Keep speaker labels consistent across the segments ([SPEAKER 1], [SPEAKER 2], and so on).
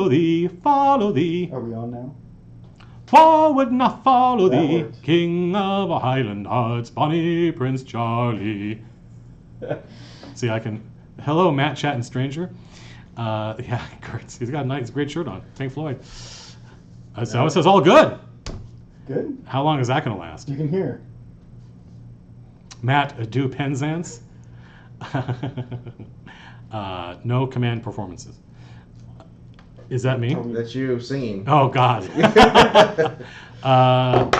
[SPEAKER 1] thee, follow thee.
[SPEAKER 2] Are we on now?
[SPEAKER 1] Forward now, follow
[SPEAKER 2] That
[SPEAKER 1] thee,
[SPEAKER 2] works.
[SPEAKER 1] King of Highland Hearts, bonny Prince Charlie. See, I can. Hello, Matt, Chat, and Stranger. Yeah, Gertz. He's got a great shirt on. Pink Floyd. So it says all good.
[SPEAKER 2] Good?
[SPEAKER 1] How long is that going to last?
[SPEAKER 2] You can hear.
[SPEAKER 1] Matt, do Penzance. No command performances. Is that me?
[SPEAKER 3] That's you singing.
[SPEAKER 1] Oh, God.
[SPEAKER 2] Are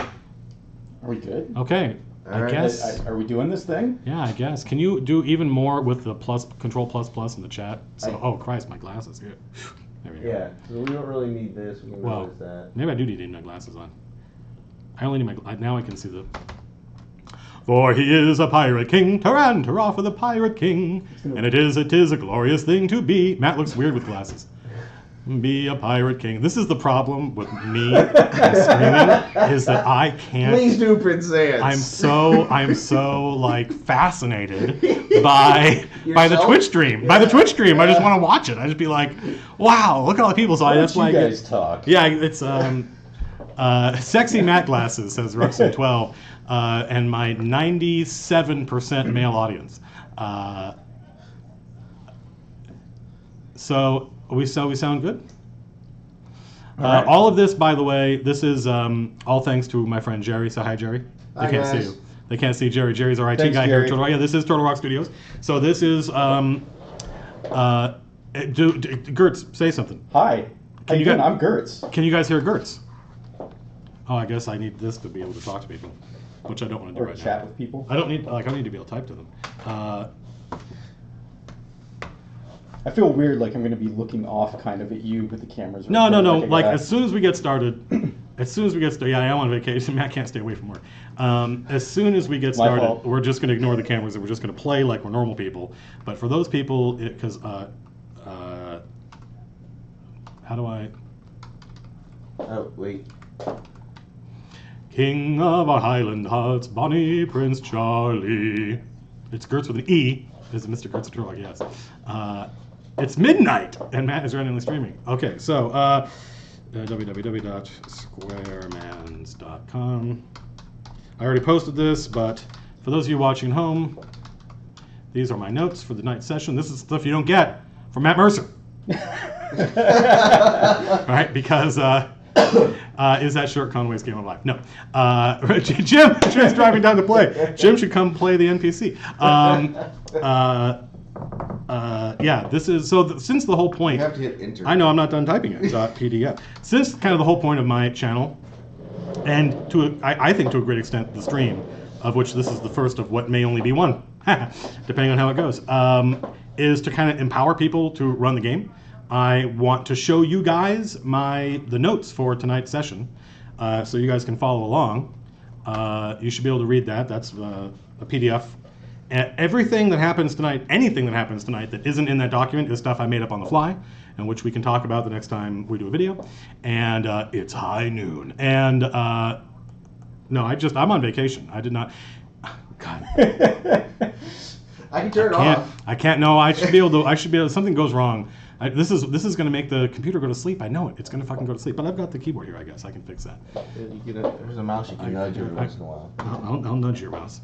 [SPEAKER 2] we good?
[SPEAKER 1] Okay. I
[SPEAKER 3] right.
[SPEAKER 1] guess.
[SPEAKER 2] Are we doing this thing?
[SPEAKER 1] Yeah, I guess. Can you do even more with the control plus in the chat? So, oh, Christ, my glasses. Here. There we go.
[SPEAKER 3] Yeah, so we don't really need this. We can
[SPEAKER 1] Well,
[SPEAKER 3] notice that.
[SPEAKER 1] maybe I do need my glasses on. I only need now I can see the. For he is a pirate king, Tarantara for the pirate king, and it is a glorious thing to be. Matt looks weird with glasses. Be a pirate king. This is the problem with me screaming is that I can't.
[SPEAKER 3] Please do Prince Ants.
[SPEAKER 1] I'm so like fascinated by the
[SPEAKER 3] Yourself?
[SPEAKER 1] Twitch stream. By the Twitch stream, I just want to watch it. I just be like, wow, look at all the people. So that's why
[SPEAKER 2] you
[SPEAKER 1] I
[SPEAKER 2] guys talk.
[SPEAKER 1] Yeah, it's sexy Matt glasses, says Ruxin12, and my 97% male audience. So we sound good.
[SPEAKER 2] Right.
[SPEAKER 1] All of this, by the way, this is all thanks to my friend Jerry. So hi, Jerry. They
[SPEAKER 3] Hi,
[SPEAKER 1] can't
[SPEAKER 3] guys.
[SPEAKER 1] see you. They can't see Jerry. Jerry's our IT
[SPEAKER 2] Thanks,
[SPEAKER 1] guy here
[SPEAKER 2] Jerry.
[SPEAKER 1] at Turtle Rock. Yeah, this is Turtle Rock Studios. So this is Gertz, say something.
[SPEAKER 2] Hi. How you
[SPEAKER 1] you
[SPEAKER 2] doing?
[SPEAKER 1] get-
[SPEAKER 2] I'm Gertz.
[SPEAKER 1] Can you guys hear Gertz? Oh, I guess I need this to be able to talk to people, which I don't want to do
[SPEAKER 2] Or
[SPEAKER 1] right
[SPEAKER 2] chat
[SPEAKER 1] now.
[SPEAKER 2] with people.
[SPEAKER 1] I don't need to be able to type to them.
[SPEAKER 2] I feel weird, like I'm going to be looking off kind of at you with the cameras.
[SPEAKER 1] No.
[SPEAKER 2] I
[SPEAKER 1] Like
[SPEAKER 2] gotta-
[SPEAKER 1] as soon as we get started, yeah, I'm on vacation. Matt can't stay away from work. As soon as we get
[SPEAKER 2] My
[SPEAKER 1] started,
[SPEAKER 2] fault.
[SPEAKER 1] we're just going to ignore the cameras and we're just going to play like we're normal people. But for those people, because how do I?
[SPEAKER 3] Oh, wait.
[SPEAKER 1] King of our Highland Hearts, bonny Prince Charlie. It's Gertz with an E. Is it Mr. Gertz of Turlock? Yes. It's midnight, and Matt is randomly streaming. Okay, so www.squaremans.com. I already posted this, but for those of you watching at home, these are my notes for the night session. This is stuff you don't get from Matt Mercer. Right? Because is that short Conway's Game of Life? No. Jim's driving down to play. Jim should come play the NPC. Yeah, this is since the whole point.
[SPEAKER 3] You have to hit enter.
[SPEAKER 1] I know I'm not done typing it. .pdf. Since kind of the whole point of my channel, and I think to a great extent the stream, of which this is the first of what may only be one, depending on how it goes, is to kind of empower people to run the game. I want to show you guys the notes for tonight's session, so you guys can follow along. You should be able to read that. That's a PDF. Everything that happens tonight, anything that happens tonight that isn't in that document is stuff I made up on the fly, and which we can talk about the next time we do a video. And it's high noon. And no, I'm on vacation. I did not. God.
[SPEAKER 3] I can turn it off.
[SPEAKER 1] I can't. No, I should be able to. Something goes wrong. This is going to make the computer go to sleep. I know it. It's going to fucking go to sleep. But I've got the keyboard here. I guess I can fix that.
[SPEAKER 3] There's a mouse you can nudge every once in a while.
[SPEAKER 1] I'll nudge your mouse.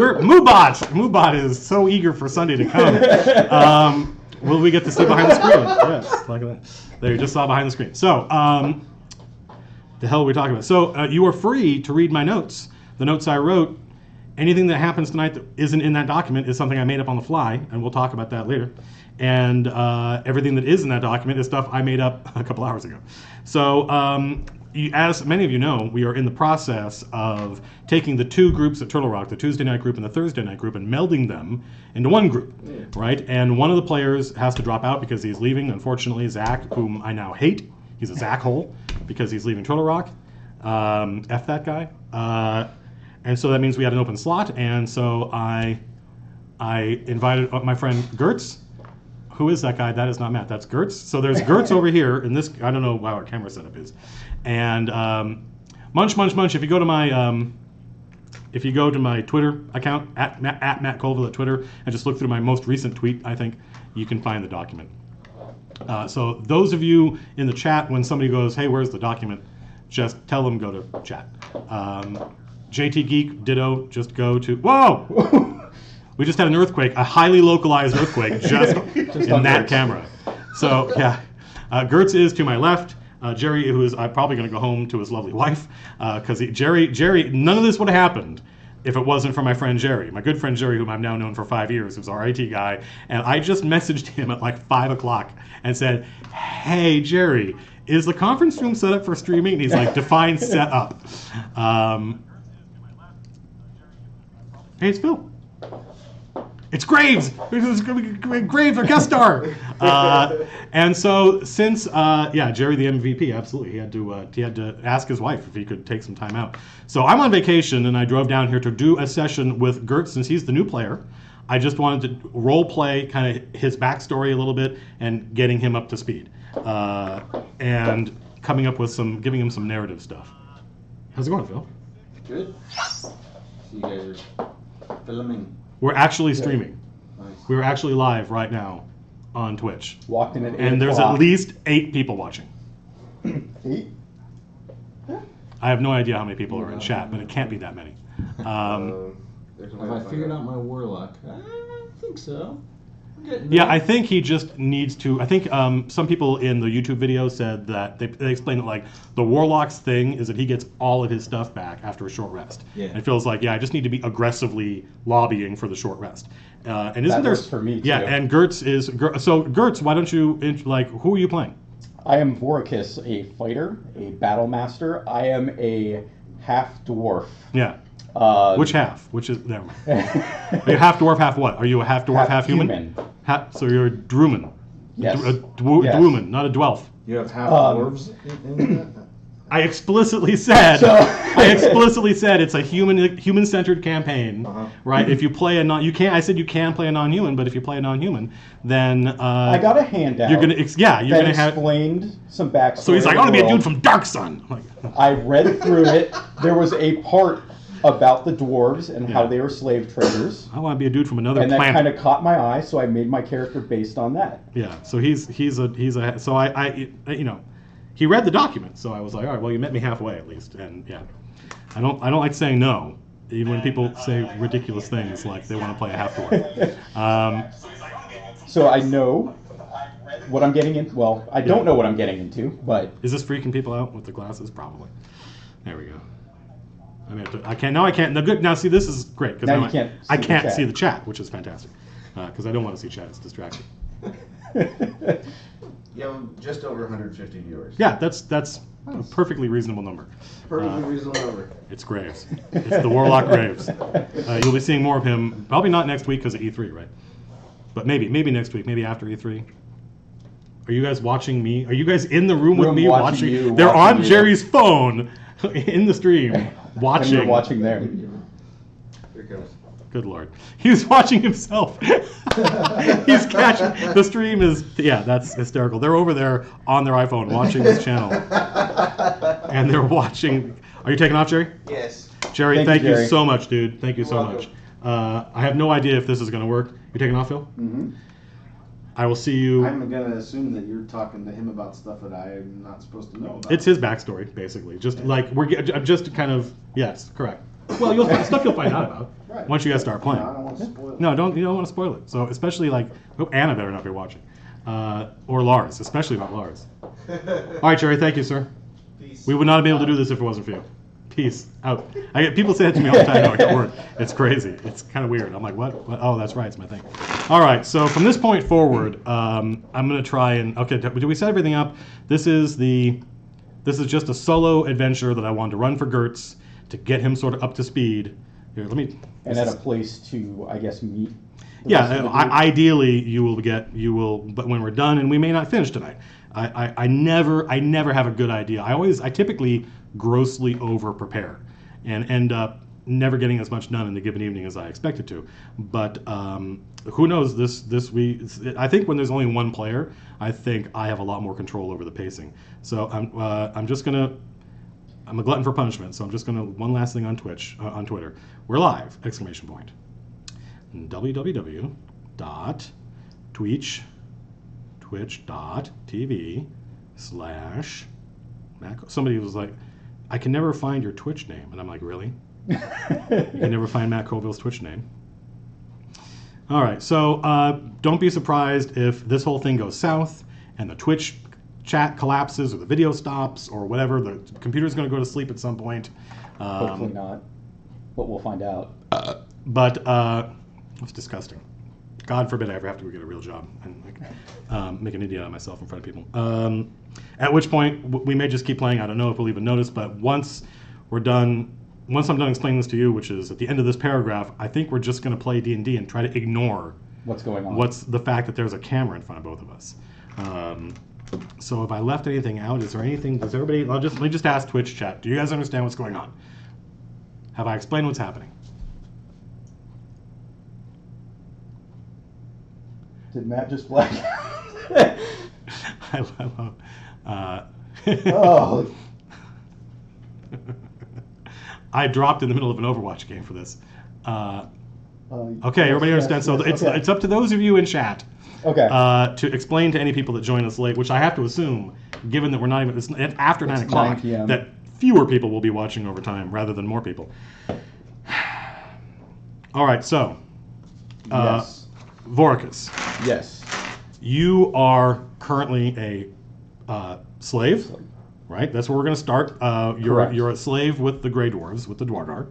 [SPEAKER 1] Moobot is so eager for Sunday to come. Will we get to see behind the screen? Yes, like that. There, you just saw behind the screen. So, the hell are we talking about? So, you are free to read my notes. The notes I wrote. Anything that happens tonight that isn't in that document is something I made up on the fly, and we'll talk about that later. And everything that is in that document is stuff I made up a couple hours ago. So, as many of you know, we are in the process of taking the two groups at Turtle Rock, the Tuesday night group and the Thursday night group, and melding them into one group, right? And one of the players has to drop out because he's leaving. Unfortunately, Zach, whom I now hate, he's a Zach hole because he's leaving Turtle Rock. F that guy. And so that means we had an open slot, and so I invited my friend Gertz. Who is that guy? That is not Matt. That's Gertz. So there's Gertz over here in this. I don't know how our camera setup is. And Munch. If you go to my Twitter account at Matt Colville at Twitter and just look through my most recent tweet, I think you can find the document. So those of you in the chat, when somebody goes, hey, where's the document? Just tell them go to chat. JT Geek, ditto, just go to... Whoa! We just had an earthquake, a highly localized earthquake, just in that camera. So, yeah. Gertz is to my left. Jerry, who is probably going to go home to his lovely wife, because Jerry, none of this would have happened if it wasn't for my friend Jerry, my good friend Jerry, whom I've now known for 5 years, who's our IT guy. And I just messaged him at like 5 o'clock and said, hey, Jerry, is the conference room set up for streaming? And he's like, define set up. Hey, it's Phil. It's Graves. Graves, our guest star. And so since Jerry the MVP, absolutely, he had to ask his wife if he could take some time out. So I'm on vacation and I drove down here to do a session with Gertz since he's the new player. I just wanted to role play kind of his backstory a little bit and getting him up to speed, and coming up with giving him some narrative stuff. How's it going, Phil?
[SPEAKER 3] Good. So you guys are filming.
[SPEAKER 1] We're actually streaming.
[SPEAKER 3] Nice.
[SPEAKER 1] We're actually live right now on Twitch.
[SPEAKER 2] Walked in at 8
[SPEAKER 1] And there's
[SPEAKER 2] o'clock.
[SPEAKER 1] at least 8 people watching.
[SPEAKER 2] 8?
[SPEAKER 1] I have no idea how many people are in chat, but it can't be that many.
[SPEAKER 3] Have I figured out my warlock? I think so.
[SPEAKER 1] Yeah, I think he just needs to. I think some people in the YouTube video said that they explained that like the warlock's thing is that he gets all of his stuff back after a short rest.
[SPEAKER 3] Yeah.
[SPEAKER 1] And it feels like I just need to be aggressively lobbying for the short rest. And isn't
[SPEAKER 2] That
[SPEAKER 1] there?
[SPEAKER 2] works for me, too.
[SPEAKER 1] Yeah, and Gertz is so Gertz. Why don't you who are you playing?
[SPEAKER 2] I am Vorkis, a fighter, a battle master. I am a half dwarf.
[SPEAKER 1] Yeah. Which half? Which is never mind. Are you half dwarf, half what? Are you a half dwarf, half human? So you're a druman.
[SPEAKER 2] Yes.
[SPEAKER 1] A
[SPEAKER 2] Yes.
[SPEAKER 1] druman, not a dwelf.
[SPEAKER 3] You have half dwarves in that?
[SPEAKER 1] I explicitly said it's a human-centered campaign, right? If you play I said you can play a non-human, but if you play a non-human, then
[SPEAKER 2] I got a handout.
[SPEAKER 1] You're gonna have
[SPEAKER 2] explained some backstory.
[SPEAKER 1] So he's like, I want to be a dude from Dark Sun. I'm like,
[SPEAKER 2] I read through it. There was a part about the dwarves and how they were slave traders.
[SPEAKER 1] I want to be a dude from another
[SPEAKER 2] And that
[SPEAKER 1] planet.
[SPEAKER 2] kind of caught my eye, so I made my character based on that.
[SPEAKER 1] Yeah. So he's a so I he read the document, so I was like, all right, well, you met me halfway at least, and yeah, I don't like saying no, even when people say ridiculous things like they want to play a half dwarf.
[SPEAKER 2] So I know what I'm getting in. Well, I don't know what I'm getting into, but
[SPEAKER 1] Is this freaking people out with the glasses? Probably. There we go. I can't. Now I can't. Now good. Now see, this is great because
[SPEAKER 2] Now
[SPEAKER 1] now
[SPEAKER 2] you can't
[SPEAKER 1] I
[SPEAKER 2] see the
[SPEAKER 1] can't
[SPEAKER 2] chat.
[SPEAKER 1] see the chat, which is fantastic because I don't want to see chat. It's distracting.
[SPEAKER 3] You have just over 150 viewers.
[SPEAKER 1] Yeah, that's a perfectly reasonable number.
[SPEAKER 3] Perfectly reasonable number.
[SPEAKER 1] It's Graves. It's the Warlock Graves. You'll be seeing more of him. Probably not next week because of E3, right? But maybe next week. Maybe after E3. Are you guys watching me? Are you guys in the room with me
[SPEAKER 2] watching you,
[SPEAKER 1] They're
[SPEAKER 2] watching
[SPEAKER 1] on
[SPEAKER 2] you.
[SPEAKER 1] Jerry's phone in the stream watching.
[SPEAKER 2] and you're watching there.
[SPEAKER 3] Here it goes.
[SPEAKER 1] Good Lord. He was watching himself. He's catching. The stream is, that's hysterical. They're over there on their iPhone watching this channel. And they're watching. Are you taking off, Jerry?
[SPEAKER 3] Yes.
[SPEAKER 1] Jerry,
[SPEAKER 2] Thank
[SPEAKER 1] thank
[SPEAKER 2] you,
[SPEAKER 1] you
[SPEAKER 2] Jerry.
[SPEAKER 1] so much, dude. Thank you
[SPEAKER 3] You're
[SPEAKER 1] so
[SPEAKER 3] welcome.
[SPEAKER 1] much. I have no idea if this is going to work. You taking off, Phil?
[SPEAKER 2] Mm-hmm.
[SPEAKER 1] I will see you.
[SPEAKER 4] I'm gonna assume that you're talking to him about stuff that I'm not supposed to know about.
[SPEAKER 1] It's his backstory, basically. Just like I'm just kind of yes, correct. Well, you'll stuff you'll find out about
[SPEAKER 4] Right.
[SPEAKER 1] once you guys start playing.
[SPEAKER 4] I don't want to spoil it.
[SPEAKER 1] No, you don't want to spoil it. So especially like, hope Anna better not be watching, or Lars, especially not Lars. All right, Jerry, thank you, sir.
[SPEAKER 3] Peace.
[SPEAKER 1] We would not be able to do this if it wasn't for you. Peace out. I get people say that to me all the time. No, at work. It's crazy. It's kind of weird. I'm like, what? Oh, that's right. It's my thing. All right. So from this point forward, I'm gonna try and did we set everything up? This is just a solo adventure that I wanted to run for Gertz to get him sort of up to speed. Here, let me.
[SPEAKER 2] And at a place to, I guess, meet. the rest
[SPEAKER 1] Yeah,
[SPEAKER 2] of the group.
[SPEAKER 1] ideally you will, but when we're done, and we may not finish tonight. I never have a good idea. I typically grossly over prepare and end up never getting as much done in a given evening as I expected to. But who knows? This week, I think when there's only one player, I think I have a lot more control over the pacing. So I'm a glutton for punishment. So I'm just gonna one last thing on Twitch on Twitter. We're live! ! twitch.tv/Matt. Somebody was like, I can never find your Twitch name. And I'm like, really? You can never find Matt Colville's Twitch name. All right, so don't be surprised if this whole thing goes south and the Twitch chat collapses or the video stops or whatever. The computer's going to go to sleep at some point.
[SPEAKER 2] Hopefully not, but we'll find out.
[SPEAKER 1] But it's disgusting. God forbid I ever have to go get a real job and make an idiot out of myself in front of people. At which point we may just keep playing. I don't know if we'll even notice, but once I'm done explaining this to you, which is at the end of this paragraph, I think we're just going to play D&D and try to ignore
[SPEAKER 2] what's going on.
[SPEAKER 1] What's the fact that there's a camera in front of both of us. So if I left anything out, is there anything? Does everybody? Let me just ask Twitch chat. Do you guys understand what's going on? Have I explained what's happening?
[SPEAKER 2] Did Matt just black
[SPEAKER 1] I love.
[SPEAKER 2] Oh.
[SPEAKER 1] I dropped in the middle of an Overwatch game for this. Okay,
[SPEAKER 2] yes,
[SPEAKER 1] everybody understands.
[SPEAKER 2] yes,
[SPEAKER 1] So
[SPEAKER 2] yes,
[SPEAKER 1] it's up to those of you in chat
[SPEAKER 2] Okay.
[SPEAKER 1] to explain to any people that join us late, which I have to assume, given that we're not even it's after 9 o'clock,
[SPEAKER 2] 9 p.m.
[SPEAKER 1] that fewer people will be watching over time rather than more people. All right, so
[SPEAKER 2] Yes.
[SPEAKER 1] Voricus,
[SPEAKER 2] Yes.
[SPEAKER 1] you are currently a slave, right? That's where we're going to start.
[SPEAKER 2] Correct.
[SPEAKER 1] You're a slave with the Grey Dwarves, with the Dwargar,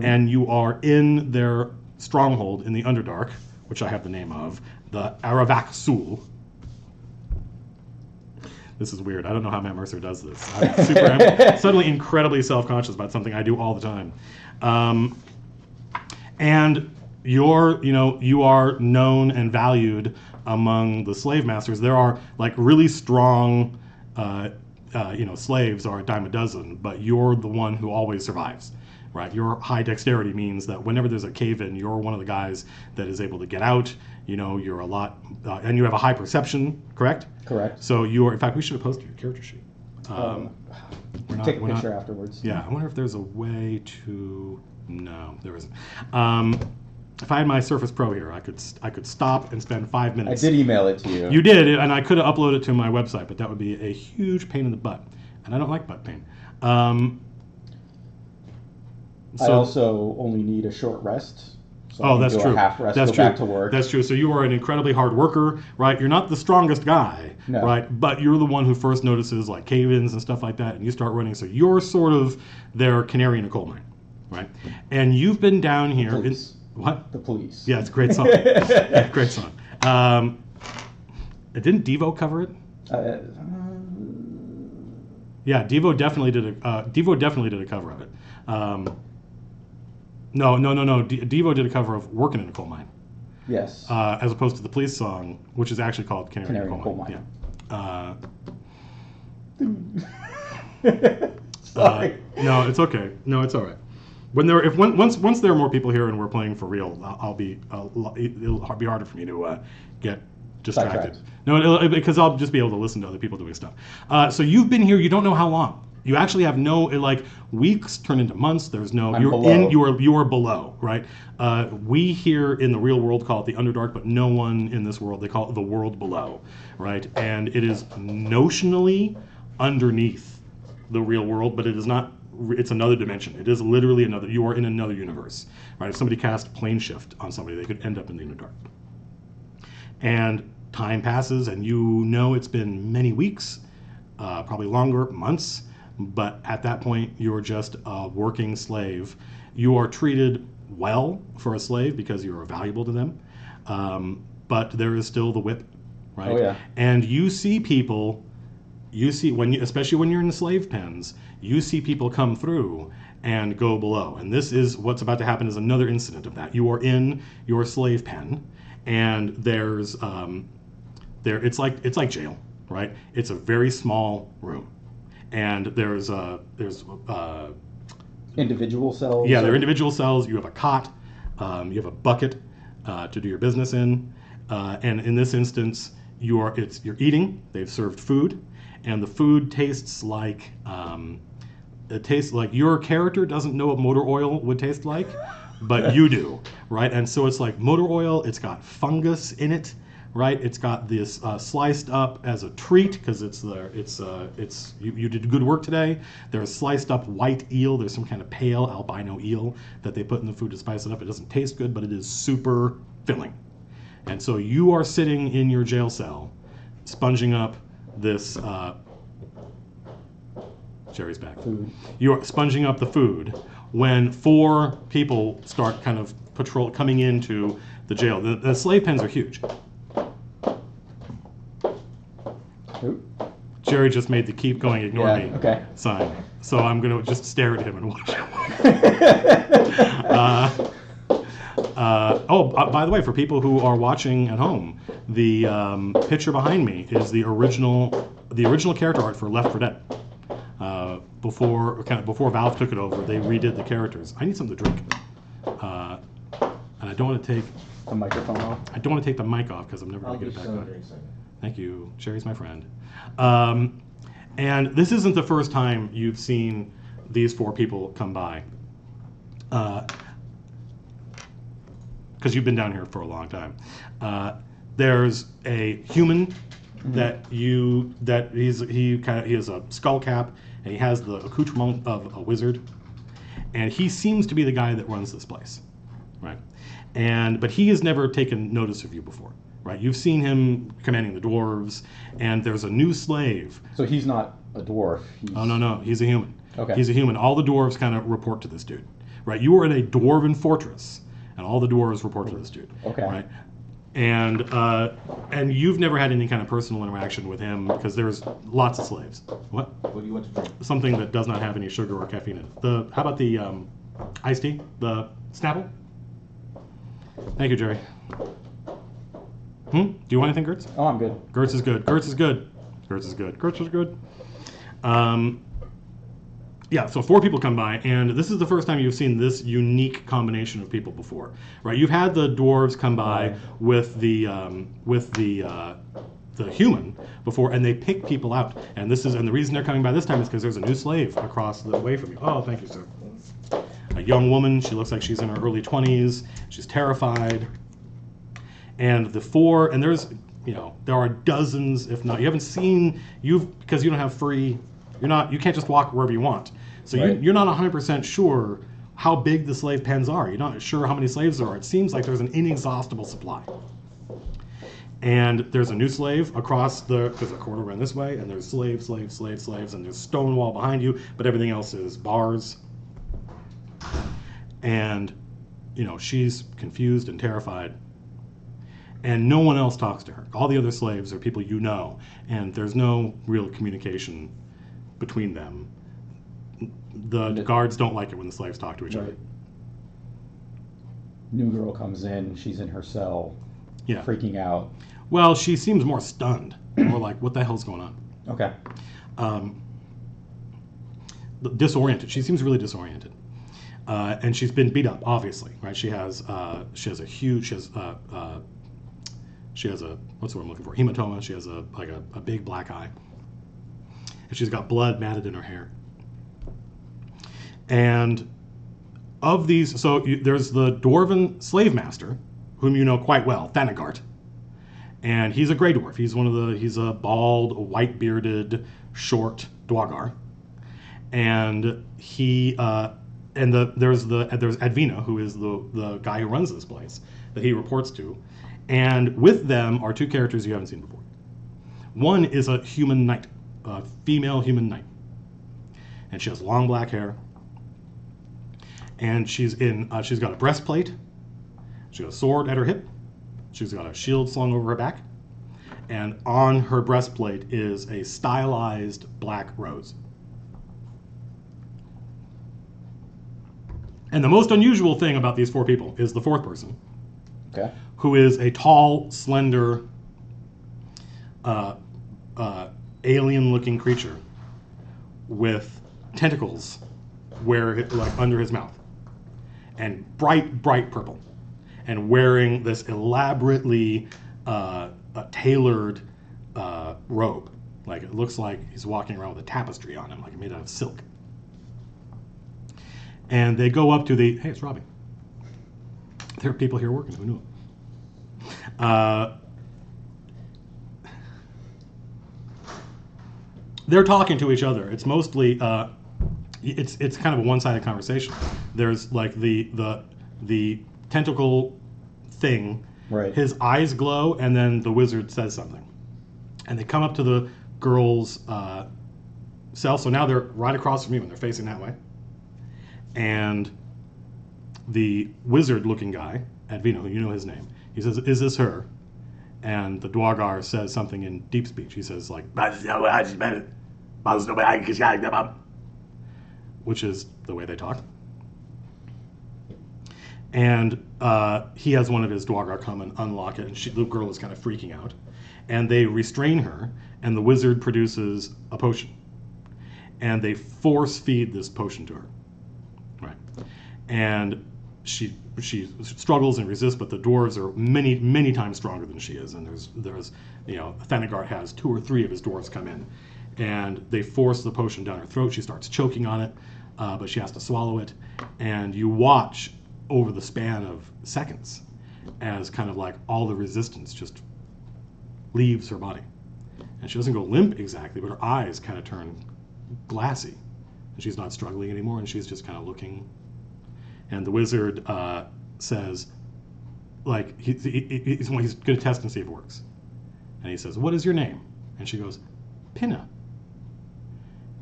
[SPEAKER 1] and you are in their stronghold in the Underdark, which I have the name of, the Aravak Sul. This is weird. I don't know how Matt Mercer does this. I'm suddenly incredibly self-conscious about something I do all the time. And you are known and valued among the slave masters. There are like really strong, slaves are a dime a dozen, but you're the one who always survives, right? Your high dexterity means that whenever there's a cave-in, you're one of the guys that is able to get out. You're a lot, and you have a high perception, correct?
[SPEAKER 2] Correct.
[SPEAKER 1] So in fact, we should have posted your character sheet.
[SPEAKER 2] Take a picture afterwards.
[SPEAKER 1] Yeah, I wonder if there's a way to. No, there isn't. If I had my Surface Pro here, I could stop and spend 5
[SPEAKER 2] I
[SPEAKER 1] minutes.
[SPEAKER 2] did email it to you.
[SPEAKER 1] You did, and I could have uploaded it to my website, but that would be a huge pain in the butt, and I don't like butt pain.
[SPEAKER 2] I also only need a short rest. So I can
[SPEAKER 1] that's
[SPEAKER 2] do
[SPEAKER 1] true.
[SPEAKER 2] A half rest,
[SPEAKER 1] That's
[SPEAKER 2] go
[SPEAKER 1] true.
[SPEAKER 2] back to work.
[SPEAKER 1] That's true. So you are an incredibly hard worker, right? You're not the strongest guy,
[SPEAKER 2] No.
[SPEAKER 1] right? But you're the one who first notices like cave-ins and stuff like that, and you start running. So you're sort of their canary in a coal mine, right? And you've been down here.
[SPEAKER 2] Police.
[SPEAKER 1] What?
[SPEAKER 2] The police.
[SPEAKER 1] Yeah, it's a great song. Yeah, great song. Didn't Devo cover it? Yeah, Devo definitely did a cover of it. No. Devo did a cover of "Working in a Coal Mine."
[SPEAKER 2] Yes.
[SPEAKER 1] As opposed to the Police song, which is actually called "Canary in a Coal Mine." Yeah.
[SPEAKER 2] Sorry.
[SPEAKER 1] No, it's okay. No, it's all right. Once there are more people here and we're playing for real, it'll be harder for me to get distracted. No, because I'll just be able to listen to other people doing stuff. So you've been here. You don't know how long. You actually have weeks turn into months. There's no.
[SPEAKER 2] I'm
[SPEAKER 1] You're
[SPEAKER 2] below.
[SPEAKER 1] in. You are below, right? We here in the real world call it the Underdark, but no one in this world, they call it the world below, right? And it is notionally underneath the real world, but it is not. It's another dimension. It is literally another. You are in another universe, right? If somebody cast plane shift on somebody, they could end up in the Underdark. And time passes, and it's been many weeks, probably longer, months. But at that point, you're just a working slave. You are treated well for a slave because you are valuable to them. But there is still the whip, right?
[SPEAKER 2] Oh, yeah.
[SPEAKER 1] And you see people. Especially when you're in the slave pens, you see people come through and go below. And this is what's about to happen is another incident of that. You are in your slave pen, and there's it's like jail, right? It's a very small room, and there's
[SPEAKER 2] individual cells.
[SPEAKER 1] Yeah, they're individual cells. You have a cot, you have a bucket to do your business in, and in this instance, you're eating. They've served food. And the food tastes like your character doesn't know what motor oil would taste like, but you do, right? And so it's like motor oil. It's got fungus in it, right? It's got this sliced up as a treat because you did good work today. There's sliced up white eel. There's some kind of pale albino eel that they put in the food to spice it up. It doesn't taste good, but it is super filling. And so you are sitting in your jail cell, sponging up this. Jerry's back.
[SPEAKER 2] Food.
[SPEAKER 1] You are sponging up the food when 4 people start kind of coming into the jail. The slave pens are huge.
[SPEAKER 2] Oop.
[SPEAKER 1] Jerry just made the keep going, ignore me
[SPEAKER 2] Okay.
[SPEAKER 1] sign. So I'm going to just stare at him and watch him. By the way, for people who are watching at home, the picture behind me is the original character art for Left 4 Dead. Before Valve took it over, they redid the characters. I need something to drink, and I don't want to take
[SPEAKER 2] The microphone off.
[SPEAKER 1] I don't want to take the mic off because I'm never
[SPEAKER 3] I'll
[SPEAKER 1] going to
[SPEAKER 3] get
[SPEAKER 1] get it back
[SPEAKER 3] some
[SPEAKER 1] on.
[SPEAKER 3] in a second.
[SPEAKER 1] Thank you. Sherry's my friend. And this isn't the first time you've seen these 4 people come by. Because you've been down here for a long time. There's a human that he has a skull cap and he has the accoutrement of a wizard, and he seems to be the guy that runs this place, right? But he has never taken notice of you before, right? You've seen him commanding the dwarves, and there's a new slave.
[SPEAKER 2] So he's not a dwarf.
[SPEAKER 1] Oh no, he's a human.
[SPEAKER 2] Okay.
[SPEAKER 1] He's a human. All the dwarves kind of report to this dude, right? You are in a dwarven fortress, and all the dwarves report to this dude.
[SPEAKER 2] Okay.
[SPEAKER 1] Right. And you've never had any kind of personal interaction with him because there's lots of slaves. What?
[SPEAKER 3] What do you want to drink?
[SPEAKER 1] Something that does not have any sugar or caffeine in it. How about the iced tea? The Snapple? Thank you, Jerry. Do you want anything, Gertz?
[SPEAKER 2] Oh, I'm good.
[SPEAKER 1] Gertz is good. Gertz is good. Gertz is good. Gertz is good. Yeah, so 4 people come by, and this is the first time you've seen this unique combination of people before, right? You've had the dwarves come by with the human before, and they pick people out. And the reason they're coming by this time is because there's a new slave across the way from you. Oh, thank you, sir. A young woman. She looks like she's in her early 20s. She's terrified. And there's there are dozens, if not, you haven't seen because you don't have free. You can't just walk wherever you want. So
[SPEAKER 2] Right.
[SPEAKER 1] you're not 100% sure how big the slave pens are. You're not sure how many slaves there are. It seems like there's an inexhaustible supply. And there's a new slave because a corridor ran this way, and there's slaves, and there's stone wall behind you, but everything else is bars. And, she's confused and terrified. And no one else talks to her. All the other slaves are people you know, and there's no real communication between them. The guards don't like it when the slaves talk to each other.
[SPEAKER 2] Right. New girl comes in. She's in her cell,
[SPEAKER 1] Yeah.
[SPEAKER 2] freaking out.
[SPEAKER 1] Well, she seems more stunned, more like, what the hell's going on?
[SPEAKER 2] Okay.
[SPEAKER 1] Disoriented. She seems really disoriented, and she's been beat up. Obviously, right? She has a what's the word I'm looking for? Hematoma. She has a big black eye, and she's got blood matted in her hair. And of these, there's the dwarven slave master, whom you know quite well, Thanagart. And he's a gray dwarf. He's a bald, white-bearded, short dwagar. And there's Advina, who is the guy who runs this place that he reports to. And with them are 2 characters you haven't seen before. One is a human knight, a female human knight. And she has long black hair. And she's got a breastplate. She's got a sword at her hip. She's got a shield slung over her back. And on her breastplate is a stylized black rose. And the most unusual thing about these 4 people is the 4th person,
[SPEAKER 2] Okay.
[SPEAKER 1] who is a tall, slender, alien-looking creature with tentacles under his mouth, and bright purple, and wearing this elaborately tailored robe. Like, it looks like he's walking around with a tapestry on him, like made out of silk. And they go up to hey, it's Robbie. There are people here working, who knew it? they're talking to each other. It's mostly it's kind of a one-sided conversation. There's like the tentacle thing.
[SPEAKER 2] Right.
[SPEAKER 1] His eyes glow, and then the wizard says something, and they come up to the girl's cell. So now they're right across from you, and they're facing that way. And the wizard-looking guy, Advino, you know his name, he says, "Is this her?" And the Dwargar says something in deep speech. He says like, which is the way they talk. And he has one of his Dwargar come and unlock it, and the girl is kind of freaking out. And they restrain her, and the wizard produces a potion. And they force feed this potion to her. Right. And she struggles and resists, but the dwarves are many times stronger than she is. And there's Thanagard has 2 or 3 of his dwarves come in, and they force the potion down her throat. She starts choking on it, but she has to swallow it. And you watch over the span of seconds as kind of like all the resistance just leaves her body. And she doesn't go limp exactly, but her eyes kind of turn glassy. And she's not struggling anymore, and she's just kind of looking. And the wizard says, like, he's going to test and see if it works. And he says, "What is your name?" And she goes, "Pinna."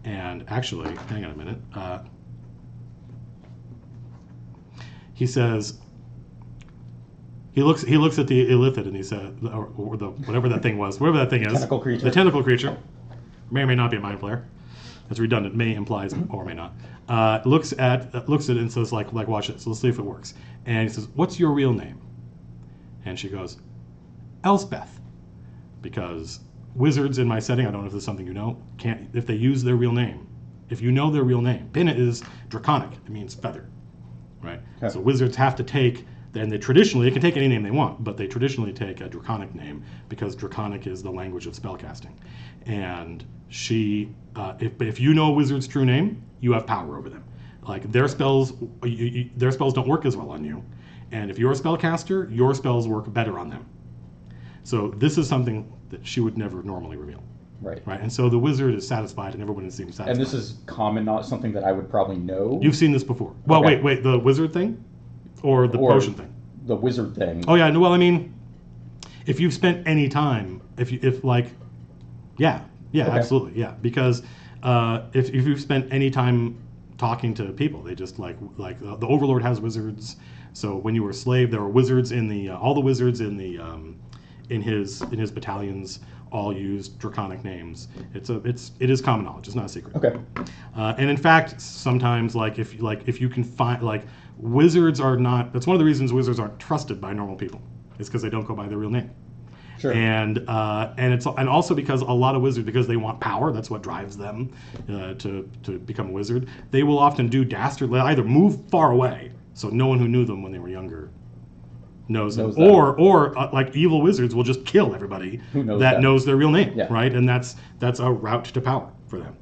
[SPEAKER 1] And actually, hang on a minute. He says, he looks at the illithid, and he said, or the whatever that thing was, whatever that thing is,
[SPEAKER 2] Tentacle creature.
[SPEAKER 1] the tentacle creature, may or may not be a mind flayer. That's redundant. May implies or may not. Looks at it and says, like watch it. So let's see if it works. And he says, "What's your real name?" And she goes, "Elspeth," because wizards in my setting, I don't know if this is something you know, can't if they use their real name. If you know their real name, Pinna is draconic. It means feather, right?
[SPEAKER 2] Okay.
[SPEAKER 1] So wizards have to take. And they can take any name they want, but they traditionally take a draconic name because draconic is the language of spellcasting. And if you know a wizard's true name, you have power over them. Like their spells don't work as well on you. And if you're a spellcaster, your spells work better on them. So this is something that she would never normally reveal.
[SPEAKER 2] Right.
[SPEAKER 1] Right. And so the wizard is satisfied, and everyone seems satisfied.
[SPEAKER 2] And this is common, not something that I would probably know.
[SPEAKER 1] You've seen this before. Well,
[SPEAKER 2] Okay.
[SPEAKER 1] wait, the wizard thing? Or the potion thing?
[SPEAKER 2] The wizard thing.
[SPEAKER 1] Oh yeah, no, well I mean, if you've spent any time, yeah,
[SPEAKER 2] Okay.
[SPEAKER 1] absolutely, yeah, because if you've spent any time talking to people, they just like the Overlord has wizards. So when you were a slave, there were wizards all the wizards in his battalions all used draconic names. It is common knowledge. It's not a secret.
[SPEAKER 2] Okay.
[SPEAKER 1] And in fact, sometimes if you can find wizards are not. That's one of the reasons wizards aren't trusted by normal people. Is because they don't go by their real name.
[SPEAKER 2] Sure.
[SPEAKER 1] And also because a lot of wizards, because they want power, that's what drives them to become a wizard. They will often do dastardly, either move far away so no one who knew them when they were younger knows them, or like evil wizards will just kill everybody
[SPEAKER 2] who knows
[SPEAKER 1] that knows their real name,
[SPEAKER 2] Yeah.
[SPEAKER 1] right? And that's a route to power for them.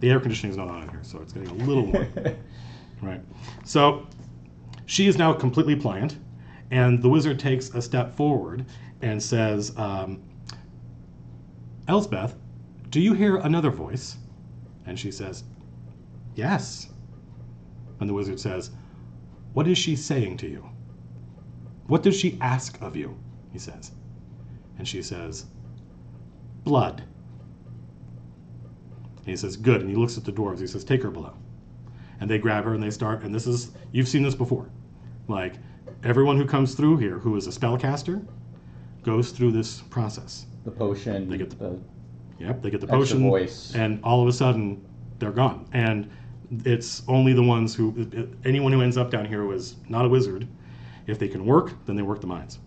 [SPEAKER 1] The air conditioning is not on in here, so it's getting a little warm. Right. So she is now completely pliant, and the wizard takes a step forward and says, "Elspeth, do you hear another voice?" And she says, "Yes." And the wizard says, "What is she saying to you? What does she ask of you?" He says. And she says, "Blood." And he says, "Good." And he looks at the dwarves. He says, "Take her below." And they grab her and they start. And you've seen this before. Like everyone who comes through here who is a spellcaster goes through this process.
[SPEAKER 2] The potion.
[SPEAKER 1] They get they get the
[SPEAKER 2] extra
[SPEAKER 1] potion,
[SPEAKER 2] voice.
[SPEAKER 1] and all of a sudden they're gone. And it's only the ones anyone who ends up down here who is not a wizard, if they can work, then they work the mines.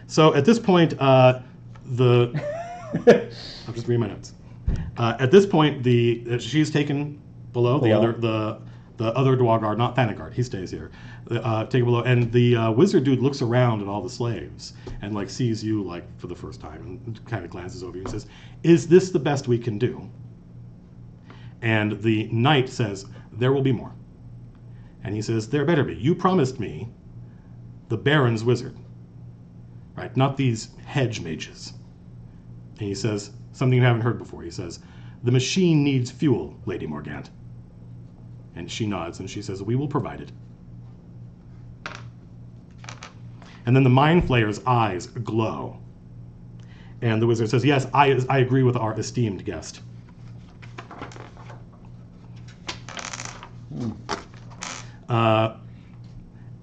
[SPEAKER 1] So at this point, I'm just reading my notes. At this point, she's taken below. The other Dwargar, not Thanagard, he stays here. Taken below, and the wizard dude looks around at all the slaves and sees you for the first time and kind of glances over you and says, "Is this the best we can do?" And the knight says, "There will be more." And he says, "There better be. You promised me the Baron's wizard, right? Not these hedge mages." And he says something you haven't heard before. He says, "The machine needs fuel, Lady Morgant." And she nods and she says, "We will provide it." And then the Mind Flayer's eyes glow. And the wizard says, "Yes, I agree with our esteemed guest."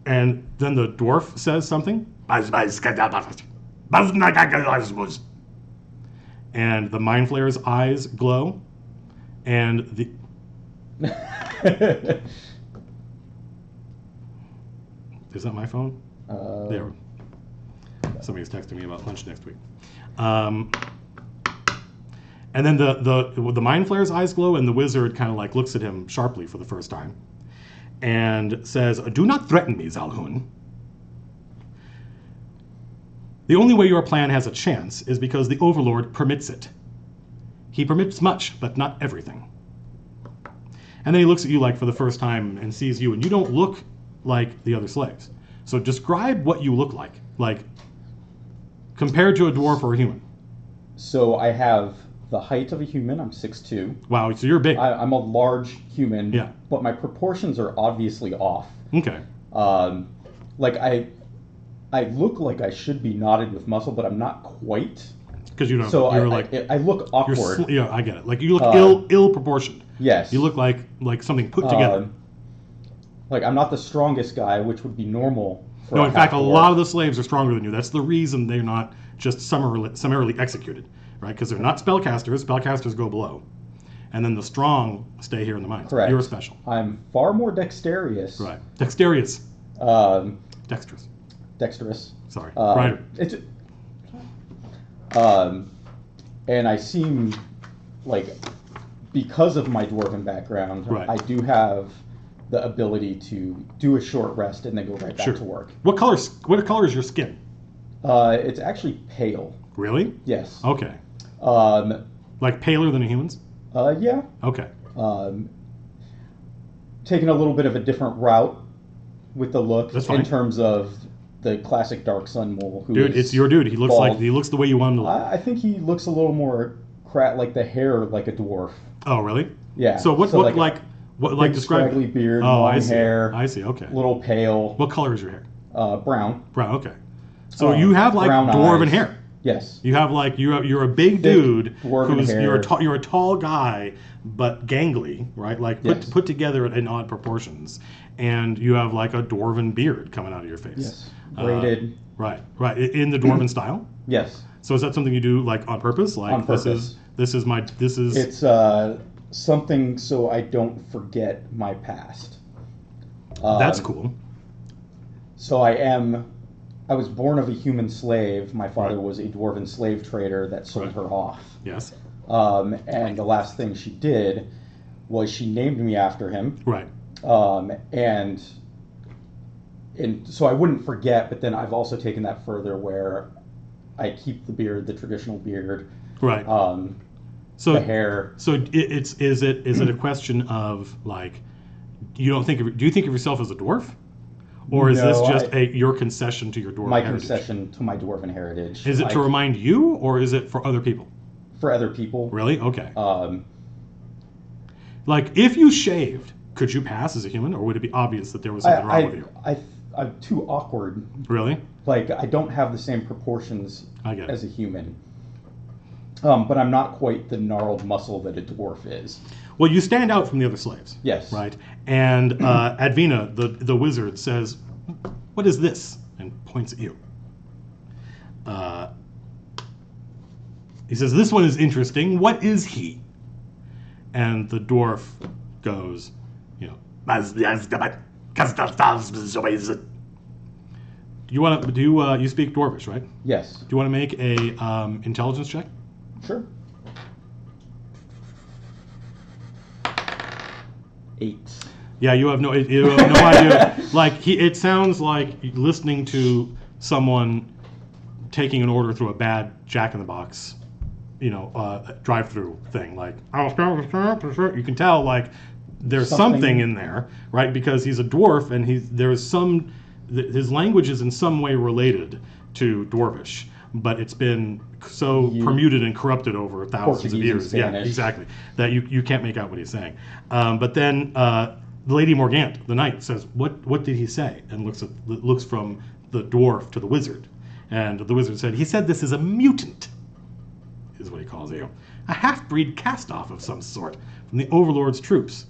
[SPEAKER 1] And then the dwarf says something. And the Mind Flayer's eyes glow. And the... Is that my phone? There. Somebody's texting me about lunch next week. And then the Mind Flayer's eyes glow, and the wizard kind of like looks at him sharply for the first time and says, "Do not threaten me, Zalhun. The only way your plan has a chance is because the Overlord permits it. He permits much, but not everything." And then he looks at you like for the first time and sees you, and you don't look like the other slaves. So describe what you look like compared to a dwarf or a human.
[SPEAKER 2] So I have the height of a human. I'm 6'2".
[SPEAKER 1] Wow, so you're big.
[SPEAKER 2] I'm a large human.
[SPEAKER 1] Yeah.
[SPEAKER 2] But my proportions are obviously off.
[SPEAKER 1] Okay.
[SPEAKER 2] Like I look like I should be knotted with muscle, but I'm not quite.
[SPEAKER 1] Because you don't.
[SPEAKER 2] So
[SPEAKER 1] you're
[SPEAKER 2] I look awkward.
[SPEAKER 1] Yeah, I get it. Like you look ill proportioned.
[SPEAKER 2] Yes.
[SPEAKER 1] You look like something put together.
[SPEAKER 2] Like I'm not the strongest guy, which would be normal. For
[SPEAKER 1] No,
[SPEAKER 2] a
[SPEAKER 1] in fact, a
[SPEAKER 2] half-dwarf.
[SPEAKER 1] lot of the slaves are stronger than you. That's the reason they're not just summarily executed, right? Because they're not spellcasters. Spellcasters go below, and then the strong stay here in the mines.
[SPEAKER 2] Correct.
[SPEAKER 1] You're special.
[SPEAKER 2] I'm far more dexterous.
[SPEAKER 1] Right. Dexterous. Dexterous.
[SPEAKER 2] Dexterous.
[SPEAKER 1] Sorry. Rider.
[SPEAKER 2] It's. And I seem like, because of my dwarven background,
[SPEAKER 1] Right.
[SPEAKER 2] I do have the ability to do a short rest and then go right back
[SPEAKER 1] Sure.
[SPEAKER 2] to work.
[SPEAKER 1] What color is your skin?
[SPEAKER 2] It's actually pale.
[SPEAKER 1] Really?
[SPEAKER 2] Yes.
[SPEAKER 1] Okay.
[SPEAKER 2] Um,
[SPEAKER 1] Like paler than a human's?
[SPEAKER 2] yeah.
[SPEAKER 1] Okay.
[SPEAKER 2] Taking a little bit of a different route with the look
[SPEAKER 1] That's fine.
[SPEAKER 2] in terms of the classic Dark Sun mole. Who
[SPEAKER 1] Dude,
[SPEAKER 2] is
[SPEAKER 1] it's your dude. He looks
[SPEAKER 2] bald.
[SPEAKER 1] the way you want him to look.
[SPEAKER 2] I think he looks a little more like the hair like a dwarf.
[SPEAKER 1] Oh, really?
[SPEAKER 2] Yeah.
[SPEAKER 1] So what
[SPEAKER 2] Big
[SPEAKER 1] describe
[SPEAKER 2] scraggly beard,
[SPEAKER 1] Oh,
[SPEAKER 2] long
[SPEAKER 1] I see.
[SPEAKER 2] hair,
[SPEAKER 1] I see. Okay.
[SPEAKER 2] a little pale,
[SPEAKER 1] What color is your hair?
[SPEAKER 2] brown.
[SPEAKER 1] Brown. Okay. So you have like
[SPEAKER 2] brown
[SPEAKER 1] dwarven
[SPEAKER 2] eyes.
[SPEAKER 1] hair.
[SPEAKER 2] Yes.
[SPEAKER 1] You have like you're a big dude
[SPEAKER 2] dwarven hair.
[SPEAKER 1] you're a tall guy but gangly, right? Like
[SPEAKER 2] Yes.
[SPEAKER 1] put together in odd proportions, and you have like a dwarven beard coming out of your face.
[SPEAKER 2] Yes. Braided.
[SPEAKER 1] Right. In the dwarven style.
[SPEAKER 2] Yes.
[SPEAKER 1] So is that something you do like on purpose? Like
[SPEAKER 2] On purpose.
[SPEAKER 1] this is.
[SPEAKER 2] It's something so I don't forget my past.
[SPEAKER 1] That's cool.
[SPEAKER 2] So I was born of a human slave. My father was a dwarven slave trader that sold her off.
[SPEAKER 1] Yes.
[SPEAKER 2] And the last thing she did was she named me after him.
[SPEAKER 1] Right.
[SPEAKER 2] And so I wouldn't forget, but then I've also taken that further where I keep the beard, the traditional beard.
[SPEAKER 1] Right. So
[SPEAKER 2] the hair.
[SPEAKER 1] So is it a question of like do you think of yourself as a dwarf, or is
[SPEAKER 2] No,
[SPEAKER 1] this just your concession to your dwarven
[SPEAKER 2] My
[SPEAKER 1] heritage?
[SPEAKER 2] concession to my dwarven heritage.
[SPEAKER 1] Is it to remind you, or is it for other people?
[SPEAKER 2] For other people.
[SPEAKER 1] Really? Okay.
[SPEAKER 2] Um,
[SPEAKER 1] Like if you shaved, could you pass as a human, or would it be obvious that there was something wrong with you?
[SPEAKER 2] I'm too awkward.
[SPEAKER 1] Really?
[SPEAKER 2] Like I don't have the same proportions
[SPEAKER 1] I get it.
[SPEAKER 2] as a human. But I'm not quite the gnarled muscle that a dwarf is.
[SPEAKER 1] Well, you stand out from the other slaves.
[SPEAKER 2] Yes.
[SPEAKER 1] Right. And Advina, the wizard, says, "What is this?" and points at you. He says, "This one is interesting. What is he?" And the dwarf goes, "Do you speak Dwarvish, right?
[SPEAKER 2] Yes.
[SPEAKER 1] Do you want to make a intelligence check?
[SPEAKER 2] Sure. 8.
[SPEAKER 1] Yeah, you have no idea. Like it sounds like listening to someone taking an order through a bad Jack in the Box, drive-through thing. Like you can tell like there's something in there, right? Because he's a dwarf and his language is in some way related to Dwarvish, but it's been so permuted and corrupted over thousands of years. Yeah, exactly. That you can't make out what he's saying. But then Lady Morgant, the knight, says, "What did he say?" And looks from the dwarf to the wizard, and the wizard said, "He said this is a mutant," is what he calls you, a half-breed cast-off of some sort from the Overlord's troops.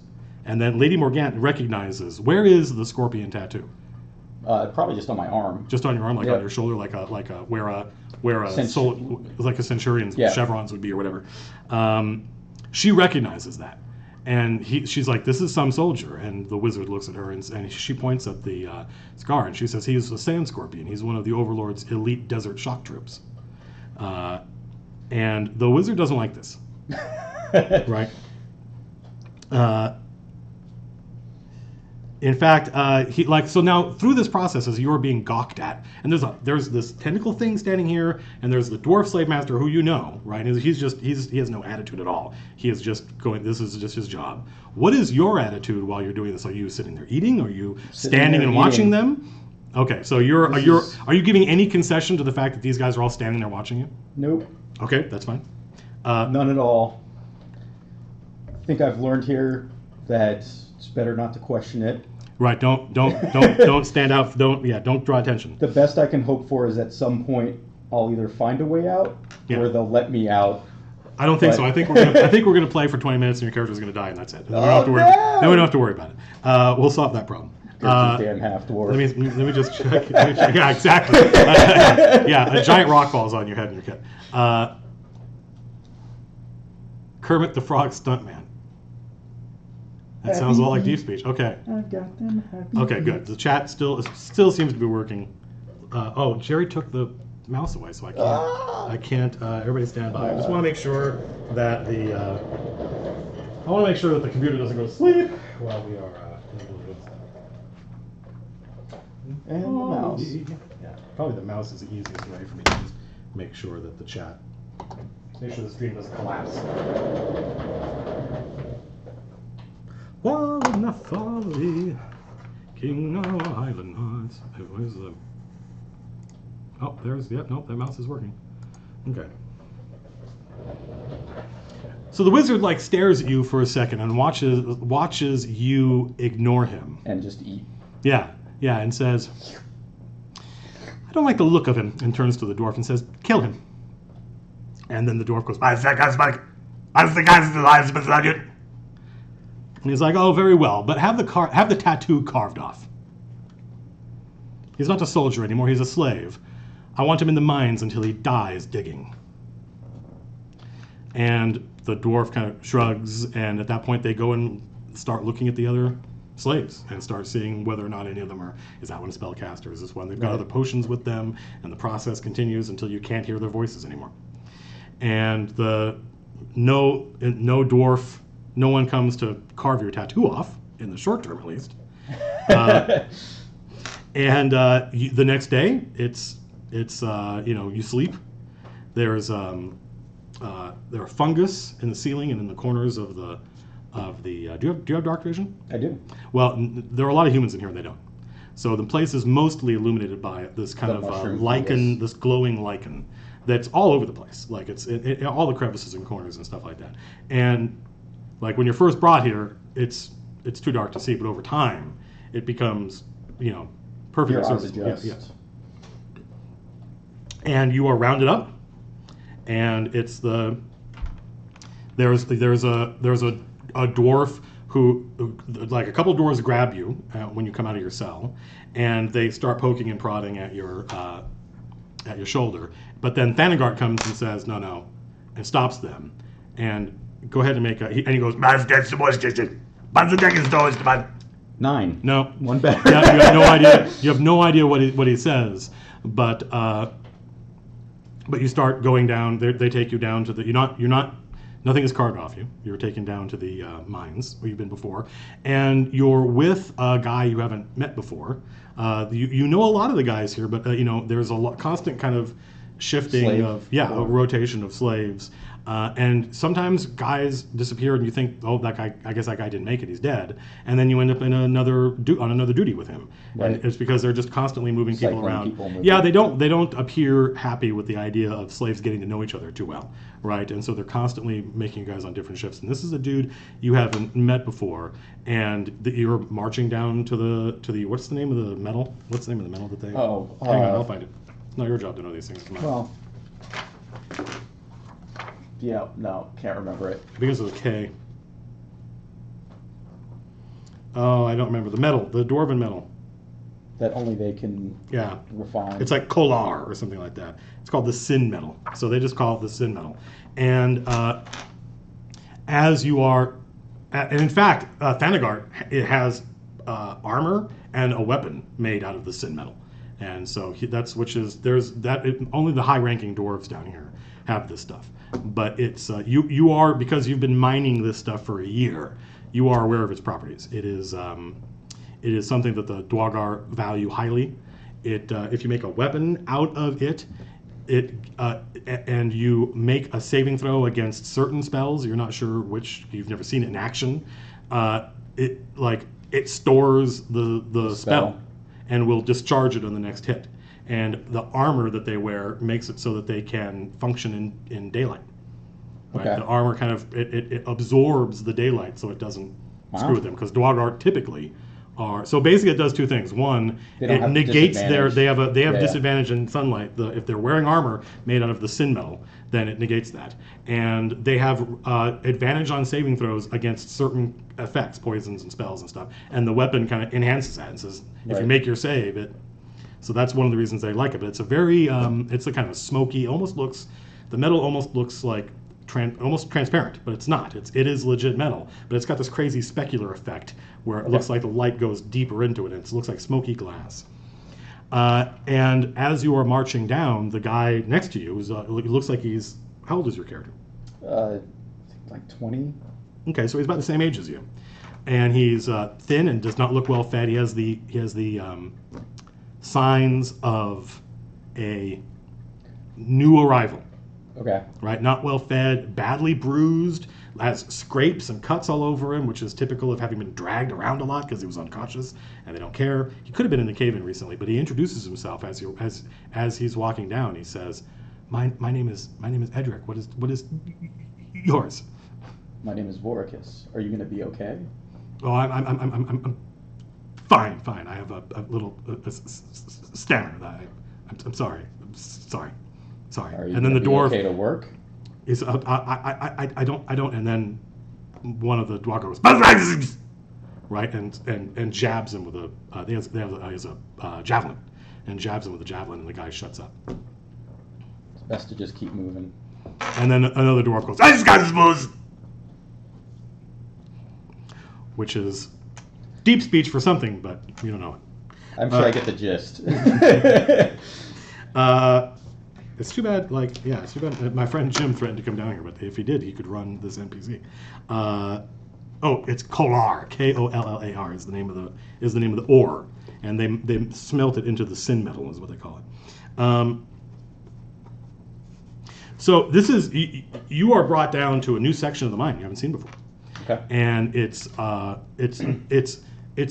[SPEAKER 1] And then Lady Morgant recognizes, where is the scorpion tattoo?
[SPEAKER 2] Probably just on my arm.
[SPEAKER 1] Just on your arm, like on your shoulder, like a where a centurion's chevrons would be or whatever. She recognizes that, and she's like, "This is some soldier." And the wizard looks at her and she points at the scar and she says, "He's a sand scorpion. He's one of the Overlord's elite desert shock troops." And the wizard doesn't like this, right? In fact, so now through this process, as you're being gawked at, and there's this tentacle thing standing here, and there's the dwarf slave master who you know, right? He has no attitude at all. He is just going. This is just his job. What is your attitude while you're doing this? Are you sitting there eating? Are you standing and watching them? Okay, so are you giving any concession to the fact that these guys are all standing there watching you?
[SPEAKER 2] Nope.
[SPEAKER 1] Okay, that's fine.
[SPEAKER 2] None at all. I think I've learned here that it's better not to question it.
[SPEAKER 1] Right. Don't stand out. Don't draw attention.
[SPEAKER 2] The best I can hope for is at some point I'll either find a way out or they'll let me out.
[SPEAKER 1] I don't think so. I think we're gonna play for 20 minutes and your character's gonna die and that's it. Then we don't have to worry about it. We'll solve that problem.
[SPEAKER 2] Damn half dwarf.
[SPEAKER 1] Let me just check. Yeah, exactly. A giant rock falls on your head and your kid. Kermit the Frog stuntman. That sounds a lot like deep speech. Okay.
[SPEAKER 2] I've got them happy.
[SPEAKER 1] Okay, good. The chat still seems to be working. Jerry took the mouse away, so I can't. Everybody stand by. I just want to make sure that the computer doesn't go to sleep while we are in the middle of this.
[SPEAKER 2] And the mouse.
[SPEAKER 1] Yeah, probably the mouse is the easiest way for me to just make sure that the chat. Make sure the stream doesn't collapse. While in the folly, King of Island Hearts. Where's the... Oh, that mouse is working. Okay. So the wizard stares at you for a second and watches you ignore him.
[SPEAKER 2] And just eat.
[SPEAKER 1] Yeah, and says, "I don't like the look of him," and turns to the dwarf and says, "Kill him." And then the dwarf goes, and he's like, "Oh, very well, but have the tattoo carved off. He's not a soldier anymore, he's a slave. I want him in the mines until he dies digging." And the dwarf kind of shrugs, and at that point they go and start looking at the other slaves and start seeing whether or not any of them is that one a spellcaster? Is this one? They've got other potions with them, and the process continues until you can't hear their voices anymore. And no one comes to carve your tattoo off, in the short term at least. The next day, you sleep. There are fungus in the ceiling and in the corners of the. Do you have dark vision?
[SPEAKER 2] I do.
[SPEAKER 1] Well, there are a lot of humans in here, and they don't. So the place is mostly illuminated by this kind of lichen, fungus. This glowing lichen that's all over the place. It's all the crevices and corners and stuff like that. And when you're first brought here, it's too dark to see, but over time, it becomes perfectly serviceable. Yeah. And you are rounded up, and there's a dwarf who a couple dwarves grab you when you come out of your cell, and they start poking and prodding at your shoulder. But then Thanagard comes and says no, and stops them. And go ahead and make and he goes,
[SPEAKER 2] 9.
[SPEAKER 1] No,
[SPEAKER 2] one better.
[SPEAKER 1] Yeah, you have no idea. You have no idea what he says, but you start going down. They take you down to the. You're not. Nothing is carved off you. You're taken down to the mines where you've been before, and you're with a guy you haven't met before. You know a lot of the guys here, but there's a constant kind of shifting
[SPEAKER 2] Slave.
[SPEAKER 1] a rotation of slaves. And sometimes guys disappear and you think, oh, that guy, I guess that guy didn't make it, he's dead. And then you end up in on another duty with him.
[SPEAKER 2] Right.
[SPEAKER 1] And it's because they're just constantly moving people
[SPEAKER 2] Cycling
[SPEAKER 1] around.
[SPEAKER 2] people moving.
[SPEAKER 1] Yeah, they don't appear happy with the idea of slaves getting to know each other too well, right? And so they're constantly making you guys on different shifts. And this is a dude you haven't met before, and you're marching down to the what's the name of the metal? What's the name of the metal that they?
[SPEAKER 2] Oh,
[SPEAKER 1] hang on, I'll find it. It's not your job to know these things. Come on.
[SPEAKER 2] Well, yeah, no, can't remember it.
[SPEAKER 1] Because of the K. Oh, I don't remember the metal, the dwarven metal.
[SPEAKER 2] That only they can refine.
[SPEAKER 1] It's like Kolar or something like that. It's called the Sin metal. So they just call it the Sin metal. And as you are, and in fact, Thanagard, it has armor and a weapon made out of the Sin metal. And so only the high-ranking dwarves down here have this stuff. But it's you are, because you've been mining this stuff for a year, you are aware of its properties. It is something that the Dwagar value highly. If you make a weapon out of it, and you make a saving throw against certain spells, you're not sure which, you've never seen it in action. It stores the spell and will discharge it on the next hit. And the armor that they wear makes it so that they can function in daylight. Right?
[SPEAKER 2] Okay.
[SPEAKER 1] The armor kind of it absorbs the daylight, so it doesn't screw with them. Because Dwagar typically are, so basically it does two things. One, it negates they have disadvantage in sunlight. If they're wearing armor made out of the Sin metal, then it negates that. And they have advantage on saving throws against certain effects, poisons and spells and stuff. And the weapon kind of enhances that and says, if you make your save, it. So that's one of the reasons they like it. But it's a very, it's a kind of smoky, the metal almost looks like almost transparent, but it's not. It is legit metal, but it's got this crazy specular effect where it looks like the light goes deeper into it, and it looks like smoky glass. And as you are marching down, the guy next to you looks like he's, how old is your character?
[SPEAKER 2] Like 20.
[SPEAKER 1] Okay, so he's about the same age as you, and he's thin and does not look well fed. He has the signs of a new arrival.
[SPEAKER 2] Okay.
[SPEAKER 1] Right, not well fed, badly bruised, has scrapes and cuts all over him, which is typical of having been dragged around a lot because he was unconscious, and they don't care. He could have been in the cave-in recently, but he introduces himself as he's walking down. He says, "My name is Edric. What is yours?"
[SPEAKER 2] My name is Voricus. Are you going to be okay?
[SPEAKER 1] Oh, I'm fine. I have a little stammer. I'm sorry. Sorry.
[SPEAKER 2] Are you
[SPEAKER 1] and then the dwarf
[SPEAKER 2] okay to work?
[SPEAKER 1] Is I don't. And then one of the dwarf goes right and jabs him with a he has a javelin and jabs him with a javelin, and the guy shuts up.
[SPEAKER 2] It's best to just keep moving.
[SPEAKER 1] And then another dwarf goes, "I just got this booze," which is deep speech for something, but you don't know it.
[SPEAKER 2] I'm sure I get the gist.
[SPEAKER 1] It's too bad, it's too bad. My friend Jim threatened to come down here, but if he did, he could run this NPC. It's Kolar, Kollar is the name of the ore, and they smelt it into the Sin metal, is what they call it. So this is you are brought down to a new section of the mine you haven't seen before,
[SPEAKER 2] Okay.
[SPEAKER 1] and it's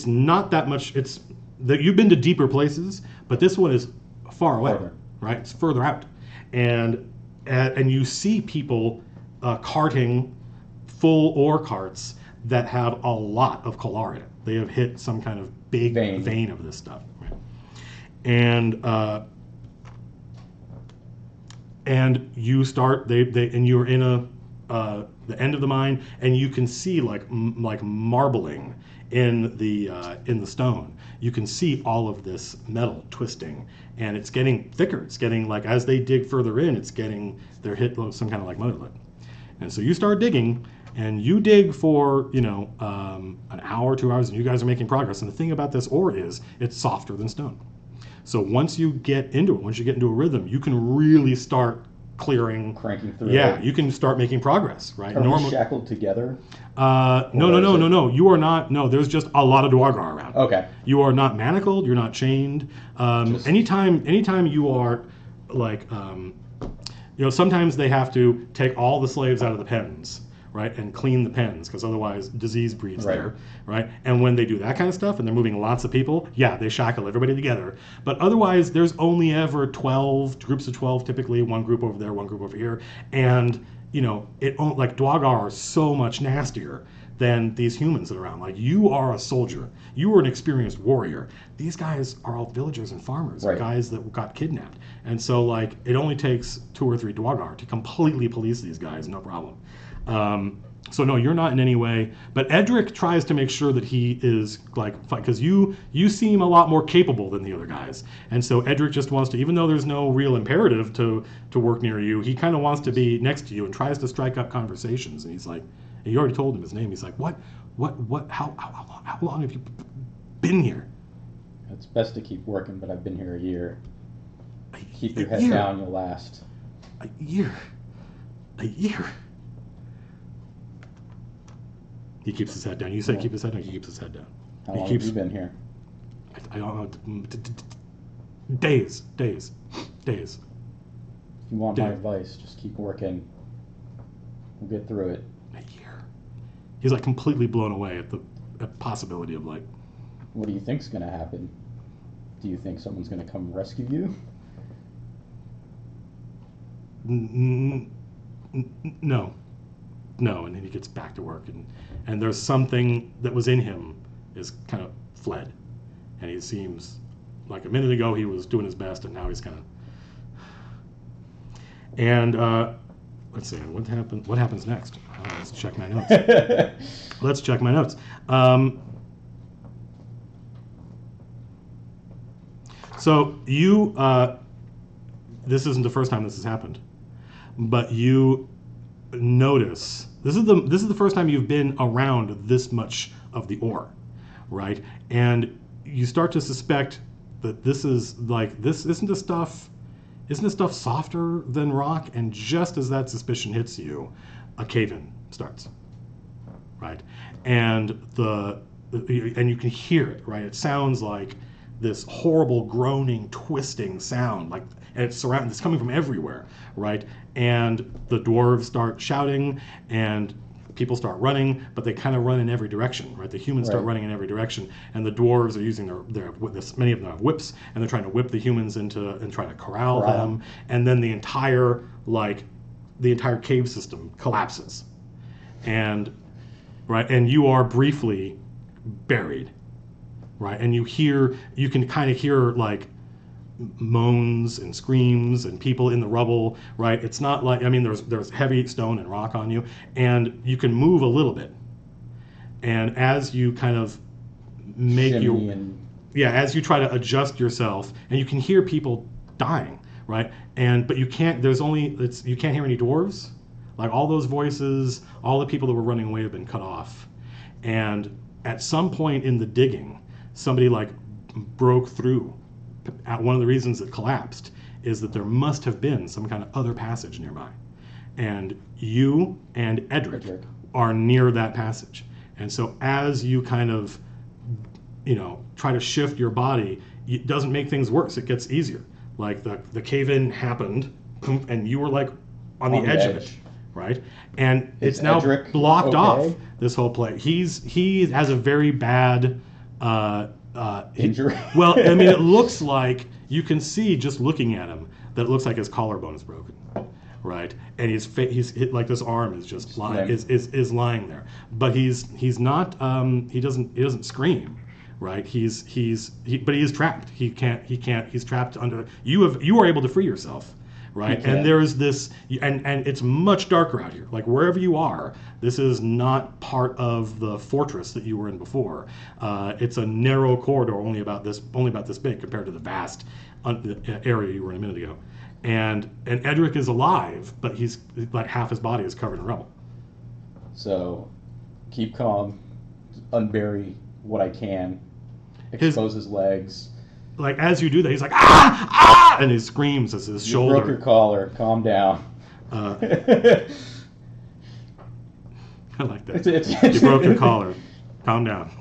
[SPEAKER 1] not that much. It's that you've been to deeper places, but this one is far away.
[SPEAKER 2] Farther.
[SPEAKER 1] Right? It's further out, and you see people carting full ore carts that have a lot of Kolar in it. They have hit some kind of big vein of this stuff, right? And you start and you're in the end of the mine, and you can see like marbling in the stone. You can see all of this metal twisting, and it's getting thicker. It's getting like, as they dig further in, they're hit some kind of like monolith. And so you start digging, and you dig for an hour, 2 hours, and you guys are making progress. And the thing about this ore is it's softer than stone. So once you get into a rhythm, you can really start cranking through. Yeah, you can start making progress, right?
[SPEAKER 2] Are we shackled together?
[SPEAKER 1] No. You are not. No, there's just a lot of Dwagar around.
[SPEAKER 2] Okay.
[SPEAKER 1] You are not manacled. You're not chained. Anytime you are sometimes they have to take all the slaves out of the pens, right, and clean the pens because otherwise disease breeds there, right? And when they do that kind of stuff and they're moving lots of people, yeah, they shackle everybody together. But otherwise, there's only ever 12 groups of 12 typically, one group over there, one group over here, and like Dwagar are so much nastier than these humans that are around. Like, you are a soldier, you are an experienced warrior. These guys are all villagers and farmers, guys that got kidnapped. And so, like, it only takes 2 or 3 Dwagar to completely police these guys, no problem. So no, you're not in any way. But Edric tries to make sure that he is because you seem a lot more capable than the other guys, and so Edric just wants to, even though there's no real imperative to work near you, he kind of wants to be next to you and tries to strike up conversations. And he's like, and you already told him his name. He's like, what? How long have you been here?
[SPEAKER 2] It's best to keep working, but I've been here a year. Keep your head
[SPEAKER 1] year.
[SPEAKER 2] down, you'll last.
[SPEAKER 1] A year. He keeps his head down. You say keep his head down. He keeps his head down.
[SPEAKER 2] How long have you been here?
[SPEAKER 1] I don't know. Days.
[SPEAKER 2] If you want my advice, just keep working. We'll get through it.
[SPEAKER 1] A year. He's like completely blown away at the possibility of like.
[SPEAKER 2] What do you think's gonna happen? Do you think someone's gonna come rescue you?
[SPEAKER 1] No. And then he gets back to work, and there's something that was in him is kind of fled, and he seems like a minute ago he was doing his best, and now he's kind of. And let's see what happens next. Let's check my notes. So you this isn't the first time this has happened, but you notice this is the first time you've been around this much of the ore, right? And you start to suspect that this is like isn't this stuff softer than rock? And just as that suspicion hits you, a cave-in starts, right? And you can hear it, right? It sounds like this horrible groaning, twisting sound, like, and it's coming from everywhere, right? And the dwarves start shouting, and people start running, but they kind of run in every direction, right? The humans start running in every direction, and the dwarves are using many of them have whips, and they're trying to whip the humans and try to corral them, and then the entire cave system collapses, and you are briefly buried. Right, and you can kind of hear like moans and screams and people in the rubble. Right, it's not like, there's heavy stone and rock on you, and you can move a little bit. And as you kind of make as you try to adjust yourself, and you can hear people dying, right? But you can't. You can't hear any dwarves. Like, all those voices, all the people that were running away have been cut off, and at some point in the digging, somebody like broke through. One of the reasons it collapsed is that there must have been some kind of other passage nearby, and you and Edric are near that passage. And so as you kind of try to shift your body, it doesn't make things worse, it gets easier. Like, the cave-in happened, and you were like on the edge of it, right? And it's now
[SPEAKER 2] Edric
[SPEAKER 1] blocked off, this whole place. He has a very bad
[SPEAKER 2] injury.
[SPEAKER 1] Well, it looks like, you can see just looking at him that it looks like his collarbone is broken, right? And he's like, this arm is just lying there, but he's not. He doesn't scream, right? But he is trapped. He can't. He's trapped under. You are able to free yourself, right? And there's this, and it's much darker out here. Like, wherever you are, this is not part of the fortress that you were in before. It's a narrow corridor, only about this big compared to the vast area you were in a minute ago. And Edric is alive, but he's like, half his body is covered in rubble.
[SPEAKER 2] So, keep calm, unbury what I can, expose his legs.
[SPEAKER 1] Like, as you do that, he's like, ah! And he screams as his shoulder.
[SPEAKER 2] You broke your collar. Calm down.
[SPEAKER 1] I like that. You broke your collar. Calm down.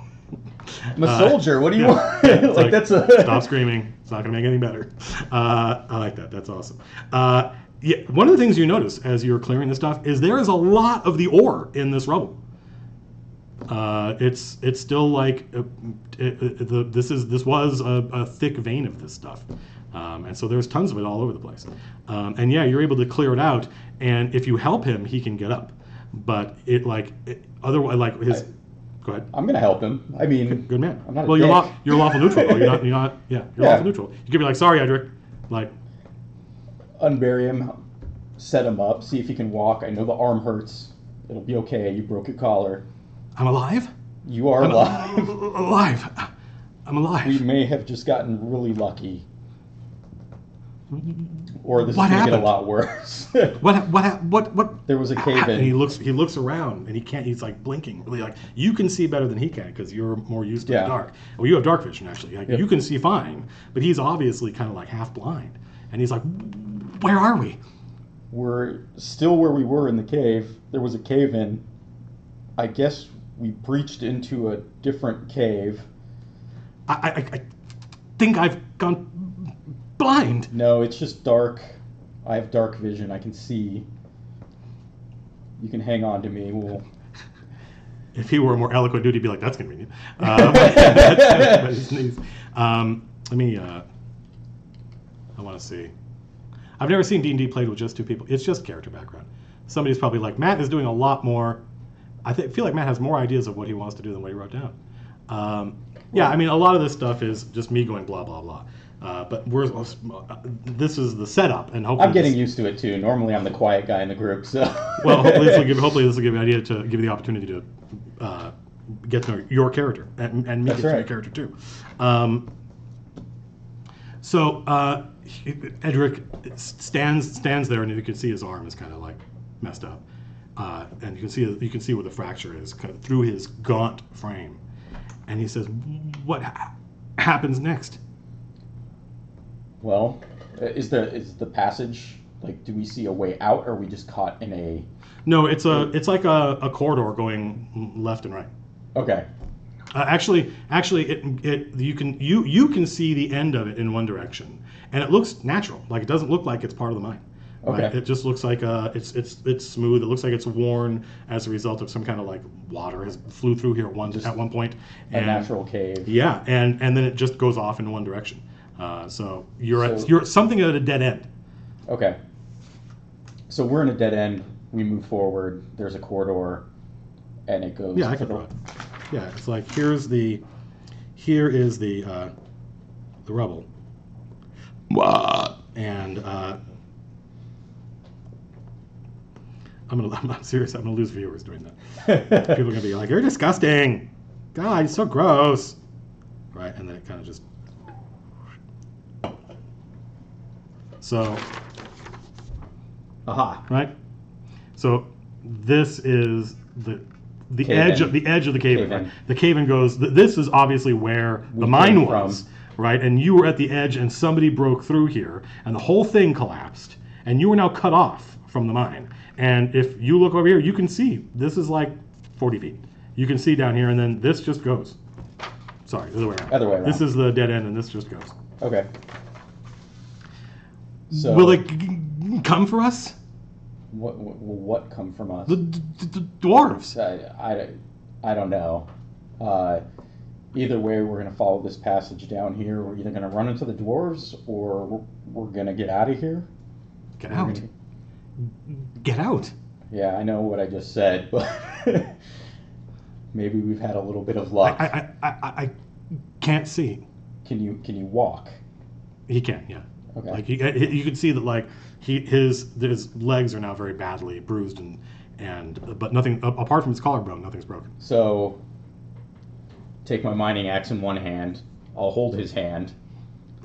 [SPEAKER 2] I'm a soldier. What do you want?
[SPEAKER 1] It's
[SPEAKER 2] like that's a.
[SPEAKER 1] Stop screaming. It's not going to make anything better. I like that. That's awesome. Yeah, one of the things you notice as you're clearing this stuff is there is a lot of the ore in this rubble. It's still like this was a thick vein of this stuff, and so there's tons of it all over the place. And yeah, you're able to clear it out, and if you help him, he can get up. But otherwise, like his. Go ahead.
[SPEAKER 2] I'm gonna help him. I mean,
[SPEAKER 1] Good man.
[SPEAKER 2] I'm not a
[SPEAKER 1] well,
[SPEAKER 2] dick.
[SPEAKER 1] you're lawful neutral. Though. You're not. Yeah, you're lawful neutral. You could be like, sorry, Edric. Like,
[SPEAKER 2] unbury him, set him up, see if he can walk. I know the arm hurts. It'll be okay. You broke your collar.
[SPEAKER 1] I'm alive.
[SPEAKER 2] You are alive.
[SPEAKER 1] Alive. I'm alive.
[SPEAKER 2] We may have just gotten really lucky. Or this
[SPEAKER 1] What
[SPEAKER 2] is gonna
[SPEAKER 1] happened?
[SPEAKER 2] get a lot worse.
[SPEAKER 1] What?
[SPEAKER 2] There was a cave in.
[SPEAKER 1] And he looks around and he can't. He's like blinking. Really, like you can see better than he can because you're more used to the dark. Well, you have dark vision actually. Like, You can see fine, but he's obviously kind of like half blind. And he's like, "Where are we?"
[SPEAKER 2] We're still where we were in the cave. There was a cave in. I guess we breached into a different cave.
[SPEAKER 1] I think I've gone blind.
[SPEAKER 2] No, it's just dark. I have dark vision. I can see. You can hang on to me. We'll...
[SPEAKER 1] If he were a more eloquent dude, he'd be like, "That's convenient." But let me. I want to see. I've never seen D&D played with just two people. It's just character background. Somebody's probably like, Matt is doing a lot more. I feel like Matt has more ideas of what he wants to do than what he wrote down. Yeah, I mean, a lot of this stuff is just me going blah blah blah. But this is the setup, and hopefully
[SPEAKER 2] I'm getting used to it too. Normally, I'm the quiet guy in the group, so.
[SPEAKER 1] Well, hopefully this will give you an idea to give you the opportunity to get to know your character and me get to know your character too. So Edric stands there, and you can see his arm is kind of like messed up, and you can see where the fracture is kind of through his gaunt frame, and he says, "What happens next?"
[SPEAKER 2] Well, is the passage like? Do we see a way out, or are we just caught in a?
[SPEAKER 1] No, it's like a corridor going left and right.
[SPEAKER 2] Okay.
[SPEAKER 1] Actually, you can see the end of it in one direction, and it looks natural. Like it doesn't look like it's part of the mine.
[SPEAKER 2] Okay.
[SPEAKER 1] Right? It just looks like it's smooth. It looks like it's worn as a result of some kind of like water has flew through here at one point.
[SPEAKER 2] A natural cave.
[SPEAKER 1] Yeah, and then it just goes off in one direction. So you're something at a dead end.
[SPEAKER 2] Okay. So we're in a dead end. We move forward. There's a corridor, and it goes.
[SPEAKER 1] Yeah, I can draw it. Yeah, it's like here is the rubble. And I'm serious. I'm gonna lose viewers doing that. People are gonna be like, "You're disgusting, God, you're so gross." Right, and then it kind of just. So.
[SPEAKER 2] Aha.
[SPEAKER 1] Right. So this is the
[SPEAKER 2] Cave
[SPEAKER 1] edge
[SPEAKER 2] in.
[SPEAKER 1] of the cave-in.
[SPEAKER 2] Cave-in.
[SPEAKER 1] Right? The cave-in goes. This is obviously where the mine
[SPEAKER 2] came
[SPEAKER 1] was,
[SPEAKER 2] from.
[SPEAKER 1] right? And you were at the edge, and somebody broke through here, and the whole thing collapsed, and you were now cut off from the mine. And if you look over here, you can see this is like 40 feet. You can see down here, and then this just goes. Sorry, the other way around.
[SPEAKER 2] Other way around.
[SPEAKER 1] This is the dead end, and this just goes.
[SPEAKER 2] Okay. So
[SPEAKER 1] Will it come for us?
[SPEAKER 2] What come from us?
[SPEAKER 1] The dwarves.
[SPEAKER 2] I don't know. Either way, we're going to follow this passage down here. We're either going to run into the dwarves, or we're going to get out of here.
[SPEAKER 1] Get out. Get out.
[SPEAKER 2] Yeah, I know what I just said, but maybe we've had a little bit of luck.
[SPEAKER 1] I can't see.
[SPEAKER 2] Can you walk?
[SPEAKER 1] He can, yeah.
[SPEAKER 2] Okay.
[SPEAKER 1] Like you can see that like his legs are now very badly bruised and but nothing apart from his collarbone, nothing's broken.
[SPEAKER 2] So take my mining axe in one hand. I'll hold his hand.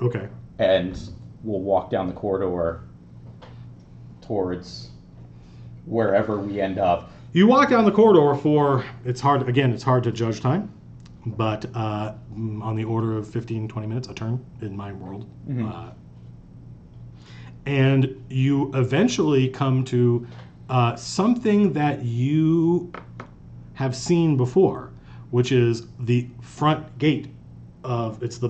[SPEAKER 1] Okay.
[SPEAKER 2] And we'll walk down the corridor towards wherever we end up.
[SPEAKER 1] You walk down the corridor for it's hard to judge time, but on the order of 15-20 minutes a turn in my world.
[SPEAKER 2] Mm-hmm.
[SPEAKER 1] And you eventually come to something that you have seen before, which is the front gate of it's the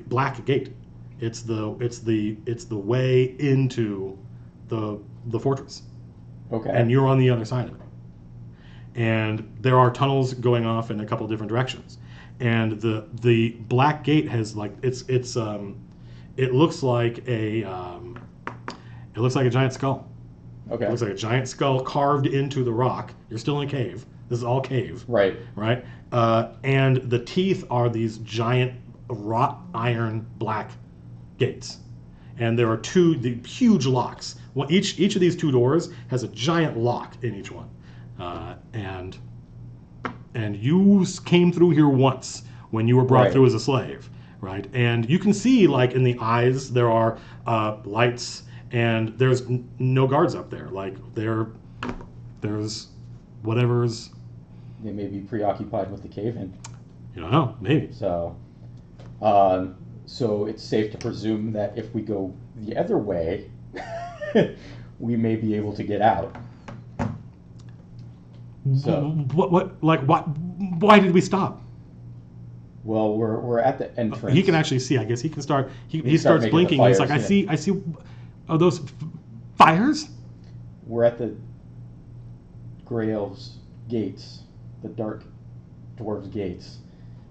[SPEAKER 1] black gate. It's the way into the fortress.
[SPEAKER 2] Okay.
[SPEAKER 1] And you're on the other side of it. And there are tunnels going off in a couple different directions. And the black gate has like it looks like a giant skull.
[SPEAKER 2] Okay.
[SPEAKER 1] It looks like a giant skull carved into the rock. You're still in a cave. This is all cave.
[SPEAKER 2] Right.
[SPEAKER 1] Right? And the teeth are these giant wrought iron black gates. And there are the huge locks. Well, each of these 2 doors has a giant lock in each one. And you came through here once when you were brought through as a slave, right? And you can see, like, in the eyes, there are lights, and there's no guards up there. Like, there's whatever's...
[SPEAKER 2] They may be preoccupied with the cave-in.
[SPEAKER 1] You don't know, maybe.
[SPEAKER 2] So it's safe to presume that if we go the other way, we may be able to get out. So
[SPEAKER 1] why did we stop?
[SPEAKER 2] Well, we're at the entrance.
[SPEAKER 1] He can actually see. I guess he can start. He
[SPEAKER 2] start
[SPEAKER 1] starts
[SPEAKER 2] making
[SPEAKER 1] blinking.
[SPEAKER 2] the
[SPEAKER 1] He's like,
[SPEAKER 2] fires,
[SPEAKER 1] I see. Are those fires?
[SPEAKER 2] We're at the Grail's gates, the dark dwarves' gates,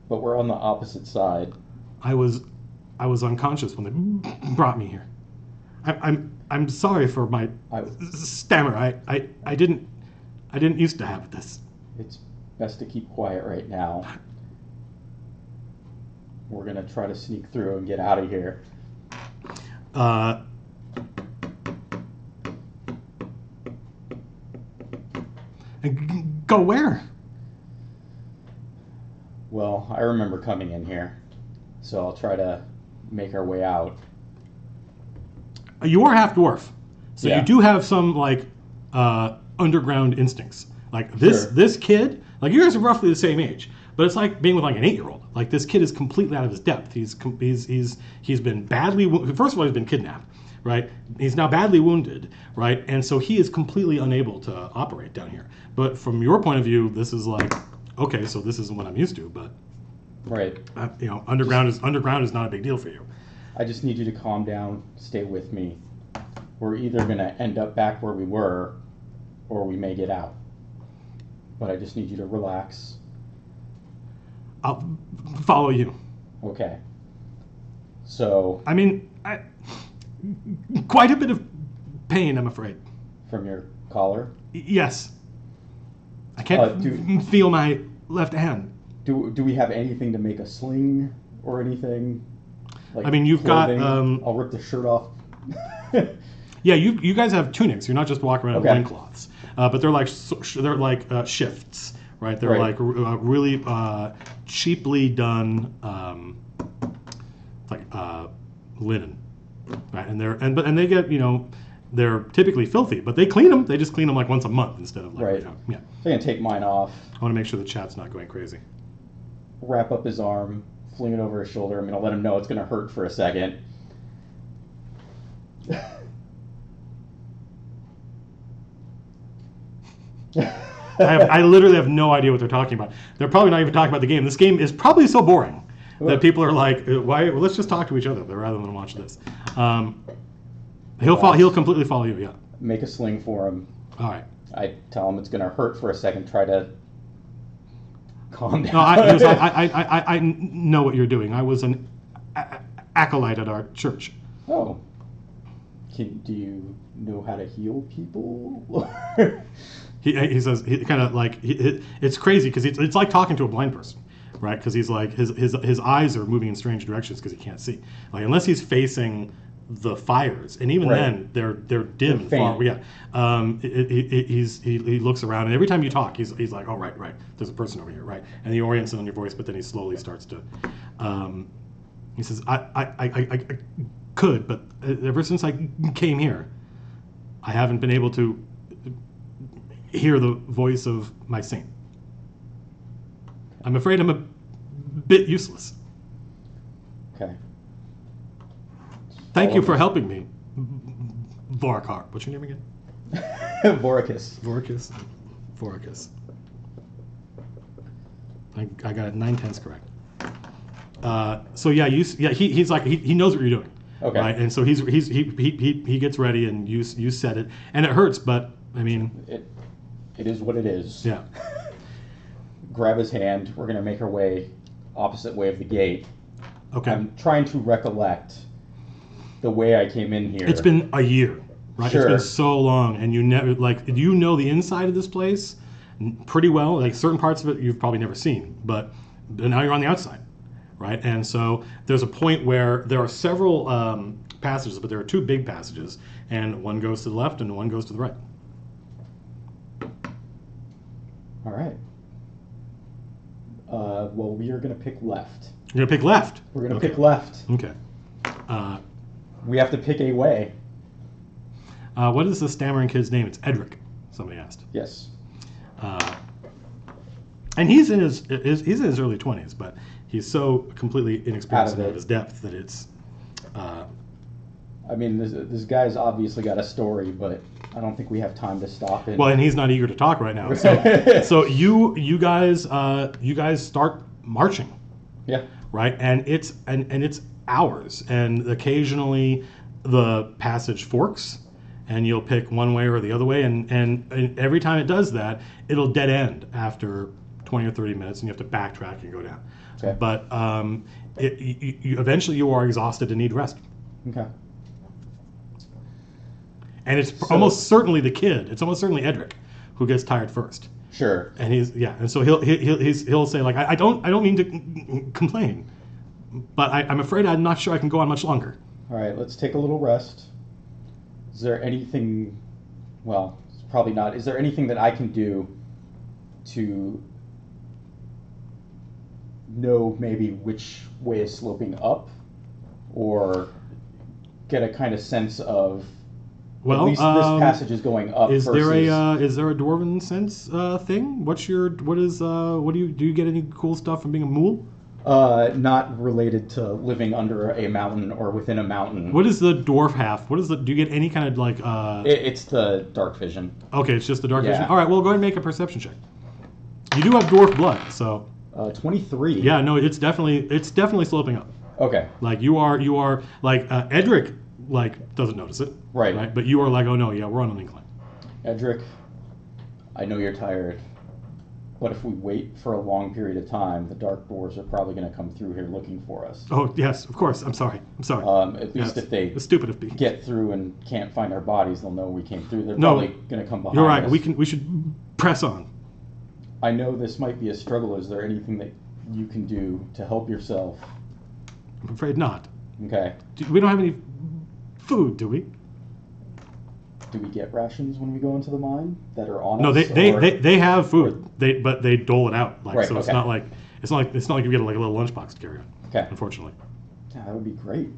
[SPEAKER 2] but we're on the opposite side.
[SPEAKER 1] I was unconscious when they brought me here. I'm sorry for my stammer. I didn't used to have this.
[SPEAKER 2] It's best to keep quiet right now. We're gonna try to sneak through and get out of here.
[SPEAKER 1] Go where?
[SPEAKER 2] Well, I remember coming in here, so I'll try to make our way out.
[SPEAKER 1] You are half dwarf, so
[SPEAKER 2] Yeah.
[SPEAKER 1] you do have some like underground instincts. Like this kid, like you guys are roughly the same age, but it's like being with like an 8-year-old. Like this kid is completely out of his depth. He's been badly first of all he's been kidnapped, right? He's now badly wounded, right? And so he is completely unable to operate down here. But from your point of view, this is like, okay, so this isn't what I'm used to, but
[SPEAKER 2] right.
[SPEAKER 1] Underground is not a big deal for you.
[SPEAKER 2] I just need you to calm down, stay with me. We're either gonna end up back where we were, or we may get out. But I just need you to relax.
[SPEAKER 1] I'll follow you.
[SPEAKER 2] Okay. So.
[SPEAKER 1] I mean, quite a bit of pain, I'm afraid.
[SPEAKER 2] From your collar?
[SPEAKER 1] Yes. I can't feel my left hand.
[SPEAKER 2] Do we have anything to make a sling or anything? Like
[SPEAKER 1] I mean, you've
[SPEAKER 2] clothing?
[SPEAKER 1] got.
[SPEAKER 2] I'll rip the shirt off.
[SPEAKER 1] Yeah, you guys have tunics. You're not just walking around in
[SPEAKER 2] Okay.
[SPEAKER 1] loincloths, but they're like shifts, right? They're
[SPEAKER 2] Right.
[SPEAKER 1] like really cheaply done, linen, right? And they get they're typically filthy, but they clean them. They just clean them like once a month instead of like
[SPEAKER 2] Right.
[SPEAKER 1] yeah.
[SPEAKER 2] So I'm gonna take mine off,
[SPEAKER 1] I want to make sure the chat's not going crazy.
[SPEAKER 2] wrap up his arm, fling it over his shoulder. I'm gonna let him know it's gonna hurt for a second.
[SPEAKER 1] I literally have no idea what they're talking about. They're probably not even talking about the game. This game is probably so boring that people are like, "Why? Well, let's just talk to each other rather than watch this." He'll completely follow you. Yeah.
[SPEAKER 2] Make a sling for him.
[SPEAKER 1] All right.
[SPEAKER 2] I tell him it's gonna hurt for a second. Try to calm down.
[SPEAKER 1] No, I know what you're doing. I was an acolyte at our church.
[SPEAKER 2] Oh. Do you know how to heal people?
[SPEAKER 1] He says he kind of like it's crazy because it's like talking to a blind person, right? Because he's like his eyes are moving in strange directions because he can't see. Like unless he's facing the fires, and even
[SPEAKER 2] Right.
[SPEAKER 1] then they're dim and
[SPEAKER 2] They're
[SPEAKER 1] far.
[SPEAKER 2] faint.
[SPEAKER 1] Yeah. He looks around, and every time you talk, he's like, oh right, there's a person over here, right? And he orients it on your voice, but then he slowly starts to. He says, I could, but ever since I came here, I haven't been able to hear the voice of my saint. I'm afraid I'm a bit useless.
[SPEAKER 2] Okay.
[SPEAKER 1] Thank you for helping me, Vorakar. What's your name again?
[SPEAKER 2] Voracus.
[SPEAKER 1] Voracus. I got it 9/10 correct. So yeah, he's like he knows what you're doing.
[SPEAKER 2] Okay.
[SPEAKER 1] Right, and so he gets ready, and you set it, and it hurts, but I mean,
[SPEAKER 2] it is what it is.
[SPEAKER 1] Yeah.
[SPEAKER 2] Grab his hand. We're gonna make our way opposite way of the gate.
[SPEAKER 1] Okay.
[SPEAKER 2] I'm trying to recollect the way I came in here.
[SPEAKER 1] It's been a year, right?
[SPEAKER 2] Sure.
[SPEAKER 1] It's been so long, and you never you know the inside of this place pretty well. Like certain parts of it you've probably never seen, but now you're on the outside, right? And so there's a point where there are several passages, but there are two big passages, and one goes to the left and one goes to the right.
[SPEAKER 2] All right. Well, we are gonna pick left.
[SPEAKER 1] You're gonna pick left.
[SPEAKER 2] We're gonna pick left.
[SPEAKER 1] Okay.
[SPEAKER 2] We have to pick a way.
[SPEAKER 1] What is the stammering kid's name? It's Edric. Somebody asked.
[SPEAKER 2] Yes.
[SPEAKER 1] And he's in his early 20s, but he's so completely inexperienced out of his depth that it's.
[SPEAKER 2] I mean, this guy's obviously got a story, but I don't think we have time to stop it.
[SPEAKER 1] Well, and he's not eager to talk right now. So you guys start marching.
[SPEAKER 2] Yeah.
[SPEAKER 1] Right, and it's hours, and occasionally the passage forks, and you'll pick one way or the other way, and every time it does that, it'll dead end after 20 or 30 minutes, and you have to backtrack and go down.
[SPEAKER 2] Okay.
[SPEAKER 1] But eventually you are exhausted and need rest.
[SPEAKER 2] Okay.
[SPEAKER 1] And it's almost certainly the kid. It's almost certainly Edric who gets tired first.
[SPEAKER 2] Sure.
[SPEAKER 1] And and so he'll say like I don't mean to complain, but I'm afraid I'm not sure I can go on much longer.
[SPEAKER 2] All right, let's take a little rest. Is there anything? Well, it's probably not. Is there anything that I can do to know maybe which way is sloping up, or get a kind of sense of?
[SPEAKER 1] Well,
[SPEAKER 2] at least this passage is going up.
[SPEAKER 1] Is
[SPEAKER 2] versus...
[SPEAKER 1] there a dwarven sense thing? Do you get any cool stuff from being a mule?
[SPEAKER 2] Not related to living under a mountain or within a mountain.
[SPEAKER 1] What is the dwarf half? Do you get any kind of like?
[SPEAKER 2] It's the dark vision.
[SPEAKER 1] Okay, it's just the dark
[SPEAKER 2] Yeah.
[SPEAKER 1] vision. All right, well, go ahead and make a perception check. You do have dwarf blood, so.
[SPEAKER 2] 23.
[SPEAKER 1] Yeah, no, it's definitely sloping up.
[SPEAKER 2] Okay.
[SPEAKER 1] Like you are like Edric doesn't notice it.
[SPEAKER 2] Right.
[SPEAKER 1] But you are like, oh no, yeah, we're on an incline.
[SPEAKER 2] Edric, I know you're tired, but if we wait for a long period of time, the dark dwarves are probably going to come through here looking for us.
[SPEAKER 1] Oh yes, of course. I'm sorry.
[SPEAKER 2] At least if they
[SPEAKER 1] it's stupid of me.
[SPEAKER 2] get through and can't find our bodies, they'll know we came through. They're probably going to come behind
[SPEAKER 1] You're right.
[SPEAKER 2] us.
[SPEAKER 1] We should press on.
[SPEAKER 2] I know this might be a struggle. Is there anything that you can do to help yourself?
[SPEAKER 1] I'm afraid not.
[SPEAKER 2] Okay.
[SPEAKER 1] We don't have any food, do we?
[SPEAKER 2] Do we get rations when we go into the mine that are on
[SPEAKER 1] No,
[SPEAKER 2] us?
[SPEAKER 1] they have food. But they dole it out.
[SPEAKER 2] Right,
[SPEAKER 1] so it's
[SPEAKER 2] okay.
[SPEAKER 1] not like you get like a little lunchbox to carry on.
[SPEAKER 2] Okay.
[SPEAKER 1] Unfortunately.
[SPEAKER 2] Yeah, that would be great.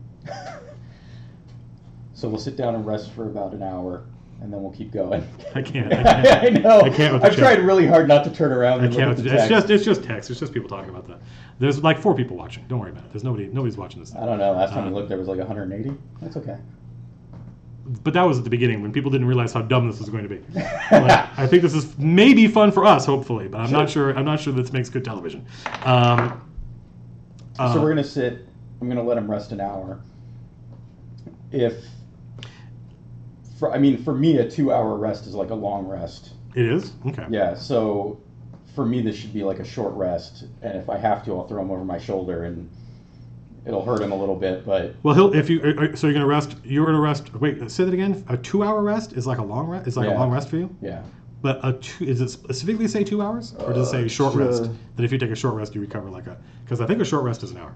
[SPEAKER 2] So we'll sit down and rest for about an hour, and then we'll keep going.
[SPEAKER 1] I can't.
[SPEAKER 2] I know.
[SPEAKER 1] I can't with the
[SPEAKER 2] I've tried really hard not to turn around and look at the text.
[SPEAKER 1] It's just text. It's just people talking about that. There's like 4 people watching. Don't worry about it. There's nobody's watching this.
[SPEAKER 2] I don't know. Last time we looked, there was like 180. That's okay.
[SPEAKER 1] But that was at the beginning when people didn't realize how dumb this was going to be. I think this is maybe fun for us, hopefully, but I'm not sure this makes good television.
[SPEAKER 2] So we're gonna sit. I'm gonna let him rest an hour. For me, a 2-hour rest is like a long rest.
[SPEAKER 1] It is? Okay.
[SPEAKER 2] Yeah. So for me, this should be like a short rest, and if I have to, I'll throw him over my shoulder and. It'll hurt him a little bit, but...
[SPEAKER 1] Well, you're going to rest... You're going to rest... Wait, say that again? A 2-hour rest is like a long rest? Is like a long rest for you?
[SPEAKER 2] Yeah.
[SPEAKER 1] But does it specifically say 2 hours? Or does it say short rest? That if you take a short rest, you recover like a... Because I think a short rest is an hour.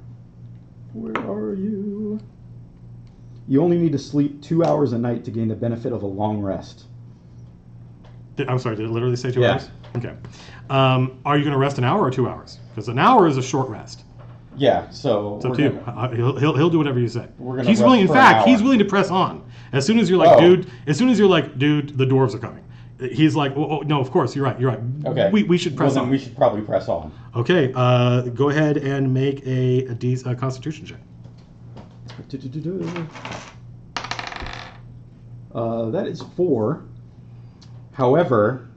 [SPEAKER 2] Where are you? You only need to sleep 2 hours a night to gain the benefit of a long rest.
[SPEAKER 1] I'm sorry, did it literally say 2
[SPEAKER 2] Yeah.
[SPEAKER 1] hours? Okay. Are you going to rest an hour or 2 hours? Because an hour is a short rest.
[SPEAKER 2] Yeah, so
[SPEAKER 1] It's up to you. He'll do whatever you say.
[SPEAKER 2] He's
[SPEAKER 1] willing. In
[SPEAKER 2] for an
[SPEAKER 1] fact,
[SPEAKER 2] hour.
[SPEAKER 1] he's willing to press on. As soon as you're like, dude, the dwarves are coming. He's like, oh, no, of course, you're right.
[SPEAKER 2] Okay.
[SPEAKER 1] We should press
[SPEAKER 2] then
[SPEAKER 1] on.
[SPEAKER 2] we should probably press on.
[SPEAKER 1] Okay. Go ahead and make a Constitution check.
[SPEAKER 2] That is 4. However,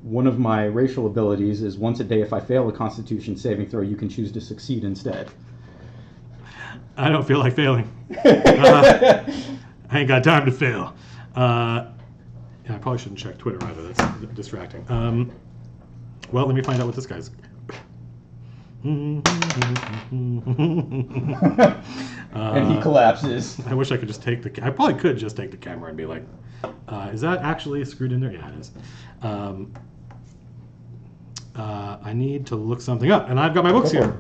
[SPEAKER 2] one of my racial abilities is once a day, if I fail a Constitution saving throw, you can choose to succeed instead.
[SPEAKER 1] I don't feel like failing. I ain't got time to fail. Yeah, I probably shouldn't check Twitter either. That's distracting. Well, let me find out what this guy's.
[SPEAKER 2] And he collapses.
[SPEAKER 1] I wish I could just take the. I probably could just take the camera and be like, "Is that actually screwed in there?" Yeah, it is. I need to look something up, and I've got my books here.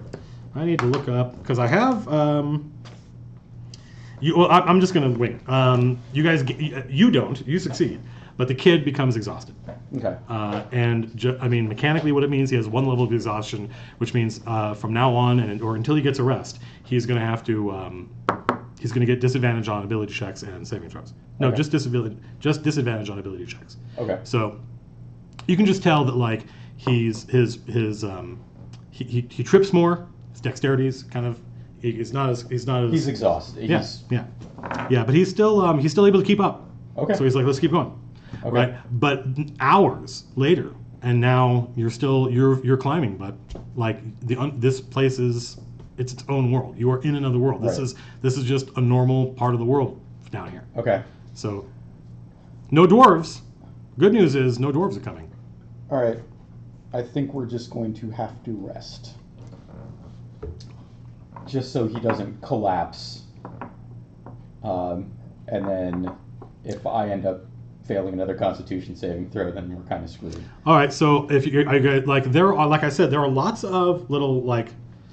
[SPEAKER 1] I need to look up because I have. Well, I'm just gonna wing it. You guys, you don't. You succeed, but the kid becomes exhausted.
[SPEAKER 2] Okay.
[SPEAKER 1] I mean, mechanically, what it means, he has one level of exhaustion, which means from now on, or until he gets a rest, he's gonna have to. He's gonna get disadvantage on ability checks and saving throws. No,
[SPEAKER 2] Okay.
[SPEAKER 1] just disadvantage on ability checks.
[SPEAKER 2] Okay.
[SPEAKER 1] So you can just tell that like he trips more. His dexterity's kind of he's not as
[SPEAKER 2] He's exhausted.
[SPEAKER 1] yeah, but he's still able to keep up.
[SPEAKER 2] Okay.
[SPEAKER 1] So he's like, let's keep going.
[SPEAKER 2] Okay.
[SPEAKER 1] Right. But hours later, and now you're climbing, but like this place is it's its own world. You are in another world.
[SPEAKER 2] Right.
[SPEAKER 1] This is just a normal part of the world down here.
[SPEAKER 2] Okay.
[SPEAKER 1] So no dwarves. Good news is no dwarves are coming.
[SPEAKER 2] All right. I think we're just going to have to rest. Just so he doesn't collapse. And then if I end up failing another Constitution saving throw, then we're kind of screwed.
[SPEAKER 1] All right. So if you like, there are, like I said, there are lots of little like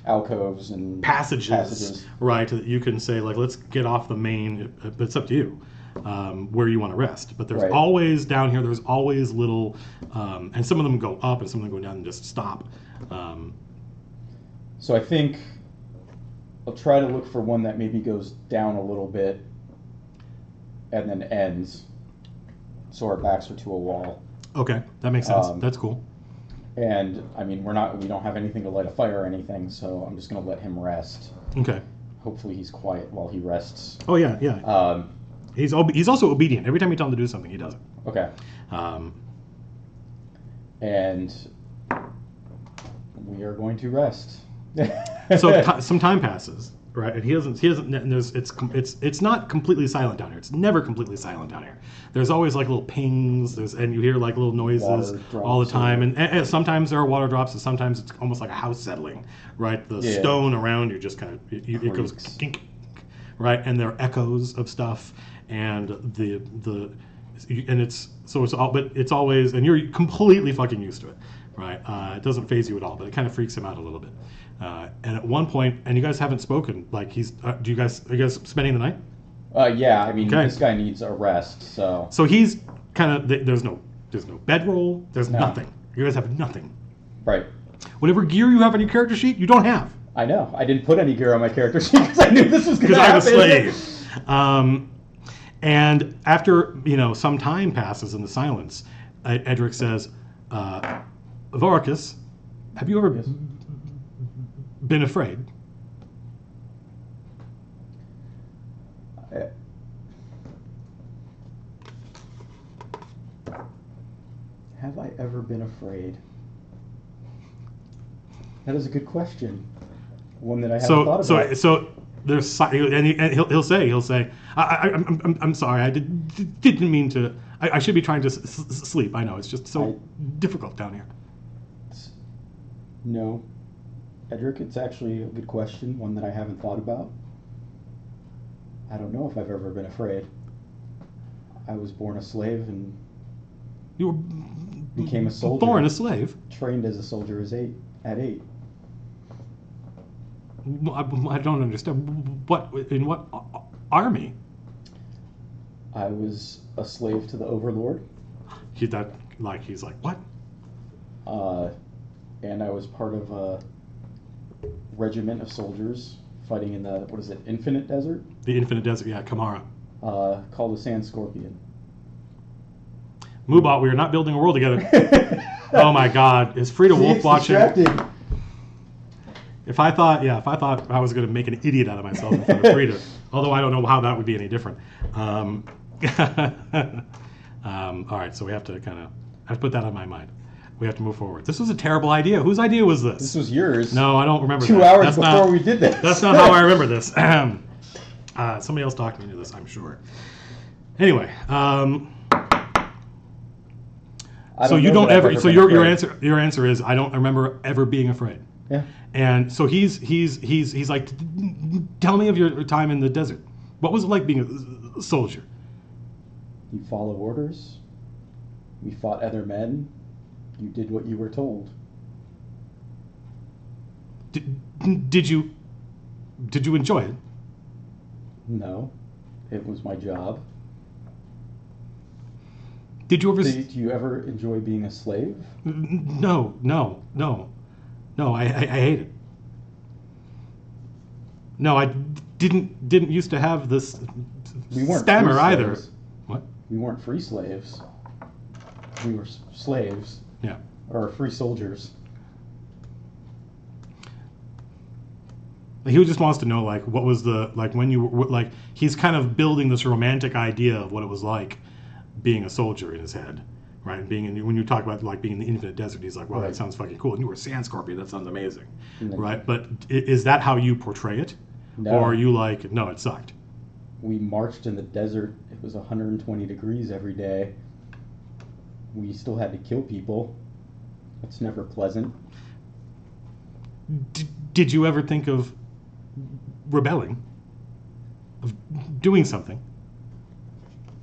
[SPEAKER 2] Alcoves and
[SPEAKER 1] passages, right? That you can say like, let's get off the main. But it's up to you where you want to rest. But there's
[SPEAKER 2] Right.
[SPEAKER 1] always down here. There's always little, and some of them go up, and some of them go down and just stop.
[SPEAKER 2] So I think I'll try to look for one that maybe goes down a little bit and then ends. So our backs are to a wall.
[SPEAKER 1] Okay, that makes sense. That's cool.
[SPEAKER 2] And I mean, we don't have anything to light a fire or anything, so I'm just gonna let him rest.
[SPEAKER 1] Okay.
[SPEAKER 2] Hopefully he's quiet while he rests.
[SPEAKER 1] Oh yeah. He's also obedient. Every time you tell him to do something, he does it.
[SPEAKER 2] Okay. And we are going to rest.
[SPEAKER 1] So some time passes, right? And he doesn't. And it's not completely silent down here. It's never completely silent down here. There's always like little pings. And you hear like little noises all the time. And sometimes there are water drops, and sometimes it's almost like a house settling, right? The stone around you just kind of it goes kink, right? And there are echoes of stuff, and it's always, and you're completely fucking used to it, right? It doesn't faze you at all, but it kind of freaks him out a little bit. And at one point, and you guys haven't spoken, like are you guys spending the night?
[SPEAKER 2] Yeah, I mean,
[SPEAKER 1] Okay.
[SPEAKER 2] this guy needs a rest, so.
[SPEAKER 1] So he's kind of, there's no bedroll, there's nothing. You guys have nothing.
[SPEAKER 2] Right.
[SPEAKER 1] Whatever gear you have on your character sheet, you don't have.
[SPEAKER 2] I know. I didn't put any gear on my character sheet because I knew this was going to
[SPEAKER 1] Because
[SPEAKER 2] happen.
[SPEAKER 1] I'm a slave. And after, some time passes in the silence, Edric says, Voracus, have you ever been afraid?
[SPEAKER 2] Have I ever been afraid? That is a good question. One that I haven't thought about.
[SPEAKER 1] So there's, and he'll say, I'm sorry, I didn't mean to. I should be trying to sleep. I know it's just so difficult down here.
[SPEAKER 2] No, Edric, it's actually a good question. One that I haven't thought about. I don't know if I've ever been afraid. I was born a slave and
[SPEAKER 1] You were
[SPEAKER 2] became a soldier.
[SPEAKER 1] born a slave.
[SPEAKER 2] Trained as a soldier at 8.
[SPEAKER 1] I don't understand. In what army?
[SPEAKER 2] I was a slave to the overlord.
[SPEAKER 1] He's like, what?
[SPEAKER 2] And I was part of a regiment of soldiers fighting in the, Infinite Desert?
[SPEAKER 1] The Infinite Desert, yeah, Kamara.
[SPEAKER 2] Called the Sand Scorpion.
[SPEAKER 1] Moobot, we are not building a world together. Oh my God, is Frida Wolf watching?
[SPEAKER 2] Distracted.
[SPEAKER 1] If I thought I was going to make an idiot out of myself in front of Frida, although I don't know how that would be any different. All right, so we have to put that on my mind. We have to move forward. This was a terrible idea. Whose idea was this?
[SPEAKER 2] This was yours.
[SPEAKER 1] No, I don't remember
[SPEAKER 2] 2
[SPEAKER 1] that.
[SPEAKER 2] hours
[SPEAKER 1] That's
[SPEAKER 2] before
[SPEAKER 1] not,
[SPEAKER 2] we did this.
[SPEAKER 1] That's not how I remember this. Somebody else talked me into this, I'm sure. Anyway, so you don't ever. So your answer is I don't remember ever being afraid.
[SPEAKER 2] Yeah.
[SPEAKER 1] And so he's like, tell me of your time in the desert. What was it like being a soldier?
[SPEAKER 2] You follow orders. We fought other men. You did what you were told.
[SPEAKER 1] Did you enjoy it?
[SPEAKER 2] No, it was my job.
[SPEAKER 1] Did you ever?
[SPEAKER 2] Do you ever enjoy being a slave?
[SPEAKER 1] No. I hate it. No, I didn't used to have this
[SPEAKER 2] We weren't
[SPEAKER 1] stammer
[SPEAKER 2] free
[SPEAKER 1] either.
[SPEAKER 2] slaves.
[SPEAKER 1] What?
[SPEAKER 2] We weren't free slaves. We were slaves.
[SPEAKER 1] Yeah.
[SPEAKER 2] Or free soldiers.
[SPEAKER 1] He just wants to know, like, what was the, like, when you were, like, he's kind of building this romantic idea of what it was like being a soldier in his head, right? And being in, when you talk about, like, being in the infinite desert, he's like, well,
[SPEAKER 2] Right.
[SPEAKER 1] that sounds fucking cool. And you were a sand scorpion, that sounds amazing,
[SPEAKER 2] then-
[SPEAKER 1] right? But is that how you portray it?
[SPEAKER 2] No.
[SPEAKER 1] Or are you like, no, it sucked?
[SPEAKER 2] We marched in the desert. It was 120 degrees every day. We still had to kill people. That's never pleasant.
[SPEAKER 1] Did you ever think of rebelling? Of doing something?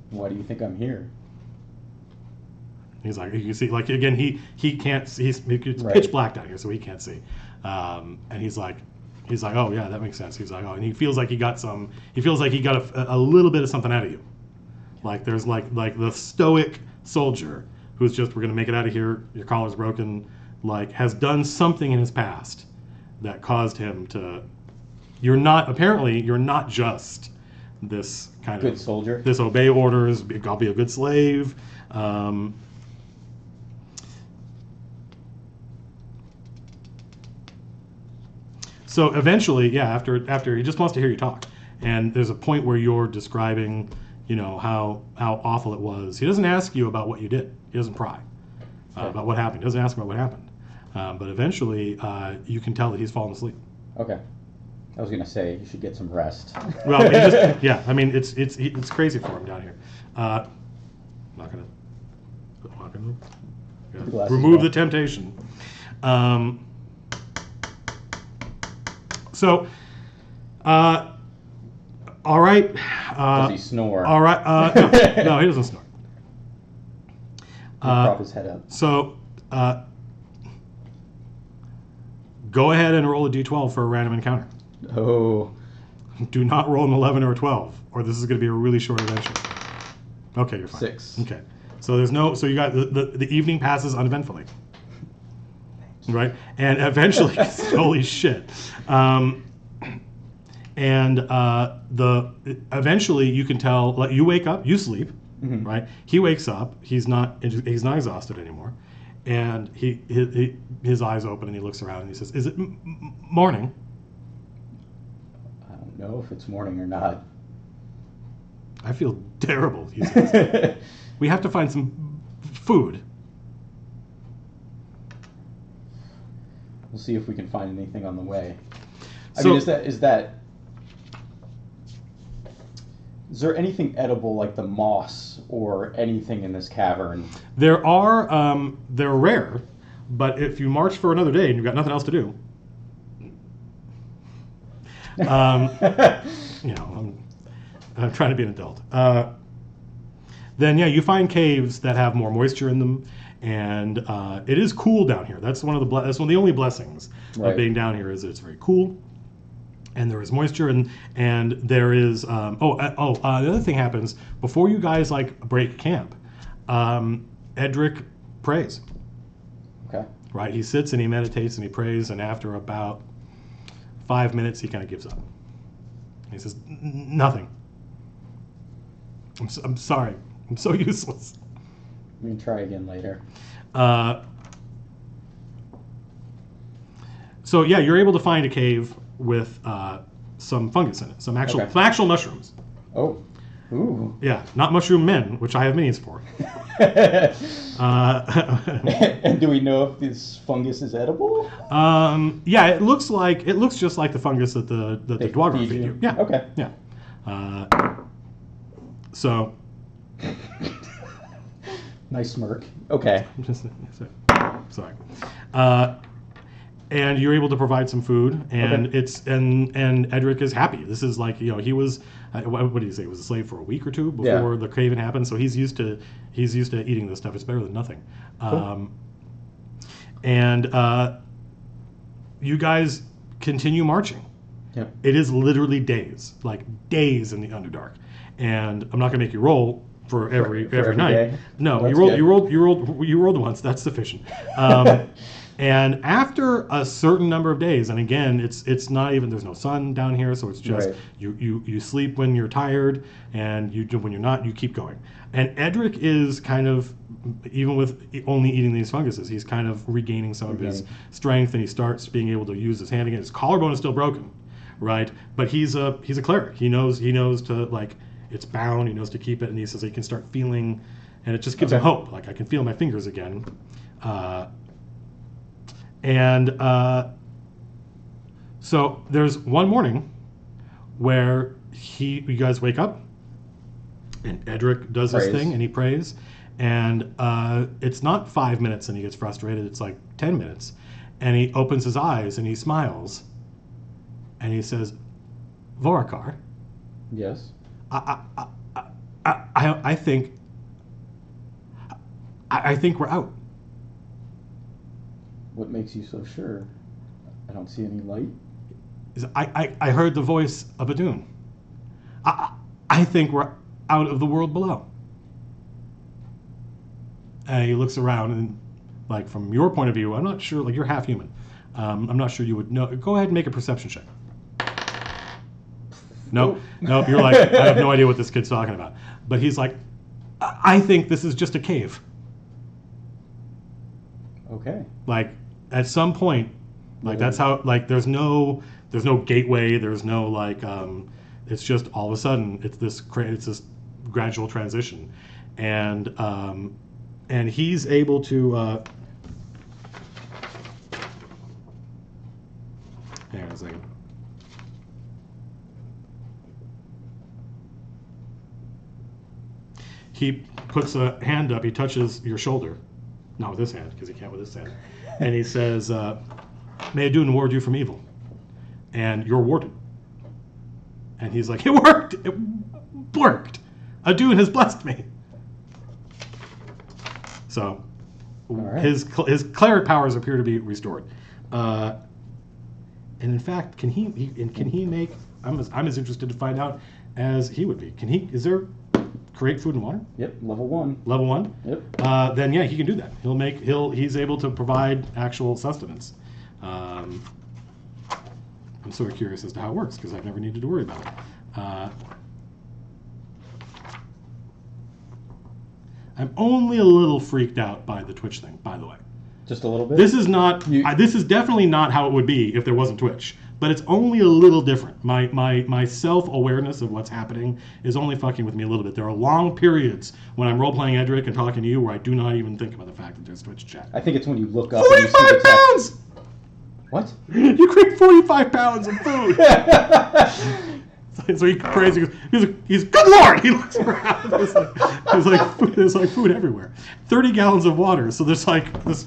[SPEAKER 2] Why do you think I'm here?
[SPEAKER 1] He's like, you can see, like, again, he can't see, it's
[SPEAKER 2] Right.
[SPEAKER 1] pitch black down here, so he can't see. And he's like, oh yeah, that makes sense. He's like, oh, and he feels like he got a little bit of something out of you. Like there's like the stoic soldier who's just, we're gonna make it out of here, your collar's broken, like has done something in his past that caused him to, you're not just this kind
[SPEAKER 2] Good
[SPEAKER 1] of
[SPEAKER 2] soldier.
[SPEAKER 1] this obey orders, I'll be a good slave. So eventually, yeah, after he just wants to hear you talk, and there's a point where you're describing, how awful it was. He doesn't ask you about what you did. He doesn't pry about what happened. He doesn't ask about what happened. But eventually, you can tell that he's fallen asleep.
[SPEAKER 2] Okay. I was gonna say you should get some rest.
[SPEAKER 1] Well, I mean, it's crazy for him down here. Not gonna
[SPEAKER 2] The glasses
[SPEAKER 1] remove
[SPEAKER 2] off.
[SPEAKER 1] the temptation. So, all right.
[SPEAKER 2] Does he snore?
[SPEAKER 1] All right. No, he doesn't snore.
[SPEAKER 2] Prop his head up.
[SPEAKER 1] So, go ahead and roll a d12 for a random encounter.
[SPEAKER 2] Oh.
[SPEAKER 1] Do not roll an 11 or a 12, or this is going to be a really short adventure. Okay, you're fine.
[SPEAKER 2] 6.
[SPEAKER 1] Okay. So so you got the evening passes uneventfully. Right? And eventually, holy shit. Eventually you can tell, like, you wake up, you sleep,
[SPEAKER 2] Mhm.
[SPEAKER 1] right? He wakes up, he's not exhausted anymore. And his eyes open and he looks around and he says, "Is it morning?"
[SPEAKER 2] I don't know if it's morning or not.
[SPEAKER 1] I feel terrible, he says. We have to find some food.
[SPEAKER 2] We'll see if we can find anything on the way. I
[SPEAKER 1] So-
[SPEAKER 2] mean, is there anything edible like the moss or anything in this cavern?
[SPEAKER 1] They're rare, but if you march for another day and you've got nothing else to do, I'm trying to be an adult. Then yeah, you find caves that have more moisture in them, and it is cool down here. That's one of the only blessings
[SPEAKER 2] Right.
[SPEAKER 1] of being down here is that it's very cool, and there is moisture, and there is the other thing happens before you guys like break camp. Edric prays.
[SPEAKER 2] Okay.
[SPEAKER 1] Right, he sits and he meditates and he prays, and after about 5 minutes, he kind of gives up. He says, "Nothing. I'm sorry. I'm so useless."
[SPEAKER 2] We can try again later.
[SPEAKER 1] So yeah, you're able to find a cave with some fungus in it, some actual
[SPEAKER 2] Okay.
[SPEAKER 1] mushrooms.
[SPEAKER 2] Oh, Ooh.
[SPEAKER 1] Yeah, not mushroom men, which I have minis for.
[SPEAKER 2] And do we know if this fungus is edible?
[SPEAKER 1] Yeah, it looks just like the fungus that the dwarf
[SPEAKER 2] feed
[SPEAKER 1] feed
[SPEAKER 2] you?
[SPEAKER 1] you. Yeah.
[SPEAKER 2] Okay.
[SPEAKER 1] Yeah. So.
[SPEAKER 2] Nice smirk. Okay.
[SPEAKER 1] Sorry. And you're able to provide some food, and
[SPEAKER 2] Okay.
[SPEAKER 1] and Edric is happy. This is like, he was, what did he say? He was a slave for a week or two before the craving happened, so he's used to eating this stuff. It's better than nothing.
[SPEAKER 2] Cool.
[SPEAKER 1] And you guys continue marching.
[SPEAKER 2] Yep.
[SPEAKER 1] It is literally days, like days in the Underdark, and I'm not gonna make you roll for every night.
[SPEAKER 2] day?
[SPEAKER 1] No,
[SPEAKER 2] That's
[SPEAKER 1] you
[SPEAKER 2] good.
[SPEAKER 1] rolled once. That's sufficient. And after a certain number of days, and again, it's not even, there's no sun down here, so it's just
[SPEAKER 2] Right.
[SPEAKER 1] you sleep when you're tired, and when you're not, you keep going. And Edric is kind of, even with only eating these funguses, he's kind of regaining some of his strength, and he starts being able to use his hand again. His collarbone is still broken, right? But he's a cleric. He knows to, like, it's bound. He knows to keep it, and he says he can start feeling, and it just gives him hope. Like, I can feel my fingers again. So there's one morning where you guys wake up, and Edric does his thing, and he prays, and it's not 5 minutes and he gets frustrated. It's like 10 minutes, and he opens his eyes and he smiles, and he says, "Vorakar,
[SPEAKER 2] Yes.
[SPEAKER 1] I think we're out."
[SPEAKER 2] What makes you so sure? I don't see any light.
[SPEAKER 1] I heard the voice of Adun. I think we're out of the world below. And he looks around, and, like, from your point of view, I'm not sure, like, you're half human. I'm not sure you would know. Go ahead and make a perception check. Nope, you're like, I have no idea what this kid's talking about. But he's like, I think this is just a cave.
[SPEAKER 2] Okay.
[SPEAKER 1] Like, at some point, like, that's how, like, there's no gateway, there's no, like, it's just all of a sudden it's this gradual transition, and he's able to hang on a second. He puts a hand up, he touches your shoulder, not with his hand, because he can't with his hand, and he says, "May Adun ward you from evil, and you're warded." And he's like, "It worked! It worked! Adun has blessed me!" So,
[SPEAKER 2] right.
[SPEAKER 1] his cleric powers appear to be restored. And in fact, can he make? I'm as interested to find out as he would be. Is there create food and water?
[SPEAKER 2] Yep. Level 1.
[SPEAKER 1] Level 1?
[SPEAKER 2] Yep.
[SPEAKER 1] Then yeah, he can do that. He's able to provide actual sustenance. I'm sort of curious as to how it works, because I've never needed to worry about it. I'm only a little freaked out by the Twitch thing, by the way.
[SPEAKER 2] Just a little bit?
[SPEAKER 1] This is not. This is definitely not how it would be if there wasn't Twitch. But it's only a little different. My self-awareness of what's happening is only fucking with me a little bit. There are long periods when I'm role-playing Edric and talking to you where I do not even think about the fact that there's Twitch chat.
[SPEAKER 2] I think it's when you look up and you see the
[SPEAKER 1] 45 pounds!
[SPEAKER 2] What?
[SPEAKER 1] You create 45 pounds of food! So he prays. He's good Lord. He looks around. There's like food everywhere. 30 gallons of water. So there's like this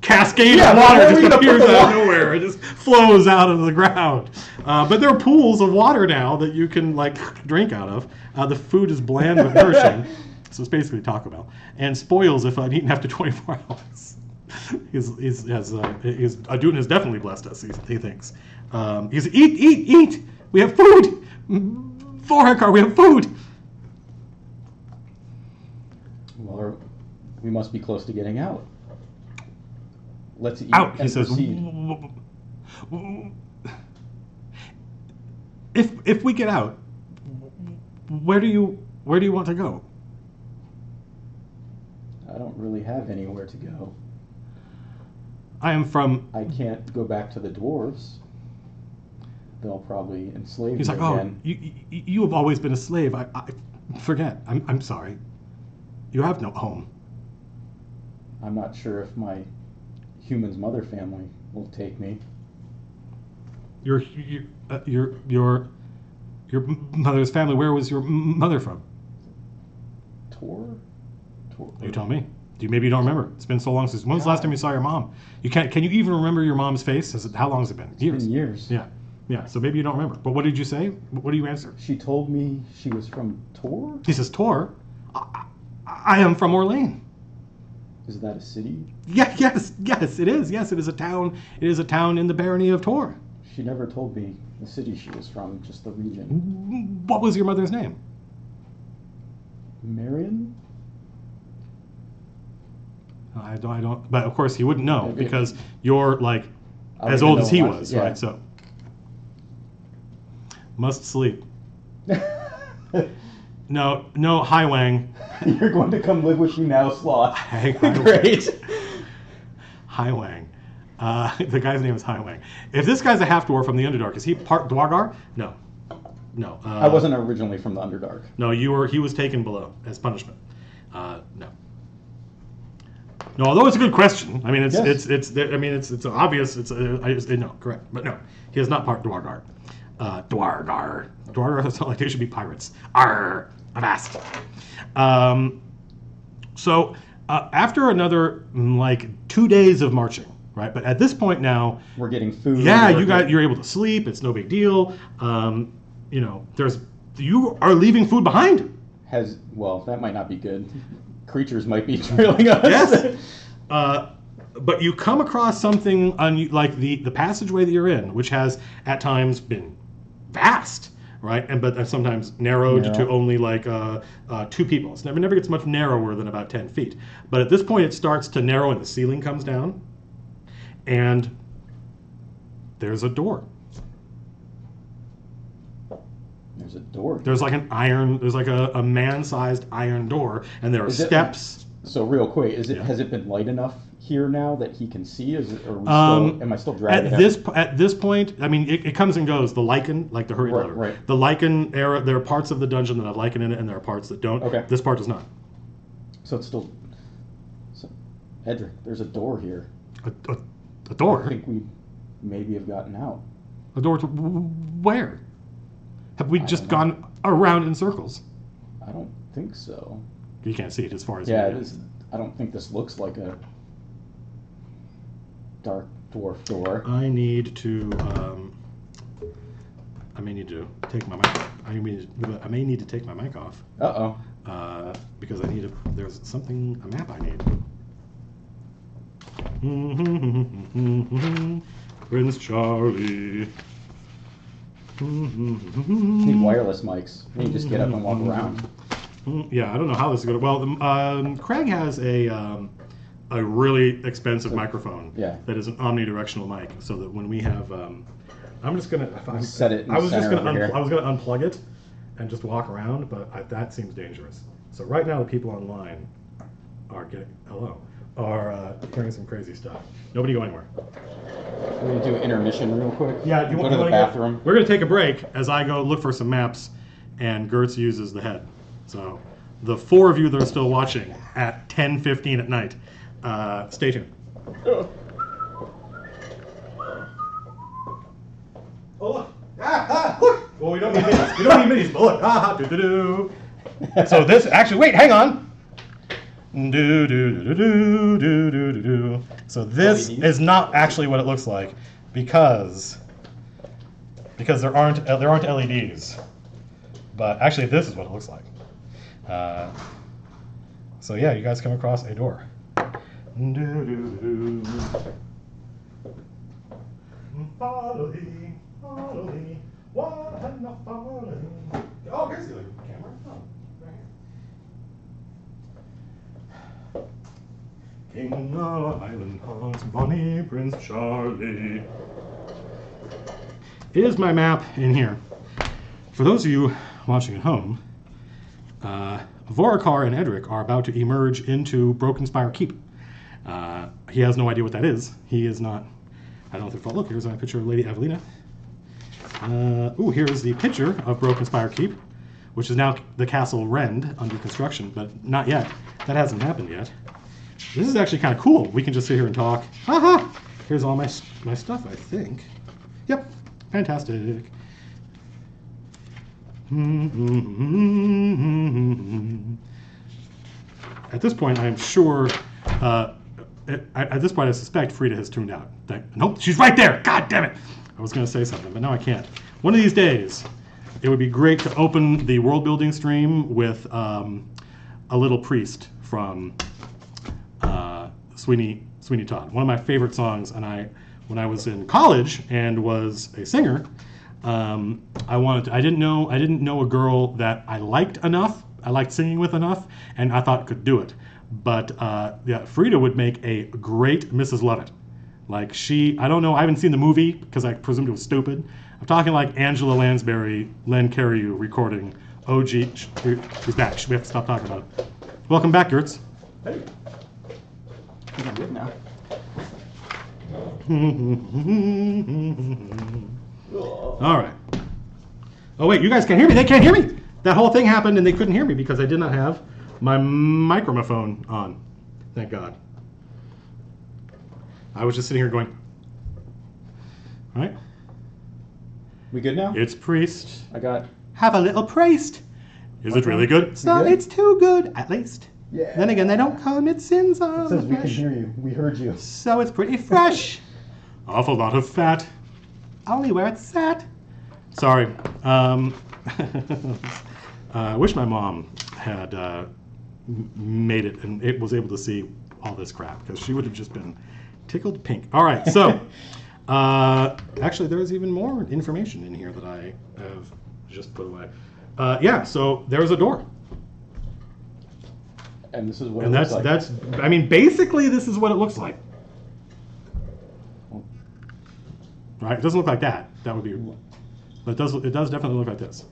[SPEAKER 1] cascade of water just appears out of nowhere. It just flows out of the ground. But there are pools of water now that you can, like, drink out of. The food is bland but nourishing. So it's basically Taco Bell, and spoils if I've eaten after 24 hours. Adun has definitely blessed us. He thinks. He's eat. We have food. Vorakar, we have food.
[SPEAKER 2] Well, we must be close to getting out. Let's eat
[SPEAKER 1] Out,
[SPEAKER 2] and
[SPEAKER 1] he says.
[SPEAKER 2] proceed.
[SPEAKER 1] If we get out, where do you want to go?
[SPEAKER 2] I don't really have anywhere to go.
[SPEAKER 1] I
[SPEAKER 2] I can't go back to the dwarves. They'll probably enslave
[SPEAKER 1] He's
[SPEAKER 2] me
[SPEAKER 1] like,
[SPEAKER 2] again.
[SPEAKER 1] you have always been a slave. Forget. I'm sorry. You have no home.
[SPEAKER 2] I'm not sure if my human's mother family will take me.
[SPEAKER 1] Your mother's family. Where was your mother from?
[SPEAKER 2] Tor?
[SPEAKER 1] You tell me. Maybe you don't remember. It's been so long since. When was the last time you saw your mom? You can't. Can you even remember your mom's face? How long has it been? Years.
[SPEAKER 2] It's been years.
[SPEAKER 1] Yeah. Yeah. So maybe you don't remember. But what did you say? What do you answer?
[SPEAKER 2] She told me she was from Tor?
[SPEAKER 1] He says, Tor. I am from Orlane.
[SPEAKER 2] Is that a city?
[SPEAKER 1] Yeah. Yes. It is. Yes, it is a town. It is a town in the barony of Tor.
[SPEAKER 2] She never told me the city she was from, just the region.
[SPEAKER 1] What was your mother's name?
[SPEAKER 2] Marion?
[SPEAKER 1] I don't. But of course, he wouldn't know because you're like
[SPEAKER 2] I don't
[SPEAKER 1] as
[SPEAKER 2] even
[SPEAKER 1] old
[SPEAKER 2] know
[SPEAKER 1] as he
[SPEAKER 2] why-
[SPEAKER 1] was,
[SPEAKER 2] yeah.
[SPEAKER 1] right? So must sleep. No, Hai Wang.
[SPEAKER 2] You're going to come live with me now, Sloth.
[SPEAKER 1] Hai
[SPEAKER 2] Great.
[SPEAKER 1] Hai Wang. The guy's name is Hai Wang. If this guy's a half dwarf from the Underdark, is he part Dwargar? No.
[SPEAKER 2] I wasn't originally from the Underdark.
[SPEAKER 1] No, you were. He was taken below as punishment. No. No, although it's a good question. I mean, it's obvious. No, correct. But no, he is not part Dwargar. Dwargar. Dwargar sound like they should be pirates. Arr, avast. So after another 2 days of marching, right? But at this point now,
[SPEAKER 2] We're getting food.
[SPEAKER 1] yeah, you're able to sleep. It's no big deal. You are leaving food behind.
[SPEAKER 2] That might not be good. Creatures might be trailing us.
[SPEAKER 1] Yes. But you come across something like the passageway that you're in, which has at times been vast, right? But sometimes narrowed to only 2 people. It never gets much narrower than about 10 feet. But at this point, it starts to narrow, and the ceiling comes down, and there's a door.
[SPEAKER 2] There's a door.
[SPEAKER 1] There's like a man-sized iron door, and there are steps.
[SPEAKER 2] So real quick, has it been light enough here now that he can see? Am I still dragging
[SPEAKER 1] At this point, I mean, it comes and goes. The lichen, like the hurry letter.
[SPEAKER 2] Right.
[SPEAKER 1] The lichen era. There are parts of the dungeon that have lichen in it, and there are parts that don't.
[SPEAKER 2] Okay.
[SPEAKER 1] This part does not.
[SPEAKER 2] So it's still. So, Edric, there's a door here.
[SPEAKER 1] A door.
[SPEAKER 2] I think we maybe have gotten out.
[SPEAKER 1] A door to where? Have we just gone around in circles?
[SPEAKER 2] I don't think so.
[SPEAKER 1] You can't see it as far as.
[SPEAKER 2] Yeah, I don't think this looks like a dark dwarf door.
[SPEAKER 1] I need to. I may need to take my mic. I may need to take my mic off. Because I need there's something, a map I need. Prince Charlie.
[SPEAKER 2] Need wireless mics. You just get up and walk around.
[SPEAKER 1] Yeah, I don't know how this is going to. Well, Craig has a really expensive microphone.
[SPEAKER 2] Yeah.
[SPEAKER 1] That is an omnidirectional mic, so that when we have, I'm just gonna
[SPEAKER 2] set it.
[SPEAKER 1] I was just gonna unplug it and just walk around, but that seems dangerous. So right now, the people online are hearing some crazy stuff. Nobody go anywhere.
[SPEAKER 2] We're gonna do an intermission real quick.
[SPEAKER 1] Yeah,
[SPEAKER 2] you want to go to the bathroom?
[SPEAKER 1] We're gonna take a break as I go look for some maps, and Gertz uses the head. So the 4 of you that are still watching at 10:15 at night, stay tuned. Oh look! Look! Well, we don't need minis. We don't need minis, but look! So this actually, wait, hang on. So this is not actually what it looks like because there aren't LEDs. But actually, this is what it looks like. So yeah, you guys come across a door. Follow me, follow me. Oh, here's the camera. Oh, right here. King of Island Haunts, Bonnie Prince Charlie. Is my map in here? For those of you watching at home, Vorakar and Edric are about to emerge into Broken Spire Keep. He has no idea what that is. He is not. I don't know if look, here's my picture of Lady Evelina. Here's the picture of Broken Spire Keep, which is now the Castle Rend under construction, but not yet. That hasn't happened yet. This is actually kind of cool. We can just sit here and talk. Haha! Here's all my stuff, I think. Yep, fantastic. At this point, I am sure. At this point, I suspect Frida has tuned out. Nope, she's right there. God damn it! I was going to say something, but now I can't. One of these days, it would be great to open the world building stream with a little priest from Sweeney Todd. One of my favorite songs, and when I was in college and was a singer, I didn't know a girl that I liked enough. I liked singing with enough, and I thought could do it. But yeah, Frida would make a great Mrs. Lovett. Like I don't know, I haven't seen the movie because I presumed it was stupid. I'm talking like Angela Lansbury, Len Cariou recording OG. She's back. We have to stop talking about it. Welcome back, Gertz.
[SPEAKER 2] Hey. I think I'm good now.
[SPEAKER 1] All right. Oh wait, you guys can't hear me. They can't hear me. That whole thing happened and they couldn't hear me because I did not have my microphone on. Thank God. I was just sitting here going, all right.
[SPEAKER 2] We good now?
[SPEAKER 1] It's priest. Have a little priest. Is it really good?
[SPEAKER 2] Good?
[SPEAKER 1] It's too good, at least.
[SPEAKER 2] Yeah.
[SPEAKER 1] Then again, they don't commit sins on
[SPEAKER 2] It says
[SPEAKER 1] the
[SPEAKER 2] we can
[SPEAKER 1] flesh.
[SPEAKER 2] hear you. We heard you.
[SPEAKER 1] So it's pretty fresh. Awful lot of fat. Only where it's sat. Sorry. I wish my mom had made it and it was able to see all this crap because she would have just been tickled pink. All right, so actually there's even more information in here that I have just put away. Yeah, so there's a door.
[SPEAKER 2] And this is what
[SPEAKER 1] And
[SPEAKER 2] it looks like.
[SPEAKER 1] that's I mean basically this is what it looks like. Right? It doesn't look like that. That would be but it does definitely look like this.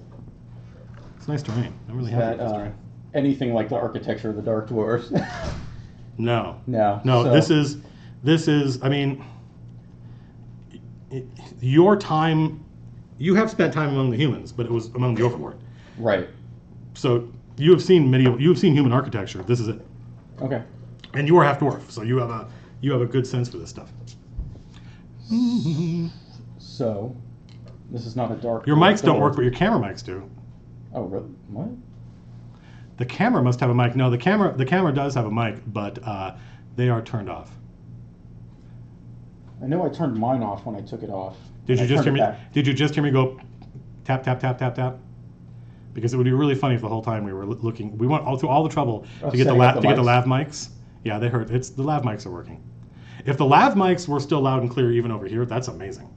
[SPEAKER 1] It's nice terrain. I'm really happy with this terrain.
[SPEAKER 2] Anything like the architecture of the Dark Dwarves?
[SPEAKER 1] No.
[SPEAKER 2] No.
[SPEAKER 1] No,
[SPEAKER 2] So-
[SPEAKER 1] this is I mean your time you have spent time among the humans, but it was among the Overlord.
[SPEAKER 2] Right.
[SPEAKER 1] So you have seen human architecture. This is it.
[SPEAKER 2] Okay.
[SPEAKER 1] And you are half dwarf, so you have a good sense for this stuff.
[SPEAKER 2] So, this is not a dark.
[SPEAKER 1] Your mics don't
[SPEAKER 2] door.
[SPEAKER 1] work, but your camera mics do.
[SPEAKER 2] Oh, really? What?
[SPEAKER 1] The camera must have a mic. No, the camera does have a mic, but they are turned off.
[SPEAKER 2] I know I turned mine off when I took it off.
[SPEAKER 1] Did you
[SPEAKER 2] I
[SPEAKER 1] just hear
[SPEAKER 2] turned
[SPEAKER 1] me?
[SPEAKER 2] it back.
[SPEAKER 1] Did you just hear me go tap tap tap tap tap? Because it would be really funny if the whole time we were looking. We went through all the trouble to get the
[SPEAKER 2] setting up the
[SPEAKER 1] lav
[SPEAKER 2] mics.
[SPEAKER 1] mics. Yeah, they hurt. The lav mics are working. If the lav mics were still loud and clear even over here, that's amazing.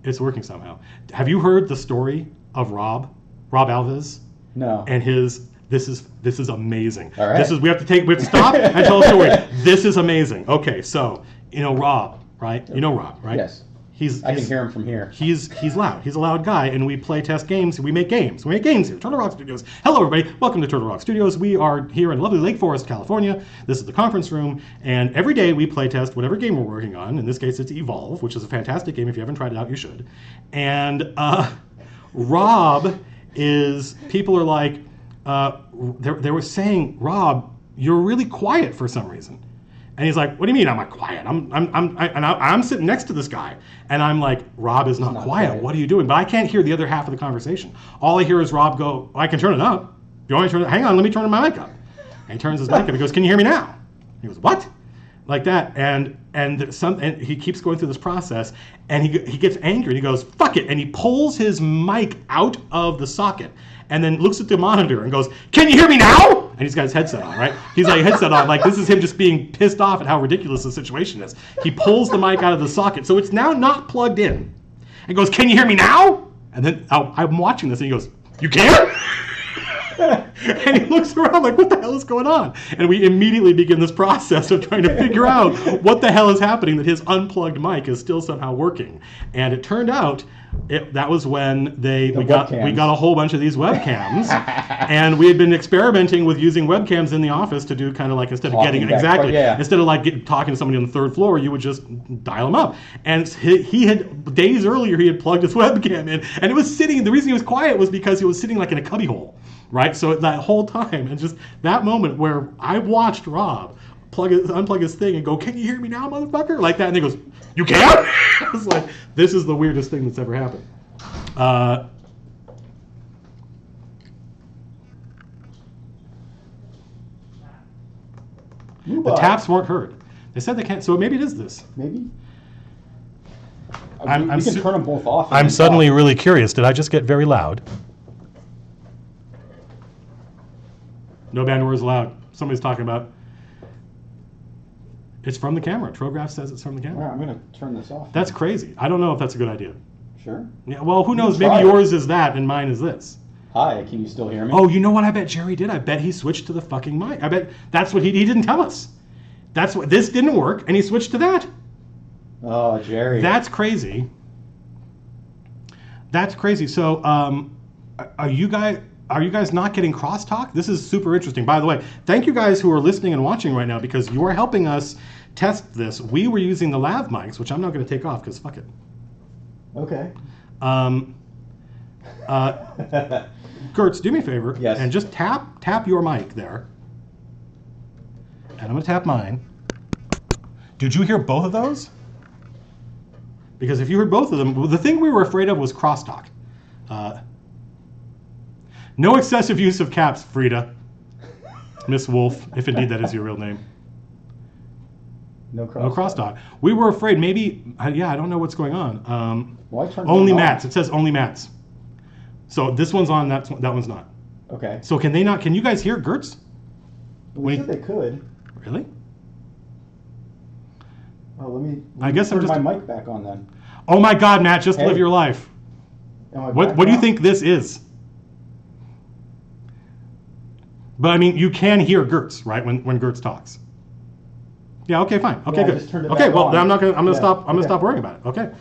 [SPEAKER 1] It's working somehow. Have you heard the story of Rob Alves
[SPEAKER 2] No.
[SPEAKER 1] and his? This is amazing.
[SPEAKER 2] All right.
[SPEAKER 1] We have to stop and tell a story. This is amazing. Okay, so you know Rob, right? You know Rob, right?
[SPEAKER 2] Yes.
[SPEAKER 1] I
[SPEAKER 2] can hear him from here.
[SPEAKER 1] He's loud. He's a loud guy, and we play test games. We make games. We make games here. Turtle Rock Studios. Hello, everybody. Welcome to Turtle Rock Studios. We are here in lovely Lake Forest, California. This is the conference room, and every day we play test whatever game we're working on. In this case, it's Evolve, which is a fantastic game. If you haven't tried it out, you should. And Rob is. People are like, they were saying, Rob, you're really quiet for some reason. And he's like, "What do you mean I'm not quiet? I'm sitting next to this guy, and I'm like, Rob is not quiet. What are you doing?" But I can't hear the other half of the conversation. All I hear is Rob go, "I can turn it up. Do you want me to turn it? Hang on, let me turn my mic up." And he turns his mic up. He goes, "Can you hear me now?" He goes, "What?" Like that, and he keeps going through this process, and he gets angry, and he goes, "Fuck it," and he pulls his mic out of the socket, and then looks at the monitor and goes, "Can you hear me now?" And he's got his headset on, right? He's like headset on, like this is him just being pissed off at how ridiculous the situation is. He pulls the mic out of the socket, so it's now not plugged in, and goes, "Can you hear me now?" And then I'm watching this, and he goes, "You can?" And he looks around like, what the hell is going on? And we immediately begin this process of trying to figure out what the hell is happening, that his unplugged mic is still somehow working. And it turned out that was when we got a whole bunch of these webcams, and we had been experimenting with using webcams in the office to do kind of like, instead of talking to somebody on the third floor, you would just dial them up. And he had, days earlier, he had plugged his webcam in, and it was sitting. The reason he was quiet was because he was sitting like in a cubbyhole, right? So that whole time, and just that moment where I watched Rob unplug his thing and go, "Can you hear me now, motherfucker?" Like that, and he goes, "You can?" I was like, this is the weirdest thing that's ever happened. The taps weren't heard. They said they can't, so maybe it is this.
[SPEAKER 2] Maybe.
[SPEAKER 1] We
[SPEAKER 2] can turn them both off.
[SPEAKER 1] I'm suddenly really curious. Did I just get very loud? No band words allowed. Somebody's talking about. It's from the camera. Trograph says it's from the camera.
[SPEAKER 2] All right, I'm going to turn this off.
[SPEAKER 1] That's crazy. I don't know if that's a good idea.
[SPEAKER 2] Sure.
[SPEAKER 1] Yeah. Well, who knows? Maybe yours is that and mine is this.
[SPEAKER 2] Hi, can you still hear me?
[SPEAKER 1] Oh, you know what? I bet Jerry did. I bet he switched to the fucking mic. I bet that's what he didn't tell us. That's what this didn't work, and he switched to that.
[SPEAKER 2] Oh, Jerry.
[SPEAKER 1] That's crazy. That's crazy. So, are you guys not getting crosstalk? This is super interesting. By the way, thank you guys who are listening and watching right now, because you are helping us test this. We were using the lav mics, which I'm not going to take off because fuck it.
[SPEAKER 2] Okay.
[SPEAKER 1] Gertz, do me a favor.
[SPEAKER 2] Yes.
[SPEAKER 1] And just tap your mic there. And I'm going to tap mine. Did you hear both of those? Because if you heard both of them, the thing we were afraid of was crosstalk. No excessive use of caps, Frida. Miss Wolf, if indeed that is your real name.
[SPEAKER 2] No crosstalk.
[SPEAKER 1] No crosstalk. We were afraid maybe, I don't know what's going on.
[SPEAKER 2] Only
[SPEAKER 1] mats. It says only mats. So this one's on, that one's not.
[SPEAKER 2] Okay.
[SPEAKER 1] So can you guys hear Gertz?
[SPEAKER 2] We said they could.
[SPEAKER 1] Really?
[SPEAKER 2] Oh, let me turn my mic back on then.
[SPEAKER 1] Oh my God, Matt, just live your life. What do you think this is? But I mean, you can hear Gertz, right? When Gertz talks. Yeah. Okay. Fine. Okay. Good. Okay. Well, then I'm gonna stop. I'm gonna stop worrying about it. Okay.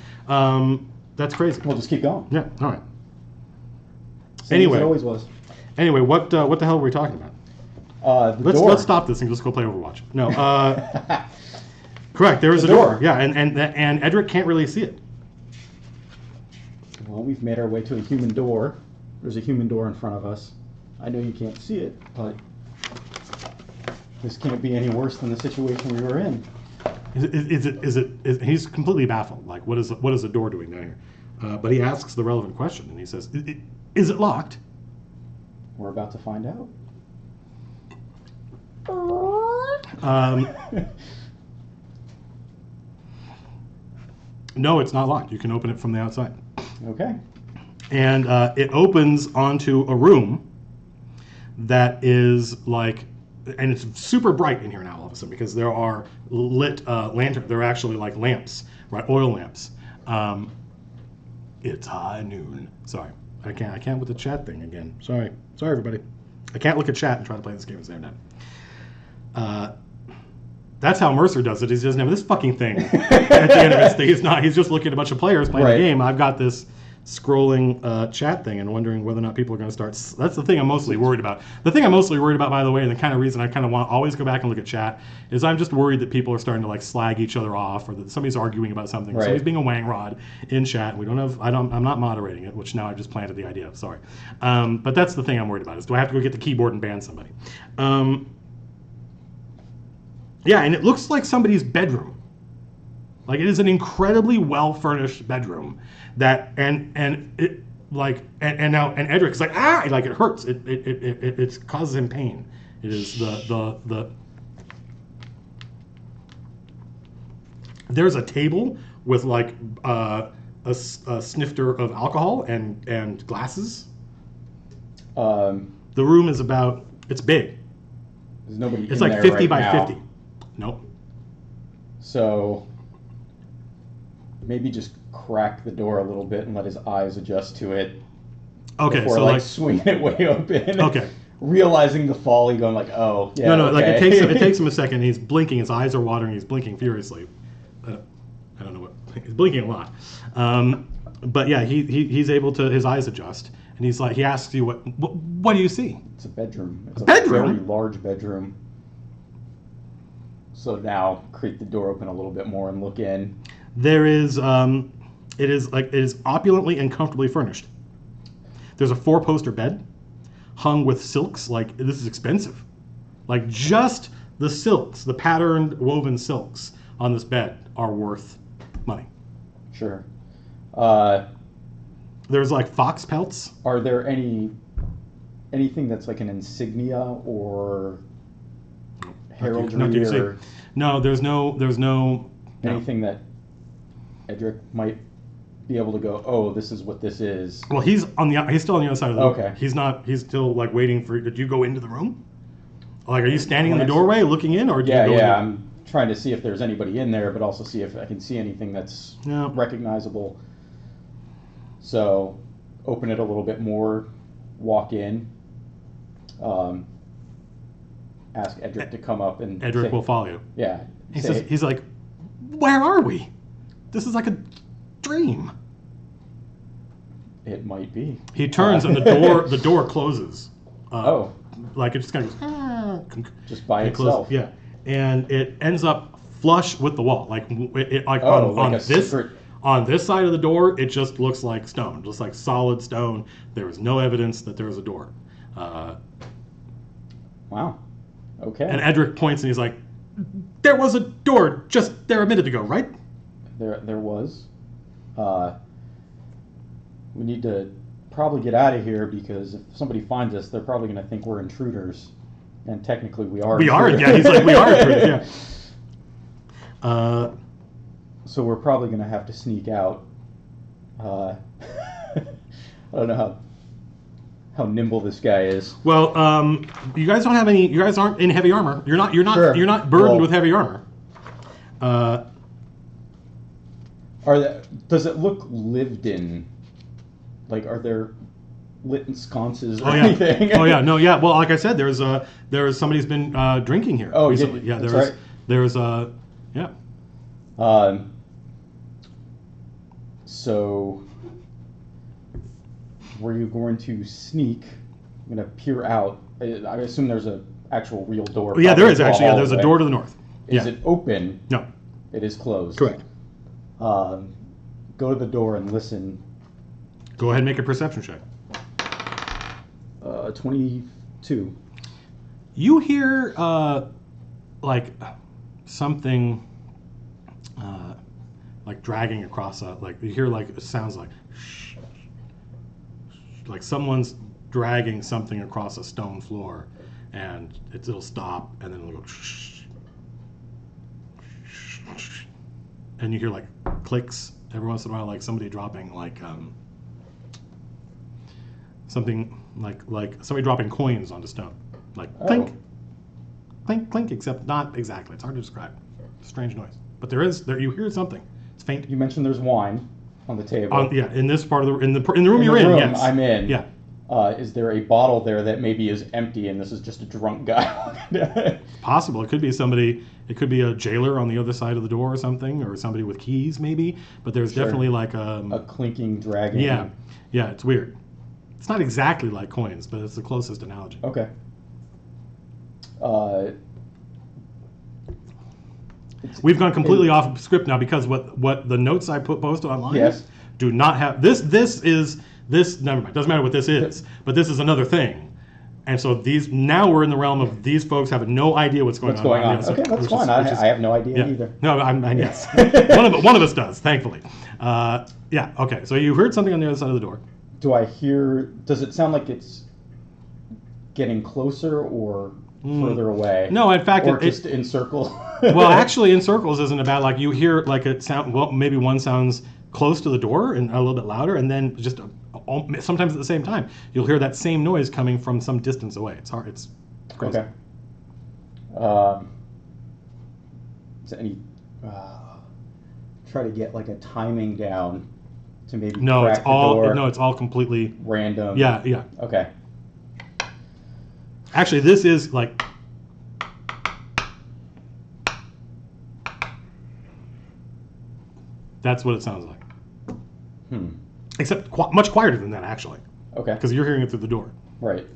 [SPEAKER 1] That's crazy.
[SPEAKER 2] We'll just keep going.
[SPEAKER 1] Yeah. All right.
[SPEAKER 2] Anyway, it always was.
[SPEAKER 1] Anyway, what the hell were we talking about? Let's stop this and just go play Overwatch. No. Correct. There is a door. Yeah, and Edric can't really see it.
[SPEAKER 2] Well, we've made our way to a human door. There's a human door in front of us. I know you can't see it, but this can't be any worse than the situation we were in. He's completely baffled. Like, what is the door doing down here? But he asks the relevant question, and he says, "Is it locked?" We're about to find out.
[SPEAKER 1] No, it's not locked. You can open it from the outside.
[SPEAKER 2] Okay.
[SPEAKER 1] And it opens onto a room that is like, and it's super bright in here now all of a sudden, because there are lit lanterns. They're actually like lamps, right? Oil lamps. It's high noon. Sorry, I can't with the chat thing again. Sorry, everybody. I can't look at chat and try to play this game at the same time. That's how Mercer does it. He doesn't have this fucking thing at the end of his thing. He's just looking at a bunch of players playing the game. I've got this scrolling chat thing and wondering whether or not people are going to start. That's the thing I'm mostly worried about. The thing I'm mostly worried about, by the way, and the kind of reason I kind of want to always go back and look at chat, is I'm just worried that people are starting to like slag each other off, or that somebody's arguing about something. Right. Somebody's being a wang rod in chat. I'm not moderating it, which now I've just planted the idea. Sorry. But that's the thing I'm worried about, is do I have to go get the keyboard and ban somebody? Yeah, and it looks like somebody's bedroom. Like, it is an incredibly well-furnished bedroom that, and now Edric is like, like it hurts. It causes him pain. It is the there's a table with like a snifter of alcohol and glasses. The room is it's big.
[SPEAKER 2] There's nobody.
[SPEAKER 1] It's like 50 by 50. Nope.
[SPEAKER 2] So maybe just crack the door a little bit and let his eyes adjust to it.
[SPEAKER 1] Okay,
[SPEAKER 2] before,
[SPEAKER 1] so
[SPEAKER 2] like swinging it way open.
[SPEAKER 1] Okay.
[SPEAKER 2] realizing the folly, going like, oh, yeah.
[SPEAKER 1] No,
[SPEAKER 2] okay.
[SPEAKER 1] like it takes him a second. He's blinking. His eyes are watering. He's blinking furiously. I don't know what. He's blinking a lot. But yeah, he's able to. His eyes adjust, and he's like, he asks you, what do you see?
[SPEAKER 2] It's a bedroom. It's a
[SPEAKER 1] bedroom?
[SPEAKER 2] very large bedroom. So now, creak the door open a little bit more and look in.
[SPEAKER 1] There is. It is opulently and comfortably furnished. There's a 4-poster bed, hung with silks. Like, this is expensive. Like, just the silks, the patterned woven silks on this bed are worth money.
[SPEAKER 2] Sure.
[SPEAKER 1] There's like fox pelts.
[SPEAKER 2] Are there anything that's like an insignia or heraldry
[SPEAKER 1] No, do you
[SPEAKER 2] or
[SPEAKER 1] see? No, there's no
[SPEAKER 2] anything that Edric might be able to go, oh, this is what this is?
[SPEAKER 1] Well, he's still on the other side of the door.
[SPEAKER 2] Okay.
[SPEAKER 1] He's still like waiting for. Did you go into the room? Like, are you standing in the doorway looking in, or do you go in?
[SPEAKER 2] I'm trying to see if there's anybody in there, but also see if I can see anything that's recognizable. So, open it a little bit more, walk in, ask Edric to come up and
[SPEAKER 1] Edric will follow you.
[SPEAKER 2] Yeah.
[SPEAKER 1] He's like, where are we? This is like a dream.
[SPEAKER 2] It might be.
[SPEAKER 1] He turns and the door closes.
[SPEAKER 2] Oh.
[SPEAKER 1] Like, it just kind of goes,
[SPEAKER 2] just by
[SPEAKER 1] it closes,
[SPEAKER 2] itself.
[SPEAKER 1] yeah. And it ends up flush with the wall. Like, on this side of the door, it just looks like stone, just like solid stone. There is no evidence that there is a door.
[SPEAKER 2] Wow. Okay.
[SPEAKER 1] And Edric points and he's like, there was a door just there a minute ago, right?
[SPEAKER 2] There was. We need to probably get out of here, because if somebody finds us, they're probably going to think we're intruders. And technically we are.
[SPEAKER 1] We are, yeah. He's like, we are intruders, yeah.
[SPEAKER 2] So we're probably going to have to sneak out. I don't know how nimble this guy is.
[SPEAKER 1] Well, you guys don't have any. You guys aren't in heavy armor. You're not.
[SPEAKER 2] Sure.
[SPEAKER 1] You're not burdened with heavy armor.
[SPEAKER 2] Does it look lived in? Like, are there lit sconces or
[SPEAKER 1] Oh yeah.
[SPEAKER 2] anything?
[SPEAKER 1] Oh yeah. No. Yeah. Well, like I said, there's somebody's been drinking here.
[SPEAKER 2] Oh,
[SPEAKER 1] recently.
[SPEAKER 2] yeah. That's right.
[SPEAKER 1] There's yeah.
[SPEAKER 2] So, were you going to sneak? I'm going to peer out. I assume there's an actual real door.
[SPEAKER 1] Yeah, there is actually. Yeah, there's a
[SPEAKER 2] hallway.
[SPEAKER 1] door to the north.
[SPEAKER 2] Is it open?
[SPEAKER 1] No.
[SPEAKER 2] It is closed.
[SPEAKER 1] Correct.
[SPEAKER 2] Go to the door and listen.
[SPEAKER 1] Go ahead and make a perception check.
[SPEAKER 2] 22.
[SPEAKER 1] You hear like something like dragging across like you hear like it sounds like someone's dragging something across a stone floor, and it'll stop and then it'll go and you hear like clicks every once in a while, like somebody dropping like something like somebody dropping coins onto stone, like clink, clink, clink, except not exactly. It's hard to describe. Strange noise, but there you hear something. It's faint.
[SPEAKER 2] You mentioned there's wine on the table.
[SPEAKER 1] Yeah, in this part of the in the room you're in. Yes,
[SPEAKER 2] I'm in.
[SPEAKER 1] Yeah.
[SPEAKER 2] Is there a bottle there that maybe is empty and this is just a drunk guy?
[SPEAKER 1] Possible. It could be somebody. It could be a jailer on the other side of the door or something, or somebody with keys maybe. But there's definitely like
[SPEAKER 2] a clinking dragon.
[SPEAKER 1] Yeah, yeah. It's weird. It's not exactly like coins, but it's the closest analogy.
[SPEAKER 2] Okay.
[SPEAKER 1] We've gone completely off script now, because what the notes I posted online
[SPEAKER 2] Yes.
[SPEAKER 1] do not have this. Never mind. Doesn't matter what this is, but this is another thing. And so we're in the realm of these folks have no idea what's going on.
[SPEAKER 2] Okay, that's fine. I have no idea either.
[SPEAKER 1] No, yes. one of us does, thankfully. Yeah. Okay. So you heard something on the other side of the door.
[SPEAKER 2] Does it sound like it's getting closer or further away?
[SPEAKER 1] No, in fact,
[SPEAKER 2] or just in circles.
[SPEAKER 1] Well, actually, in circles isn't about like you hear like a sound. Well, maybe one sounds close to the door and a little bit louder, and then just sometimes at the same time you'll hear that same noise coming from some distance away. It's hard. It's crazy.
[SPEAKER 2] Okay. Is there any try to get like a timing down to maybe crack the door?
[SPEAKER 1] No, it's all completely
[SPEAKER 2] random.
[SPEAKER 1] Yeah.
[SPEAKER 2] Okay.
[SPEAKER 1] Actually, this is like. That's what it sounds like. Except much quieter than that, actually.
[SPEAKER 2] Okay.
[SPEAKER 1] Because you're hearing it through the door.
[SPEAKER 2] Right.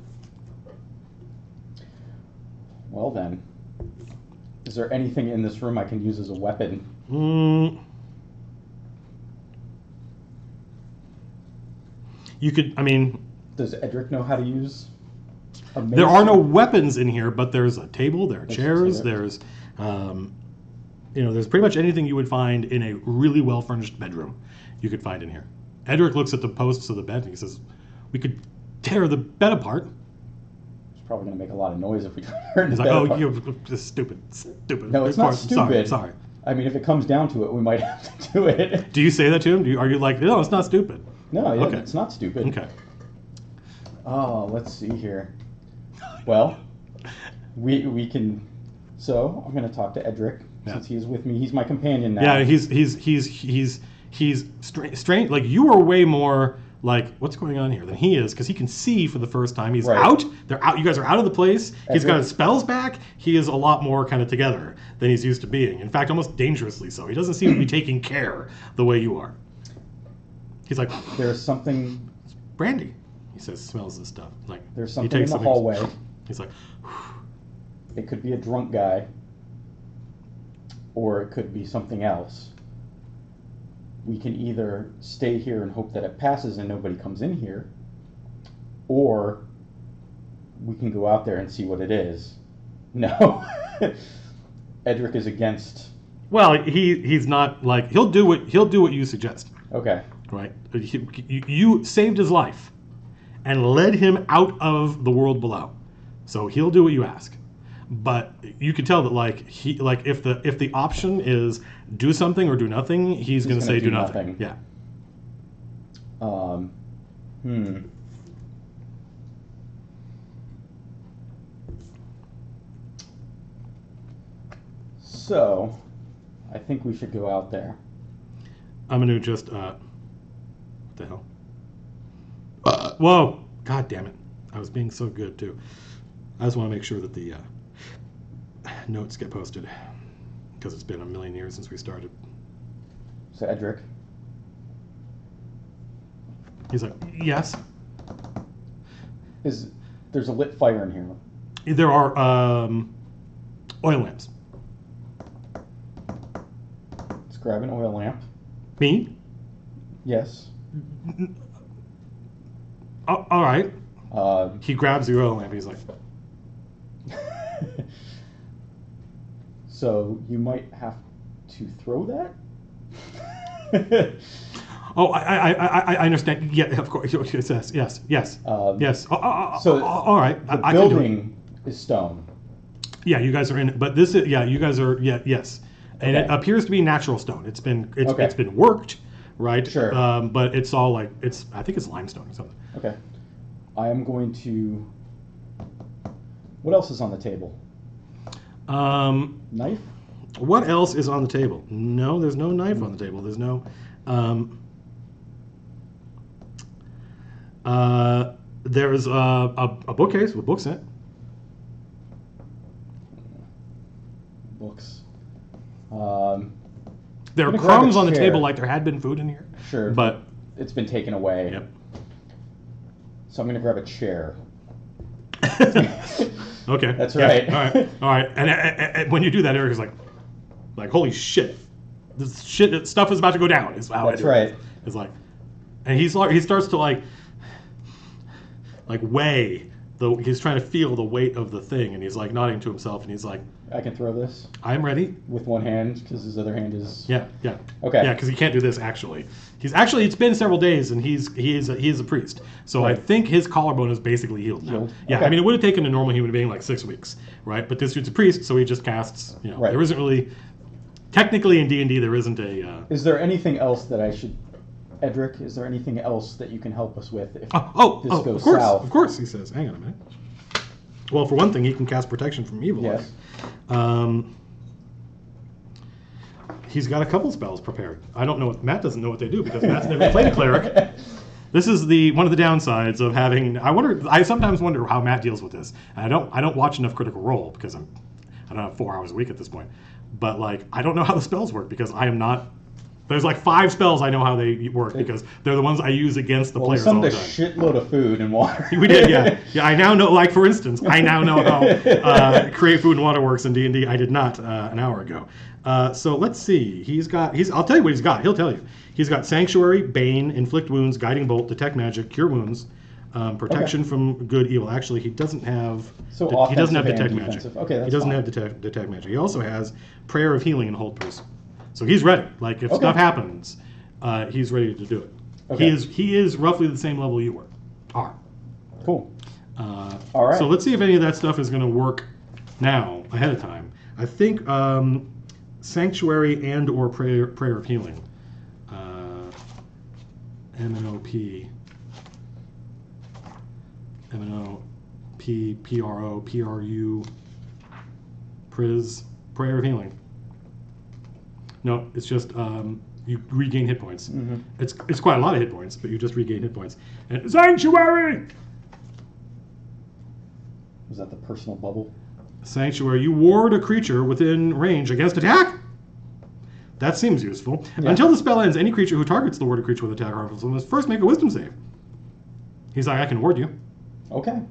[SPEAKER 2] Well then, is there anything in this room I can use as a weapon?
[SPEAKER 1] You could, I mean...
[SPEAKER 2] Does Edric know how to use a mace?
[SPEAKER 1] There are no weapons in here, but there's a table, there are chairs, there's... there's pretty much anything you would find in a really well-furnished bedroom you could find in here. Edric looks at the posts of the bed and he says, we could tear the bed apart.
[SPEAKER 2] It's probably going to make a lot of noise if we turn
[SPEAKER 1] He's
[SPEAKER 2] the
[SPEAKER 1] like,
[SPEAKER 2] bed
[SPEAKER 1] oh,
[SPEAKER 2] apart.
[SPEAKER 1] you're just stupid.
[SPEAKER 2] No, it's not stupid.
[SPEAKER 1] Sorry.
[SPEAKER 2] I mean, if it comes down to it, we might have to do it.
[SPEAKER 1] Do you say that to him? Are you like, no, it's not stupid?
[SPEAKER 2] No,
[SPEAKER 1] Okay.
[SPEAKER 2] it's not stupid.
[SPEAKER 1] Okay.
[SPEAKER 2] Oh, let's see here. Well, we can... So, I'm going to talk to Edric, since he is with me. He's my companion now.
[SPEAKER 1] Yeah, he's strange. Like, you are way more like, what's going on here than he is, because he can see for the first time. He's out. They're out. You guys are out of the place. He's got his spells back. He is a lot more kind of together than he's used to being. In fact, almost dangerously so. He doesn't seem to be taking care the way you are. He's like,
[SPEAKER 2] There's something...
[SPEAKER 1] brandy. He says, smells this stuff. Like,
[SPEAKER 2] There's something in the hallway.
[SPEAKER 1] He's like,
[SPEAKER 2] It could be a drunk guy, or it could be something else. We can either stay here and hope that it passes and nobody comes in here, or we can go out there and see what it is. No. Edric is against...
[SPEAKER 1] well, he's not like, he'll do what you suggest.
[SPEAKER 2] Okay.
[SPEAKER 1] Right? You saved his life and led him out of the world below. So he'll do what you ask. But you can tell that if the option is do something or do nothing, he's going to say do nothing. Yeah.
[SPEAKER 2] So, I think we should go out there.
[SPEAKER 1] I'm going to just what the hell? Whoa! God damn it! I was being so good too. I just want to make sure that the notes get posted, because it's been a million years since we started.
[SPEAKER 2] So Edric.
[SPEAKER 1] He's like, yes.
[SPEAKER 2] There's a lit fire in here?
[SPEAKER 1] There are oil lamps.
[SPEAKER 2] Let's grab an oil lamp.
[SPEAKER 1] Me?
[SPEAKER 2] Yes.
[SPEAKER 1] Oh, all right. He grabs the oil lamp. He's like,
[SPEAKER 2] so you might have to throw that?
[SPEAKER 1] oh, I understand. Yeah, of course. Yes. Yes. So all right.
[SPEAKER 2] The
[SPEAKER 1] I can do it.
[SPEAKER 2] building is stone.
[SPEAKER 1] Yeah, you guys are in it, but this is you guys are yes, and it appears to be natural stone. It's been worked, right?
[SPEAKER 2] Sure.
[SPEAKER 1] But it's all like I think it's limestone or something.
[SPEAKER 2] Okay. I am going to. What else is on the table? Knife?
[SPEAKER 1] What else is on the table? No, there's no knife on the table. There's no. There's a bookcase with books in it.
[SPEAKER 2] Books.
[SPEAKER 1] There are crumbs on the table, like there had been food in here.
[SPEAKER 2] Sure.
[SPEAKER 1] But
[SPEAKER 2] it's been taken away.
[SPEAKER 1] Yep.
[SPEAKER 2] So I'm going to grab a chair.
[SPEAKER 1] Okay.
[SPEAKER 2] That's right.
[SPEAKER 1] All right. And when you do that, Eric is like, holy shit, this stuff is about to go down. Is how
[SPEAKER 2] That's right.
[SPEAKER 1] It's like, and he starts to like weigh he's trying to feel the weight of the thing, and he's like nodding to himself, and he's like,
[SPEAKER 2] I can throw this
[SPEAKER 1] I'm ready.
[SPEAKER 2] with one hand because his other hand is.
[SPEAKER 1] Yeah.
[SPEAKER 2] Okay.
[SPEAKER 1] Yeah, because he can't do this actually. It's been several days, and he is a priest. So
[SPEAKER 2] Right.
[SPEAKER 1] I think his collarbone is basically healed now.
[SPEAKER 2] Healed.
[SPEAKER 1] Yeah,
[SPEAKER 2] Okay.
[SPEAKER 1] I mean, it would have taken a normal human being like 6 weeks, right? But this dude's a priest, so he just casts.
[SPEAKER 2] Right.
[SPEAKER 1] There isn't really, technically in D&D, there isn't a.
[SPEAKER 2] Is there anything else that I should, Edric? Is there anything else that you can help us with if this goes
[SPEAKER 1] of course,
[SPEAKER 2] south?
[SPEAKER 1] Of course, he says. Hang on a minute. Well, for one thing, he can cast protection from evil.
[SPEAKER 2] Yes.
[SPEAKER 1] He's got a couple spells prepared. I don't know. Matt doesn't know what they do because Matt's never played a cleric. This is one of the downsides of having. I sometimes wonder how Matt deals with this. And I don't watch enough Critical Role because I don't have 4 hours a week at this point. But like I don't know how the spells work because I am not. There's like 5 spells I know how they work because they're the ones I use against the players all the time.
[SPEAKER 2] We summed a shitload of food and water.
[SPEAKER 1] We did, yeah. Yeah, I now know, like for instance, I now know how create food and water works in D&D. I did not an hour ago. So let's see. I'll tell you what he's got. He'll tell you. He's got Sanctuary, Bane, Inflict Wounds, Guiding Bolt, Detect Magic, Cure Wounds, Protection from Good, Evil. Actually, he doesn't have. He doesn't have Detect Magic.
[SPEAKER 2] Okay, that's
[SPEAKER 1] He doesn't have Detect Magic. He also has Prayer of Healing and Hold Person. So he's ready. Like if stuff happens, he's ready to do it.
[SPEAKER 2] Okay.
[SPEAKER 1] He is roughly the same level you are.
[SPEAKER 2] Cool.
[SPEAKER 1] All
[SPEAKER 2] right.
[SPEAKER 1] So let's see if any of that stuff is going to work now ahead of time. I think Sanctuary and or Prayer of Healing. MNOP. MNOP, PRO, PRU, Priz, Prayer of Healing. No, it's just you regain hit points.
[SPEAKER 2] Mm-hmm.
[SPEAKER 1] It's quite a lot of hit points, but you just regain hit points. And Sanctuary!
[SPEAKER 2] Was that the personal bubble?
[SPEAKER 1] Sanctuary. You ward a creature within range against attack. That seems useful. Yeah. Until the spell ends, any creature who targets the warded creature with attack or harmful must first make a wisdom save. He's like, I can ward you.
[SPEAKER 2] Okay.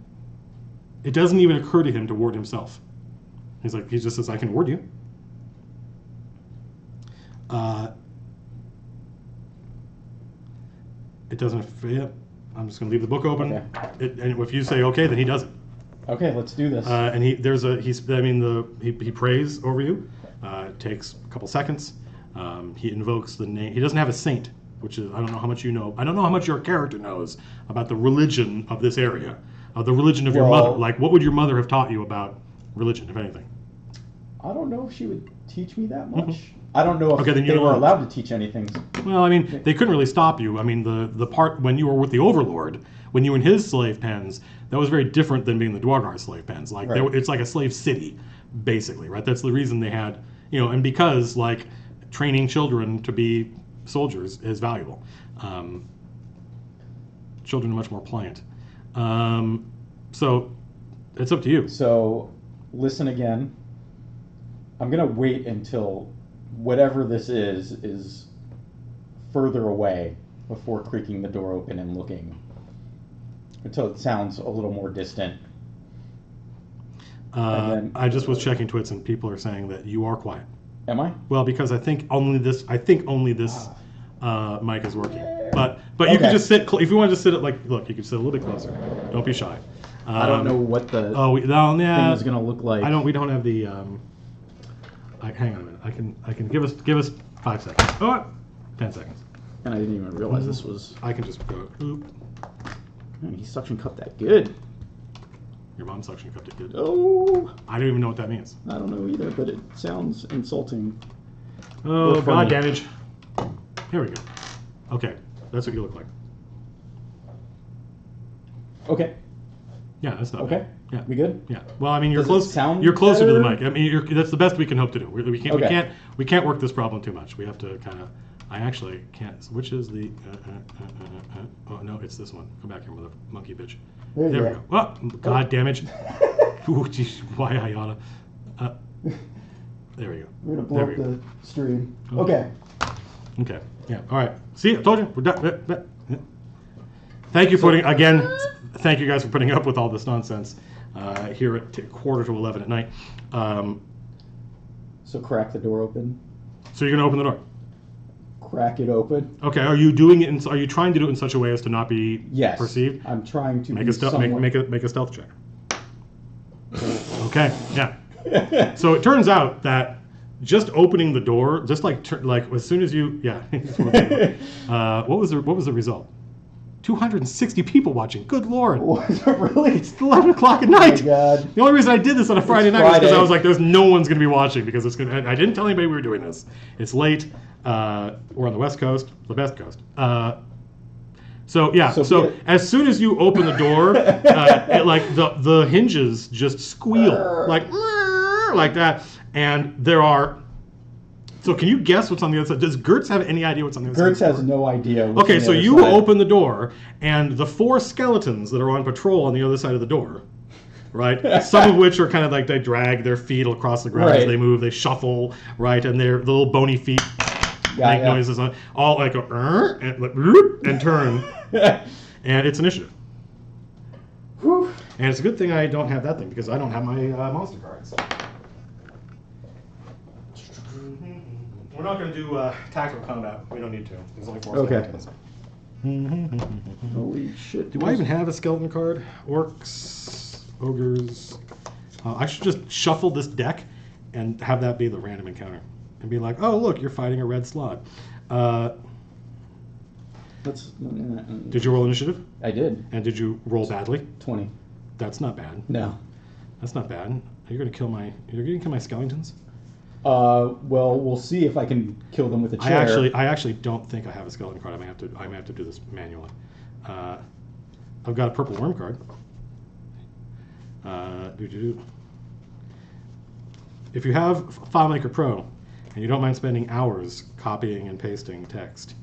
[SPEAKER 1] It doesn't even occur to him to ward himself. He just says, I can ward you. It doesn't fit. I'm just going to leave the book open.
[SPEAKER 2] Okay.
[SPEAKER 1] And if you say okay, then he does it.
[SPEAKER 2] Okay, let's do this.
[SPEAKER 1] And he prays over you. It takes a couple seconds. He invokes the name. He doesn't have a saint, which is I don't know how much you know. I don't know how much your character knows about the religion of this area, the religion of your mother. Like, what would your mother have taught you about religion, if anything?
[SPEAKER 2] I don't know if she would teach me that much. Mm-hmm. I don't know if
[SPEAKER 1] then
[SPEAKER 2] they were allowed to teach anything.
[SPEAKER 1] Well, I mean, they couldn't really stop you. I mean, the part when you were with the Overlord, when you were in his slave pens, that was very different than being the Dwargar slave pens. Like, it's like a slave city, basically, right? That's the reason they had, and because, like, training children to be soldiers is valuable. Children are much more pliant. So, it's up to you.
[SPEAKER 2] So, listen again. I'm going to wait until whatever this is further away before creaking the door open and looking. Until it sounds a little more distant.
[SPEAKER 1] I just was checking Twits and people are saying that you are quiet.
[SPEAKER 2] Am I?
[SPEAKER 1] Well, because I think only this mic is working. But you can just sit if you want to just sit look, you can sit a little bit closer. Don't be shy.
[SPEAKER 2] I don't know what the thing is going to look like.
[SPEAKER 1] We don't have the hang on a minute. I can give us 5 seconds. 10 seconds.
[SPEAKER 2] And I didn't even realize this was.
[SPEAKER 1] I can just go. Oop.
[SPEAKER 2] Man, he suction cupped that good.
[SPEAKER 1] Your mom suction cupped it good.
[SPEAKER 2] Oh.
[SPEAKER 1] I don't even know what that means.
[SPEAKER 2] I don't know either, but it sounds insulting.
[SPEAKER 1] Oh, God damage. Here we go. Okay, that's what you look like.
[SPEAKER 2] Okay.
[SPEAKER 1] Yeah, that's not
[SPEAKER 2] okay.
[SPEAKER 1] Bad. Yeah,
[SPEAKER 2] we good?
[SPEAKER 1] Yeah. Well, I mean, you're
[SPEAKER 2] Does
[SPEAKER 1] close. You're closer
[SPEAKER 2] better?
[SPEAKER 1] to the mic. I mean, that's the best we can hope to do. We can't.
[SPEAKER 2] Okay.
[SPEAKER 1] We can't work this problem too much. We have to kind of. I actually can't. Which is the? Oh no, it's this one. Come back here, mother monkey bitch. There we go. Oh, God damage. Ooh, geez, why I oughta. There we go.
[SPEAKER 2] We're gonna blow up the stream.
[SPEAKER 1] Okay. Yeah. All right. See, I told you. We're done. Thank you for Thank you guys for putting up with all this nonsense here at 10:45 at night.
[SPEAKER 2] So crack the door open.
[SPEAKER 1] So you're gonna open the door.
[SPEAKER 2] Crack it open.
[SPEAKER 1] Okay. Are you doing it? Are you trying to do it in such a way as to not be perceived?
[SPEAKER 2] I'm trying to
[SPEAKER 1] make a stealth check. Okay. Yeah. So it turns out that just opening the door, just like as soon as you what was the result? 260 people watching. Good Lord.
[SPEAKER 2] Was it really?
[SPEAKER 1] It's 11 o'clock at night.
[SPEAKER 2] Oh my God.
[SPEAKER 1] The only reason I did this on a Friday night was because I was like, there's no one's going to be watching because it's going to, I didn't tell anybody we were doing this. It's late. We're on the West Coast, the best coast. So as soon as you open the door, the hinges just squeal like that. And there are So can you guess what's on the other side? Does Gertz have any idea what's on the other
[SPEAKER 2] Gertz
[SPEAKER 1] side?
[SPEAKER 2] has no idea. What's
[SPEAKER 1] Okay,
[SPEAKER 2] on the
[SPEAKER 1] so
[SPEAKER 2] other
[SPEAKER 1] you
[SPEAKER 2] side.
[SPEAKER 1] open the door, and the 4 skeletons that are on patrol on the other side of the door, right? Some of which are kind of like they drag their feet across the ground as
[SPEAKER 2] Right.
[SPEAKER 1] they move, they shuffle, right? And their little bony feet make noises, all like go and, like, and turn, and it's initiative.
[SPEAKER 2] Whew.
[SPEAKER 1] And it's a good thing I don't have that thing because I don't have my monster cards. We're not going to do tactical combat. We don't need to. There's only 4
[SPEAKER 2] Okay.
[SPEAKER 1] skeletons.
[SPEAKER 2] Holy shit.
[SPEAKER 1] Do I even have a skeleton card? Orcs, ogres. I should just shuffle this deck and have that be the random encounter. And be like, oh, look, you're fighting a red slot. Did you roll initiative?
[SPEAKER 2] I did.
[SPEAKER 1] And did you roll badly?
[SPEAKER 2] 20.
[SPEAKER 1] That's not bad.
[SPEAKER 2] No.
[SPEAKER 1] That's not bad. You're gonna kill my skeletons?
[SPEAKER 2] Well, we'll see if I can kill them with a chair.
[SPEAKER 1] I actually don't think I have a skeleton card. I may have to do this manually. I've got a purple worm card. If you have FileMaker Pro and you don't mind spending hours copying and pasting text,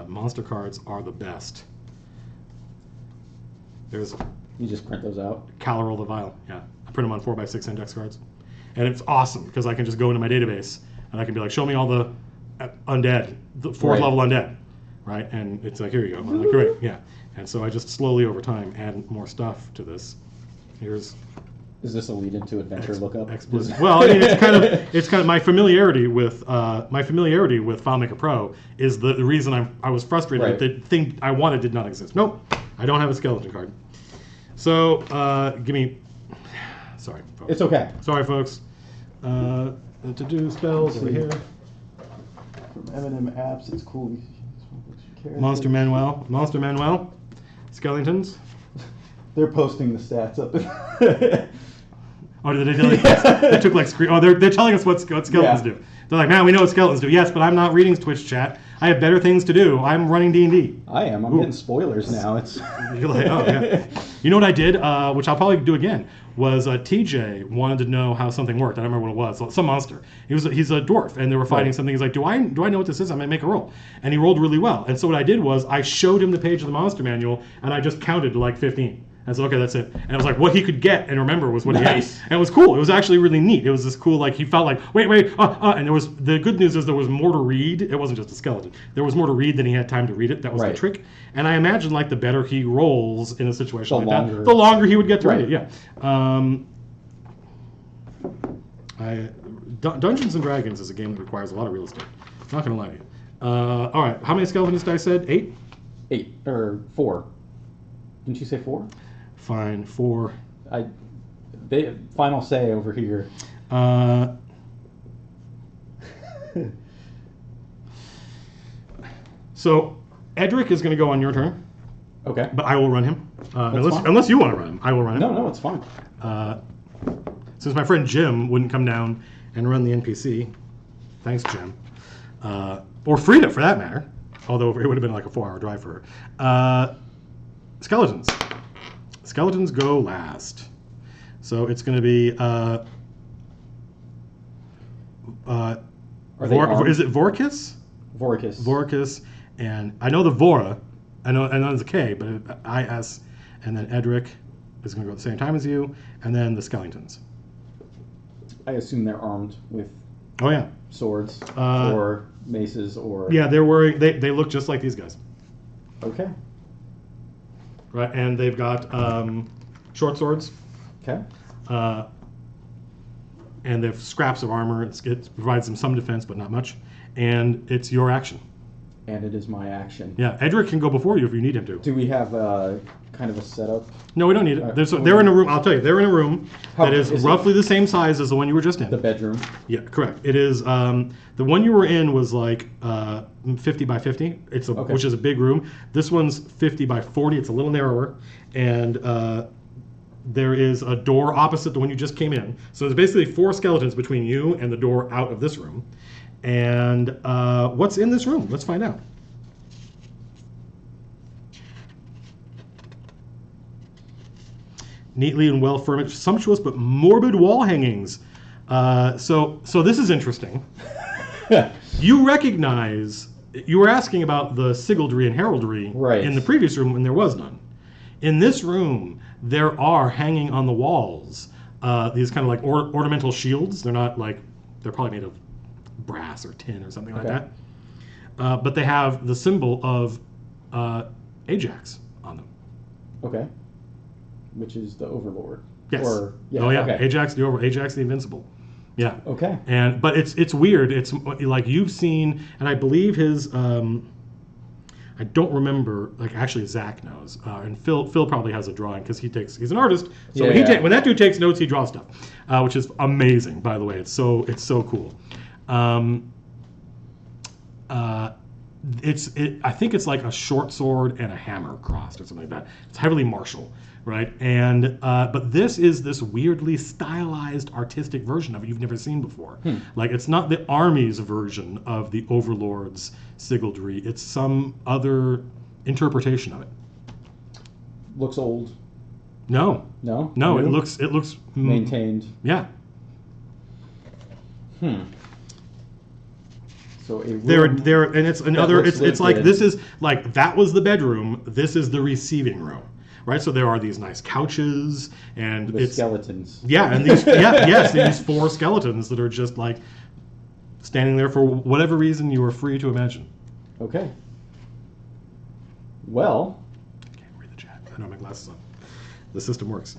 [SPEAKER 1] monster cards are the best. There's
[SPEAKER 2] You just print those out?
[SPEAKER 1] Calorol the Vile. Yeah, I print them on 4x6 index cards, and it's awesome because I can just go into my database and I can be like, show me all the undead, the 4th level undead, right? And it's like, here you go. I'm like, great, yeah. And so I just slowly over time add more stuff to this. Here's
[SPEAKER 2] Is this a lead into adventure lookup?
[SPEAKER 1] explicit. Well, I mean, it's kind of my familiarity with FileMaker Pro is the reason I was frustrated
[SPEAKER 2] Right.
[SPEAKER 1] that the thing I wanted did not exist. Nope, I don't have a skeleton card. So give me. Sorry, folks.
[SPEAKER 2] It's okay.
[SPEAKER 1] Sorry, folks. To do spells over here.
[SPEAKER 2] From M&M apps, it's cool.
[SPEAKER 1] Monster Manuel, skeletons.
[SPEAKER 2] They're posting the stats up.
[SPEAKER 1] Oh, did they tell you? They took like screen. Oh, they're telling us what skeletons do. They're like, man, we know what skeletons do. Yes, but I'm not reading Twitch chat. I have better things to do. I'm running D&D.
[SPEAKER 2] I am. I'm getting spoilers now. It's.
[SPEAKER 1] You're like, oh yeah. You know what I did, which I'll probably do again, was TJ wanted to know how something worked. I don't remember what it was. Some monster. He's a dwarf, and they were fighting something. He's like, do I know what this is? I'm gonna make a roll, and he rolled really well. And so what I did was I showed him the page of the monster manual, and I just counted to like 15. And so, okay, that's it. And it was like, what he could get and remember was what he had. And it was cool. It was actually really neat. It was this cool, like, he felt like, wait, and there was, the good news is there was more to read. It wasn't just a skeleton. There was more to read than he had time to read it. That was the trick. And I imagine, like, the better he rolls in a situation like that, the longer he would get to read it, yeah. Dungeons & Dragons is a game that requires a lot of real estate. Not going to lie to you. All right, how many skeletons did I said? 8?
[SPEAKER 2] 8, or 4. Didn't you say 4?
[SPEAKER 1] Fine, 4.
[SPEAKER 2] Final say over here.
[SPEAKER 1] So Edric is going to go on your turn.
[SPEAKER 2] Okay.
[SPEAKER 1] But I will run him. Unless you want to run him, I will run him.
[SPEAKER 2] No, it's fine.
[SPEAKER 1] Since my friend Jim wouldn't come down and run the NPC, thanks, Jim. Or Frida, for that matter. Although it would have been like a 4-hour drive for her. Skeletons. Skeletons go last. So it's going to be is it Vorkis? Vorkis, and I know the Vora. I know there's a K, but I-S, and then Edric is going to go at the same time as you, and then the skeletons.
[SPEAKER 2] I assume they're armed with swords or maces or...
[SPEAKER 1] Yeah, they're wearing... They look just like these guys.
[SPEAKER 2] Okay.
[SPEAKER 1] Right, and they've got short swords.
[SPEAKER 2] Okay.
[SPEAKER 1] And they have scraps of armor. It provides them some defense, but not much. And it's your action.
[SPEAKER 2] And it is my action.
[SPEAKER 1] Yeah, Edric can go before you if you need him to.
[SPEAKER 2] Do we have kind of a setup?
[SPEAKER 1] No, we don't need it. They're in a room. I'll tell you, they're in a room that is roughly the same size as the one you were just in.
[SPEAKER 2] The bedroom?
[SPEAKER 1] Yeah, correct. It is. The one you were in was like 50 by 50. Which is a big room. This one's 50 by 40. It's a little narrower, and there is a door opposite the one you just came in. So there's basically 4 skeletons between you and the door out of this room. And what's in this room? Let's find out. Neatly and well furnished, sumptuous but morbid wall hangings. So this is interesting. You recognize. You were asking about the sigildry and heraldry
[SPEAKER 2] Right.
[SPEAKER 1] in the previous room, and there was none. In this room, there are hanging on the walls these kind of like ornamental shields. They're not like, they're probably made of brass or tin or something like that. But they have the symbol of Ajax on them.
[SPEAKER 2] Okay. Which is the Overlord.
[SPEAKER 1] Yes.
[SPEAKER 2] Or,
[SPEAKER 1] Okay.
[SPEAKER 2] Okay.
[SPEAKER 1] Ajax the Invincible. Yeah.
[SPEAKER 2] Okay.
[SPEAKER 1] But it's weird. It's like you've seen, and I believe his. I don't remember. Like actually, Zach knows, and Phil probably has a drawing because he's an artist. So when that dude takes notes, he draws stuff, which is amazing. By the way, it's so cool. I think it's like a short sword and a hammer crossed or something like that. It's heavily martial, right? And but this is this weirdly stylized artistic version of it you've never seen before. Like it's not the army's version of the Overlord's sigildry. It's some other interpretation of it.
[SPEAKER 2] Looks old.
[SPEAKER 1] No.
[SPEAKER 2] No.
[SPEAKER 1] No.
[SPEAKER 2] New?
[SPEAKER 1] It looks
[SPEAKER 2] maintained.
[SPEAKER 1] Yeah.
[SPEAKER 2] So
[SPEAKER 1] there, and it's another. It's like
[SPEAKER 2] good.
[SPEAKER 1] this is like that was the bedroom. This is the receiving room, right? So there are these nice couches and
[SPEAKER 2] with skeletons.
[SPEAKER 1] Yeah, and these yes, these 4 skeletons that are just like standing there for whatever reason you are free to imagine.
[SPEAKER 2] Okay. Well,
[SPEAKER 1] I can't read the chat. I don't have my glasses on. The system works.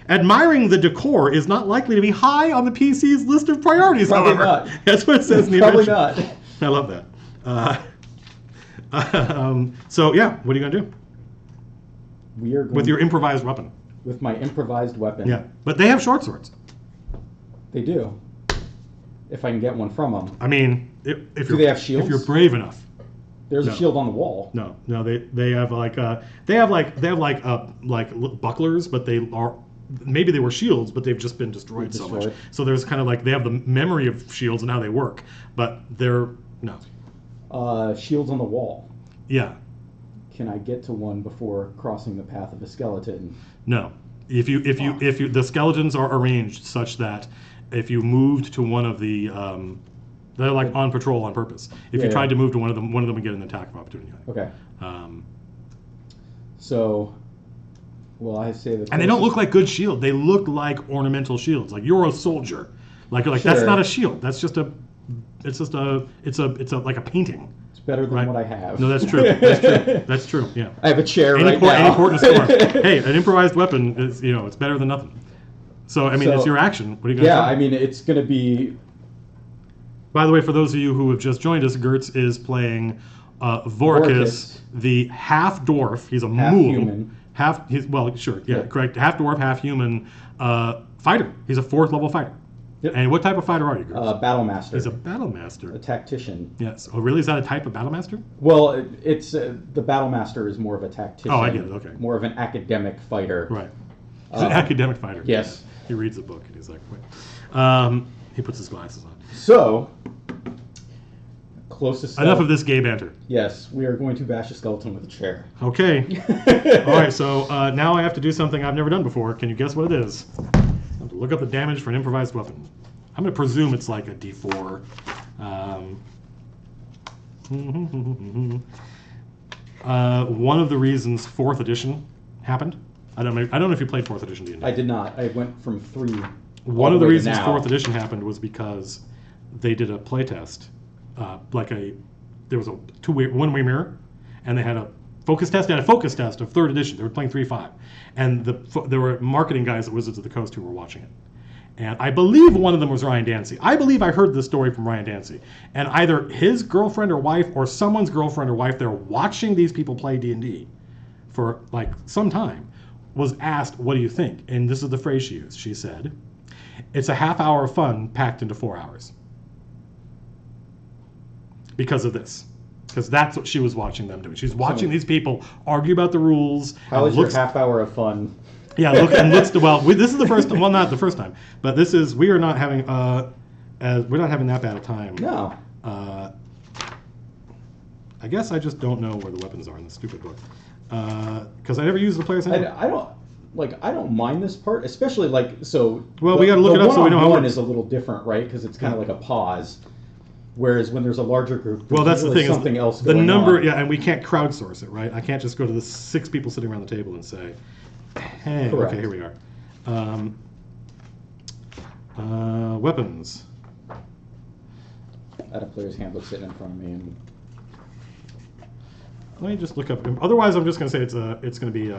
[SPEAKER 1] Admiring the decor is not likely to be high on the PC's list of priorities,
[SPEAKER 2] Probably
[SPEAKER 1] however.
[SPEAKER 2] not.
[SPEAKER 1] That's what it says in the
[SPEAKER 2] Probably
[SPEAKER 1] invention.
[SPEAKER 2] not.
[SPEAKER 1] I love that. So, yeah, what are you going to do?
[SPEAKER 2] We are going
[SPEAKER 1] with your improvised weapon.
[SPEAKER 2] With my improvised weapon.
[SPEAKER 1] Yeah, but they have short swords.
[SPEAKER 2] They do. If I can get one from them.
[SPEAKER 1] I mean, if
[SPEAKER 2] they have shields?
[SPEAKER 1] If you're brave enough.
[SPEAKER 2] There's a shield on the wall.
[SPEAKER 1] No, they have like bucklers, but they are maybe they were shields, but they've just been destroyed so much. So there's kind of like they have the memory of shields and how they work, but they're no.
[SPEAKER 2] Shields on the wall.
[SPEAKER 1] Yeah.
[SPEAKER 2] Can I get to one before crossing the path of a skeleton?
[SPEAKER 1] No. If you the skeletons are arranged such that if you moved to one of the they're like on patrol on purpose. If you tried to move to one of them would get an attack of opportunity.
[SPEAKER 2] Okay. So, well, I say that.
[SPEAKER 1] And they don't look like good shield. They look like ornamental shields. Like you're a soldier. Like that's not a shield. That's just it's like a painting.
[SPEAKER 2] It's better than what I have.
[SPEAKER 1] No, that's true. That's true. That's true. Yeah.
[SPEAKER 2] I have a chair right now.
[SPEAKER 1] Any important storm. Hey, an improvised weapon is it's better than nothing. So I mean, it's your action. What are you going to do?
[SPEAKER 2] Yeah, I mean, it's going to be.
[SPEAKER 1] By the way, for those of you who have just joined us, Gertz is playing Vorkis, the half dwarf. He's a mule.
[SPEAKER 2] Human.
[SPEAKER 1] Correct. Half dwarf, half human fighter. He's a 4th level fighter.
[SPEAKER 2] Yep.
[SPEAKER 1] And what type of fighter are you, Gertz?
[SPEAKER 2] Battle master.
[SPEAKER 1] He's a battle master.
[SPEAKER 2] A tactician.
[SPEAKER 1] Yes. Oh, really? Is that a type of battle master?
[SPEAKER 2] Well, it's the battle master is more of a tactician.
[SPEAKER 1] Oh, I get it. Okay.
[SPEAKER 2] More of an academic fighter.
[SPEAKER 1] Right. He's an academic fighter.
[SPEAKER 2] Yes.
[SPEAKER 1] He reads a book and he's like, wait. He puts his glasses on.
[SPEAKER 2] So, closest.
[SPEAKER 1] Enough of this gay banter.
[SPEAKER 2] Yes, we are going to bash a skeleton with a chair.
[SPEAKER 1] Okay. All right. So now I have to do something I've never done before. Can you guess what it is? I have to look up the damage for an improvised weapon. I'm going to presume it's like a D4. One of the reasons 4th edition happened. I don't know if you played 4th edition D&D.
[SPEAKER 2] I did not. I went from 3.
[SPEAKER 1] One of the reasons 4th edition happened was because they did a playtest. There was a one-way mirror, and they had a focus test. They had a focus test of 3rd edition. They were playing 3.5, and there were marketing guys at Wizards of the Coast who were watching it. And I believe one of them was Ryan Dancy. I believe I heard this story from Ryan Dancy. And either his girlfriend or wife or someone's girlfriend or wife, they're watching these people play D&D for like some time, was asked, what do you think? And this is the phrase she used. She said, it's a half hour of fun packed into 4 hours. Because of this. Because that's what she was watching them do. She's watching these people argue about the rules.
[SPEAKER 2] How is your half hour of fun?
[SPEAKER 1] Yeah, this is the first, well, not the first time, but we are not having, we're not having that bad a time.
[SPEAKER 2] No.
[SPEAKER 1] I guess I just don't know where the weapons are in this stupid book. Because I never use the player's handbook.
[SPEAKER 2] like I don't mind this part, especially like so.
[SPEAKER 1] Well, we got to look it up so we know how it
[SPEAKER 2] one
[SPEAKER 1] works.
[SPEAKER 2] is a little different, right? Because it's kind of like a pause. Whereas when there's a larger group,
[SPEAKER 1] Well, that's the
[SPEAKER 2] usually
[SPEAKER 1] thing.
[SPEAKER 2] something
[SPEAKER 1] Is
[SPEAKER 2] else
[SPEAKER 1] the
[SPEAKER 2] going
[SPEAKER 1] number,
[SPEAKER 2] on.
[SPEAKER 1] yeah, and we can't crowdsource it, right? I can't just go to the 6 people sitting around the table and say, "Hey,
[SPEAKER 2] Correct.
[SPEAKER 1] okay, here we are." Weapons.
[SPEAKER 2] I had a player's handbook sitting in front of me, and
[SPEAKER 1] Let me just look up. Otherwise, I'm just going to say it's going to be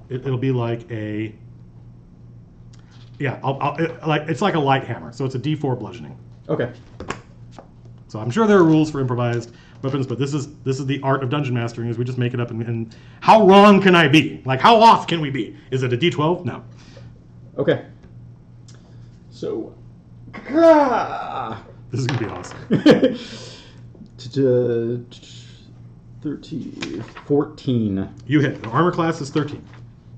[SPEAKER 1] it'll be like a it's like a light hammer. So it's a D4 bludgeoning.
[SPEAKER 2] okay.
[SPEAKER 1] So I'm sure there are rules for improvised weapons, but this is the art of dungeon mastering. Is we just make it up and how wrong can I be? Like how off can we be? Is it a D12? No.
[SPEAKER 2] Okay. So,
[SPEAKER 1] This is gonna be awesome.
[SPEAKER 2] 13, 14.
[SPEAKER 1] You hit. The armor class is 13.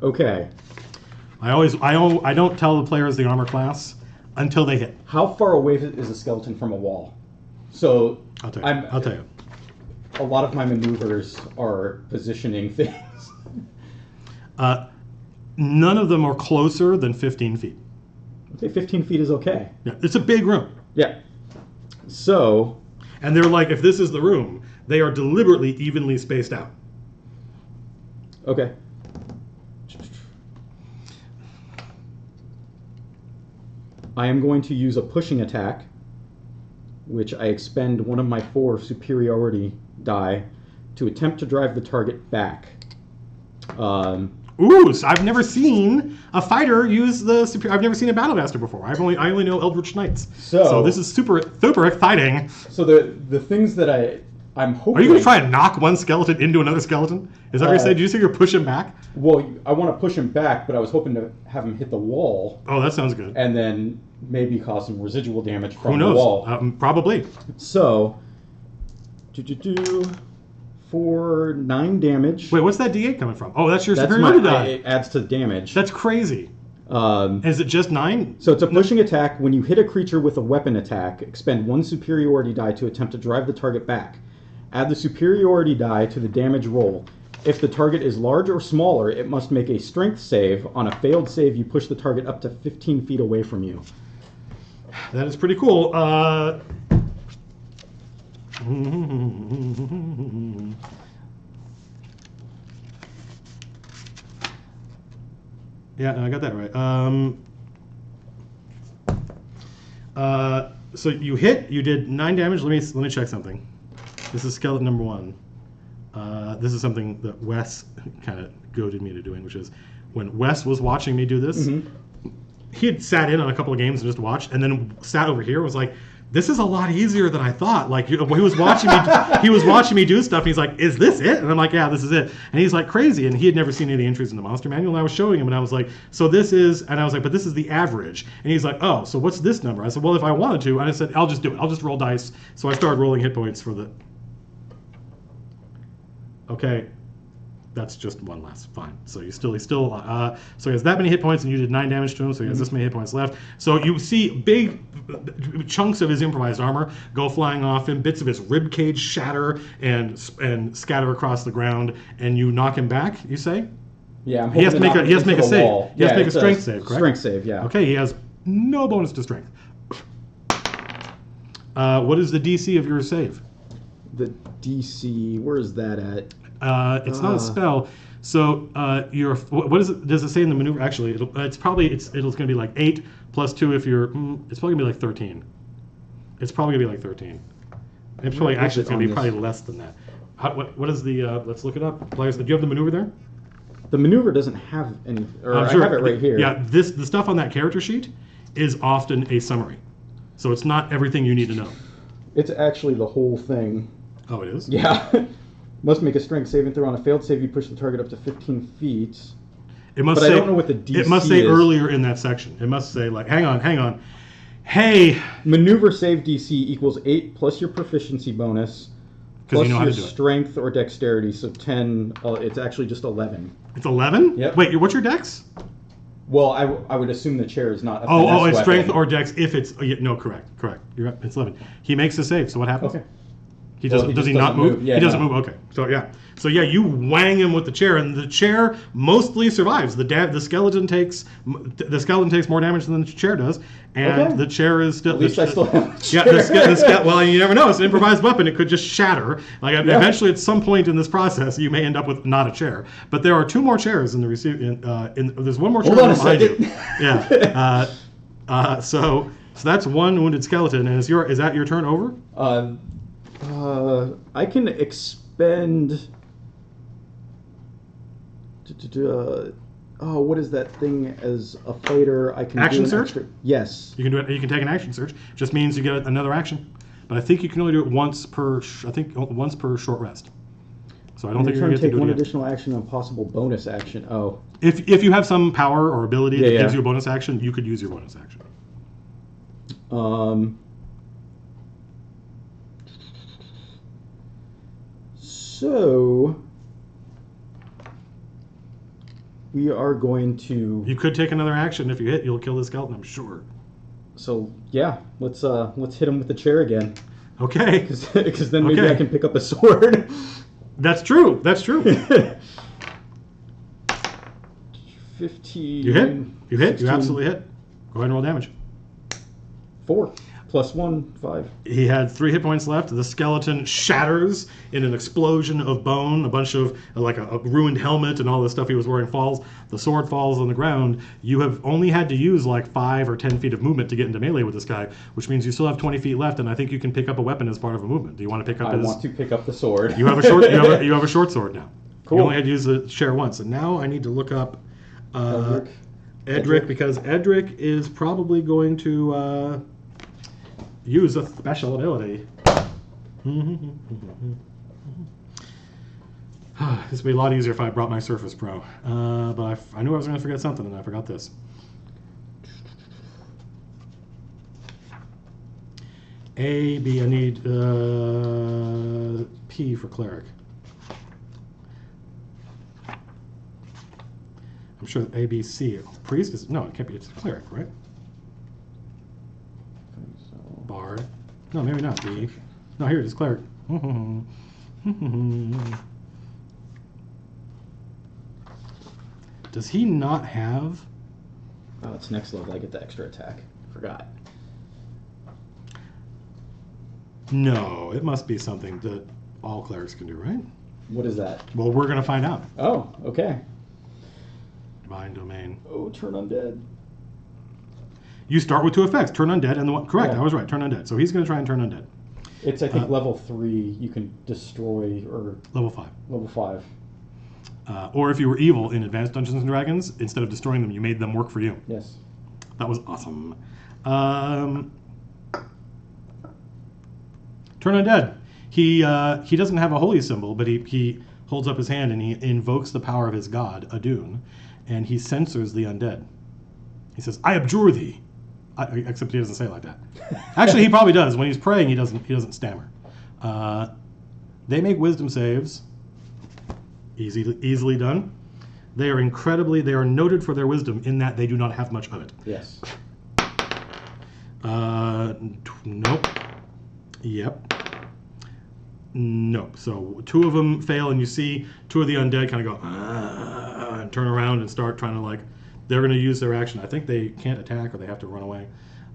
[SPEAKER 2] Okay.
[SPEAKER 1] I don't tell the players the armor class until they hit.
[SPEAKER 2] How far away is a skeleton from a wall? So
[SPEAKER 1] I'll tell you. I'll tell you.
[SPEAKER 2] A lot of my maneuvers are positioning things.
[SPEAKER 1] None of them are closer than 15 feet.
[SPEAKER 2] Okay, 15 feet is okay.
[SPEAKER 1] Yeah, it's a big room.
[SPEAKER 2] Yeah. So,
[SPEAKER 1] And they're like, if this is the room, they are deliberately evenly spaced out.
[SPEAKER 2] okay. I am going to use a pushing attack, which I expend one of my 4 superiority die to attempt to drive the target back.
[SPEAKER 1] Ooh, so I've never seen a fighter use the I've never seen a battle master before. I only know Eldritch Knights. So this is super exciting.
[SPEAKER 2] So the things that I'm hoping.
[SPEAKER 1] Are you going to try and knock one skeleton into another skeleton? Is that what you're saying? Did you say you're pushing back?
[SPEAKER 2] Well, I want to push him back, but I was hoping to have him hit the wall
[SPEAKER 1] Oh, that sounds good.
[SPEAKER 2] and then maybe cause some residual damage from
[SPEAKER 1] Who
[SPEAKER 2] the
[SPEAKER 1] knows?
[SPEAKER 2] wall.
[SPEAKER 1] Probably.
[SPEAKER 2] So, for 9 damage.
[SPEAKER 1] Wait, what's that D8 coming from? Oh, that's your
[SPEAKER 2] That's
[SPEAKER 1] superiority die.
[SPEAKER 2] it adds to the damage.
[SPEAKER 1] That's crazy. Is it just 9?
[SPEAKER 2] So it's a pushing attack. When you hit a creature with a weapon attack, expend 1 superiority die to attempt to drive the target back. Add the superiority die to the damage roll. If the target is large or smaller, it must make a strength save. On a failed save, you push the target up to 15 feet away from you.
[SPEAKER 1] That is pretty cool. Yeah, no, I got that right. So you hit. You did 9 damage. Let me check something. This is skeleton number 1. This is something that Wes kind of goaded me to doing, which is when Wes was watching me do this.
[SPEAKER 2] Mm-hmm.
[SPEAKER 1] He had sat in on a couple of games and just watched, and then sat over here and was like, "This is a lot easier than I thought." Like he was watching me, he was watching me do stuff. And he's like, "Is this it?" And I'm like, "Yeah, this is it." And he's like, "Crazy." And he had never seen any of the entries in the monster manual. And I was showing him, and I was like, "So this is," and I was like, "But this is the average." And he's like, "Oh, so what's this number?" I said, "Well, if I wanted to," and I said, "I'll just do it. I'll just roll dice." So I started rolling hit points for the. Okay. That's just 1 less. Fine. So he's still so he has that many hit points, and you did 9 damage to him. So he has this many hit points left. So you see big chunks of his improvised armor go flying off him. Bits of his rib cage shatter and scatter across the ground, and you knock him back. You say?
[SPEAKER 2] Yeah, I'm
[SPEAKER 1] He has to make a save. He has to make a
[SPEAKER 2] it's
[SPEAKER 1] strength save. Correct.
[SPEAKER 2] Strength save. Yeah.
[SPEAKER 1] Okay. He has no bonus to strength. What is the DC of your save?
[SPEAKER 2] The DC. Where is that at?
[SPEAKER 1] It's not a spell. So your what is it? Does it say in the maneuver? Actually, it's going to be like 8 plus 2 if you're. It's probably going to be like 13. It's probably going to be like 13. It's probably it's going to be probably less than that. What is the? Let's look it up. Players, do you have the maneuver there?
[SPEAKER 2] The maneuver doesn't have any. Or I have it right here.
[SPEAKER 1] Yeah, the stuff on that character sheet is often a summary, so it's not everything you need to know.
[SPEAKER 2] It's actually the whole thing.
[SPEAKER 1] Oh, it is?
[SPEAKER 2] Yeah. Must make a strength saving throw. On a failed save, you push the target up to 15 feet.
[SPEAKER 1] It must
[SPEAKER 2] but
[SPEAKER 1] say,
[SPEAKER 2] I don't know what the DC is.
[SPEAKER 1] It must say earlier in that section. It must say, like, hang on. Hey!
[SPEAKER 2] Maneuver save DC equals 8 plus your proficiency bonus. Plus
[SPEAKER 1] you know how
[SPEAKER 2] your
[SPEAKER 1] to do it.
[SPEAKER 2] strength or dexterity. So 10, it's actually just 11.
[SPEAKER 1] It's 11?
[SPEAKER 2] Yep.
[SPEAKER 1] Wait, what's your dex?
[SPEAKER 2] Well, I would assume the chair is not a
[SPEAKER 1] Oh, it's
[SPEAKER 2] weapon.
[SPEAKER 1] strength or dex if it's... no, correct. You're right. It's 11. He makes a save, so what happens?
[SPEAKER 2] Okay.
[SPEAKER 1] He doesn't.
[SPEAKER 2] he
[SPEAKER 1] Does he
[SPEAKER 2] just
[SPEAKER 1] not
[SPEAKER 2] doesn't
[SPEAKER 1] move?
[SPEAKER 2] move. Yeah,
[SPEAKER 1] he doesn't
[SPEAKER 2] no.
[SPEAKER 1] move. Okay. So yeah. So yeah, you wang him with the chair, and the chair mostly survives. The skeleton takes more damage than the chair does, and
[SPEAKER 2] Okay.
[SPEAKER 1] the chair is still.
[SPEAKER 2] At least I still have.
[SPEAKER 1] Yeah, well, you never know. It's an improvised weapon. It could just shatter. Like eventually, at some point in this process, you may end up with not a chair. But there are 2 more chairs in the there's one more chair
[SPEAKER 2] Hold on a
[SPEAKER 1] behind you.
[SPEAKER 2] second.
[SPEAKER 1] Yeah. So that's 1 wounded skeleton. And is that your turn over?
[SPEAKER 2] I can expend. What is that thing as a fighter? I can
[SPEAKER 1] Action
[SPEAKER 2] do an
[SPEAKER 1] surge?
[SPEAKER 2] extra. Yes.
[SPEAKER 1] You can do it. You can take an action search. Just means you get another action. But I think you can only do it once per. Once per short rest. So I don't think you're
[SPEAKER 2] going
[SPEAKER 1] going to
[SPEAKER 2] take
[SPEAKER 1] do it
[SPEAKER 2] one
[SPEAKER 1] again.
[SPEAKER 2] additional action and a possible bonus action. Oh.
[SPEAKER 1] If you have some power or ability that
[SPEAKER 2] Yeah.
[SPEAKER 1] gives you a bonus action, you could use your bonus action.
[SPEAKER 2] So we are going to.
[SPEAKER 1] You could take another action. If you hit, you'll kill the skeleton, I'm sure.
[SPEAKER 2] So yeah, let's hit him with the chair again.
[SPEAKER 1] Okay.
[SPEAKER 2] Because then maybe
[SPEAKER 1] Okay.
[SPEAKER 2] I can pick up a sword.
[SPEAKER 1] That's true.
[SPEAKER 2] 15.
[SPEAKER 1] You hit. You hit.
[SPEAKER 2] 16,
[SPEAKER 1] You absolutely hit. Go ahead and roll damage.
[SPEAKER 2] 4 plus 1, 5.
[SPEAKER 1] He had 3 hit points left. The skeleton shatters in an explosion of bone. A bunch of, like a ruined helmet and all the stuff he was wearing falls. The sword falls on the ground. You have only had to use like 5 or 10 feet of movement to get into melee with this guy, which means you still have 20 feet left, and I think you can pick up a weapon as part of a movement. Do you want to pick up
[SPEAKER 2] I
[SPEAKER 1] his...
[SPEAKER 2] want to pick up the sword.
[SPEAKER 1] You have a short. You have a short sword now.
[SPEAKER 2] Cool.
[SPEAKER 1] You only had to use the chair once, and now I need to look up Edric, because Edric is probably going to use a special ability. This would be a lot easier if I brought my Surface Pro, but I knew I was going to forget something, and I forgot this. A, B, I need P for cleric. I'm sure A, B, C. Priest is, no, it can't be, it's cleric, right? Bard. No, maybe not. B. No, here it is, cleric. Does he not have...
[SPEAKER 2] Oh, it's next level. I get the extra attack. Forgot.
[SPEAKER 1] No, it must be something that all clerics can do, right?
[SPEAKER 2] What is that?
[SPEAKER 1] Well, we're going to find out.
[SPEAKER 2] Oh, okay.
[SPEAKER 1] Divine Domain.
[SPEAKER 2] Oh, turn undead.
[SPEAKER 1] You start with 2 effects. Turn undead and the one... Correct,
[SPEAKER 2] Yeah.
[SPEAKER 1] I was right. Turn undead. So he's going to try and turn undead.
[SPEAKER 2] It's, I think, level 3 you can destroy, or
[SPEAKER 1] Level 5.
[SPEAKER 2] level 5.
[SPEAKER 1] Or if you were evil in Advanced Dungeons and Dragons, instead of destroying them, you made them work for you.
[SPEAKER 2] Yes.
[SPEAKER 1] That was awesome. Turn undead. He doesn't have a holy symbol, but he holds up his hand and he invokes the power of his god, Adun, and he censors the undead. He says, "I abjure thee." Except he doesn't say it like that. Actually, he probably does. When he's praying, he doesn't stammer. They make wisdom saves. Easily done. They are noted for their wisdom in that they do not have much of it.
[SPEAKER 2] Yes.
[SPEAKER 1] Nope. Yep. Nope. So 2 of them fail, and you see 2 of the undead kind of go and turn around and start trying to, like, they're going to use their action. I think they can't attack or they have to run away.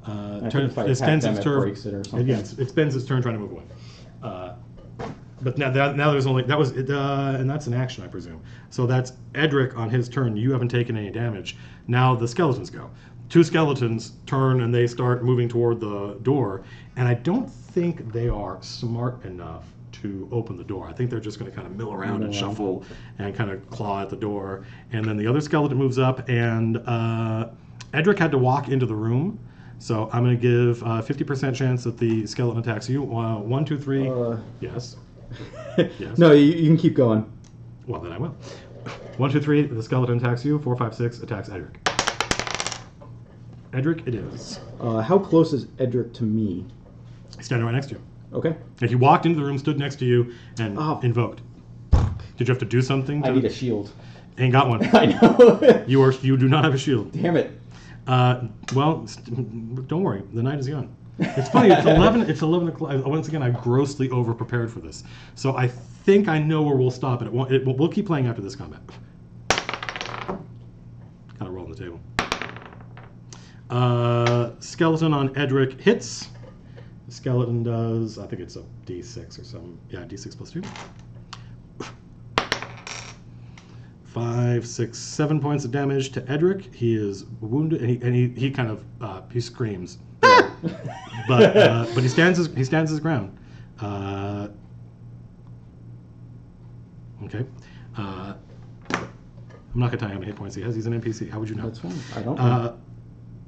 [SPEAKER 2] I think if I attack them, it breaks it or something.
[SPEAKER 1] Yeah, it spends its turn trying to move away. But now there's only that was it, and that's an action, I presume. So that's Edric on his turn. You haven't taken any damage. Now the skeletons go. 2 skeletons turn and they start moving toward the door. And I don't think they are smart enough to open the door. I think they're just going to kind of mill around and shuffle and kind of claw at the door. And then the other skeleton moves up, and Edric had to walk into the room. So I'm going to give 50% chance that the skeleton attacks you. 1, 2, 3. Yes. Yes.
[SPEAKER 2] No, you can keep going.
[SPEAKER 1] Well, then I will. 1, 2, 3. The skeleton attacks you. 4, 5, 6 attacks Edric. Edric, it is.
[SPEAKER 2] How close is Edric to me?
[SPEAKER 1] He's standing right next to you.
[SPEAKER 2] Okay.
[SPEAKER 1] Like he walked into the room, stood next to you, and invoked. Did you have to do something?
[SPEAKER 2] I need a shield.
[SPEAKER 1] Ain't got one.
[SPEAKER 2] I know.
[SPEAKER 1] You do not have a shield.
[SPEAKER 2] Damn it.
[SPEAKER 1] Well, don't worry. The night is young. It's funny. It's 11. It's 11 o'clock. Once again, I grossly over prepared for this, so I think I know where we'll stop it. We'll keep playing after this combat. Gotta roll on the table. Skeleton on Edric hits. The skeleton does, I think it's a D6 or something. Yeah, D6 plus 2. 5, 6, 7 points of damage to Edric. He is wounded, and he kind of he screams, but he stands his ground. Okay. I'm not gonna tell you how many hit points he has. He's an NPC. How would you know?
[SPEAKER 2] That's fine. I don't know.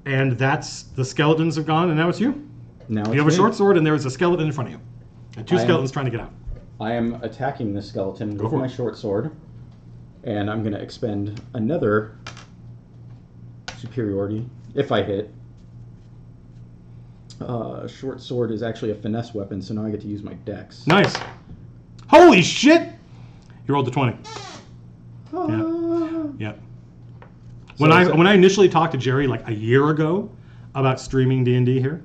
[SPEAKER 1] And that's the skeletons are gone, and now it's you.
[SPEAKER 2] Now
[SPEAKER 1] You have a short sword, and there is a skeleton in front of you, and two skeletons trying to get out.
[SPEAKER 2] I am attacking this skeleton with
[SPEAKER 1] for
[SPEAKER 2] my
[SPEAKER 1] it.
[SPEAKER 2] short sword, and I'm going to expend another superiority if I hit. Short sword is actually a finesse weapon, so now I get to use my dex.
[SPEAKER 1] Nice. Holy shit! You rolled the 20. Yeah. When I initially talked to Jerry like a year ago about streaming D&D here,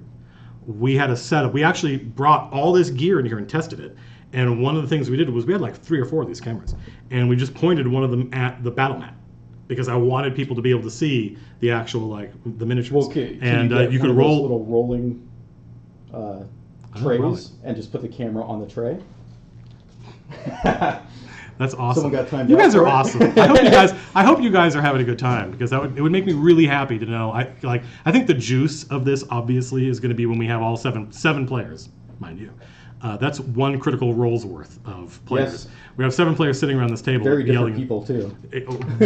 [SPEAKER 1] we had a setup. We actually brought all this gear in here and tested it. And one of the things we did was we had like 3 or 4 of these cameras, and we just pointed one of them at the battle mat because I wanted people to be able to see the actual like the miniatures.
[SPEAKER 2] Okay.
[SPEAKER 1] And you could
[SPEAKER 2] those
[SPEAKER 1] roll
[SPEAKER 2] little rolling
[SPEAKER 1] roll
[SPEAKER 2] trays and just put the camera on the tray.
[SPEAKER 1] That's awesome.
[SPEAKER 2] Someone got timed
[SPEAKER 1] You
[SPEAKER 2] out
[SPEAKER 1] guys are
[SPEAKER 2] for it.
[SPEAKER 1] awesome. I hope you guys are having a good time because it would make me really happy to know. I think the juice of this obviously is going to be when we have all seven players, mind you. That's one critical roll's worth of players.
[SPEAKER 2] Yes.
[SPEAKER 1] We have 7 players sitting around this table
[SPEAKER 2] Very different
[SPEAKER 1] yelling.
[SPEAKER 2] people too.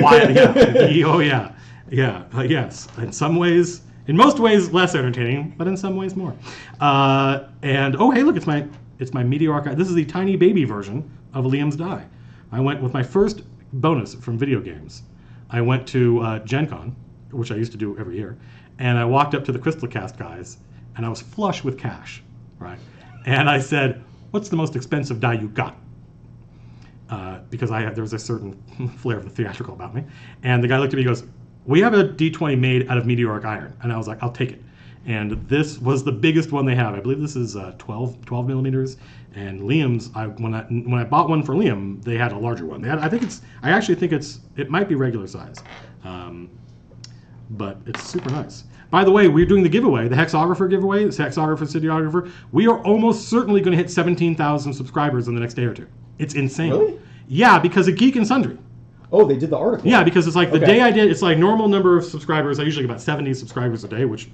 [SPEAKER 1] Why? Yeah. Oh yeah. Yeah. Yes. In most ways less entertaining, but in some ways more. And oh hey, look, it's my meteoric. This is the tiny baby version of Liam's die. I went with my first bonus from video games. I went to Gen Con, which I used to do every year, and I walked up to the Crystal Cast guys, and I was flush with cash, right? And I said, "What's the most expensive die you got?" Because there was a certain flair of the theatrical about me. And the guy looked at me and goes, "We have a D20 made out of meteoric iron." And I was like, "I'll take it." And this was the biggest one they have. I believe this is 12 millimeters. And Liam's, when I bought one for Liam, they had a larger one. I actually think it might be regular size, but it's super nice. By the way, we're doing the giveaway, the Hexographer giveaway, this Hexographer Cityographer. We are almost certainly going to hit 17,000 subscribers in the next day or two. It's insane.
[SPEAKER 2] Really?
[SPEAKER 1] Yeah, because of Geek and Sundry.
[SPEAKER 2] Oh, they did the article.
[SPEAKER 1] Yeah, because it's like the
[SPEAKER 2] Okay.
[SPEAKER 1] day I did, it's like normal number of subscribers. I usually get about 70 subscribers a day, which,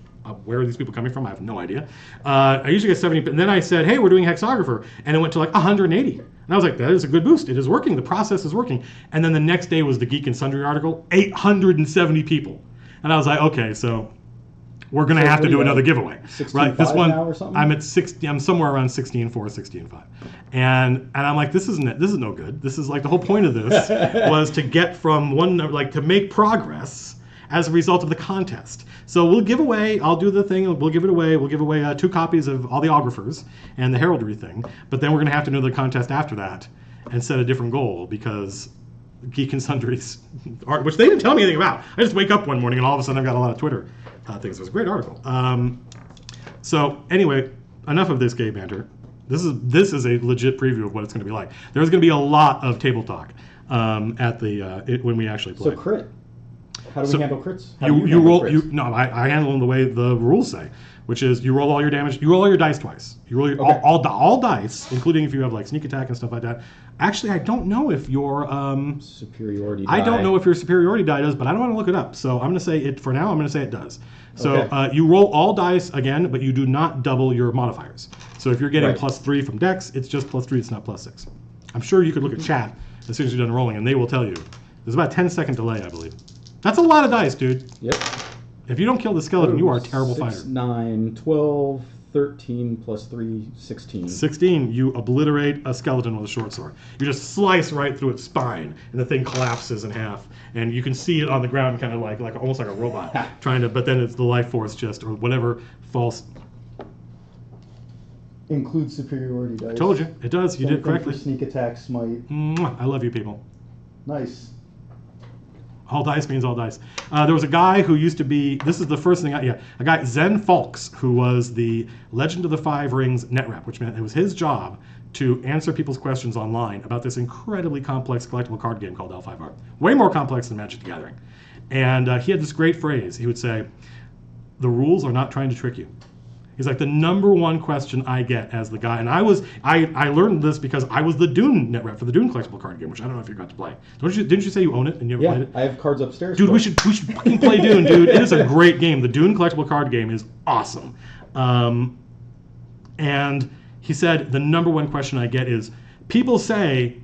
[SPEAKER 1] where are these people coming from? I have no idea. I usually get 70, but then I said, hey, we're doing Hexographer, and it went to like 180. And I was like, that is a good boost. It is working. The process is working. And then the next day was the Geek and Sundry article, 870 people. And I was like, okay, so we're going to have to do another giveaway.
[SPEAKER 2] 16.5
[SPEAKER 1] This one,
[SPEAKER 2] now or something?
[SPEAKER 1] I'm at 60. I'm somewhere around 16.4, 16.5, and I'm like, this is no good. This is like the whole point of this was to get from one, like to make progress as a result of the contest. So we'll give away. I'll do the thing. We'll give it away. We'll give away 2 copies of all the Ographers and the heraldry thing. But then we're going to have to do the contest after that and set a different goal because Geek and Sundry's art, which they didn't tell me anything about. I just wake up one morning and all of a sudden I've got a lot of Twitter things. It was a great article. So anyway, enough of this gay banter. This is a legit preview of what it's going to be like. There's going to be a lot of table talk at the when we actually play.
[SPEAKER 2] So crit. How do we handle crits? How
[SPEAKER 1] You
[SPEAKER 2] do handle
[SPEAKER 1] roll.
[SPEAKER 2] crits?
[SPEAKER 1] I handle them the way the rules say, which is you roll all your damage. You roll all your dice twice. You roll your, all dice, including if you have like sneak attack and stuff like that. Actually, I don't know if your
[SPEAKER 2] superiority.
[SPEAKER 1] I don't know if your superiority die does, but I don't want to look it up. So I'm going to say it for now. I'm going to say it does. So you roll all dice again, but you do not double your modifiers. So if you're getting +3 from Dex, it's just +3. It's not +6. I'm sure you could look at chat as soon as you're done rolling, and they will tell you. There's about a 10-second delay, I believe. That's a lot of dice, dude.
[SPEAKER 2] Yep.
[SPEAKER 1] If you don't kill the skeleton, you are a terrible
[SPEAKER 2] 6,
[SPEAKER 1] fighter.
[SPEAKER 2] 9, 12, 13 plus 3, 16.
[SPEAKER 1] 16, you obliterate a skeleton with a short sword. You just slice right through its spine, and the thing collapses in half. And you can see it on the ground, kind of like almost like a robot trying to. But then it's the life force or whatever false.
[SPEAKER 2] Includes superiority dice.
[SPEAKER 1] Told you, it does. You
[SPEAKER 2] Same
[SPEAKER 1] did
[SPEAKER 2] thing
[SPEAKER 1] correctly.
[SPEAKER 2] for sneak attack, smite.
[SPEAKER 1] Mwah, I love you, people.
[SPEAKER 2] Nice.
[SPEAKER 1] All dice means all dice. There was a guy who used to be, this is the first thing, a guy, Zen Falks, who was the Legend of the Five Rings net rep, which meant it was his job to answer people's questions online about this incredibly complex collectible card game called L5R. Way more complex than Magic the Gathering. And he had this great phrase. He would say, the rules are not trying to trick you. He's like, the number one question I get as the guy, and I learned this because I was the Dune net rep for the Dune collectible card game, which I don't know if you got to play. Didn't you say you own it and you ever played it?
[SPEAKER 2] I have cards upstairs.
[SPEAKER 1] Dude, we should fucking play Dune, dude. It is a great game. The Dune collectible card game is awesome. And he said, the number one question I get is, people say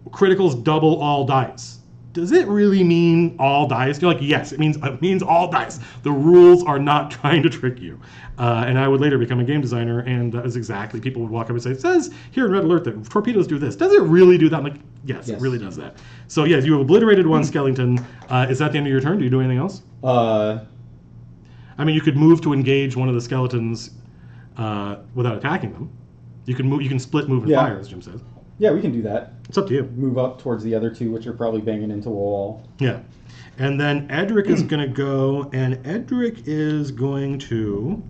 [SPEAKER 1] criticals double all dice. Does it really mean all dice? You're like, yes, it means all dice. The rules are not trying to trick you. And I would later become a game designer, and that was exactly, people would walk up and say, it says here in Red Alert that torpedoes do this. Does it really do that? I'm like, yes, it really does that. So yes, you have obliterated one skeleton. Is that the end of your turn? Do you do anything else? I mean, you could move to engage one of the skeletons without attacking them. You can move. You can split, move, and fire, as Jim says.
[SPEAKER 2] Yeah, we can do that.
[SPEAKER 1] It's up to you.
[SPEAKER 2] Move up towards the other two, which are probably banging into a wall.
[SPEAKER 1] Yeah. And then Edric is going to go, and Edric is going to...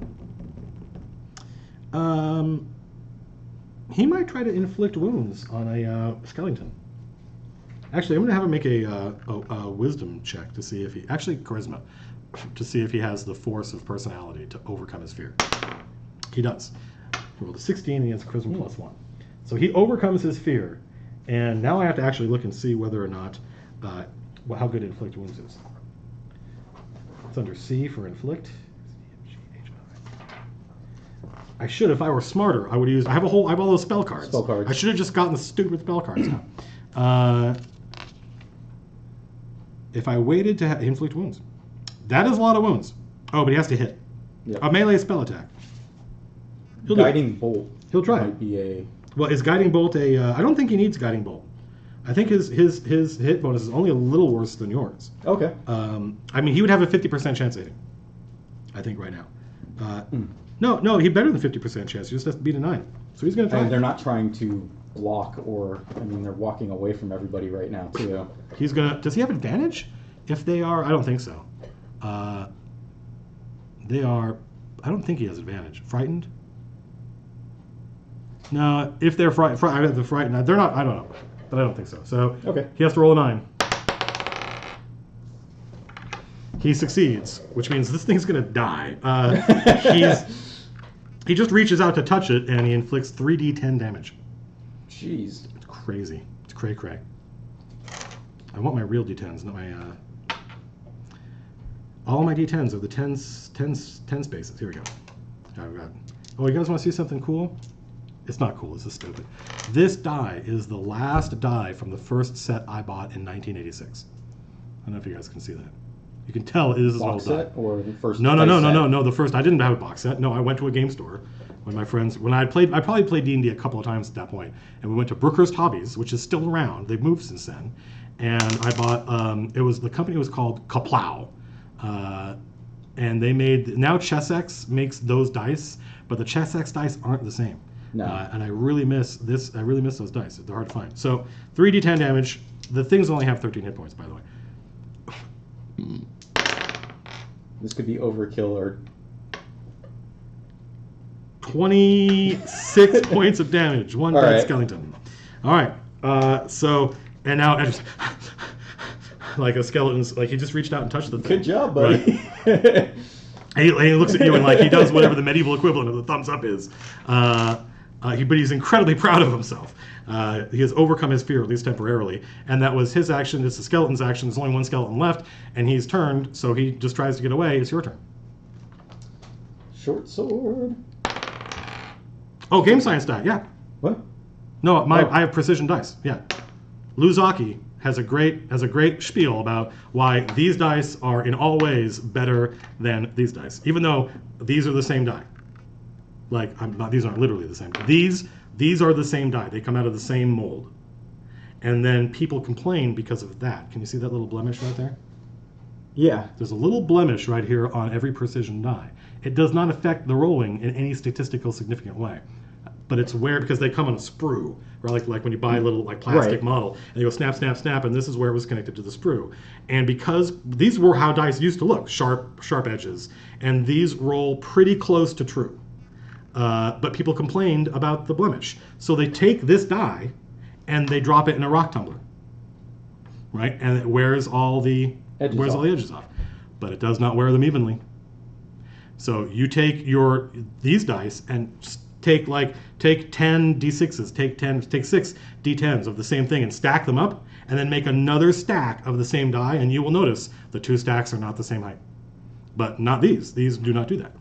[SPEAKER 1] he might try to inflict wounds on a skeleton. Actually, I'm going to have him make a wisdom check to see if he... Actually, charisma. To see if he has the force of personality to overcome his fear. He does. He rolled a 16, and he has a charisma plus 1. So he overcomes his fear, and now I have to actually look and see whether or not how good inflict wounds is. It's under C for inflict. I should, if I were smarter, I would use. I have all those spell cards. I should have just gotten the stupid spell cards out. If I waited to inflict wounds, that is a lot of wounds. Oh, but he has to hit. Yep. A melee spell attack.
[SPEAKER 2] Guiding bolt.
[SPEAKER 1] He'll try.
[SPEAKER 2] Might be a.
[SPEAKER 1] Well, is Guiding Bolt a... I don't think he needs Guiding Bolt. I think his hit bonus is only a little worse than yours.
[SPEAKER 2] Okay.
[SPEAKER 1] I mean, he would have a 50% chance of hitting. I think right now. No, he better than 50% chance. He just has to beat a 9. So he's going to try.
[SPEAKER 2] And they're not trying to block or... I mean, they're walking away from everybody right now, too.
[SPEAKER 1] He's going to... Does he have advantage? If they are... I don't think so. They are... I don't think he has advantage. Frightened? No, if they're frightened, they're not. I don't know, but I don't think so. So he has to roll a 9. He succeeds, which means this thing's gonna die. He just reaches out to touch it, and he inflicts 3d10 damage.
[SPEAKER 2] Jeez,
[SPEAKER 1] it's crazy. It's cray cray. I want my real d10s, not my. All my d10s are the 10 spaces. Here we go. Oh, you guys want to see something cool? It's not cool, this is stupid. This die is the last die from the first set I bought in 1986. I don't know if you guys can see that. You can tell it is an old die.
[SPEAKER 2] Or the first
[SPEAKER 1] No, the first, I didn't have a box set. No, I went to a game store when my friends, I probably played D&D a couple of times at that point, and we went to Brookhurst Hobbies, which is still around. They've moved since then. And I bought, the company was called Kaplow. And they made, now ChessX makes those dice, but the ChessX dice aren't the same.
[SPEAKER 2] No.
[SPEAKER 1] And I really miss this. I really miss those dice. They're hard to find. So 3d10 damage. The things only have 13 hit points, by the way.
[SPEAKER 2] This could be overkill or
[SPEAKER 1] 26 points of damage. One dead skeleton. All right. So and now I just like a skeleton's like he just reached out and touched the thing.
[SPEAKER 2] Good job, buddy.
[SPEAKER 1] Right? And he looks at you and like he does whatever the medieval equivalent of the thumbs up is. But he's incredibly proud of himself. He has overcome his fear, at least temporarily. And that was his action. It's the skeleton's action. There's only one skeleton left, and he's turned, so he just tries to get away. It's your turn.
[SPEAKER 2] Short sword.
[SPEAKER 1] Oh, game science die, yeah.
[SPEAKER 2] What?
[SPEAKER 1] No, I have precision dice, yeah. Luzaki has a great spiel about why these dice are in all ways better than these dice, even though these are the same die. Like, these aren't literally the same. These are the same die. They come out of the same mold. And then people complain because of that. Can you see that little blemish right there?
[SPEAKER 2] Yeah.
[SPEAKER 1] There's a little blemish right here on every precision die. It does not affect the rolling in any statistical significant way. but it's where, because they come on a sprue, right? Like when you buy a little like plastic
[SPEAKER 2] Right.
[SPEAKER 1] model, and you go snap, snap, snap, and this is where it was connected to the sprue. And because these were how dice used to look, sharp edges, and these roll pretty close to true. But people complained about the blemish. So they take this die and they drop it in a rock tumbler, right? And it wears all the edges off. But it does not wear them evenly. So you take these dice and take 10 d6s, take 6 d10s of the same thing and stack them up, and then make another stack of the same die, and you will notice the two stacks are not the same height. But not these. These do not do that.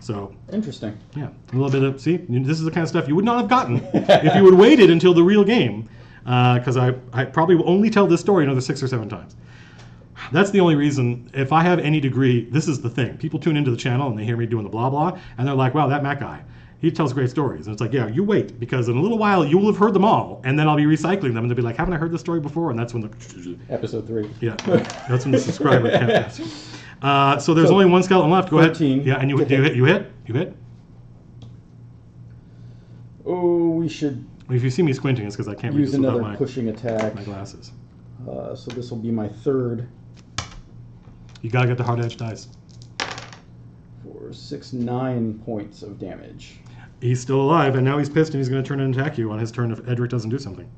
[SPEAKER 1] So
[SPEAKER 2] Interesting.
[SPEAKER 1] yeah, a little bit of, see, this is the kind of stuff you would not have gotten if you had waited until the real game, because I probably will only tell this story another 6 or 7 times. That's the only reason, if I have any degree, this is the thing. People tune into the channel and they hear me doing the blah blah, and they're like, wow, that Matt guy, he tells great stories. And it's like, yeah, you wait, because in a little while you will have heard them all, and then I'll be recycling them, and they'll be like, haven't I heard this story before? And that's when the...
[SPEAKER 2] Episode 3.
[SPEAKER 1] Yeah, that's when the subscriber count. So there's only one skeleton left. Go
[SPEAKER 2] 13.
[SPEAKER 1] ahead. Yeah, and you hit. You hit.
[SPEAKER 2] Oh, we should
[SPEAKER 1] If you see me squinting, it's because I can't read
[SPEAKER 2] use
[SPEAKER 1] this without
[SPEAKER 2] another pushing attack.
[SPEAKER 1] my glasses.
[SPEAKER 2] So this will be my third
[SPEAKER 1] You gotta get the hard edge dice.
[SPEAKER 2] for 9 points of damage.
[SPEAKER 1] He's still alive, and now he's pissed, and he's going to turn and attack you on his turn if Edric doesn't do something.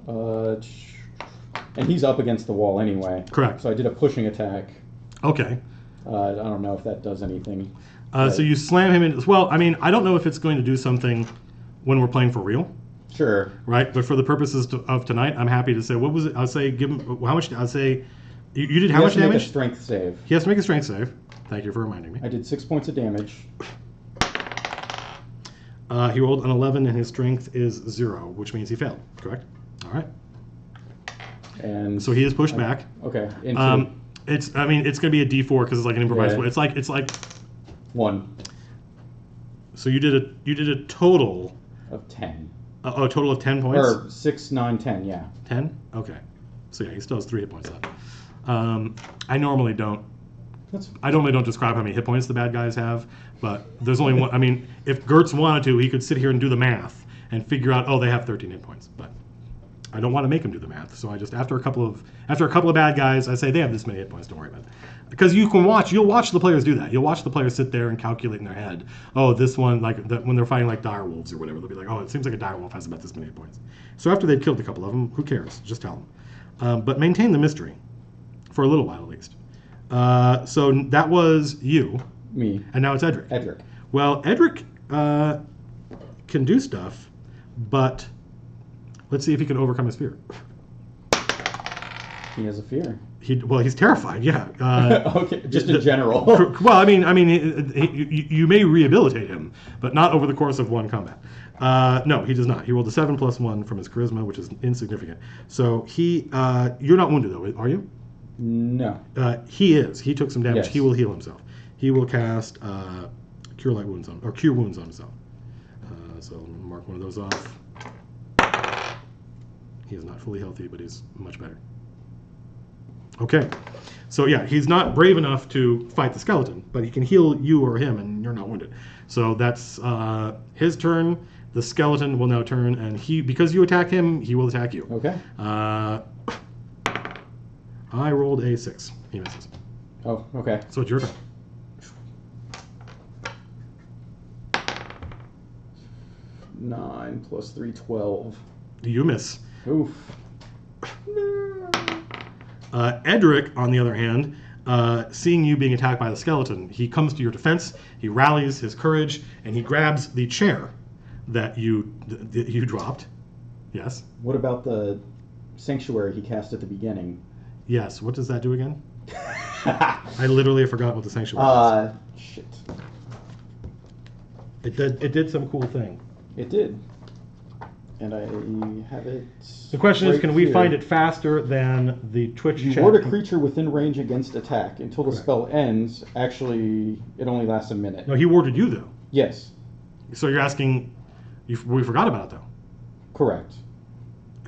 [SPEAKER 2] And he's up against the wall anyway.
[SPEAKER 1] Correct.
[SPEAKER 2] So I did a pushing attack.
[SPEAKER 1] Okay.
[SPEAKER 2] I don't know if that does anything.
[SPEAKER 1] So you slam him in. Well, I mean, I don't know if it's going to do something when we're playing for real,
[SPEAKER 2] Sure.
[SPEAKER 1] right? But for the purposes of tonight, I'm happy to say, what was it? I'll say, give him, how much, I'll say, you did how much
[SPEAKER 2] He has to make a
[SPEAKER 1] damage?
[SPEAKER 2] strength save.
[SPEAKER 1] He has to make a strength save. Thank you for reminding me.
[SPEAKER 2] I did 6 points of damage.
[SPEAKER 1] He rolled an 11, and his strength is 0, which means he failed, correct? All right.
[SPEAKER 2] And
[SPEAKER 1] So he is pushed back.
[SPEAKER 2] Okay. Into
[SPEAKER 1] It's going to be a D4 because it's like an improvised.
[SPEAKER 2] Yeah.
[SPEAKER 1] It's like
[SPEAKER 2] 1
[SPEAKER 1] so you did a total
[SPEAKER 2] of 10.
[SPEAKER 1] a total of 10 points.
[SPEAKER 2] Or 6, 9, 10, yeah.
[SPEAKER 1] 10. Okay. So yeah, he still has 3 hit points left. I normally don't describe how many hit points the bad guys have, but there's only one. I mean, if Gertz wanted to, he could sit here and do the math and figure out, oh, they have 13 hit points. But I don't want to make him do the math, so I just after a couple of bad guys, I say they have this many hit points. Don't worry about it, because you'll watch the players do that. You'll watch the players sit there and calculate in their head. Oh, this one, when they're fighting like dire wolves or whatever, they'll be like, oh, it seems like a dire wolf has about this many hit points. So after they've killed a couple of them, who cares? Just tell them. But maintain the mystery for a little while at least. So that was you,
[SPEAKER 2] Me.
[SPEAKER 1] and now it's Edric.
[SPEAKER 2] Edric.
[SPEAKER 1] Well, Edric can do stuff, but let's see if he can overcome his fear.
[SPEAKER 2] He has a fear.
[SPEAKER 1] He's terrified. Yeah.
[SPEAKER 2] Okay, just in general.
[SPEAKER 1] Well, I mean, you may rehabilitate him, but not over the course of one combat. No, he does not. He rolled a 7 + 1 from his charisma, which is insignificant. So you're not wounded though, are you?
[SPEAKER 2] No.
[SPEAKER 1] He is. He took some damage.
[SPEAKER 2] Yes.
[SPEAKER 1] He will heal himself. He will cast Cure Wounds on himself. So I'll mark one of those off. He is not fully healthy, but he's much better. Okay. So yeah, he's not brave enough to fight the skeleton, but he can heal you or him, and you're not wounded. So that's his turn. The skeleton will now turn, and because you attack him, he will attack you.
[SPEAKER 2] Okay.
[SPEAKER 1] I rolled a 6. He misses.
[SPEAKER 2] Oh, okay.
[SPEAKER 1] So it's your turn.
[SPEAKER 2] 9 + 3, 12.
[SPEAKER 1] You miss.
[SPEAKER 2] Oof.
[SPEAKER 1] Edric, on the other hand, seeing you being attacked by the skeleton, he comes to your defense, he rallies his courage, and he grabs the chair that you dropped. Yes?
[SPEAKER 2] What about the sanctuary he cast at the beginning?
[SPEAKER 1] Yes. What does that do again? I literally forgot what the sanctuary is.
[SPEAKER 2] Shit.
[SPEAKER 1] It did some cool thing.
[SPEAKER 2] It did. And I have it.
[SPEAKER 1] The question is,
[SPEAKER 2] right
[SPEAKER 1] can we
[SPEAKER 2] here.
[SPEAKER 1] find it faster than the Twitch
[SPEAKER 2] You
[SPEAKER 1] chat?
[SPEAKER 2] ward a creature within range against attack until the spell ends. Actually, it only lasts a minute.
[SPEAKER 1] No, he warded you, though.
[SPEAKER 2] Yes.
[SPEAKER 1] So you're asking... we forgot about it, though.
[SPEAKER 2] Correct.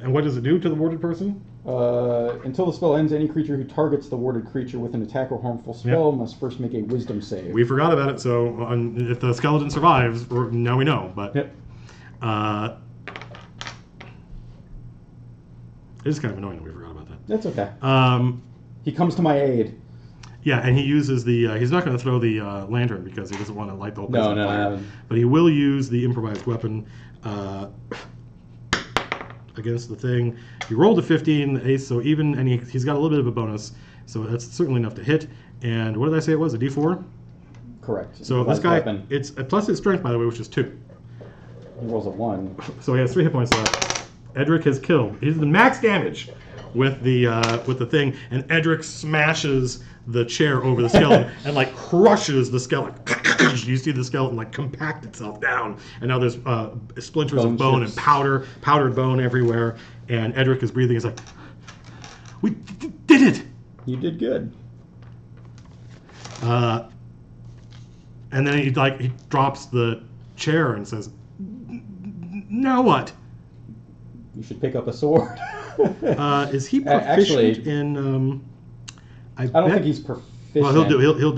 [SPEAKER 1] And what does it do to the warded person?
[SPEAKER 2] Until the spell ends, any creature who targets the warded creature with an attack or harmful spell must first make a wisdom save.
[SPEAKER 1] We forgot about it, so if the skeleton survives, now we know. But
[SPEAKER 2] Yep.
[SPEAKER 1] It's kind of annoying that we forgot about that.
[SPEAKER 2] That's okay. He comes to my aid.
[SPEAKER 1] Yeah, and he uses the. He's not going to throw the lantern because he doesn't want to light the whole place on fire.
[SPEAKER 2] No.
[SPEAKER 1] But he will use the improvised weapon against the thing. He rolled a 15, the ace, so even, and he's got a little bit of a bonus, so that's certainly enough to hit. And what did I say it was? A D4?
[SPEAKER 2] Correct.
[SPEAKER 1] So this guy,
[SPEAKER 2] Weapon.
[SPEAKER 1] it's plus his strength, by the way, which is 2.
[SPEAKER 2] He rolls a 1.
[SPEAKER 1] So he has 3 hit points left. Edric has killed. He's the max damage with the thing, and Edric smashes the chair over the skeleton and like crushes the skeleton. You see the skeleton like compact itself down, and now there's splinters of bone
[SPEAKER 2] chips.
[SPEAKER 1] and powdered bone everywhere. And Edric is breathing. He's like, "We did it!"
[SPEAKER 2] You did good.
[SPEAKER 1] And then he drops the chair and says, "Now what?"
[SPEAKER 2] You should pick up a sword.
[SPEAKER 1] Is he proficient
[SPEAKER 2] Actually,
[SPEAKER 1] in?
[SPEAKER 2] I don't think he's proficient.
[SPEAKER 1] Well, he'll do it. He'll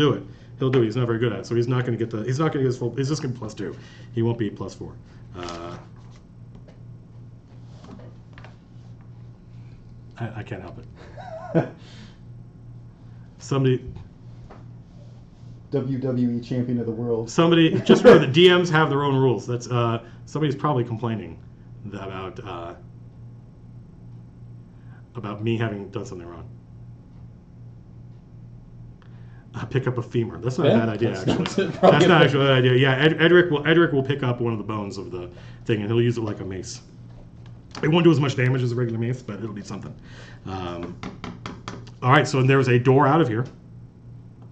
[SPEAKER 1] do it. He's not very good at it, so he's not going to get the. He's not going to get his full. He's just going to be +2. He won't be +4. I can't help it. Somebody.
[SPEAKER 2] WWE champion of the world.
[SPEAKER 1] Somebody. Just remember, the DMs have their own rules. That's somebody's probably complaining about me having done something wrong. Pick up a femur. That's not a bad idea, actually. That's not actually a bad idea. Yeah, Edric will pick up one of the bones of the thing, and he'll use it like a mace. It won't do as much damage as a regular mace, but it'll be something. All right, so there's a door out of here.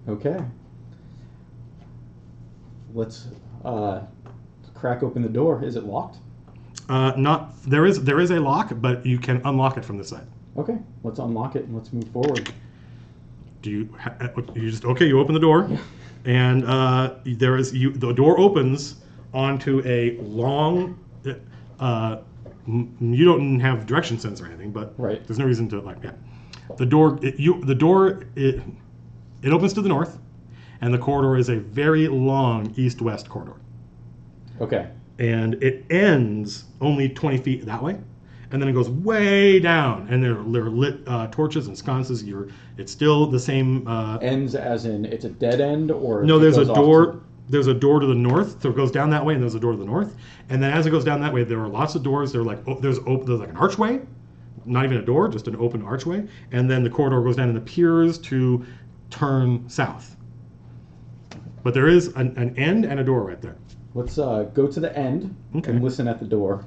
[SPEAKER 2] Okay. Let's crack open the door. Is it locked?
[SPEAKER 1] There is a lock, but you can unlock it from this side.
[SPEAKER 2] Okay, let's unlock it and let's move forward.
[SPEAKER 1] Do you just you open the door, and the door opens onto a long. You don't have direction sense or anything, but
[SPEAKER 2] right.
[SPEAKER 1] There's no reason to The door it opens to the north, and the corridor is a very long east-west corridor.
[SPEAKER 2] Okay.
[SPEAKER 1] And it ends only 20 feet that way, and then it goes way down, and there are lit torches and sconces. It's still the same.
[SPEAKER 2] Ends as in it's a dead end, or
[SPEAKER 1] no? There's a door. There's a door to the north, so it goes down that way, and there's a door to the north. And then as it goes down that way, there are lots of doors. There's like an archway, not even a door, just an open archway. And then the corridor goes down and appears to turn south. But there is an end and a door right there.
[SPEAKER 2] Let's go to the end and listen at the door.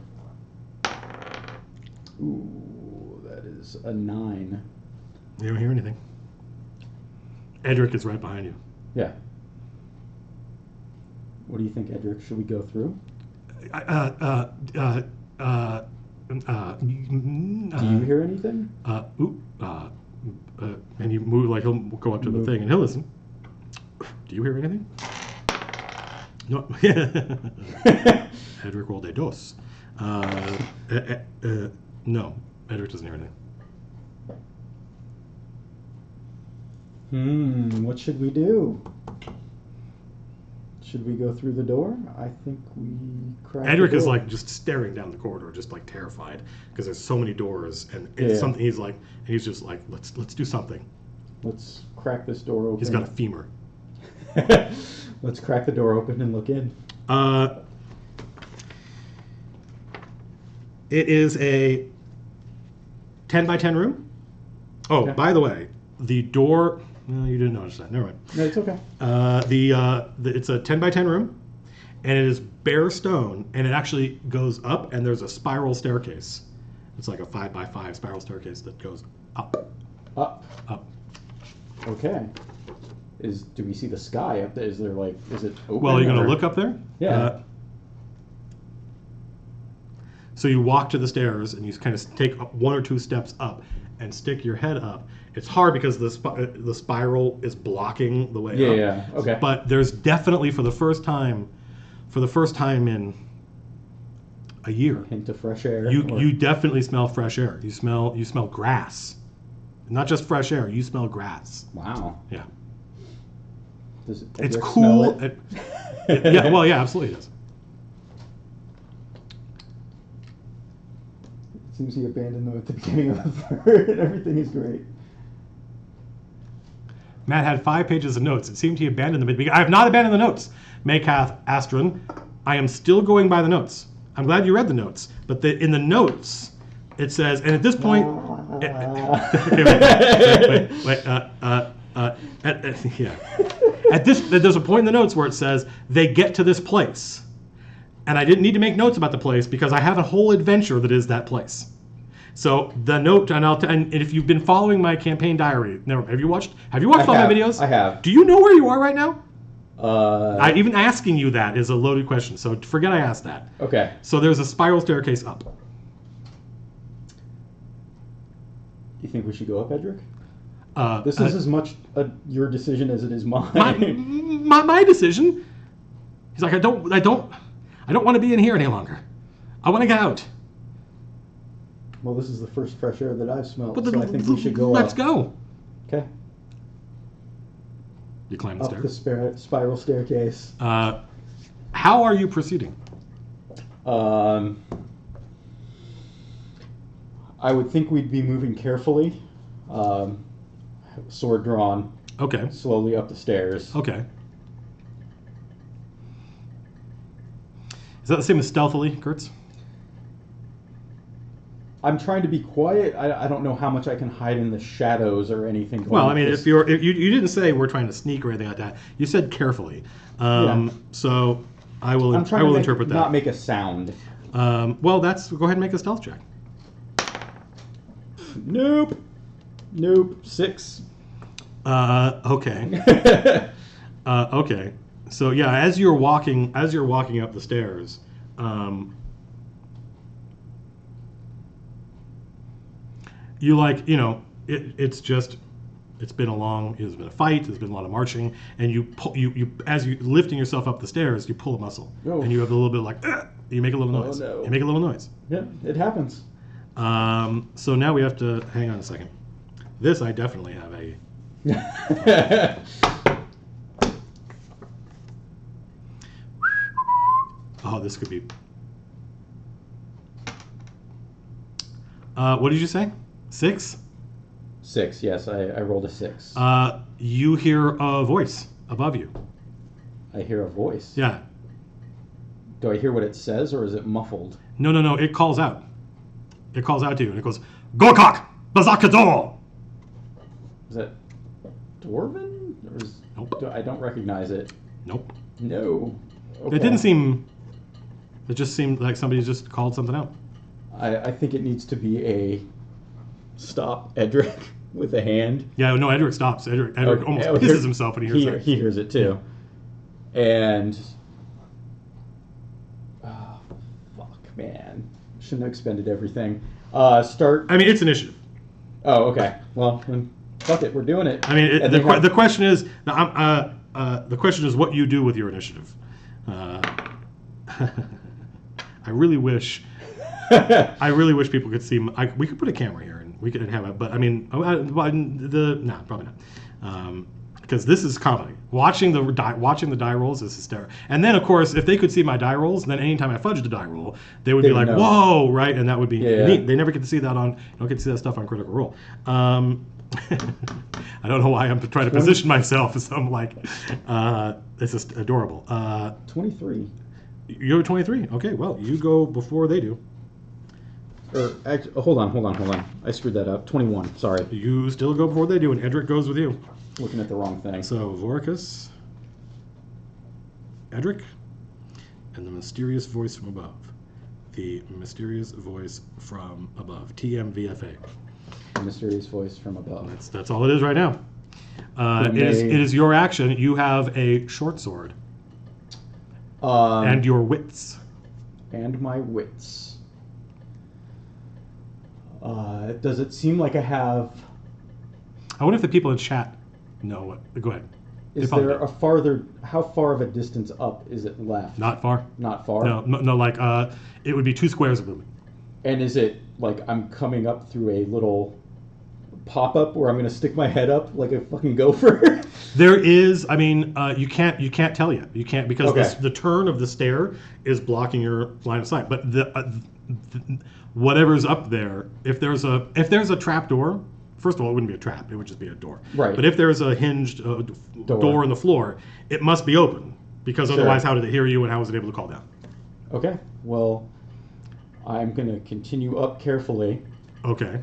[SPEAKER 2] Ooh, that is a 9.
[SPEAKER 1] You don't hear anything. Edric is right behind you.
[SPEAKER 2] Yeah. What do you think, Edric? Should we go through? Do you hear anything?
[SPEAKER 1] And you move, like he'll go up to the thing and he'll listen. Do you hear anything? No. Edric rolled a dos. No, Edric doesn't hear anything.
[SPEAKER 2] What should we do? Should we go through the door? I think we crack
[SPEAKER 1] Edric
[SPEAKER 2] the door.
[SPEAKER 1] is like just staring down the corridor, just like terrified because there's so many doors, and it's something he's just like, let's do something.
[SPEAKER 2] Let's crack this door open.
[SPEAKER 1] He's got a femur.
[SPEAKER 2] Let's crack the door open and look in.
[SPEAKER 1] It is a 10 by 10 room. Oh, by the way, the door. No, you didn't notice that. Never mind.
[SPEAKER 2] No, it's okay.
[SPEAKER 1] It's a 10 by 10 room, and it is bare stone, and it actually goes up, and there's a spiral staircase. It's like a 5 by 5 spiral staircase that goes up.
[SPEAKER 2] Up. Okay. Do we see the sky up there? Is it open?
[SPEAKER 1] Well, are you going to look up there?
[SPEAKER 2] Yeah.
[SPEAKER 1] So you walk to the stairs, and you kind of take 1 or 2 steps up and stick your head up. It's hard because the spiral is blocking the way up.
[SPEAKER 2] Yeah, okay.
[SPEAKER 1] But there's definitely for the first time in a year,
[SPEAKER 2] hint of fresh air.
[SPEAKER 1] You definitely smell fresh air. You smell grass, not just fresh air. You smell grass.
[SPEAKER 2] Wow.
[SPEAKER 1] Yeah.
[SPEAKER 2] Does
[SPEAKER 1] it's
[SPEAKER 2] Edric
[SPEAKER 1] cool.
[SPEAKER 2] smell it?
[SPEAKER 1] Yeah. Well, yeah, absolutely it does.
[SPEAKER 2] Seems he abandoned them at the beginning of the third. Everything is great.
[SPEAKER 1] Matt had 5 pages of notes. It seemed he abandoned them. I have not abandoned the notes. Maykath Astron, I am still going by the notes. I'm glad you read the notes. But in the notes, it says, and at this point... okay, wait. There's a point in the notes where it says, they get to this place. And I didn't need to make notes about the place because I have a whole adventure that is that place. So the note, and if you've been following my campaign diary, have you watched all my videos?
[SPEAKER 2] I have.
[SPEAKER 1] Do you know where you are right now?
[SPEAKER 2] Even
[SPEAKER 1] asking you that is a loaded question, so forget I asked that.
[SPEAKER 2] Okay.
[SPEAKER 1] So there's a spiral staircase up.
[SPEAKER 2] You think we should go up, Edric? This is as much your decision as it is mine.
[SPEAKER 1] my decision. He's like, I don't want to be in here any longer. I want to get out.
[SPEAKER 2] Well, this is the first fresh air that I've smelled, so I think we should go
[SPEAKER 1] Let's
[SPEAKER 2] up.
[SPEAKER 1] go.
[SPEAKER 2] Okay.
[SPEAKER 1] You climb the
[SPEAKER 2] Up
[SPEAKER 1] stairs.
[SPEAKER 2] the spiral staircase.
[SPEAKER 1] How are you proceeding?
[SPEAKER 2] I would think we'd be moving carefully. Sword drawn.
[SPEAKER 1] Okay.
[SPEAKER 2] Slowly up the stairs.
[SPEAKER 1] Okay. Is that the same as stealthily, Gertz?
[SPEAKER 2] I'm trying to be quiet. I don't know how much I can hide in the shadows or anything.
[SPEAKER 1] Well, I mean, if you didn't say we're trying to sneak or anything like that. You said carefully. So I will interpret that.
[SPEAKER 2] Not make a sound.
[SPEAKER 1] Well, go ahead and make a stealth check.
[SPEAKER 2] Nope. 6.
[SPEAKER 1] Okay. Okay. So yeah, as you're walking up the stairs, it's been a fight. There's been a lot of marching, and you as you lifting yourself up the stairs, you pull a muscle, and you have a little bit like you make a little noise.
[SPEAKER 2] Oh, no.
[SPEAKER 1] You make a little noise.
[SPEAKER 2] Yeah, it happens.
[SPEAKER 1] So now we have to hang on a second. This I definitely have a. Oh, this could be. What did you say? 6?
[SPEAKER 2] 6. Yes, I rolled a 6.
[SPEAKER 1] You hear a voice above you.
[SPEAKER 2] I hear a voice.
[SPEAKER 1] Yeah.
[SPEAKER 2] Do I hear what it says, or is it muffled?
[SPEAKER 1] No. It calls out. It calls out to you, and it goes, "Gorkok, Bazakador."
[SPEAKER 2] Is that Dwarven? Or is,
[SPEAKER 1] Nope.
[SPEAKER 2] I don't recognize it.
[SPEAKER 1] Nope.
[SPEAKER 2] No. Okay.
[SPEAKER 1] It didn't seem. It just seemed like somebody just called something out.
[SPEAKER 2] I think it needs to be a stop, Edric, with a hand.
[SPEAKER 1] Yeah. No. Edric stops. Edric almost pisses himself when he hears that.
[SPEAKER 2] He hears it too. And oh, fuck, man, shouldn't have expended everything. Start.
[SPEAKER 1] I mean, it's initiative.
[SPEAKER 2] Oh, okay. Well, then, fuck it, we're doing it.
[SPEAKER 1] I mean, the question is, the question is what you do with your initiative. I really wish people could see. We could put a camera here and we could have it, but I mean, probably not. Because this is comedy. Watching the die rolls is hysterical. And then, of course, if they could see my die rolls, then anytime I fudge the die roll, they would be like, "Whoa!" Right? And that would be neat. They never get to see that you don't get to see that stuff on Critical Role. I don't know why I'm trying to position myself as some like. It's just adorable.
[SPEAKER 2] 23.
[SPEAKER 1] You're 23. Okay, well, you go before they do.
[SPEAKER 2] Or actually, hold on. I screwed that up. 21. Sorry.
[SPEAKER 1] You still go before they do, and Edric goes with you.
[SPEAKER 2] Looking at the wrong thing.
[SPEAKER 1] So Voracus, Edric, and the mysterious voice from above. The mysterious voice from above. TMVFA.
[SPEAKER 2] The mysterious voice from above.
[SPEAKER 1] That's all it is right now. It is your action. You have a short sword. And your wits.
[SPEAKER 2] And my wits. Does it seem like I have...
[SPEAKER 1] I wonder if the people in chat know what... Go ahead.
[SPEAKER 2] Is there how far of a distance up is it left?
[SPEAKER 1] Not far.
[SPEAKER 2] Not far?
[SPEAKER 1] No, like, it would be 2 squares of movement.
[SPEAKER 2] And is it, like, I'm coming up through a little pop-up where I'm going to stick my head up like a fucking gopher?
[SPEAKER 1] There is. I mean, you can't tell yet. You can't because
[SPEAKER 2] Okay.
[SPEAKER 1] the turn of the stair is blocking your line of sight. But whatever's up there, if there's a trap door, first of all, it wouldn't be a trap. It would just be a door.
[SPEAKER 2] Right.
[SPEAKER 1] But if there's a hinged door in the floor, it must be open because
[SPEAKER 2] Sure.
[SPEAKER 1] otherwise, how did it hear you and how was it able to call down?
[SPEAKER 2] Okay. Well, I'm gonna continue up carefully
[SPEAKER 1] Okay.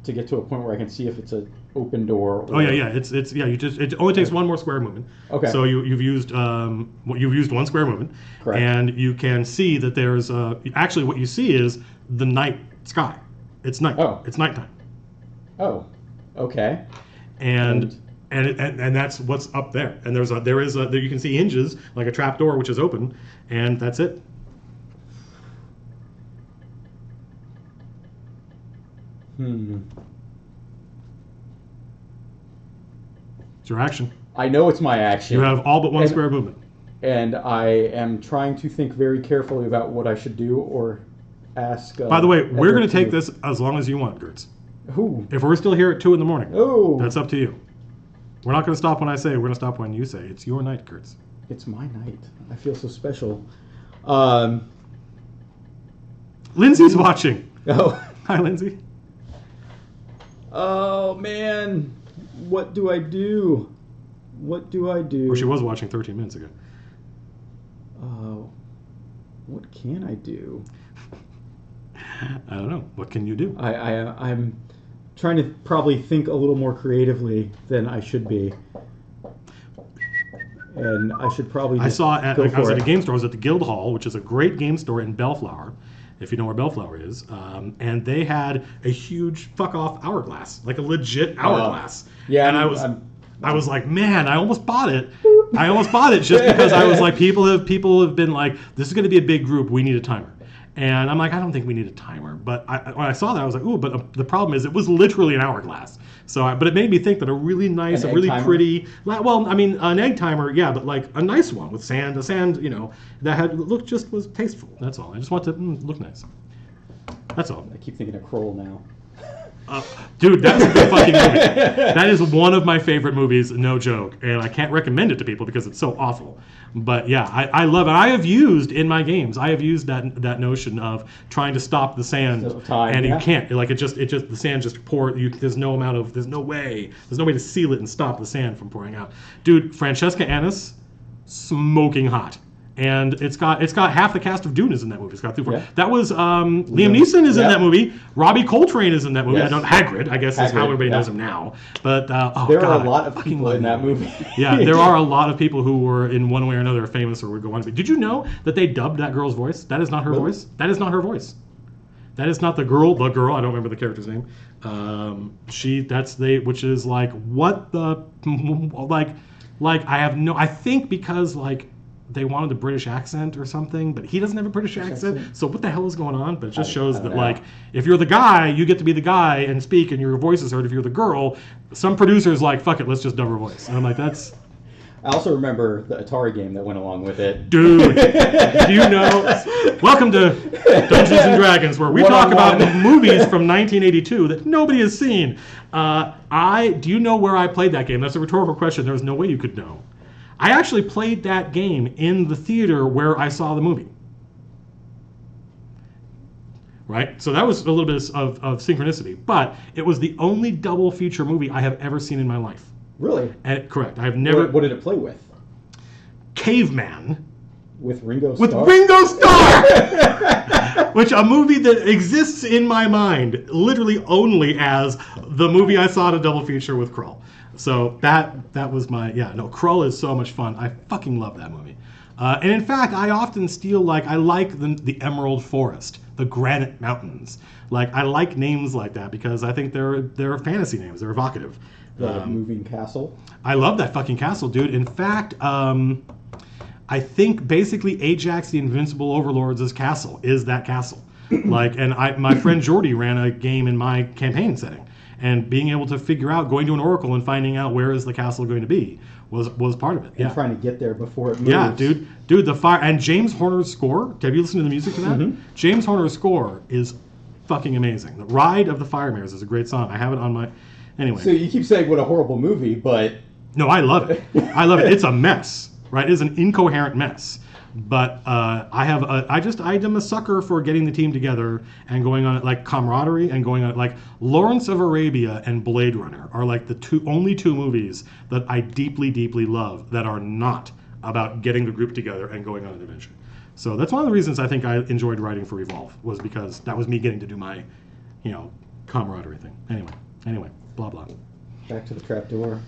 [SPEAKER 2] to get to a point where I can see if it's an open door.
[SPEAKER 1] Oh yeah. It's it only takes one more square movement.
[SPEAKER 2] Okay.
[SPEAKER 1] So you've used one square movement.
[SPEAKER 2] Correct.
[SPEAKER 1] And you can see that there's actually what you see is the night sky. It's night.
[SPEAKER 2] Oh.
[SPEAKER 1] It's nighttime.
[SPEAKER 2] Oh. Okay.
[SPEAKER 1] And that's what's up there. And there you can see hinges like a trap door which is open, and that's it. It's your action.
[SPEAKER 2] I know it's my action.
[SPEAKER 1] You have all but one square movement.
[SPEAKER 2] And I am trying to think very carefully about what I should do or ask.
[SPEAKER 1] By the way, we're
[SPEAKER 2] Edward
[SPEAKER 1] going to take
[SPEAKER 2] do.
[SPEAKER 1] this as long as you want, Gertz.
[SPEAKER 2] Who?
[SPEAKER 1] If we're still here at 2 a.m,
[SPEAKER 2] Oh.
[SPEAKER 1] that's up to you. We're not going to stop when I say. We're going to stop when you say. It's your night, Gertz.
[SPEAKER 2] It's my night. I feel so special.
[SPEAKER 1] Lindsay's watching.
[SPEAKER 2] Oh.
[SPEAKER 1] Hi, Lindsay.
[SPEAKER 2] Oh man, what do I do? What do I do?
[SPEAKER 1] Or she was watching 13 minutes ago.
[SPEAKER 2] What can I do?
[SPEAKER 1] I don't know. What can you do?
[SPEAKER 2] I'm trying to probably think a little more creatively than I should be. And I should probably
[SPEAKER 1] I
[SPEAKER 2] just
[SPEAKER 1] saw I was at a
[SPEAKER 2] it.
[SPEAKER 1] game store. I was at the Guild Hall, which is a great game store in Bellflower, if you know where Bellflower is. And they had a huge fuck off hourglass, like a legit hourglass.
[SPEAKER 2] Yeah,
[SPEAKER 1] and I was like, man, I almost bought it. I almost bought it just because I was like, people have been like, this is going to be a big group. We need a timer. And I'm like, I don't think we need a timer. But when I saw that, I was like, ooh, but the problem is it was literally an hourglass. But it made me think that a really nice,
[SPEAKER 2] An
[SPEAKER 1] a really
[SPEAKER 2] egg timer?
[SPEAKER 1] pretty, well, I mean, an egg timer, yeah, but like a nice one with sand, that was tasteful. That's all. I just want to look nice. That's all.
[SPEAKER 2] I keep thinking of Kroll now.
[SPEAKER 1] Dude, that's a good fucking movie. That is one of my favorite movies, no joke. And I can't recommend it to people because it's so awful. But yeah, I love it. I have used in my games. I have used that notion of trying to stop the sand, and you can't. Like it just the sand just there's no way to seal it and stop the sand from pouring out. Dude, Francesca Annis, smoking hot. And it's got half the cast of Dune is in that movie. It's got that was Liam Neeson is in that movie. Robbie Coltrane is in that movie.
[SPEAKER 2] Yes.
[SPEAKER 1] Hagrid, I guess, is how everybody knows him now. But
[SPEAKER 2] there are a lot of people in that movie.
[SPEAKER 1] Yeah, there are a lot of people who were in one way or another famous or would go on to be. Did you know that they dubbed that girl's voice? That is not her voice. That is not her voice. That is not the girl. I don't remember the character's name. Which is like what the like I have no. I think because like. They wanted a British accent or something, but he doesn't have a British accent. So what the hell is going on? But it just shows that, like, if you're the guy, you get to be the guy and speak, and your voice is heard. If you're the girl, some producers like, fuck it, let's just dub her voice. And I'm like, that's...
[SPEAKER 2] I also remember the Atari game that went along with it.
[SPEAKER 1] Dude, do you know... Welcome to Dungeons & Dragons, where we talk about movies from 1982 that nobody has seen. Do you know where I played that game? That's a rhetorical question. There was no way you could know. I actually played that game in the theater where I saw the movie. Right? So that was a little bit of synchronicity. But it was the only double feature movie I have ever seen in my life.
[SPEAKER 2] Really?
[SPEAKER 1] Correct. I have never...
[SPEAKER 2] What did it play with?
[SPEAKER 1] Caveman.
[SPEAKER 2] With Ringo Starr?
[SPEAKER 1] With Ringo Starr! Which a movie that exists in my mind literally only as the movie I saw at a double feature with Krull. So that was my Krull is so much fun. I fucking love that movie. And in fact, I often steal I like the Emerald Forest, the Granite Mountains. I like names like that because I think they're fantasy names. They're evocative.
[SPEAKER 2] The moving castle.
[SPEAKER 1] I love that fucking castle, dude. In fact, I think basically Ajax the Invincible Overlord's castle is that castle. My friend Jordy ran a game in my campaign setting. And being able to figure out, going to an oracle and finding out where is the castle going to be was part of it.
[SPEAKER 2] And trying to get there before it moves.
[SPEAKER 1] Yeah, dude, the fire and James Horner's score. Have you listened to the music to that? Mm-hmm. James Horner's score is fucking amazing. The Ride of the Fire Mares is a great song. I have it on my. Anyway.
[SPEAKER 2] So you keep saying what a horrible movie, but
[SPEAKER 1] No, I love it. I love it. It's a mess, right? It's an incoherent mess. But I'm a sucker for getting the team together and going on it, like camaraderie and going on it. Like Lawrence of Arabia and Blade Runner are like the only two movies that I deeply, deeply love that are not about getting the group together and going on an adventure. So that's one of the reasons I think I enjoyed writing for Evolve, was because that was me getting to do my, camaraderie thing. Anyway, blah blah.
[SPEAKER 2] Back to the trapdoor.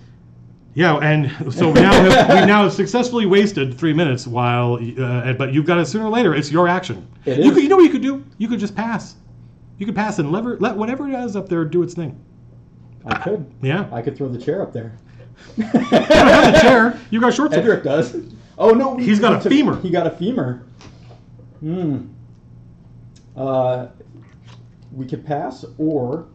[SPEAKER 1] Yeah, and so we now have successfully wasted 3 minutes while, but you've got to sooner or later. It's your action. You know what you could do? You could just pass. You could pass and let whatever it is up there do its thing.
[SPEAKER 2] I could.
[SPEAKER 1] Yeah.
[SPEAKER 2] I could throw the chair up there.
[SPEAKER 1] You don't have the chair. You got short.
[SPEAKER 2] Edric does. Oh no,
[SPEAKER 1] he's got a femur.
[SPEAKER 2] He got a femur. We could pass, or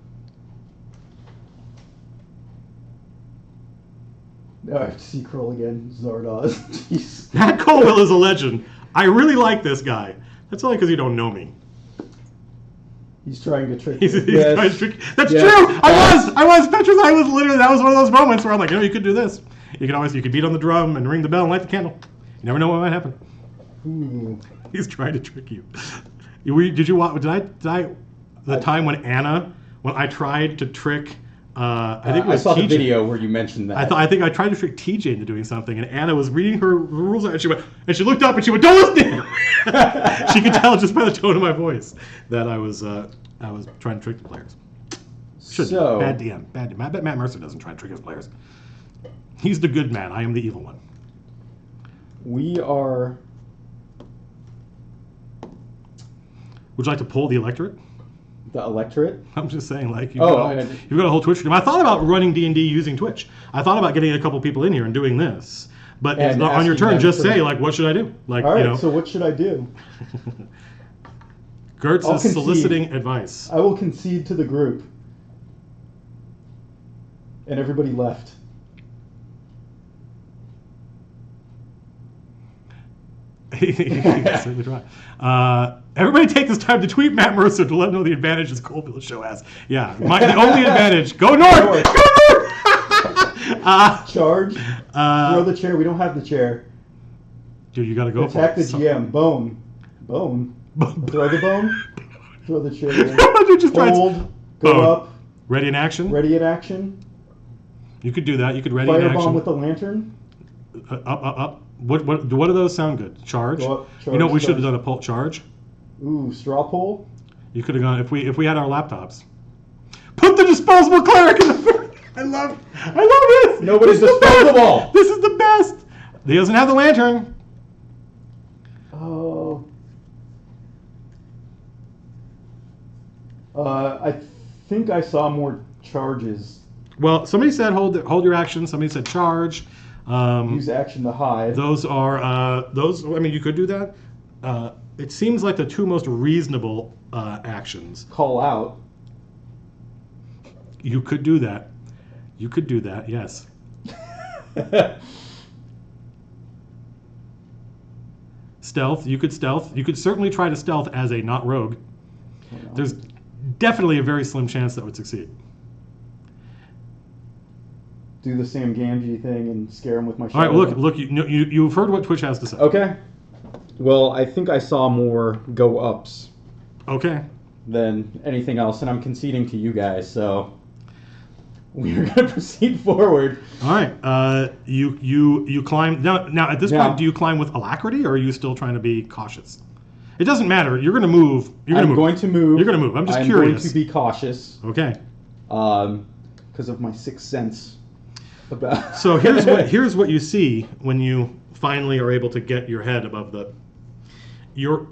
[SPEAKER 2] see Kroll again. Zardoz. Jeez.
[SPEAKER 1] Matt Colville is a legend. I really like this guy. That's only because you don't know me.
[SPEAKER 2] He's trying to trick
[SPEAKER 1] He's
[SPEAKER 2] you.
[SPEAKER 1] trying to trick. That's true. I was. Petrus, I was literally. That was one of those moments where I'm like, you could do this. You could beat on the drum and ring the bell and light the candle. You never know what might happen.
[SPEAKER 2] Ooh.
[SPEAKER 1] He's trying to trick you. Did you watch? Time when I tried to trick. I think it was
[SPEAKER 2] I saw
[SPEAKER 1] TJ.
[SPEAKER 2] the video where you mentioned that.
[SPEAKER 1] I think I tried to trick TJ into doing something, and Anna was reading her rules, and she looked up and she went, "Don't listen to him." She could tell just by the tone of my voice that I was trying to trick the players. Bad DM. I bet Matt Mercer doesn't try and trick his players. He's the good man. I am the evil one.
[SPEAKER 2] We are.
[SPEAKER 1] Would you like to poll the electorate?
[SPEAKER 2] The electorate?
[SPEAKER 1] I'm just saying, you've got a whole Twitch stream. I thought about running D&D using Twitch. I thought about getting a couple people in here and doing this. But on your turn, just say, what should I do?
[SPEAKER 2] All right, so what should I do?
[SPEAKER 1] Gertz is soliciting advice.
[SPEAKER 2] I will concede to the group. And everybody left.
[SPEAKER 1] You can certainly try. Everybody take this time to tweet Matt Mercer to let him know the advantages Colville's show has. Yeah, the only advantage. Go north! Go north!
[SPEAKER 2] Charge. Throw the chair. We don't have the chair.
[SPEAKER 1] Dude, you gotta go
[SPEAKER 2] Attack
[SPEAKER 1] for it.
[SPEAKER 2] the GM. Bone. Throw the bone. Throw the chair.
[SPEAKER 1] Just
[SPEAKER 2] hold. Go up.
[SPEAKER 1] Ready in action?
[SPEAKER 2] Ready in action.
[SPEAKER 1] You could do that. You could ready in action.
[SPEAKER 2] Firebomb with the lantern.
[SPEAKER 1] Up. What do those sound good? Charge?
[SPEAKER 2] Go up, charge.
[SPEAKER 1] You know what we should have done? A pull charge?
[SPEAKER 2] Ooh, straw poll.
[SPEAKER 1] You could have gone if we had our laptops. Put the disposable cleric in the first. I love this.
[SPEAKER 2] Nobody's disposable.
[SPEAKER 1] This is the best. He doesn't have the lantern.
[SPEAKER 2] Oh. I think I saw more charges.
[SPEAKER 1] Well, somebody said hold your action. Somebody said charge.
[SPEAKER 2] Use action to hide.
[SPEAKER 1] Those are those. I mean, you could do that. It seems like the two most reasonable actions.
[SPEAKER 2] Call out.
[SPEAKER 1] You could do that. Yes. Stealth. You could stealth. You could certainly try to stealth as a not rogue. There's definitely a very slim chance that would succeed.
[SPEAKER 2] Do the Sam Gamgee thing and scare him with my
[SPEAKER 1] shadow. All right, look. You've heard what Twitch has to say.
[SPEAKER 2] Okay. Well, I think I saw more go-ups.
[SPEAKER 1] Okay.
[SPEAKER 2] Than anything else, and I'm conceding to you guys, so we're going to proceed forward.
[SPEAKER 1] All right. You climb. Now, at this point, do you climb with alacrity, or are you still trying to be cautious? It doesn't matter. You're going to move.
[SPEAKER 2] I'm going to move.
[SPEAKER 1] You're going to move. I'm just curious.
[SPEAKER 2] I'm going to be cautious.
[SPEAKER 1] Okay.
[SPEAKER 2] Because of my sixth sense.
[SPEAKER 1] So here's what you see when you finally are able to get your head above the. You've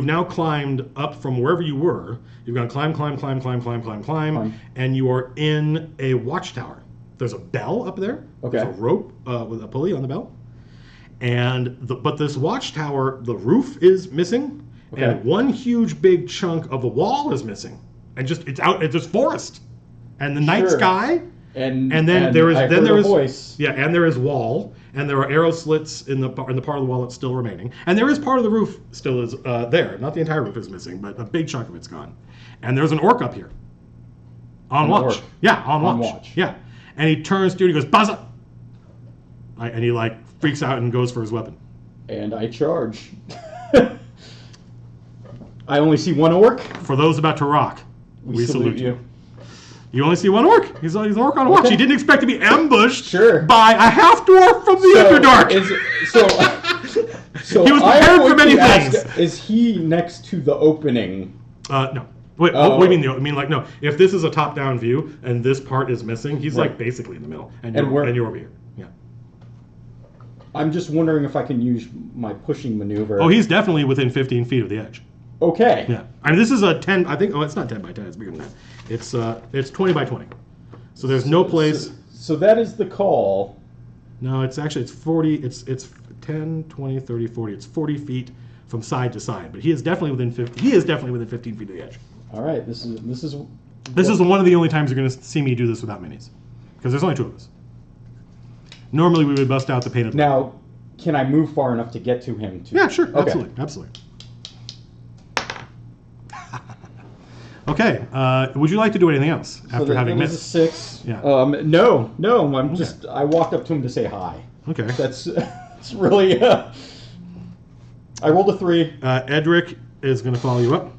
[SPEAKER 1] now climbed up from wherever you were. You've gone climb, and you are in a watchtower. There's a bell up there.
[SPEAKER 2] Okay.
[SPEAKER 1] There's a rope with a pulley on the bell, but this watchtower, the roof is missing, and one huge big chunk of the wall is missing, and it's just forest, and the night sky. And then there is wall, and there are arrow slits in the part of the wall that's still remaining, and there is part of the roof still is there. Not the entire roof is missing, but a big chunk of it's gone. And there's an orc up here, on watch.
[SPEAKER 2] Orc.
[SPEAKER 1] Yeah, on watch. Yeah, and he turns to you and he goes, Baza! And he like freaks out and goes for his weapon.
[SPEAKER 2] And I charge. I only see one orc.
[SPEAKER 1] For those about to rock,
[SPEAKER 2] We salute you.
[SPEAKER 1] You only see one orc. He's an orc on a watch.
[SPEAKER 2] Okay.
[SPEAKER 1] He didn't expect to be ambushed
[SPEAKER 2] Sure.
[SPEAKER 1] by a half dwarf from the Underdark.
[SPEAKER 2] So
[SPEAKER 1] He was
[SPEAKER 2] I am
[SPEAKER 1] prepared for
[SPEAKER 2] going
[SPEAKER 1] many
[SPEAKER 2] to ask,
[SPEAKER 1] things.
[SPEAKER 2] Is he next to the opening?
[SPEAKER 1] No. Wait, what do you mean? I mean, like, no. If this is a top-down view and this part is missing, he's like basically in the middle, and you're over here. Yeah.
[SPEAKER 2] I'm just wondering if I can use my pushing maneuver.
[SPEAKER 1] Oh, he's definitely within 15 feet of the edge.
[SPEAKER 2] Okay.
[SPEAKER 1] Yeah. I mean, this is a 10. I think. Oh, it's not 10 by 10. It's bigger than that. It's 20 by 20. So there's no place.
[SPEAKER 2] So that is the call.
[SPEAKER 1] No, it's 40. It's 10, 20, 30, 40. It's 40 feet from side to side. But he is definitely within 50. He is definitely within 15 feet of the edge.
[SPEAKER 2] All right. This is.
[SPEAKER 1] This is one of the only times you're going to see me do this without minis, because there's only 2 of us. Normally we would bust out the painted.
[SPEAKER 2] Now, can I move far enough to get to him?
[SPEAKER 1] Yeah, sure.
[SPEAKER 2] Okay.
[SPEAKER 1] Absolutely. Okay. Would you like to do anything else after having
[SPEAKER 2] that was
[SPEAKER 1] missed?
[SPEAKER 2] a 6.
[SPEAKER 1] Yeah.
[SPEAKER 2] No. I'm just. I walked up to him to say hi.
[SPEAKER 1] Okay.
[SPEAKER 2] That's really. I rolled a 3.
[SPEAKER 1] Edric is going to follow you up,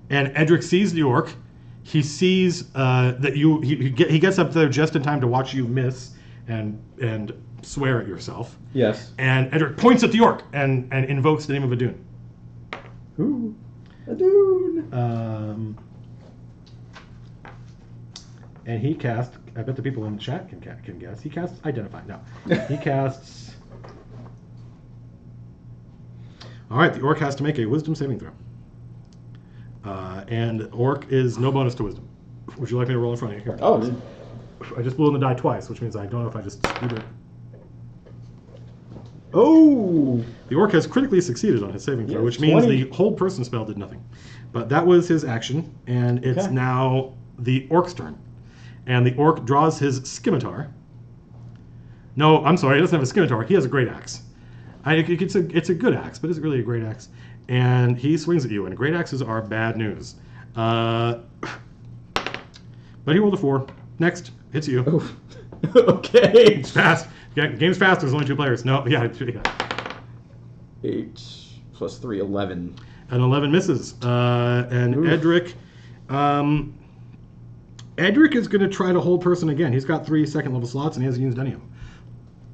[SPEAKER 1] and Edric sees the orc. He sees that you. He gets up there just in time to watch you miss and swear at yourself.
[SPEAKER 2] Yes.
[SPEAKER 1] And Edric points at the orc and invokes the name of Adun.
[SPEAKER 2] Ooh, a dude.
[SPEAKER 1] And he casts. I bet the people in the chat can guess. He casts Identify. No, he casts. All right, the orc has to make a Wisdom saving throw. And orc is no bonus to Wisdom. Would you like me to roll in front of you here?
[SPEAKER 2] Oh,
[SPEAKER 1] I just blew in the die twice, which means I don't know if I just screwed it.
[SPEAKER 2] oh.
[SPEAKER 1] The orc has critically succeeded on his saving throw,
[SPEAKER 2] Yeah,
[SPEAKER 1] which means
[SPEAKER 2] 20.
[SPEAKER 1] the hold person spell did nothing. But that was his action, and it's
[SPEAKER 2] Okay.
[SPEAKER 1] now the orc's turn. And the orc draws his scimitar. No, I'm sorry, he doesn't have a scimitar. He has a great axe. It's a good axe, but is it really a great axe? And he swings at you, and great axes are bad news. But he rolled a 4. Next, hits you.
[SPEAKER 2] Oh. Okay.
[SPEAKER 1] It's fast. Yeah, game's fast. There's only 2 players. No, yeah.
[SPEAKER 2] 8 plus 3, 11.
[SPEAKER 1] An 11 misses. And
[SPEAKER 2] Oof.
[SPEAKER 1] Edric is going to try to hold person again. He's got 3 second-level slots, and he hasn't used any of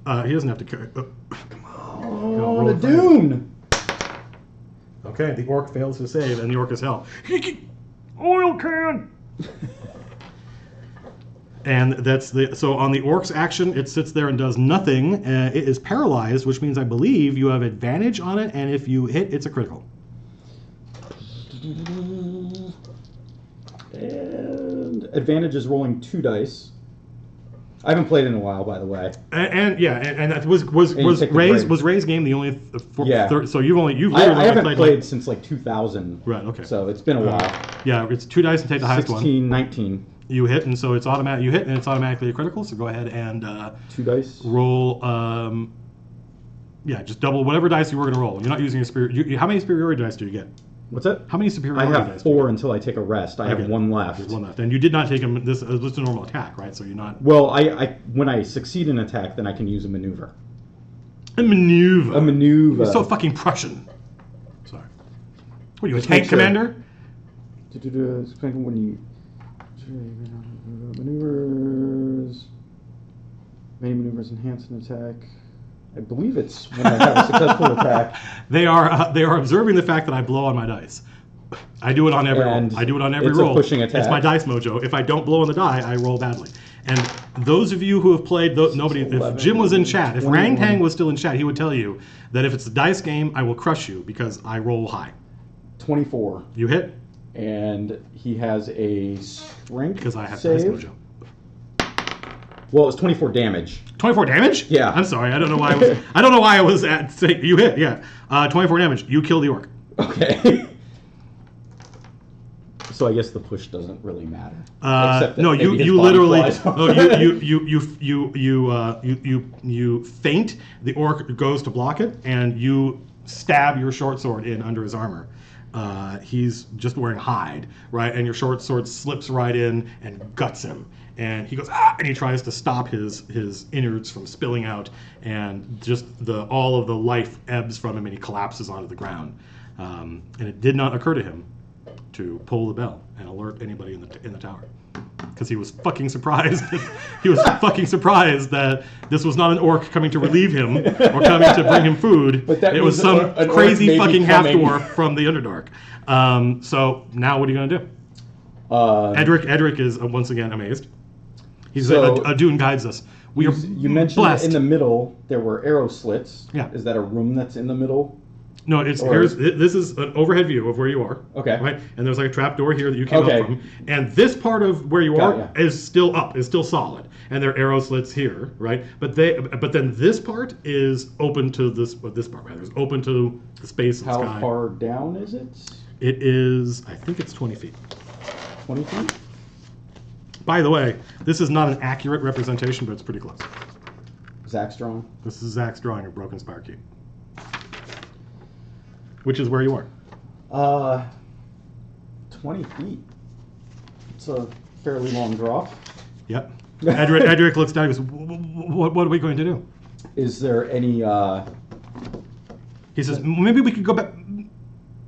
[SPEAKER 1] them. He doesn't have to carry.
[SPEAKER 2] Oh, a dune.
[SPEAKER 1] Okay, the orc fails to save, and the orc is hell. Oil can! And that's so on the orc's action, it sits there and does nothing. It is paralyzed, which means I believe you have advantage on it, and if you hit, it's a critical.
[SPEAKER 2] And advantage is rolling 2 dice. I haven't played in a while, by the way.
[SPEAKER 1] And that was
[SPEAKER 2] take the
[SPEAKER 1] Ray's
[SPEAKER 2] break.
[SPEAKER 1] Ray's game the only
[SPEAKER 2] Yeah.
[SPEAKER 1] so you've
[SPEAKER 2] I
[SPEAKER 1] literally
[SPEAKER 2] haven't
[SPEAKER 1] played
[SPEAKER 2] played since like 2000.
[SPEAKER 1] Right, okay.
[SPEAKER 2] So it's been a while.
[SPEAKER 1] Yeah, it's 2 dice and take the highest
[SPEAKER 2] 16,
[SPEAKER 1] one.
[SPEAKER 2] 19.
[SPEAKER 1] You hit, and so it's automatic. You hit, and it's automatically a critical. So go ahead and
[SPEAKER 2] 2 dice.
[SPEAKER 1] roll. Just double whatever dice you were going to roll. You're not using your superior. How many superiority dice do you get?
[SPEAKER 2] What's that?
[SPEAKER 1] How many
[SPEAKER 2] I
[SPEAKER 1] superiority
[SPEAKER 2] have
[SPEAKER 1] dice? do you
[SPEAKER 2] 4 until I take a rest. I
[SPEAKER 1] Okay.
[SPEAKER 2] have 1 left.
[SPEAKER 1] get? There's 1 left, and you did not take him. This is just a normal attack, right? So you're not
[SPEAKER 2] Well, I when I succeed an attack, then I can use a maneuver.
[SPEAKER 1] a maneuver.
[SPEAKER 2] A maneuver.
[SPEAKER 1] You're so fucking Prussian. Sorry. What are you, a
[SPEAKER 2] Just
[SPEAKER 1] tank
[SPEAKER 2] make sure.
[SPEAKER 1] commander?
[SPEAKER 2] When you maneuvers, many maneuvers enhance an attack. I believe it's when I have a successful attack.
[SPEAKER 1] They are observing the fact that I blow on my dice. I do it on every
[SPEAKER 2] And
[SPEAKER 1] roll. I do it on every
[SPEAKER 2] it's a
[SPEAKER 1] roll.
[SPEAKER 2] pushing attack.
[SPEAKER 1] It's my dice mojo. If I don't blow on the die, I roll badly. And those of you who have played, nobody. If
[SPEAKER 2] 11,
[SPEAKER 1] Jim was in chat, if
[SPEAKER 2] 21.
[SPEAKER 1] Rangtang was still in chat, he would tell you that if it's a dice game, I will crush you because I roll high.
[SPEAKER 2] 24.
[SPEAKER 1] You hit
[SPEAKER 2] And he has a strength
[SPEAKER 1] because I have
[SPEAKER 2] save.
[SPEAKER 1] dice mojo.
[SPEAKER 2] Well, it's 24 damage.
[SPEAKER 1] 24 damage?
[SPEAKER 2] Yeah.
[SPEAKER 1] I'm sorry. I don't know why. I don't know why I was at. You hit. Yeah. 24 damage. You kill the orc.
[SPEAKER 2] Okay. So I guess the push doesn't really matter. Except that
[SPEAKER 1] No,
[SPEAKER 2] maybe his
[SPEAKER 1] you
[SPEAKER 2] body
[SPEAKER 1] literally
[SPEAKER 2] flies off.
[SPEAKER 1] no, you faint. The orc goes to block it, and you stab your short sword in under his armor, he's just wearing hide, right? And your short sword slips right in and guts him. And he goes, ah! And he tries to stop his innards from spilling out, and just all of the life ebbs from him, and he collapses onto the ground. And it did not occur to him to pull the bell and alert anybody in the tower, because he was fucking surprised. He was fucking surprised that this was not an orc coming to relieve him or coming to bring him food.
[SPEAKER 2] But that
[SPEAKER 1] it was
[SPEAKER 2] means
[SPEAKER 1] some crazy fucking half dwarf from the Underdark. So now what are you gonna do? Edric is once again amazed. He's a Dune guides us.
[SPEAKER 2] You mentioned
[SPEAKER 1] blessed.
[SPEAKER 2] that in the middle there were arrow slits.
[SPEAKER 1] Yeah.
[SPEAKER 2] Is that a room that's in the middle?
[SPEAKER 1] No, this is an overhead view of where you are.
[SPEAKER 2] Okay.
[SPEAKER 1] Right, and there's like a trap door here that you came up from, and this part of where you are is still up, is still solid, and there are arrow slits here, right? But then this part is open to this part rather is open to the space and sky.
[SPEAKER 2] How far down is it?
[SPEAKER 1] It is, I think it's 20 feet.
[SPEAKER 2] 20 feet.
[SPEAKER 1] By the way, this is not an accurate representation, but it's pretty close.
[SPEAKER 2] Zach's drawing.
[SPEAKER 1] This is Zach's drawing of Broken Spire Keep, which is where you are.
[SPEAKER 2] 20 feet. It's a fairly long drop.
[SPEAKER 1] Yep. Edric looks down and goes, what are we going to do?
[SPEAKER 2] Is there any...
[SPEAKER 1] He says, maybe we could go back...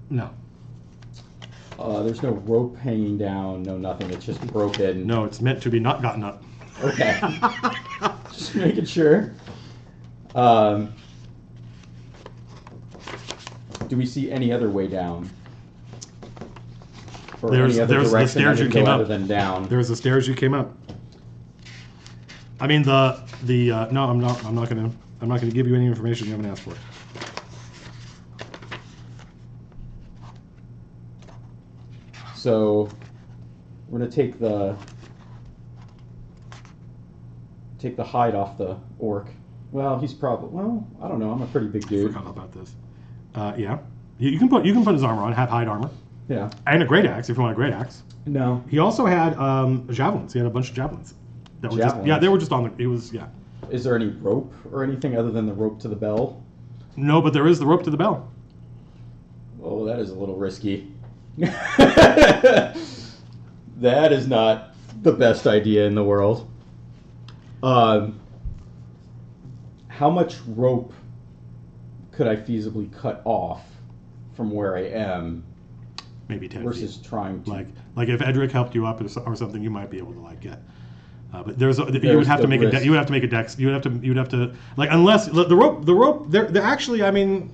[SPEAKER 1] No.
[SPEAKER 2] There's no rope hanging down, no nothing. It's just broken.
[SPEAKER 1] No, it's meant to be not gotten up.
[SPEAKER 2] Okay. Just making sure. Do we see any other way down? Or
[SPEAKER 1] there's
[SPEAKER 2] any other
[SPEAKER 1] the
[SPEAKER 2] direction
[SPEAKER 1] stairs you came
[SPEAKER 2] other
[SPEAKER 1] up.
[SPEAKER 2] than down?
[SPEAKER 1] There's the stairs you came up. I mean no, I'm not gonna give you any information you haven't asked for.
[SPEAKER 2] So we're gonna take the hide off the orc. Well, he's probably I don't know. I'm a pretty big dude.
[SPEAKER 1] I forgot about this. Yeah, you can put his armor on, have hide armor.
[SPEAKER 2] Yeah.
[SPEAKER 1] And a great axe if you want a great axe.
[SPEAKER 2] No.
[SPEAKER 1] He also had javelins. He had a bunch of javelins. That were
[SPEAKER 2] Javelins?
[SPEAKER 1] they were just on the. It was
[SPEAKER 2] Is there any rope or anything other than the rope to the bell?
[SPEAKER 1] No, but there is the rope to the bell.
[SPEAKER 2] Oh, that is a little risky. That is not the best idea in the world. How much rope could I feasibly cut off from where I am?
[SPEAKER 1] Maybe 10
[SPEAKER 2] versus
[SPEAKER 1] feet.
[SPEAKER 2] Trying to
[SPEAKER 1] like if Edric helped you up or something, you might be able to get. But you would have to make a dex. You would have to make a dex. You would have to unless the rope. They're actually, I mean.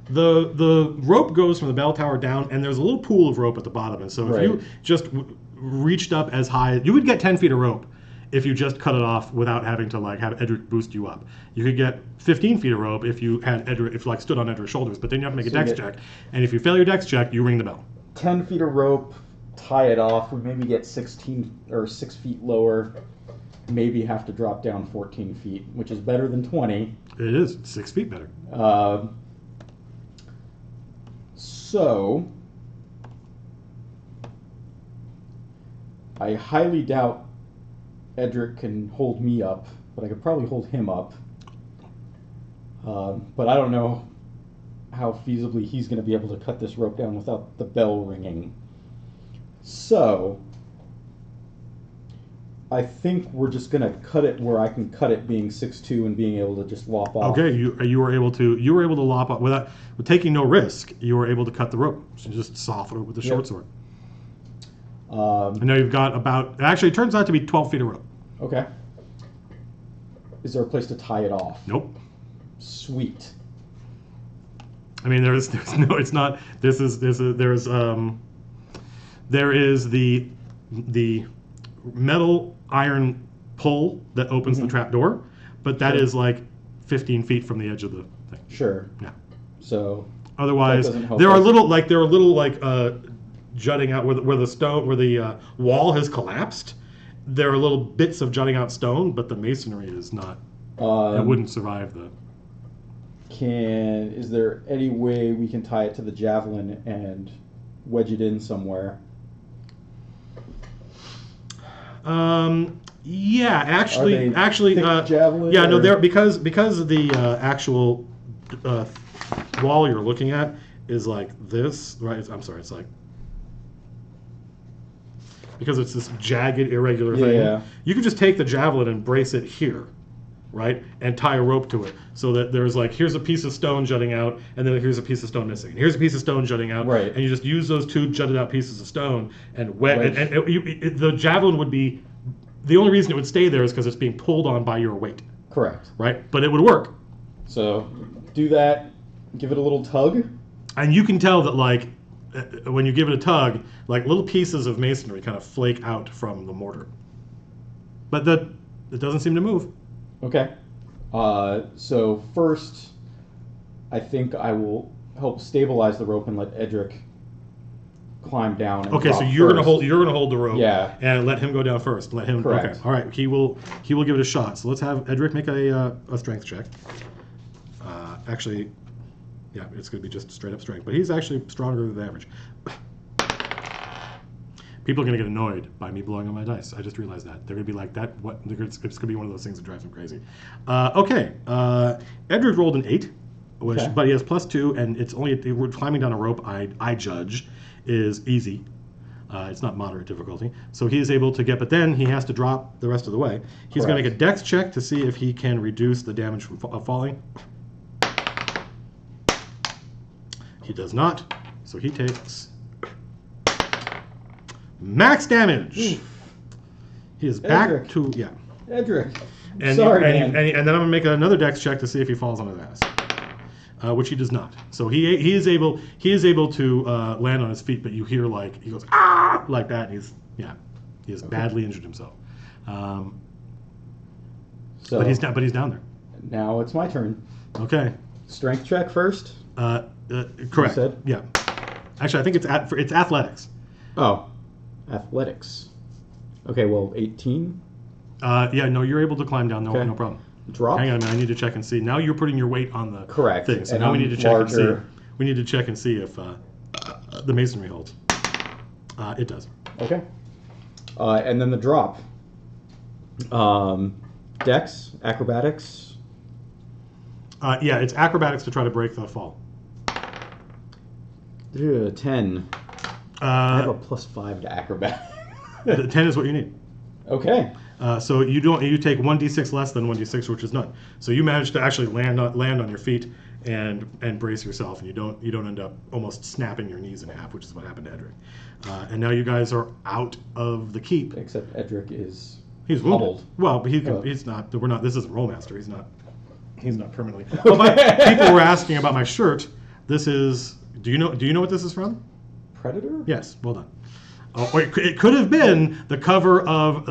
[SPEAKER 1] The rope goes from the bell tower down, and there's a little pool of rope at the bottom. And so if you just reached up as high, you would get 10 feet of rope if you just cut it off without having to have Edric boost you up. You could get 15 feet of rope if you had Edric, stood on Edric's shoulders. But then you have to make a dex check, and if you fail your dex check, you ring the bell.
[SPEAKER 2] 10 feet of rope, tie it off. We maybe get 16 or 6 feet lower. Maybe have to drop down 14 feet, which is better than 20.
[SPEAKER 1] It is 6 feet better.
[SPEAKER 2] So, I highly doubt Edric can hold me up, but I could probably hold him up. But I don't know how feasibly he's going to be able to cut this rope down without the bell ringing. So, I think we're just going to cut it where I can cut it, being 6'2" and being able to just lop off.
[SPEAKER 1] Okay, you were able to lop off with taking no risk. You were able to cut the rope. So just soften it with the short sword. And now you've got actually it turns out to be 12 feet of rope.
[SPEAKER 2] Okay. Is there a place to tie it off?
[SPEAKER 1] Nope.
[SPEAKER 2] Sweet.
[SPEAKER 1] I mean, there's no. It's not. There is the metal iron pull that opens the trap door, but that is 15 feet from the edge of the thing.
[SPEAKER 2] Sure.
[SPEAKER 1] Yeah.
[SPEAKER 2] So
[SPEAKER 1] otherwise, there are little jutting out where the wall has collapsed. There are little bits of jutting out stone, but the masonry is not. It wouldn't survive the.
[SPEAKER 2] Is there any way we can tie it to the javelin and wedge it in somewhere?
[SPEAKER 1] Yeah, actually,
[SPEAKER 2] javelin,
[SPEAKER 1] yeah, no, there because of the actual wall you're looking at, is like this, right? I'm sorry, it's like because it's this jagged, irregular thing.
[SPEAKER 2] Yeah.
[SPEAKER 1] You can just take the javelin and brace it here, right, and tie a rope to it, so that there's like here's a piece of stone jutting out, and then here's a piece of stone missing, and here's a piece of stone jutting out,
[SPEAKER 2] Right.
[SPEAKER 1] and you just use those two jutted out pieces of stone and
[SPEAKER 2] Wedge.
[SPEAKER 1] the javelin would be the only reason it would stay there is because it's being pulled on by your weight,
[SPEAKER 2] Correct.
[SPEAKER 1] right? But it would work.
[SPEAKER 2] So do that. Give it a little tug.
[SPEAKER 1] And you can tell that, like, when you give it a tug, like little pieces of masonry kind of flake out from the mortar. But it doesn't seem to move.
[SPEAKER 2] Okay. So first, I think I will help stabilize the rope and let Edric climb down. And
[SPEAKER 1] Okay, so
[SPEAKER 2] drop
[SPEAKER 1] you're
[SPEAKER 2] first.
[SPEAKER 1] gonna hold the rope.
[SPEAKER 2] Yeah.
[SPEAKER 1] And let him go down first. Let him.
[SPEAKER 2] Correct.
[SPEAKER 1] Okay. All right. He will give it a shot. So let's have Edric make a strength check. Actually. Yeah, it's going to be just straight up strength. But he's actually stronger than the average. People are going to get annoyed by me blowing on my dice. I just realized that. They're going to be like, that. What? It's going to be one of those things that drives them crazy. Okay. Edric rolled an 8, which,
[SPEAKER 2] Okay.
[SPEAKER 1] but he has +2, and it's only, we're climbing down a rope, I judge, is easy. It's not moderate difficulty. So he is able to get, but then he has to drop the rest of the way. He's going to make a dex check to see if he can reduce the damage from falling. He does not, so he takes max damage. He is back
[SPEAKER 2] Edric.
[SPEAKER 1] to, yeah.
[SPEAKER 2] Edric.
[SPEAKER 1] And,
[SPEAKER 2] Sorry,
[SPEAKER 1] and,
[SPEAKER 2] man.
[SPEAKER 1] and then I'm going to make another dex check to see if he falls on his ass, which he does not. So he is able to land on his feet, but you hear like, he goes, ah, like that, and he has badly injured himself.
[SPEAKER 2] So
[SPEAKER 1] But he's down there.
[SPEAKER 2] now it's my turn.
[SPEAKER 1] Okay.
[SPEAKER 2] Strength check first.
[SPEAKER 1] Correct.
[SPEAKER 2] said?
[SPEAKER 1] Yeah. Actually, I think it's athletics.
[SPEAKER 2] Oh, athletics. Okay, well, 18.
[SPEAKER 1] Yeah, no, you're able to climb down. No,
[SPEAKER 2] Okay.
[SPEAKER 1] no problem.
[SPEAKER 2] Drop.
[SPEAKER 1] Hang on a minute. I need to check and see. Now you're putting your weight on the
[SPEAKER 2] Correct.
[SPEAKER 1] thing. So
[SPEAKER 2] And
[SPEAKER 1] now we
[SPEAKER 2] I'm
[SPEAKER 1] need to check and
[SPEAKER 2] larger.
[SPEAKER 1] see. We need to check and see if the masonry holds. It does.
[SPEAKER 2] Okay. And then the drop. Dex, acrobatics.
[SPEAKER 1] Yeah, it's acrobatics to try to break the fall.
[SPEAKER 2] 10. I have a +5 to acrobatics.
[SPEAKER 1] 10 is what you need.
[SPEAKER 2] Okay.
[SPEAKER 1] So you take 1d6 less than 1d6, which is none. So you manage to actually land on your feet and brace yourself, and you don't end up almost snapping your knees in half, which is what happened to Edric. And now you guys are out of the keep.
[SPEAKER 2] Except Edric is
[SPEAKER 1] He's wounded.
[SPEAKER 2] hobbled.
[SPEAKER 1] Well, but he's not. We're not. This isn't Rollmaster. He's not permanently. Oh, but people were asking about my shirt. This is. Do you know what this is from?
[SPEAKER 2] Predator?
[SPEAKER 1] Yes. Well done. Or it could have been the cover of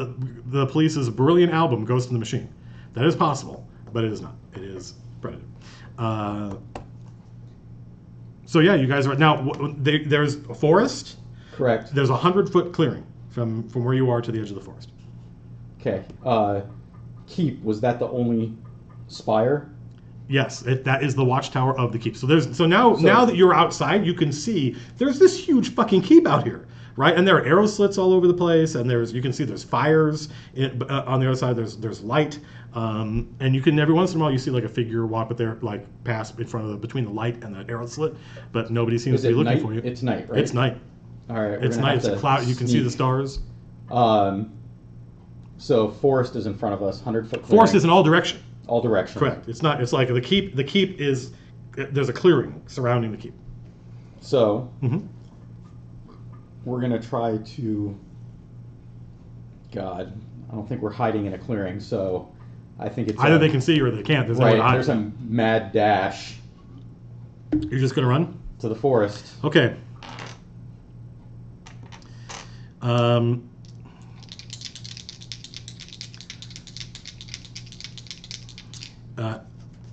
[SPEAKER 1] the Police's brilliant album, Ghost in the Machine. That is possible, but it is not. It is Predator. So yeah, you guys are now. There's a forest.
[SPEAKER 2] Correct.
[SPEAKER 1] There's 100-foot clearing from where you are to the edge of the forest.
[SPEAKER 2] Okay. Keep, was that the only spire?
[SPEAKER 1] Yes, that is the watchtower of the keep. So now that you're outside, you can see there's this huge fucking keep out here, right? And there are arrow slits all over the place, and you can see there's fires on the other side. There's light, and you can every once in a while you see like a figure walk, but they're like pass in front of between the light and the arrow slit, but nobody seems to be looking
[SPEAKER 2] night?
[SPEAKER 1] for you.
[SPEAKER 2] It's night, right?
[SPEAKER 1] It's night.
[SPEAKER 2] All right.
[SPEAKER 1] It's night. It's a cloud. You can see the stars.
[SPEAKER 2] So forest is in front of us, 100-foot clearing.
[SPEAKER 1] Forest is in all direction.
[SPEAKER 2] All directions.
[SPEAKER 1] Correct. It's not. It's like the keep. The keep is. There's a clearing surrounding the keep.
[SPEAKER 2] So
[SPEAKER 1] Mm-hmm.
[SPEAKER 2] we're gonna try to. God, I don't think we're hiding in a clearing. So I think it's
[SPEAKER 1] Either they can see you or they can't. There's no way to
[SPEAKER 2] right.
[SPEAKER 1] hide.
[SPEAKER 2] There's a mad dash
[SPEAKER 1] You're just gonna run.
[SPEAKER 2] to the forest.
[SPEAKER 1] Okay.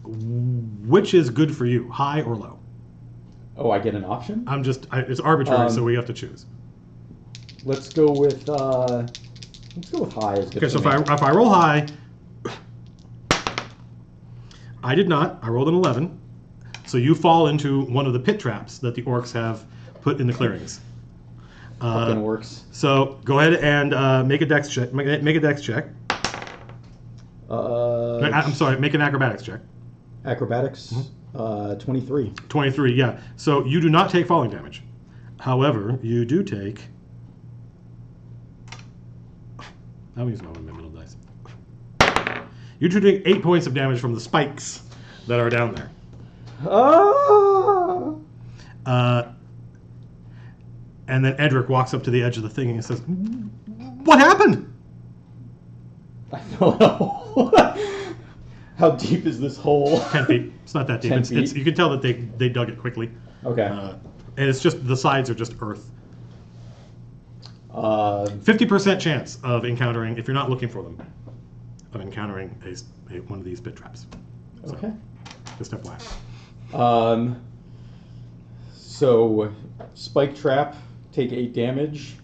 [SPEAKER 1] Which is good for you, high or low?
[SPEAKER 2] Oh, I get an option.
[SPEAKER 1] It's arbitrary, so we have to choose.
[SPEAKER 2] Let's go with high. Is good
[SPEAKER 1] Okay, so
[SPEAKER 2] for me.
[SPEAKER 1] if I roll high, I did not. I rolled an 11. So you fall into one of the pit traps that the orcs have put in the clearings.
[SPEAKER 2] Fucking works.
[SPEAKER 1] So go ahead and make a dex check. Make a dex check. I'm sorry, make an acrobatics check.
[SPEAKER 2] Acrobatics. 23.
[SPEAKER 1] 23, yeah. So you do not take falling damage. However, you do take... I'll use my middle dice. You do take 8 points of damage from the spikes that are down there.
[SPEAKER 2] Ah!
[SPEAKER 1] And then Edric walks up to the edge of the thing and he says, "What happened?"
[SPEAKER 2] I fell in a hole. How deep is this hole?
[SPEAKER 1] 10 feet. It's not that deep.
[SPEAKER 2] 10 feet?
[SPEAKER 1] You can tell that they dug it quickly.
[SPEAKER 2] Okay.
[SPEAKER 1] And it's just, the sides are just earth.
[SPEAKER 2] 50%.
[SPEAKER 1] 50% chance of encountering, if you're not looking for them, of encountering one of these pit traps. So,
[SPEAKER 2] Okay.
[SPEAKER 1] just FYI.
[SPEAKER 2] So, spike trap, take 8 damage.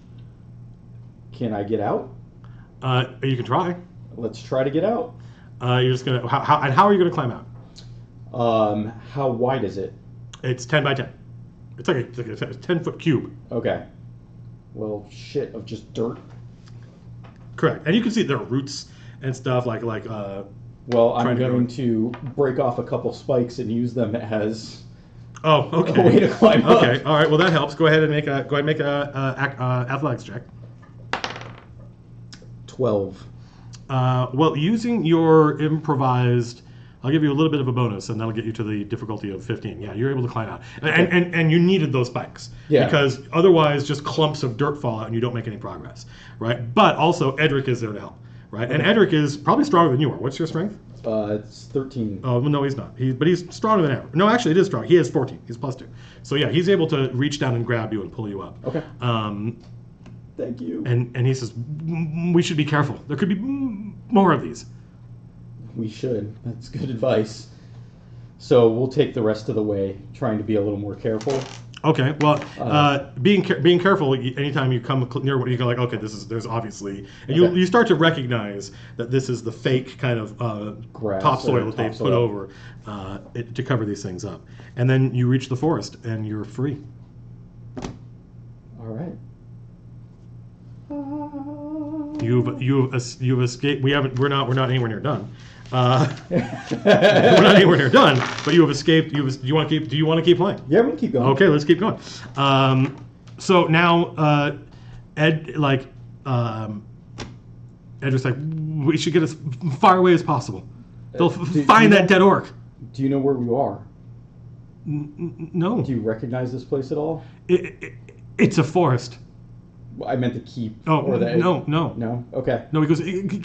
[SPEAKER 2] Can I get out?
[SPEAKER 1] You can try.
[SPEAKER 2] Let's try to get out.
[SPEAKER 1] You're just gonna, how are you gonna climb out?
[SPEAKER 2] How wide is it?
[SPEAKER 1] It's 10 by 10. It's like a 10-foot cube.
[SPEAKER 2] Okay. Well, shit of just dirt.
[SPEAKER 1] Correct. And you can see there are roots and stuff like
[SPEAKER 2] Well, I'm
[SPEAKER 1] trying to
[SPEAKER 2] going
[SPEAKER 1] go-
[SPEAKER 2] to break off a couple spikes and use them as
[SPEAKER 1] Oh, okay.
[SPEAKER 2] a way to climb up.
[SPEAKER 1] Okay, all right. Well, that helps. Go ahead and make a athletics check.
[SPEAKER 2] 12.
[SPEAKER 1] Well, using your improvised, I'll give you a little bit of a bonus, and that'll get you to the difficulty of 15. Yeah, you're able to climb out, and you needed those spikes,
[SPEAKER 2] Yeah.
[SPEAKER 1] because otherwise, just clumps of dirt fall out, and you don't make any progress, right? But also, Edric is there to help, right? And Edric is probably stronger than you are. What's your strength?
[SPEAKER 2] It's 13.
[SPEAKER 1] Oh, no, he's not. But he's stronger than ever. No, actually, it is strong. He has 14. He's +2. So yeah, he's able to reach down and grab you and pull you up.
[SPEAKER 2] Okay. Thank you.
[SPEAKER 1] And he says, we should be careful. There could be more of these.
[SPEAKER 2] We should. That's good advice. So we'll take the rest of the way, trying to be a little more careful.
[SPEAKER 1] Okay. Well, being careful. Anytime you come near what you go, like, okay, there's obviously, and
[SPEAKER 2] Okay.
[SPEAKER 1] you start to recognize that this is the fake kind of
[SPEAKER 2] Grass
[SPEAKER 1] topsoil
[SPEAKER 2] or
[SPEAKER 1] that they've put
[SPEAKER 2] topsoil.
[SPEAKER 1] over to cover these things up. And then you reach the forest, and you're free.
[SPEAKER 2] All right.
[SPEAKER 1] You've escaped. We're not anywhere near done. We're not anywhere near done. But you have escaped. Do you want to keep playing?
[SPEAKER 2] Yeah, we can keep going.
[SPEAKER 1] Okay, let's keep going. So now, Edric's like, we should get as far away as possible. They'll find that dead orc.
[SPEAKER 2] Do you know where we are?
[SPEAKER 1] No.
[SPEAKER 2] Do you recognize this place at all?
[SPEAKER 1] It's a forest.
[SPEAKER 2] I meant the keep.
[SPEAKER 1] Oh,
[SPEAKER 2] or the,
[SPEAKER 1] no.
[SPEAKER 2] No? Okay.
[SPEAKER 1] No, because it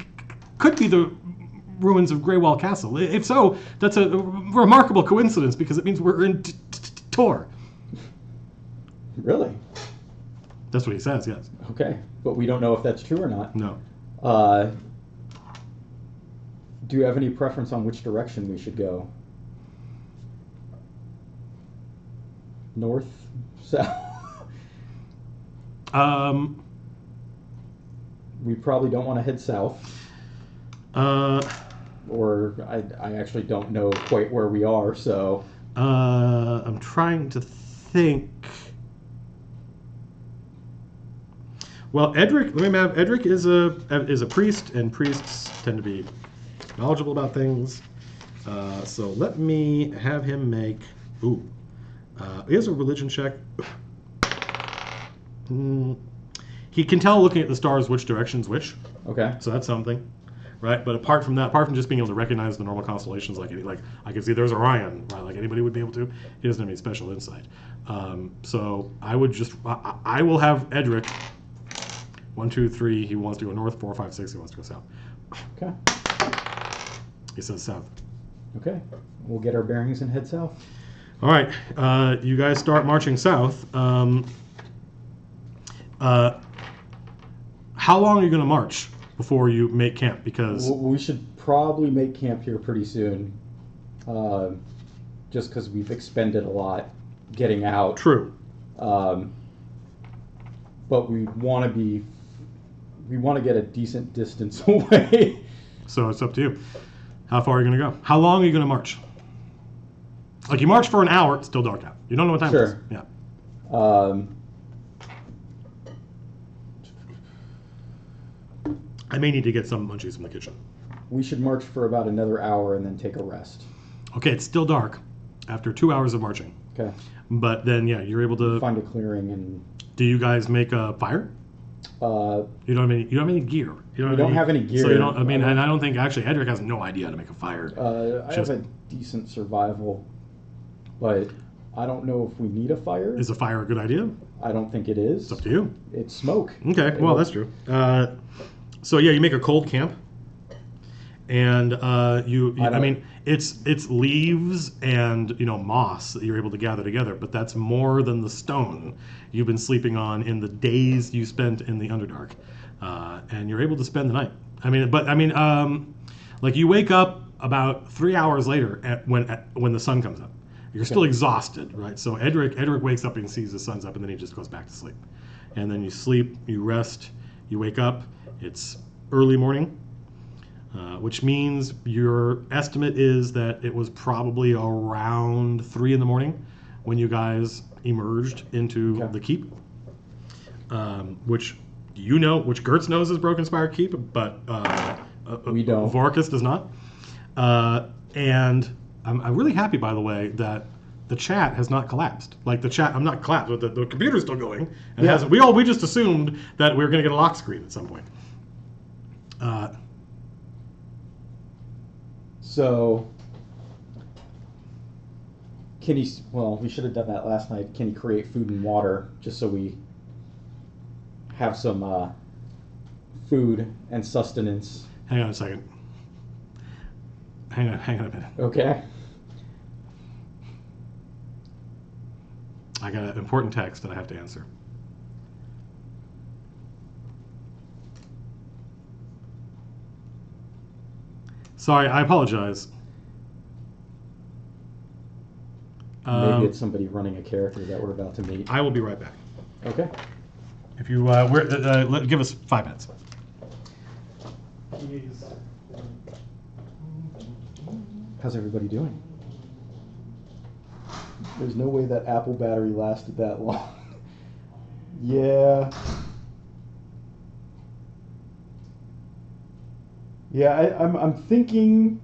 [SPEAKER 1] could be the ruins of Greywall Castle. If so, that's a remarkable coincidence, because it means we're in Tor.
[SPEAKER 2] Really?
[SPEAKER 1] That's what he says, yes.
[SPEAKER 2] Okay. But we don't know if that's true or not.
[SPEAKER 1] No.
[SPEAKER 2] Do you have any preference on which direction we should go? North? South? We probably don't want to head south. Or I actually don't know quite where we are, so...
[SPEAKER 1] I'm trying to think. Well, Edric is a priest, and priests tend to be knowledgeable about things. So let me have him make... he has a religion check. He can tell looking at the stars which direction's which.
[SPEAKER 2] Okay.
[SPEAKER 1] So that's something, right? But apart from just being able to recognize the normal constellations, like I can see there's Orion, right? Like anybody would be able to. He doesn't have any special insight. So I will have Edric. 1, 2, 3. He wants to go north. 4, 5, 6. He wants to go south.
[SPEAKER 2] Okay.
[SPEAKER 1] He says south.
[SPEAKER 2] Okay. We'll get our bearings and head south.
[SPEAKER 1] All right. You guys start marching south. How long are you going to march before you make camp? Because
[SPEAKER 2] We should probably make camp here pretty soon. Just because we've expended a lot getting out.
[SPEAKER 1] true.
[SPEAKER 2] But we want to get a decent distance away.
[SPEAKER 1] So it's up to you. How far are you going to go? How long are you going to march? Like you march for an hour, it's still dark out. You don't know what time it is.
[SPEAKER 2] Sure.
[SPEAKER 1] Yeah. I may need to get some munchies from the kitchen.
[SPEAKER 2] We should march for about another hour and then take a rest.
[SPEAKER 1] Okay, it's still dark. after 2 hours of marching.
[SPEAKER 2] Okay.
[SPEAKER 1] But then, yeah, you're able to
[SPEAKER 2] Find a clearing and.
[SPEAKER 1] Do you guys make a fire? You don't have any gear.
[SPEAKER 2] We don't have any gear.
[SPEAKER 1] So you don't. I mean, and I don't think actually Edric has no idea how to make a fire.
[SPEAKER 2] I have a decent survival, but I don't know if we need a fire.
[SPEAKER 1] Is a fire a good idea?
[SPEAKER 2] I don't think it is.
[SPEAKER 1] It's up to you.
[SPEAKER 2] It's smoke.
[SPEAKER 1] Okay, well that's true. So yeah, you make a cold camp, and I mean it's leaves and moss that you're able to gather together, but that's more than the stone you've been sleeping on in the days you spent in the Underdark, and you're able to spend the night. Like you wake up about 3 hours later when the sun comes up. You're still exhausted, right? So Edric wakes up and sees the sun's up, and then he just goes back to sleep. And then you sleep, you rest, you wake up. It's early morning, which means your estimate is that it was probably around 3 in the morning when you guys emerged into the keep, which Gertz knows is Broken Spire Keep, but
[SPEAKER 2] we don't.
[SPEAKER 1] Vorkus does not. And I'm really happy, by the way, that the chat has not collapsed. Like the chat, I'm not collapsed, but the computer's still going. And hasn't. We just assumed that we were going to get a lock screen at some point.
[SPEAKER 2] So, can he? Well, we should have done that last night. Can he create food and water just so we have some food and sustenance?
[SPEAKER 1] Hang on a second. Hang on a minute.
[SPEAKER 2] Okay.
[SPEAKER 1] I got an important text that I have to answer. Sorry, I apologize.
[SPEAKER 2] Maybe it's somebody running a character that we're about to meet.
[SPEAKER 1] I will be right back.
[SPEAKER 2] Okay.
[SPEAKER 1] If you give us 5 minutes.
[SPEAKER 2] How's everybody doing? There's no way that Apple battery lasted that long. Yeah. Yeah, I'm thinking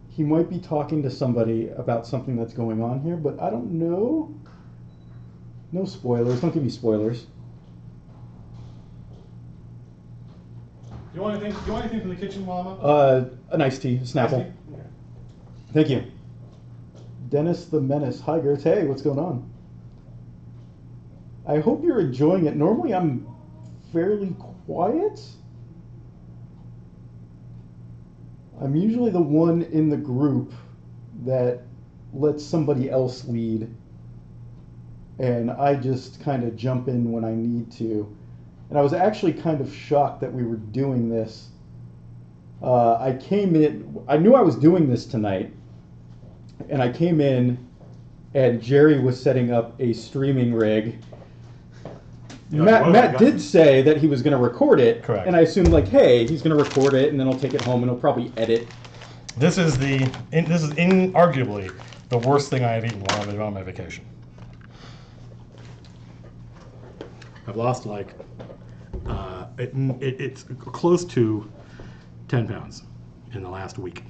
[SPEAKER 2] he might be talking to somebody about something that's going on here, but I don't know. No spoilers. Don't give me spoilers.
[SPEAKER 1] Do you want anything from the kitchen, Mama?
[SPEAKER 2] An iced tea, a Snapple.
[SPEAKER 1] Okay.
[SPEAKER 2] Thank you. Dennis the Menace. Hi, Gertz. Hey, what's going on? I hope you're enjoying it. Normally, I'm fairly quiet. I'm usually the one in the group that lets somebody else lead, and I just kind of jump in when I need to. And I was actually kind of shocked that we were doing this. I came in, I knew I was doing this tonight, and I came in, and Jerry was setting up a streaming rig. Matt did say that he was going to record it.
[SPEAKER 1] Correct.
[SPEAKER 2] And I assumed, like, hey, he's going to record it, and then I'll take it home, and he'll probably edit.
[SPEAKER 1] This is inarguably the worst thing I have eaten while I've been on my vacation. I've lost it's close to 10 pounds in the last week,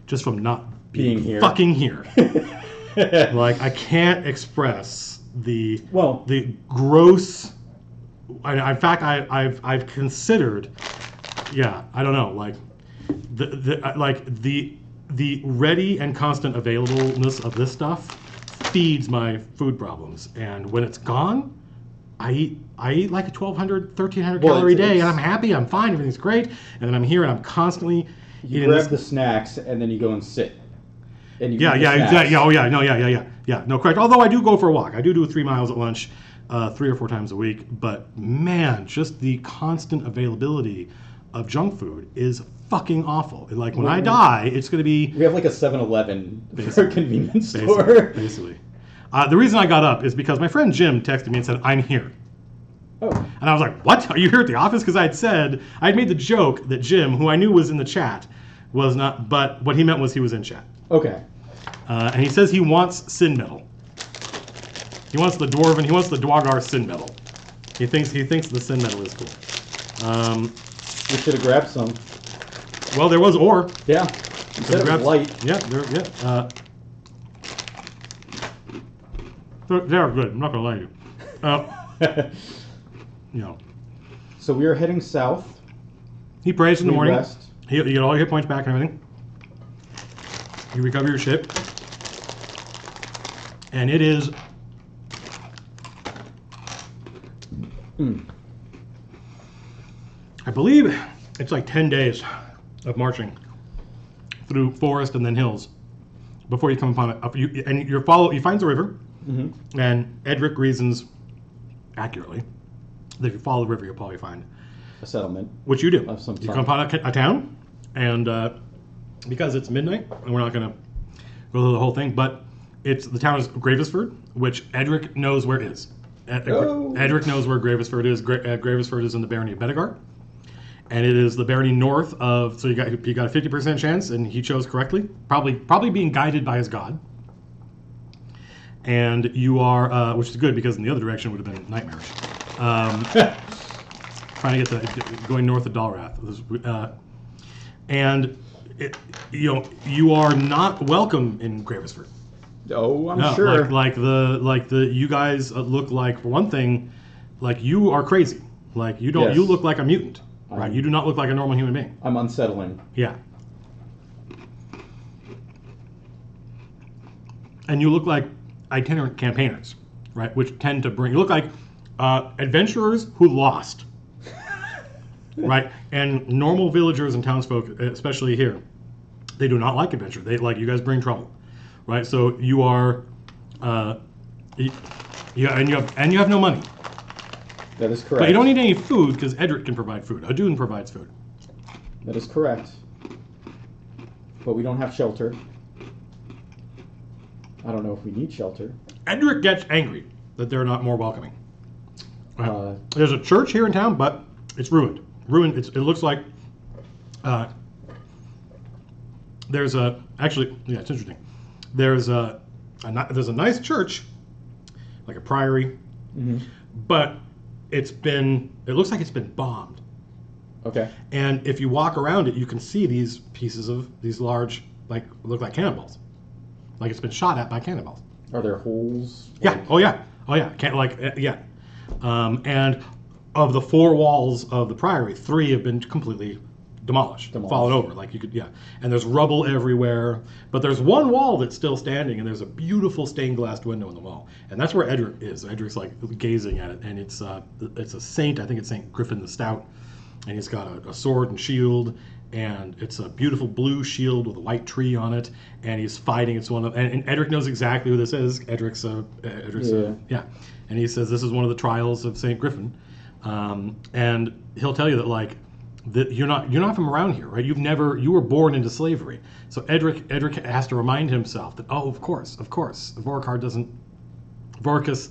[SPEAKER 1] just from not being
[SPEAKER 2] here.
[SPEAKER 1] Fucking here. Like I can't express the gross. In fact, I've considered. Yeah, I don't know. Like the ready and constant availableness of this stuff feeds my food problems, and when it's gone, I eat like a 1,200, 1,300 calorie day, and I'm happy, I'm fine, everything's great, and then I'm here and I'm constantly
[SPEAKER 2] you grab the snacks and then you go and sit. And you
[SPEAKER 1] yeah, no, correct. Although I do go for a walk. I do 3 miles at lunch, 3 or 4 times a week. But man, just the constant availability of junk food is fucking awful. Like when I die, it's going to be.
[SPEAKER 2] We have like a 7-Eleven for a convenience store.
[SPEAKER 1] Basically. The reason I got up is because my friend Jim texted me and said, "I'm here."
[SPEAKER 2] Oh.
[SPEAKER 1] And I was like, "What? Are you here at the office?" Because I'd made the joke that Jim, who I knew was in the chat, was not. But what he meant was he was in chat.
[SPEAKER 2] Okay.
[SPEAKER 1] And he says he wants sin metal. He wants the Dwargar sin metal. He thinks the sin metal is cool.
[SPEAKER 2] We should have grabbed some.
[SPEAKER 1] Well, there was ore.
[SPEAKER 2] Yeah. You said it was light.
[SPEAKER 1] Yeah. they're good. I'm not gonna lie to you. You know,
[SPEAKER 2] So we are heading south.
[SPEAKER 1] he prays in the
[SPEAKER 2] We
[SPEAKER 1] morning.
[SPEAKER 2] rest.
[SPEAKER 1] You get all your hit points back and everything. You recover your ship, and it is. I believe it's like 10 days of marching through forest and then hills before you come upon it. You find the river, and Edric reasons accurately that if you follow the river, you'll probably find
[SPEAKER 2] A settlement.
[SPEAKER 1] which you do.
[SPEAKER 2] Of some
[SPEAKER 1] You
[SPEAKER 2] sort.
[SPEAKER 1] come upon a town, and because it's midnight, and we're not going to go through the whole thing, but the town is Gravesford, which Edric knows where it is.
[SPEAKER 2] Oh.
[SPEAKER 1] Edric knows where Gravesford is. Gravesford is in the barony of Bedegar, and it is the barony north of. So you got a 50% chance, and he chose correctly. Probably being guided by his god. And you are, which is good because in the other direction would have been nightmarish. Trying to get going north of Dalrath, and you are not welcome in Gravesford.
[SPEAKER 2] Oh, I'm
[SPEAKER 1] No,
[SPEAKER 2] sure.
[SPEAKER 1] like the you guys look like, for one thing, like you are crazy. Like you don't.
[SPEAKER 2] Yes.
[SPEAKER 1] You look like a mutant, right?
[SPEAKER 2] I'm-
[SPEAKER 1] You do not look like a normal human being.
[SPEAKER 2] I'm unsettling.
[SPEAKER 1] Yeah. And you look like itinerant campaigners, right? Which tend to bring. You look like adventurers who lost, right? And normal villagers and townsfolk, especially here, they do not like adventure. They like you guys bring trouble, right? So you are, and you have no money,
[SPEAKER 2] That is correct.
[SPEAKER 1] but you don't need any food because Edric can provide food. Adun provides food.
[SPEAKER 2] That is correct. But we don't have shelter. I don't know if we need shelter.
[SPEAKER 1] Edric gets angry that they're not more welcoming. There's a church here in town, but it's ruined. It looks like there's a actually yeah, it's interesting. There's a nice church, like a priory, but it looks like it's been bombed.
[SPEAKER 2] Okay.
[SPEAKER 1] And if you walk around it, you can see these pieces of these large, look like cannonballs, like it's been shot at by cannonballs.
[SPEAKER 2] Are there holes?
[SPEAKER 1] Yeah. Oh yeah. And of the 4 walls of the priory, 3 have been completely demolished. Fallen over. Like you could, yeah. And there's rubble everywhere. But there's one wall that's still standing, and there's a beautiful stained glass window in the wall, and that's where Edric is. Edric's like gazing at it, and it's a saint. I think it's Saint Griffin the Stout, and he's got a sword and shield. And it's a beautiful blue shield with a white tree on it, and he's fighting. It's one of, and Edric knows exactly who this is. Edric's yeah. And he says this is one of the trials of Saint Griffin, and he'll tell you that you're not from around here, right? You were born into slavery. So Edric has to remind himself that of course, Vorkar doesn't, Vorkis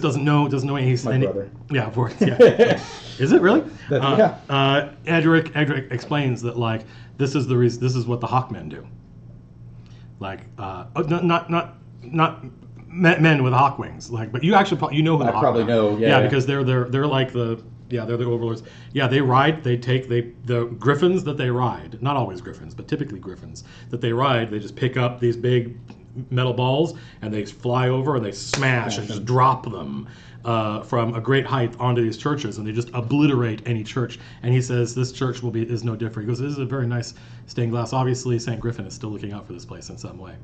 [SPEAKER 1] doesn't know anything.
[SPEAKER 2] My brother.
[SPEAKER 1] Yeah, yeah. Is it really?
[SPEAKER 2] Yeah.
[SPEAKER 1] Edric explains that this is the reason. This is what the Hawkmen do. Not men with hawk wings. But you actually know who the
[SPEAKER 2] I
[SPEAKER 1] Hawkmen
[SPEAKER 2] probably
[SPEAKER 1] are.
[SPEAKER 2] know.
[SPEAKER 1] Yeah,
[SPEAKER 2] Yeah.
[SPEAKER 1] because they're like they're the overlords. Yeah, they ride. They take the griffins that they ride. Not always griffins, but typically griffins that they ride. They just pick up these big metal balls and they fly over and they smash and just drop them from a great height onto these churches, and they just obliterate any church. And he says this church is no different. He goes, this is a very nice stained glass. Obviously, St. Griffin is still looking out for this place in some way.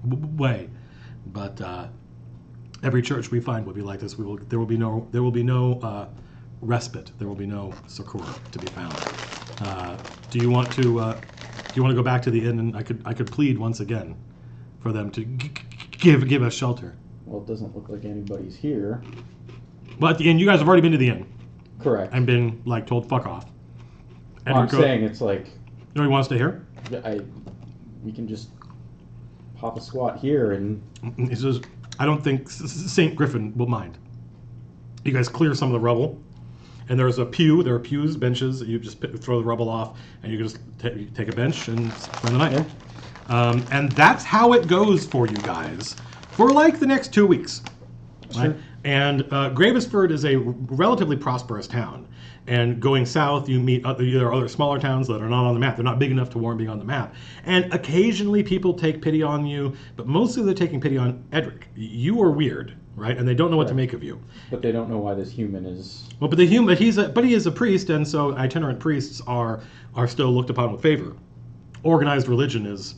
[SPEAKER 1] But every church we find will be like this. There will be no respite. There will be no succor to be found. Do you want to go back to the inn? And I could plead once again for them to give us shelter.
[SPEAKER 2] Well, it doesn't look like anybody's here.
[SPEAKER 1] But at the inn, you guys have already been to the inn
[SPEAKER 2] Correct.
[SPEAKER 1] and been told fuck off.
[SPEAKER 2] Well, I'm saying it's like
[SPEAKER 1] You want to stay here?
[SPEAKER 2] we can just pop a squat here and
[SPEAKER 1] He says, I don't think St. Griffin will mind. You guys clear some of the rubble, and there's a pew. There are pews, benches that you just throw the rubble off, and you can just take a bench and spend the night.
[SPEAKER 2] Yeah.
[SPEAKER 1] And that's how it goes for you guys for the next 2 weeks.
[SPEAKER 2] Sure.
[SPEAKER 1] And Gravesford is a relatively prosperous town. And going south, you meet there are other smaller towns that are not on the map. They're not big enough to warrant being on the map. And occasionally people take pity on you, but mostly they're taking pity on Edric. You are weird, right? And they don't know what to make of you.
[SPEAKER 2] But they don't know why this human is.
[SPEAKER 1] Well, but he is a priest, and so itinerant priests are still looked upon with favor. Organized religion is,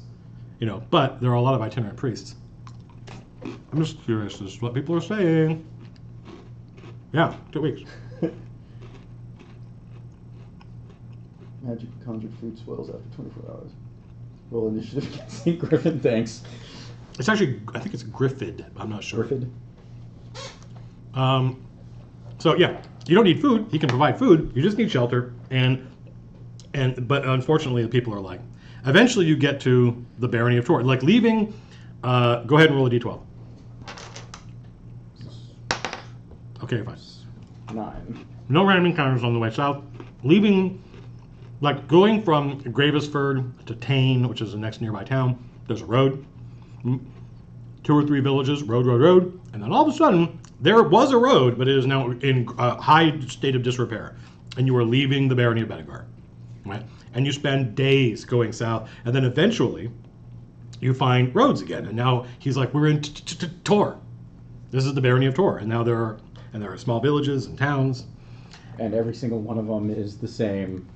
[SPEAKER 1] but there are a lot of itinerant priests. I'm just curious as to what people are saying. Yeah, 2 weeks.
[SPEAKER 2] Magic conjured food spoils after 24 hours. Roll initiative against St. Griffin, thanks.
[SPEAKER 1] It's actually, I think it's Griffid. I'm not sure.
[SPEAKER 2] Griffid?
[SPEAKER 1] So yeah, you don't need food. He can provide food. You just need shelter. But unfortunately, the people are like. Eventually, you get to the barony of Tor. Like leaving. Go ahead and roll a d12. Okay, you're fine.
[SPEAKER 2] 9.
[SPEAKER 1] No random encounters on the way south. Leaving, like going from Gravesford to Tane, which is the next nearby town. There's a road. 2 or 3 villages. Road. And then all of a sudden, there was a road, but it is now in a high state of disrepair. And you are leaving the barony of Bedegar. Right? And you spend days going south. And then eventually, you find roads again. And now he's like, we're in Tor. This is the barony of Tor. And now there are small villages and towns.
[SPEAKER 2] And every single one of them is the same.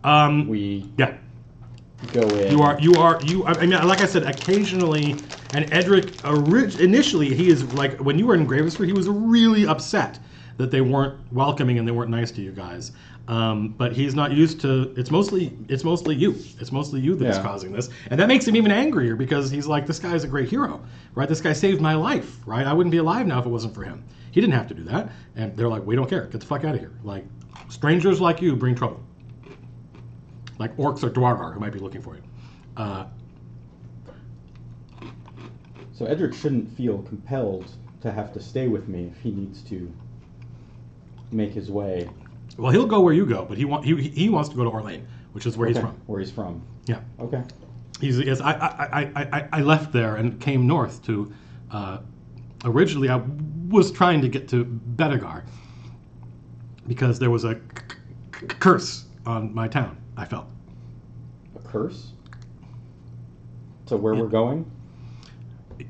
[SPEAKER 2] We go in.
[SPEAKER 1] I mean, like I said, occasionally, and Edric, initially, he is like, when you were in Gravesford, he was really upset that they weren't welcoming and they weren't nice to you guys. But he's not used to, it's mostly you. It's mostly you that's causing this. And that makes him even angrier because he's like, this guy's a great hero, right? This guy saved my life, right? I wouldn't be alive now if it wasn't for him. He didn't have to do that. And they're like, we don't care. Get the fuck out of here. Like, strangers like you bring trouble. Like orcs or Dwargar who might be looking for you.
[SPEAKER 2] So Edric shouldn't feel compelled to have to stay with me if he needs to make his way.
[SPEAKER 1] Well, he'll go where you go, but he wants to go to Orlane, which is where he's from.
[SPEAKER 2] Where he's from.
[SPEAKER 1] Yeah.
[SPEAKER 2] Okay.
[SPEAKER 1] I left there and came north to. Originally, I was trying to get to Bedegar because there was a curse on my town. I felt
[SPEAKER 2] a curse. To where we're going.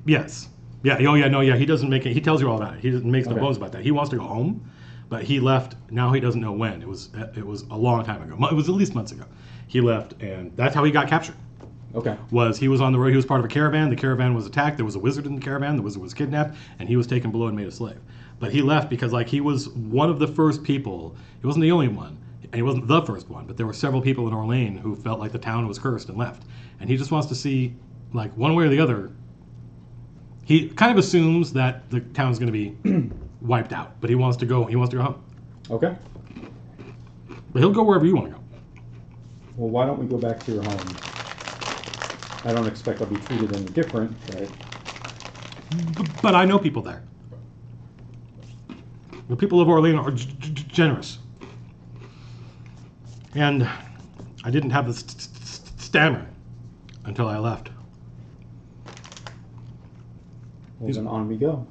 [SPEAKER 1] Yes. Yeah. Oh yeah. No. Yeah. He doesn't make it. He tells you all about it. He makes no bones about that. He wants to go home. But he left. Now he doesn't know when. It was a long time ago. It was at least months ago. He left, and that's how he got captured.
[SPEAKER 2] Okay.
[SPEAKER 1] He was on the road. He was part of a caravan. The caravan was attacked. There was a wizard in the caravan. The wizard was kidnapped, and he was taken below and made a slave. But he left because he was one of the first people. He wasn't the only one, and he wasn't the first one. But there were several people in Orlane who felt like the town was cursed and left. And he just wants to see, one way or the other. He kind of assumes that the town's going to be wiped out, but he wants to go. He wants to go home.
[SPEAKER 2] Okay.
[SPEAKER 1] But he'll go wherever you want to go.
[SPEAKER 2] Well, why don't we go back to your home? I don't expect I'll be treated any different, right?
[SPEAKER 1] But I know people there. The people of Orlane are generous. And I didn't have the stammer until I left.
[SPEAKER 2] Well, then on we go.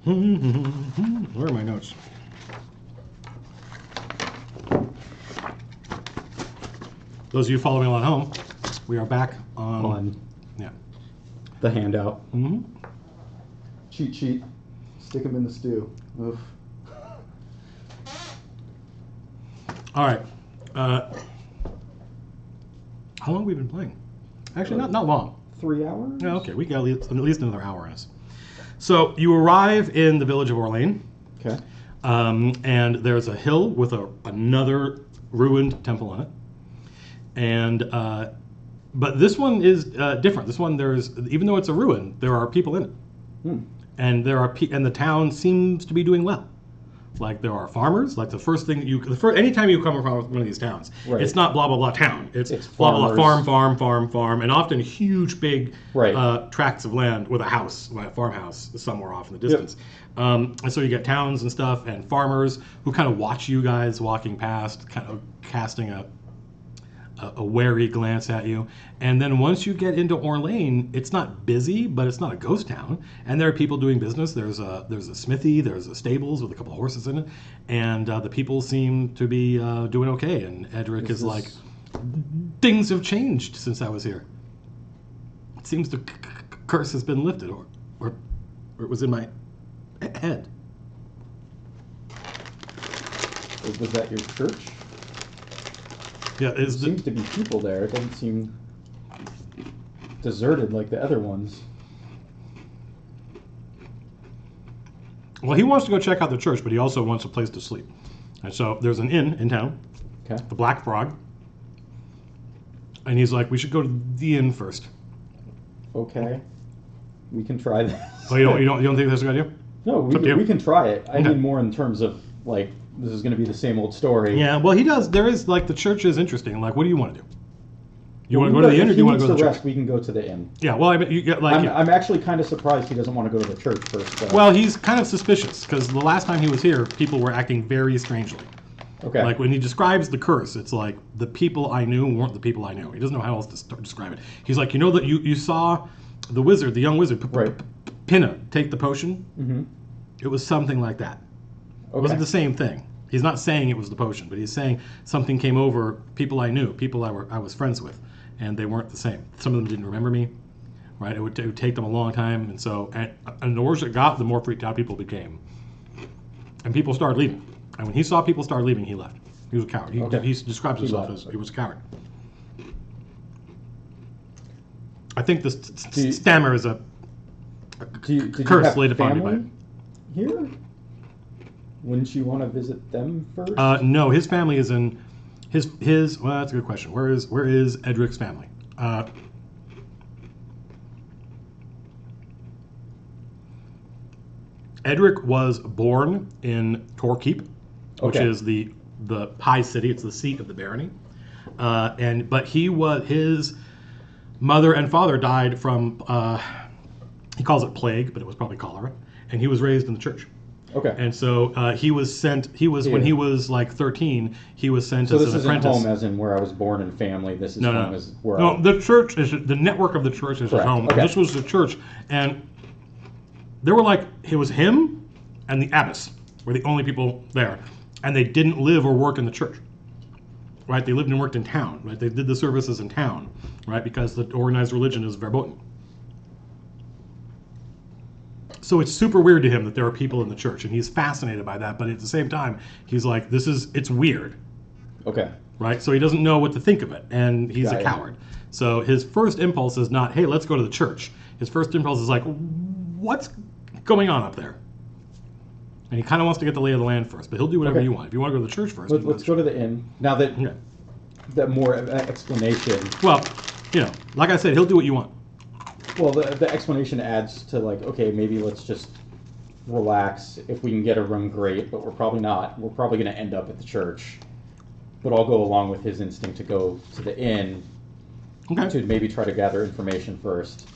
[SPEAKER 1] Where are my notes? Those of you following along home, we are back on
[SPEAKER 2] the handout.
[SPEAKER 1] Mm-hmm.
[SPEAKER 4] Cheat sheet. Stick them in the stew. Oof.
[SPEAKER 1] All right. How long have we been playing? Actually, not long.
[SPEAKER 2] 3 hours?
[SPEAKER 1] Yeah, okay. We got at least another hour in us. So you arrive in the village of Orlane.
[SPEAKER 2] Okay.
[SPEAKER 1] And there's a hill with another ruined temple on it. And but this one is different. This one, even though it's a ruin, there are people in it, and and the town seems to be doing well. Like there are farmers. Like the first thing anytime you come across one of these towns,
[SPEAKER 2] right.
[SPEAKER 1] It's not blah blah blah town. It's blah blah blah farm, and often huge big tracts of land with a farmhouse somewhere off in the distance. Yep. And so you get towns and stuff, and farmers who kind of watch you guys walking past, kind of casting a a wary glance at you. And then once you get into Orlane, it's not busy, but it's not a ghost town. And there are people doing business. There's a smithy, there's a stables with a couple of horses in it, and the people seem to be doing okay. And Edric is like, things have changed since I was here. It seems the curse has been lifted, or it was in my head.
[SPEAKER 2] Was that your church?
[SPEAKER 1] Yeah,
[SPEAKER 2] There seems to be people there. It doesn't seem deserted like the other ones.
[SPEAKER 1] Well, he wants to go check out the church, but he also wants a place to sleep. And so there's an inn in town,
[SPEAKER 2] Okay.
[SPEAKER 1] the Black Frog. And he's like, we should go to the inn first.
[SPEAKER 2] Okay. We can try this.
[SPEAKER 1] Oh, you don't think that's a good idea?
[SPEAKER 2] No,
[SPEAKER 1] It's up to you.
[SPEAKER 2] we can try it. I
[SPEAKER 1] Okay.
[SPEAKER 2] mean more in terms of, like, this is going to be the same old story.
[SPEAKER 1] Yeah, well, he does. There is, like, the church is interesting. Like, what do you want to do? You want to go to the inn, or do you want to go to the church?
[SPEAKER 2] Rest, we can go to the inn.
[SPEAKER 1] Yeah, well, I mean, you get, like...
[SPEAKER 2] I'm actually kind of surprised he doesn't want to go to the church first. Though.
[SPEAKER 1] Well, he's kind of suspicious, because the last time he was here, people were acting very strangely.
[SPEAKER 2] Okay.
[SPEAKER 1] Like, when he describes the curse, it's like, the people I knew weren't the people I knew. He doesn't know how else to describe it. He's like, you know that you saw the wizard, the young wizard,
[SPEAKER 2] Right.
[SPEAKER 1] Pinna, take the potion?
[SPEAKER 2] Mm-hmm.
[SPEAKER 1] It was something like that. It
[SPEAKER 2] Okay.
[SPEAKER 1] wasn't the same thing. He's not saying it was the potion, but he's saying something came over people I knew, people I was friends with, and they weren't the same. Some of them didn't remember me, right? It would take them a long time, and so and the worse it got, the more freaked out people became, and people started leaving. And when he saw people start leaving, he left. He was a coward. He describes
[SPEAKER 2] He
[SPEAKER 1] himself
[SPEAKER 2] left.
[SPEAKER 1] as he was a coward. I think this
[SPEAKER 2] Do you-
[SPEAKER 1] stammer is a
[SPEAKER 2] Did you
[SPEAKER 1] curse
[SPEAKER 2] have
[SPEAKER 1] laid upon you by
[SPEAKER 2] family here? Wouldn't you want to visit them first?
[SPEAKER 1] No, his family is in his. Well, that's a good question. Where is Edric's family? Edric was born in Keep, which
[SPEAKER 2] Okay.
[SPEAKER 1] is the high city. It's the seat of the barony. But his mother and father died from he calls it plague, but it was probably cholera, and he was raised in the church.
[SPEAKER 2] Okay.
[SPEAKER 1] And so he was sent. When he was like 13, he was sent
[SPEAKER 2] So
[SPEAKER 1] as
[SPEAKER 2] this
[SPEAKER 1] an
[SPEAKER 2] isn't
[SPEAKER 1] apprentice.
[SPEAKER 2] home as in where I was born and family. This is
[SPEAKER 1] No,
[SPEAKER 2] home
[SPEAKER 1] no,
[SPEAKER 2] as where
[SPEAKER 1] no. The church is the network of the church is his
[SPEAKER 2] Correct.
[SPEAKER 1] home.
[SPEAKER 2] Okay.
[SPEAKER 1] This was the church, and there were like it was him and the abbess were the only people there, and they didn't live or work in the church. Right? They lived and worked in town. Right? They did the services in town. Right? Because the organized religion is verboten. So it's super weird to him that there are people in the church, and he's fascinated by that. But at the same time, he's like, it's weird.
[SPEAKER 2] Okay.
[SPEAKER 1] Right? So he doesn't know what to think of it, and he's
[SPEAKER 2] Got
[SPEAKER 1] a
[SPEAKER 2] it.
[SPEAKER 1] coward. So his first impulse is not, hey, let's go to the church. His first impulse is like, what's going on up there? And he kind of wants to get the lay of the land first, but he'll do whatever
[SPEAKER 2] Okay.
[SPEAKER 1] you want. If you want to go to the church first,
[SPEAKER 2] Let's go to the inn. Now that
[SPEAKER 1] Okay.
[SPEAKER 2] that more explanation.
[SPEAKER 1] Well, like I said, he'll do what you want.
[SPEAKER 2] Well, the explanation adds to like, okay, maybe let's just relax. If we can get a room, great, but we're probably not. We're probably going to end up at the church. But I'll go along with his instinct to go to the inn
[SPEAKER 1] Okay.
[SPEAKER 2] to maybe try to gather information first.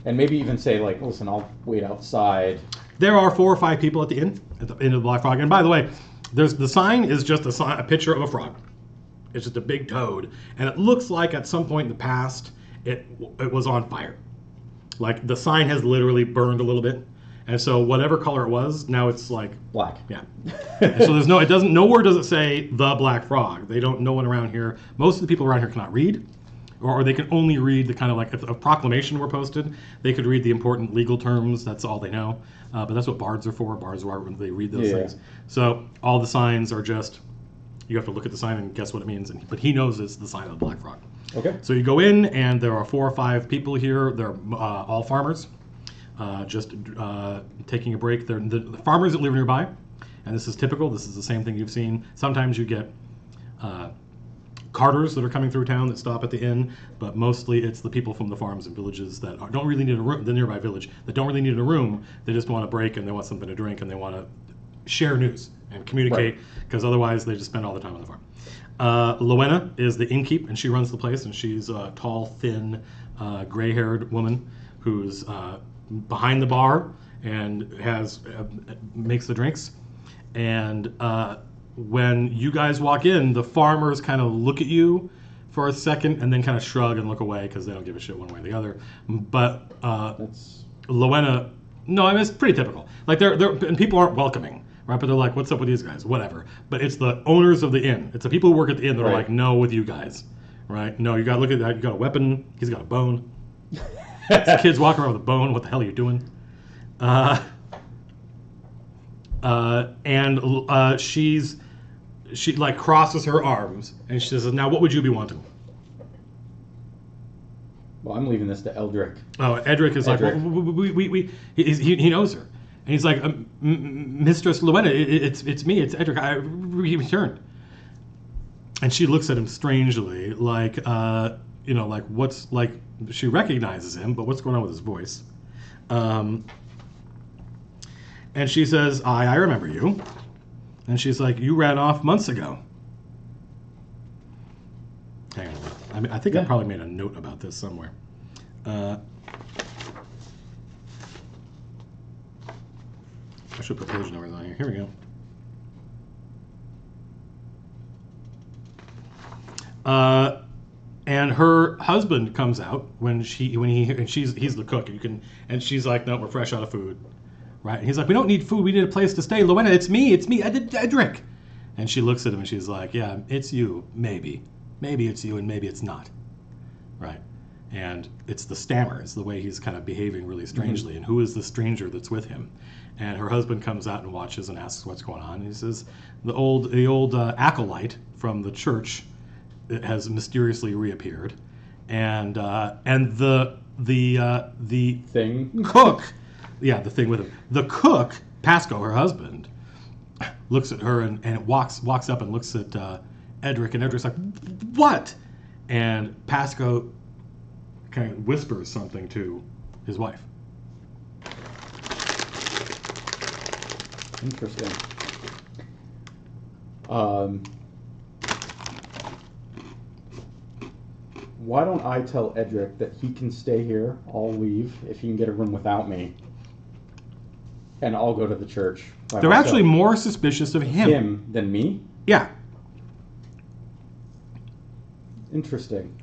[SPEAKER 2] And maybe even say like, listen, I'll wait outside.
[SPEAKER 1] There are 4 or 5 people at the inn of the Black Frog. And by the way, the sign is just a picture of a frog. It's just a big toad, and it looks like at some point in the past it was on fire. Like the sign has literally burned a little bit, and so whatever color it was, now it's like
[SPEAKER 2] Black.
[SPEAKER 1] yeah. And so nowhere does it say the Black Frog. No one around here. Most of the people around here cannot read. Or they can only read the kind of like, if a proclamation were posted, they could read the important legal terms. That's all they know. But that's what bards are for. Bards are when they read those
[SPEAKER 2] Yeah.
[SPEAKER 1] things. So all the signs are just, you have to look at the sign and guess what it means. But he knows it's the sign of the Black Frog.
[SPEAKER 2] Okay.
[SPEAKER 1] So you go in, and there are 4 or 5 people here. They're all farmers, just taking a break. They're the farmers that live nearby, and this is typical. This is the same thing you've seen. Sometimes you get carters that are coming through town that stop at the inn, but mostly it's the people from the farms and villages that don't really need a room, the nearby village, that don't really need a room. They just want a break, and they want something to drink, and they want to share news and communicate, because otherwise they just spend all the time on the farm. Lowena is the innkeep, and she runs the place, and she's a tall, thin, gray-haired woman who's behind the bar and makes the drinks. And when you guys walk in, the farmers kind of look at you for a second and then kind of shrug and look away because they don't give a shit one way or the other. But
[SPEAKER 2] That's
[SPEAKER 1] Lowenna, no, I mean, it's pretty typical. Like they're and people aren't welcoming, right? But they're like, "What's up with these guys?" Whatever. But it's the owners of the inn. It's the people who work at the inn that are
[SPEAKER 2] Right.
[SPEAKER 1] like, "No, with you guys, right? No, you got to look at that. You got a weapon. He's got a bone. This kid's walking around with a bone. What the hell are you doing?" She like crosses her arms and she says, "Now, what would you be wanting?"
[SPEAKER 2] Well, I'm leaving this to Eldrick.
[SPEAKER 1] Oh, Edric is
[SPEAKER 2] Edric.
[SPEAKER 1] like, he knows her, and he's like, "Mistress Lowenna, it's me, it's Edric. I returned." And she looks at him strangely, like, like what's like she recognizes him, but what's going on with his voice? And she says, I remember you. And she's like, "You ran off months ago." Hang on. I mean, I think I probably made a note about this somewhere. I should put page numbers on here. Here we go. And her husband comes out he's the cook. And she's like, "No, we're fresh out of food." Right? And he's like, "We don't need food. We need a place to stay. Lowenna, it's me, Edric." And she looks at him and she's like, "Yeah, it's you, maybe. Maybe it's you and maybe it's not." Right? And it's the stammer. It's the way he's kind of behaving really strangely. Mm-hmm. And who is the stranger that's with him? And her husband comes out and watches and asks what's going on. And he says, the old acolyte from the church has mysteriously reappeared. And the
[SPEAKER 2] Thing?
[SPEAKER 1] cook, yeah, the thing with him. The cook, Pasco, her husband, looks at her and walks up and looks at Edric, and Edric's like, "What?" And Pasco kind of whispers something to his wife.
[SPEAKER 2] Interesting. Why don't I tell Edric that he can stay here? I'll leave if he can get a room without me. And I'll go to the church.
[SPEAKER 1] They're actually more suspicious of him.
[SPEAKER 2] Than me?
[SPEAKER 1] Yeah.
[SPEAKER 2] Interesting.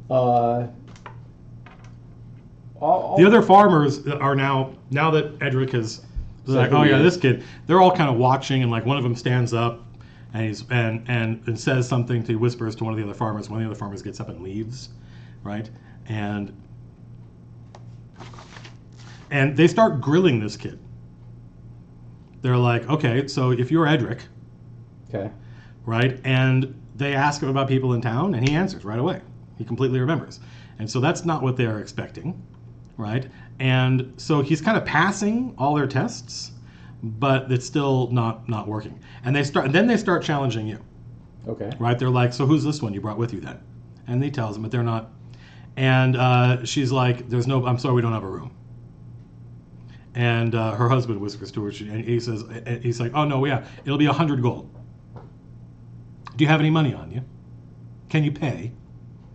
[SPEAKER 1] The other farmers are now that Edric is like, "Oh yeah, this kid." They're all kind of watching, and like one of them stands up, and he's and says something to whispers to one of the other farmers. One of the other farmers gets up and leaves, right? And they start grilling this kid. They're like, "Okay, so if you're Edric,"
[SPEAKER 2] okay,
[SPEAKER 1] right? And they ask him about people in town, and he answers right away. He completely remembers. And so that's not what they're expecting, right? And so he's kind of passing all their tests, but it's still not working. And they start challenging you.
[SPEAKER 2] Okay.
[SPEAKER 1] Right? They're like, "So who's this one you brought with you then?" And he tells them, but they're not. And she's like, "I'm sorry, we don't have a room." And her husband whispers to her, and he's like, "Oh no, yeah, it'll be 100 gold. Do you have any money on you? Can you pay?"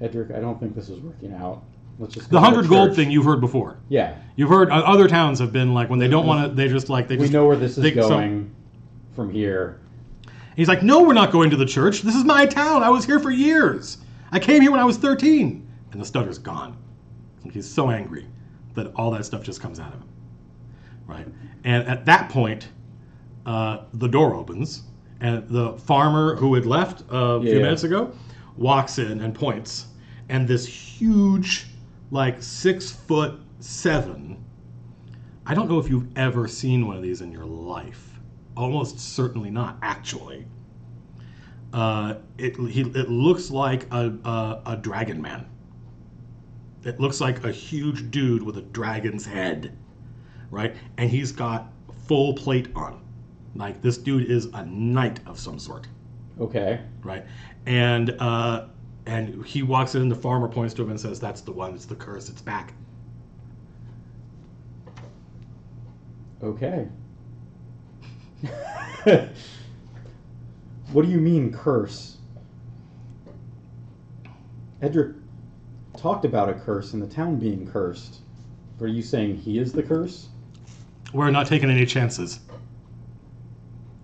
[SPEAKER 2] Edric, I don't think this is working out. Let's just
[SPEAKER 1] The 100 gold thing you've heard before.
[SPEAKER 2] Yeah.
[SPEAKER 1] You've heard other towns have been like, when they don't want to,
[SPEAKER 2] we know where this is going from here.
[SPEAKER 1] He's like, "No, we're not going to the church. This is my town. I was here for years. I came here when I was 13. And the stutter's gone. He's so angry that all that stuff just comes out of him. Right? And at that point, the door opens, and the farmer who had left a few minutes ago walks in and points, and this huge, like 6'7". I don't know if you've ever seen one of these in your life. Almost certainly not, actually. It looks like a dragon man. It looks like a huge dude with a dragon's head, right? And he's got full plate on. Like, this dude is a knight of some sort.
[SPEAKER 2] Okay.
[SPEAKER 1] Right? And he walks in, the farmer points to him and says, "That's the one, it's the curse, it's back."
[SPEAKER 2] Okay. What do you mean, curse? Edric talked about a curse and the town being cursed. But are you saying he is the curse?
[SPEAKER 1] We're not taking any chances.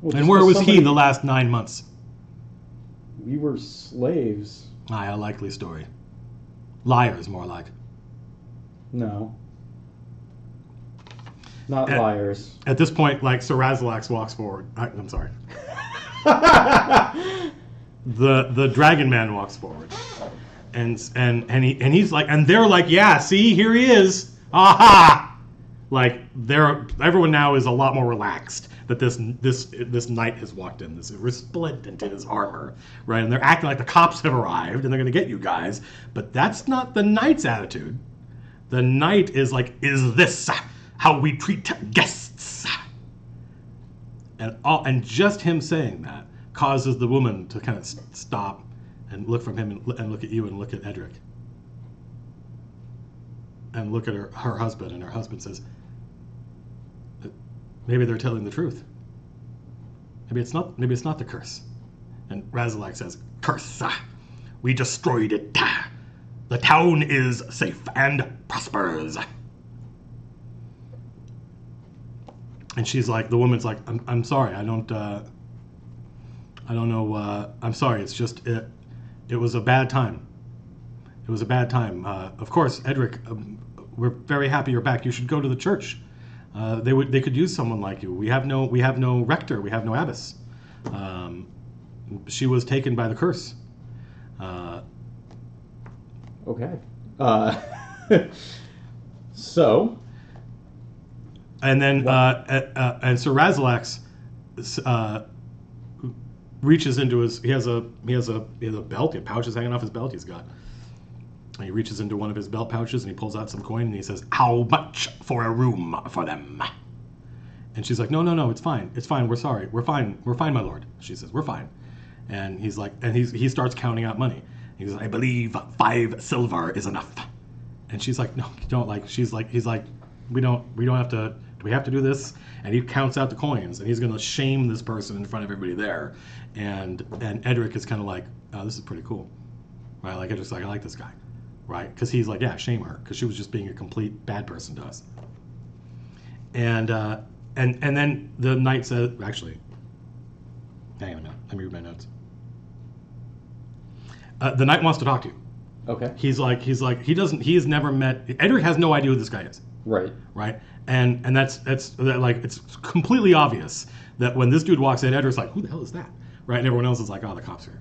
[SPEAKER 2] Well,
[SPEAKER 1] And
[SPEAKER 2] just
[SPEAKER 1] where
[SPEAKER 2] because
[SPEAKER 1] was he the last 9 months?
[SPEAKER 2] We were slaves.
[SPEAKER 1] Aye, a likely story. Liars, more like.
[SPEAKER 2] No. Not
[SPEAKER 1] At-
[SPEAKER 2] liars.
[SPEAKER 1] At this point, like, Sir Razalax walks forward. I'm sorry. The Dragon Man walks forward. And he's like, and they're like, yeah, see, here he is. Aha! Like, everyone now is a lot more relaxed that this knight has walked in, this resplendent in his armor, right? And they're acting like the cops have arrived and they're going to get you guys. But that's not the knight's attitude. The knight is like, is this how we treat guests? And just him saying that causes the woman to kind of stop and look from him and look at you and look at Edric. And look at her husband, and her husband says, maybe they're telling the truth. Maybe it's not the curse. And Razalak says, curse, we destroyed it. The town is safe and prospers. And she's like, the woman's like, I'm sorry, I don't know, I'm sorry, it's just, it was a bad time. It was a bad time. Of course, Edric, we're very happy you're back. You should go to the church. They could use someone like you. We have no rector. We have no abbess. She was taken by the curse.
[SPEAKER 2] Okay. So.
[SPEAKER 1] And then and Sir Razalax reaches into his. He has a belt. He has pouches hanging off his belt. He's got. And he reaches into one of his belt pouches and he pulls out some coin and he says, "How much for a room for them?" And she's like, "No, it's fine. It's fine. We're sorry. We're fine, my lord." She says, "We're fine." And he's like, and he starts counting out money. He says, "I believe 5 silver is enough." And she's like, "No, you don't." Like, he's like, we don't have to. Do we have to do this? And he counts out the coins and he's going to shame this person in front of everybody there. And Edric is kind of like, "Oh, this is pretty cool." Right? Like, Edric's like, "I like this guy." Right? Because he's like, yeah, shame her, because she was just being a complete bad person to us. And then the knight said, actually, hang on a minute, let me read my notes. The knight wants to talk to you.
[SPEAKER 2] Okay.
[SPEAKER 1] He has never met, Edric has no idea who this guy is.
[SPEAKER 2] Right.
[SPEAKER 1] Right? And that's like, it's completely obvious that when this dude walks in, Edric's like, who the hell is that? Right? And everyone else is like, oh, the cops are here.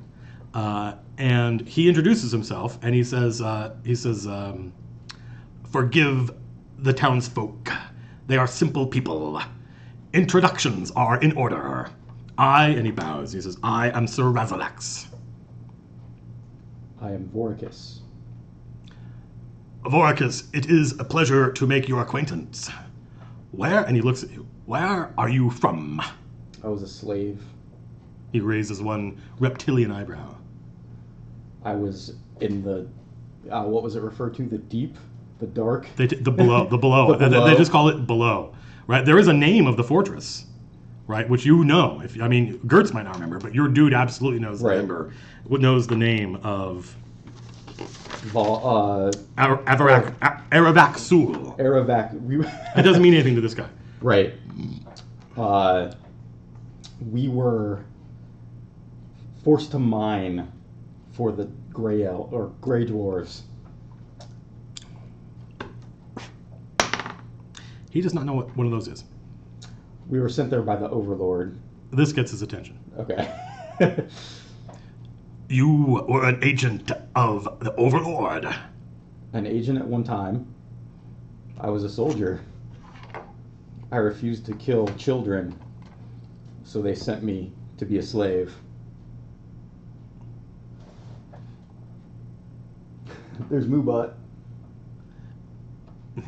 [SPEAKER 1] And he introduces himself and he says, "Forgive the townsfolk. They are simple people. Introductions are in order. And he bows. He says, I am Sir Razalax.
[SPEAKER 2] I am Voricus.
[SPEAKER 1] Voricus, it is a pleasure to make your acquaintance. And he looks at you. Where are you from?"
[SPEAKER 2] I was a slave.
[SPEAKER 1] He raises one reptilian eyebrow.
[SPEAKER 2] I was in the, what was it referred to? The deep? The dark?
[SPEAKER 1] The below. The below.
[SPEAKER 2] The below.
[SPEAKER 1] They just call it below. Right? There is a name of the fortress, right? Which you know. Gertz might not remember, but your dude absolutely knows the number. Knows the name of Aravac Sul.
[SPEAKER 2] Aravac.
[SPEAKER 1] It doesn't mean anything to this guy.
[SPEAKER 2] Right. We were forced to mine for the gray dwarves.
[SPEAKER 1] He does not know what one of those is.
[SPEAKER 2] We were sent there by the Overlord.
[SPEAKER 1] This gets his attention.
[SPEAKER 2] Okay.
[SPEAKER 1] You were an agent of the Overlord.
[SPEAKER 2] An agent at one time. I was a soldier. I refused to kill children, so they sent me to be a slave. There's Moobot.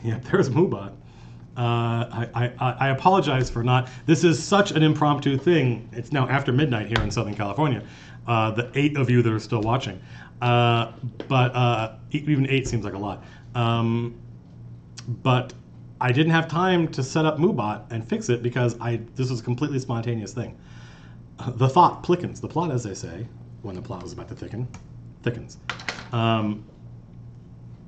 [SPEAKER 1] Yeah, there's Moobot. I apologize for not. This is such an impromptu thing. It's now after midnight here in Southern California. The 8 of you that are still watching, but even 8 seems like a lot. But I didn't have time to set up Moobot and fix it because this was a completely spontaneous thing. The thought plickens. The plot, as they say, when the plot was about to thickens.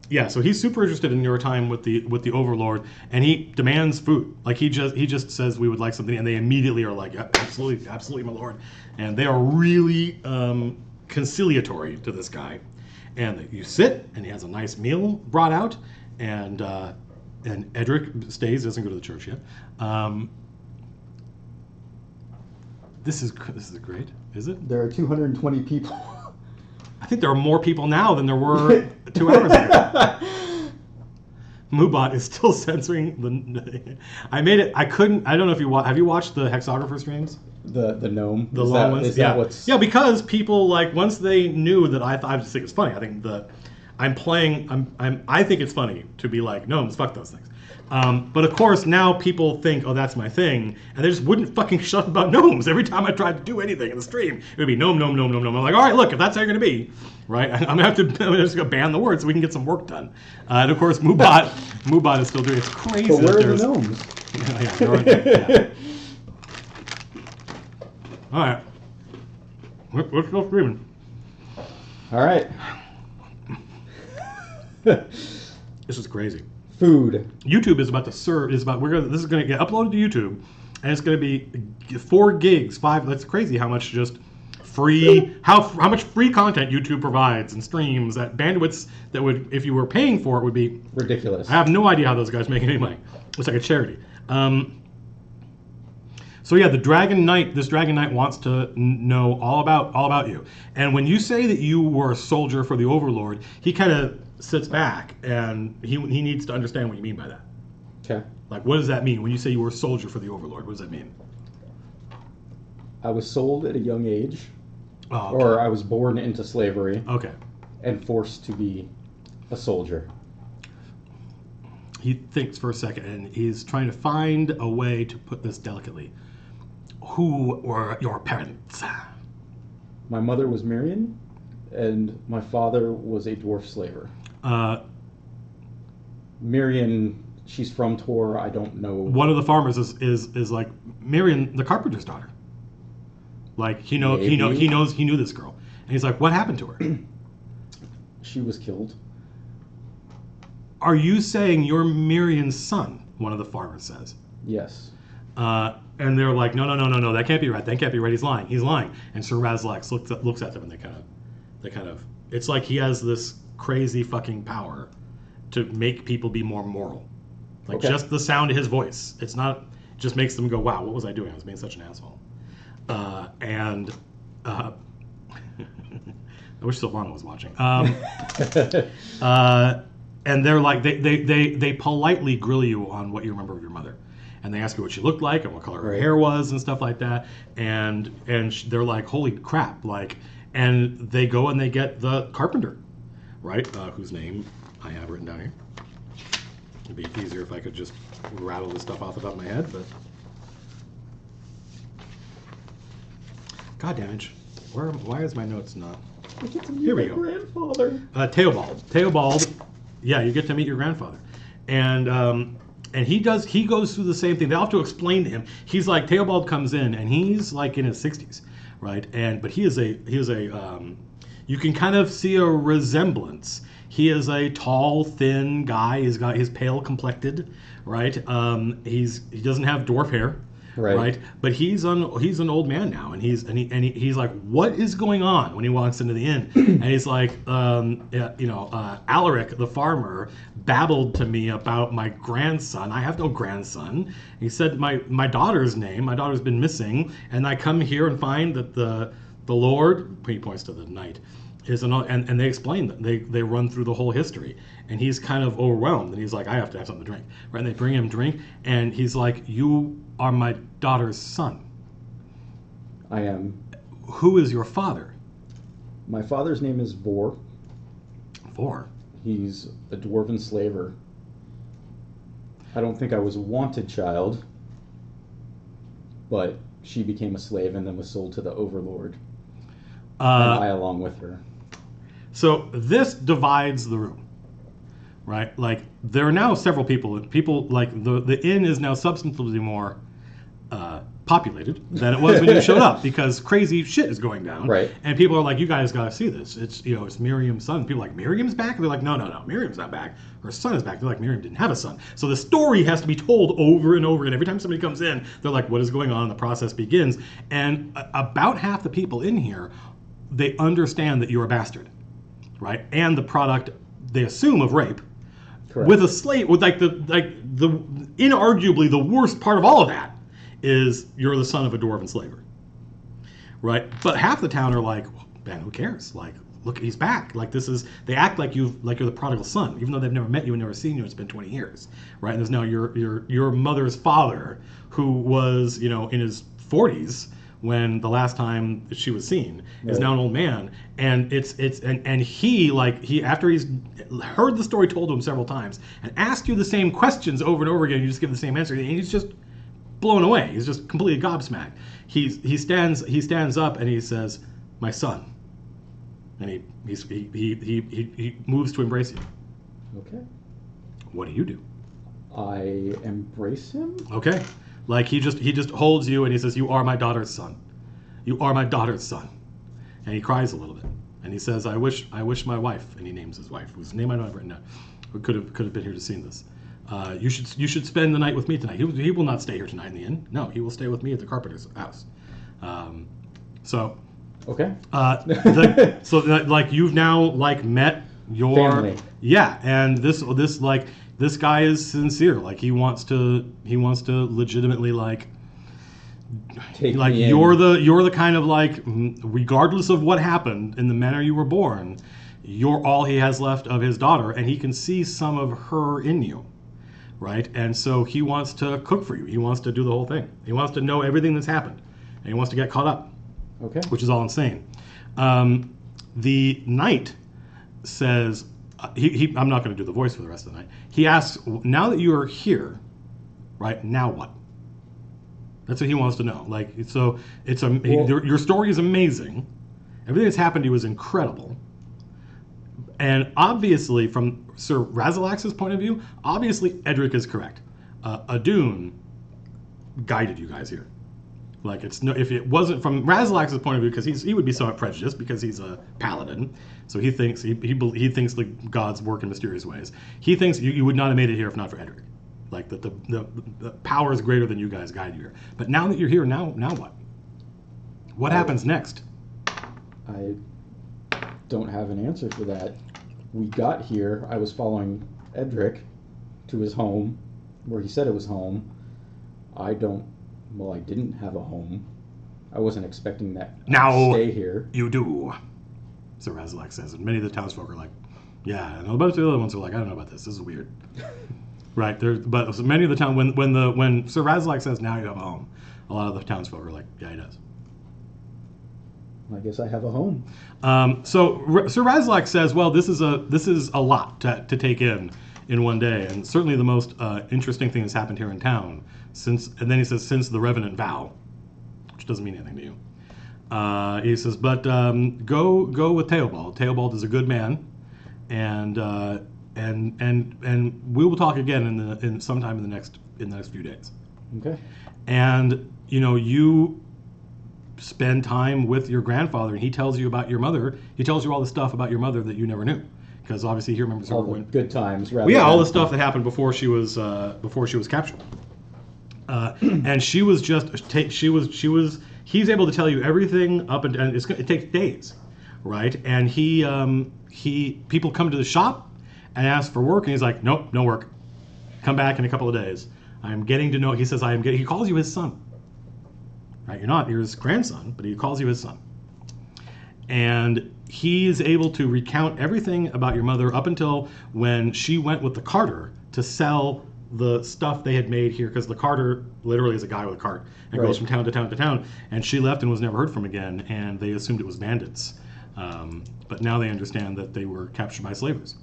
[SPEAKER 1] Yeah, so he's super interested in your time with the Overlord, and he demands food. Like he just says we would like something, and they immediately are like, absolutely, my lord. And they are really conciliatory to this guy, and you sit, and he has a nice meal brought out, and Edric stays, doesn't go to the church yet. This is great, is it?
[SPEAKER 2] There are 220 people.
[SPEAKER 1] I think there are more people now than there were 2 hours ago. Moobot is still censoring the. I made it. I couldn't. I don't know if you have you watched the Hexographer streams?
[SPEAKER 2] The gnome.
[SPEAKER 1] The long ones.
[SPEAKER 2] Is that what's...
[SPEAKER 1] Yeah, because people like once they knew that I just think it's funny. I think I'm playing. I think it's funny to be like gnomes. Fuck those things. But of course now people think, oh, that's my thing, and they just wouldn't fucking shut up about gnomes. Every time I tried to do anything in the stream, it would be gnome. I'm like, all right, look, if that's how you're gonna be, right? I'm just gonna ban the word so we can get some work done. And of course, Moobot is still doing it. It's crazy.
[SPEAKER 2] But where
[SPEAKER 1] that
[SPEAKER 2] are
[SPEAKER 1] there's
[SPEAKER 2] the gnomes?
[SPEAKER 1] Yeah, they're right there, yeah. All right, let's go streaming.
[SPEAKER 2] All right.
[SPEAKER 1] This is crazy.
[SPEAKER 2] Food.
[SPEAKER 1] YouTube is about to serve. This is gonna get uploaded to YouTube, and it's gonna be 4 gigs, 5. That's crazy how much just free how much free content YouTube provides and streams at bandwidths that would, if you were paying for it, would be
[SPEAKER 2] ridiculous.
[SPEAKER 1] I have no idea how those guys make any money. It's like a charity. So yeah, this Dragon Knight wants to know all about you. And when you say that you were a soldier for the Overlord, he kind of sits back and he needs to understand what you mean by that.
[SPEAKER 2] Okay.
[SPEAKER 1] Like, what does that mean when you say you were a soldier for the Overlord? What does that mean?
[SPEAKER 2] I was sold at a young age,
[SPEAKER 1] Oh, okay.
[SPEAKER 2] or I was born into slavery.
[SPEAKER 1] Okay.
[SPEAKER 2] And forced to be a soldier.
[SPEAKER 1] He thinks for a second, and he's trying to find a way to put this delicately. Who were your parents?
[SPEAKER 2] My mother was Mirian, and my father was a dwarf slaver. Mirian, she's from Tor. I don't know.
[SPEAKER 1] One of the farmers is like Mirian, the carpenter's daughter. Like he knew this girl, and he's like, what happened to her?
[SPEAKER 2] She was killed.
[SPEAKER 1] Are you saying you're Mirian's son? One of the farmers says.
[SPEAKER 2] Yes.
[SPEAKER 1] And they're like, no, that can't be right. That can't be right. He's lying. And Sir Razlax looks at them, and they kind of. It's like he has this crazy fucking power to make people be more moral. Like just the sound of his voice. It's not. It just makes them go, wow, what was I doing? I was being such an asshole. I wish Silvana was watching. And they're like, they politely grill you on what you remember of your mother. And they ask you what she looked like and what color her hair was and stuff like that. And they're like, holy crap. Like, and they go and they get the carpenter, right? Whose name I have written down here. It'd be easier if I could just rattle this stuff off the top of my head, but. God damn it. Why is my notes not? Here we go.
[SPEAKER 2] Grandfather.
[SPEAKER 1] Theobald. Yeah, you get to meet your grandfather. And he goes through the same thing. They have to explain to him. He's like, Theobald comes in and he's like in his 60s, right? But he is a you can kind of see a resemblance. He is a tall, thin guy. He's pale complected, right? He doesn't have dwarf hair. Right, but he's an old man now, and he's like, what is going on when he walks into the inn? And he's like, Alaric, the farmer, babbled to me about my grandson. I have no grandson. He said my daughter's name. My daughter's been missing, and I come here and find that the Lord, he points to the knight, and they explain that they run through the whole history, and he's kind of overwhelmed, and he's like, I have to have something to drink, right? And they bring him drink, and he's like, you are my daughter's son.
[SPEAKER 2] I am.
[SPEAKER 1] Who is your father?
[SPEAKER 2] My father's name is Vor.
[SPEAKER 1] Vor?
[SPEAKER 2] He's a dwarven slaver. I don't think I was a wanted child, but she became a slave and then was sold to the Overlord, and I along with her.
[SPEAKER 1] So this divides the room, right? Like, there are now several people like the inn is now substantively more populated than it was when you showed up, because crazy shit is going down.
[SPEAKER 2] Right.
[SPEAKER 1] And people are like, you guys got to see this. It's Miriam's son. People are like, Miriam's back? And they're like, no, Miriam's not back. Her son is back. They're like, Miriam didn't have a son. So the story has to be told over and over again. Every time somebody comes in, they're like, what is going on? The process begins. And about half the people in here, they understand that you're a bastard, right? And the product they assume of rape.
[SPEAKER 2] Correct.
[SPEAKER 1] With a slave, with the inarguably the worst part of all of that is you're the son of a dwarven slaver, right? But half the town are like, well, man, who cares? Like, look, he's back. Like they act like you're the prodigal son, even though they've never met you and never seen you. It's been 20 years, right? And there's now your mother's father, who was in his 40s when the last time she was seen, is now an old man, and he after he's heard the story told to him several times and asked you the same questions over and over again, you just give the same answer, and he's just blown away. He's just completely gobsmacked. He stands up and he says, "My son," and he moves to embrace you.
[SPEAKER 2] Okay.
[SPEAKER 1] What do you do?
[SPEAKER 2] I embrace him.
[SPEAKER 1] Okay. Like he just holds you and he says, "You are my daughter's son. You are my daughter's son." And he cries a little bit. And he says, I wish my wife," and he names his wife, whose name I don't have written down. We could have been here to see this. You should spend the night with me tonight. He will not stay here tonight in the inn. No, he will stay with me at the carpenter's house.
[SPEAKER 2] Okay.
[SPEAKER 1] You've now met your
[SPEAKER 2] family.
[SPEAKER 1] Yeah, and this guy is sincere. Like he wants to legitimately
[SPEAKER 2] Take me in.
[SPEAKER 1] you're the kind of regardless of what happened in the manner you were born, you're all he has left of his daughter, and he can see some of her in you, right? And so he wants to cook for you. He wants to do the whole thing. He wants to know everything that's happened, and he wants to get caught up.
[SPEAKER 2] Okay.
[SPEAKER 1] Which is all insane. The knight says, I'm not going to do the voice for the rest of the night. He asks, now that you are here, right, now what? That's what he wants to know. Your story is amazing. Everything that's happened to you is incredible. And obviously, from Sir Razalax's point of view, obviously Edric is correct. Adun guided you guys here. If it wasn't from Razalax's point of view, because he would be somewhat prejudiced because he's a paladin, so he thinks he thinks the gods work in mysterious ways. He thinks you would not have made it here if not for Edric. The power is greater than you guys guide you here. But now that you're here, now what? What happens next?
[SPEAKER 2] I don't have an answer for that. We got here. I was following Edric to his home, where he said it was home. I didn't have a home. I wasn't expecting that
[SPEAKER 1] Now
[SPEAKER 2] to stay here.
[SPEAKER 1] You do, Sir Razalax says. And many of the townsfolk are like, yeah. And a bunch of the other ones are like, I don't know about this. This is weird. Right. But many of the town, when Sir Razalax says, now you have a home, a lot of the townsfolk are like, yeah, he does.
[SPEAKER 2] I guess I have a home.
[SPEAKER 1] So Sir Razalax says, well, this is a lot to take in one day, and certainly the most interesting thing that's happened here in town since the Revenant vow, which doesn't mean anything to you. He says, but go with Theobald. Theobald is a good man, and we will talk again in sometime in the next few days.
[SPEAKER 2] Okay.
[SPEAKER 1] And you spend time with your grandfather, and he tells you about your mother. He tells you all the stuff about your mother that you never knew, because obviously he remembers
[SPEAKER 2] all
[SPEAKER 1] her
[SPEAKER 2] the good times.
[SPEAKER 1] all the stuff that happened before she was captured. And she was he's able to tell you everything up and it takes days, right? And people come to the shop and ask for work, and he's like, nope, no work. Come back in a couple of days. I'm getting to know. He says he calls you his son. Right? You're his grandson, but he calls you his son. And he is able to recount everything about your mother up until when she went with the carter to sell the stuff they had made here, because the carter literally is a guy with a cart and goes from town to town to town. And she left and was never heard from again, and they assumed it was bandits. But now they understand that they were captured by slavers.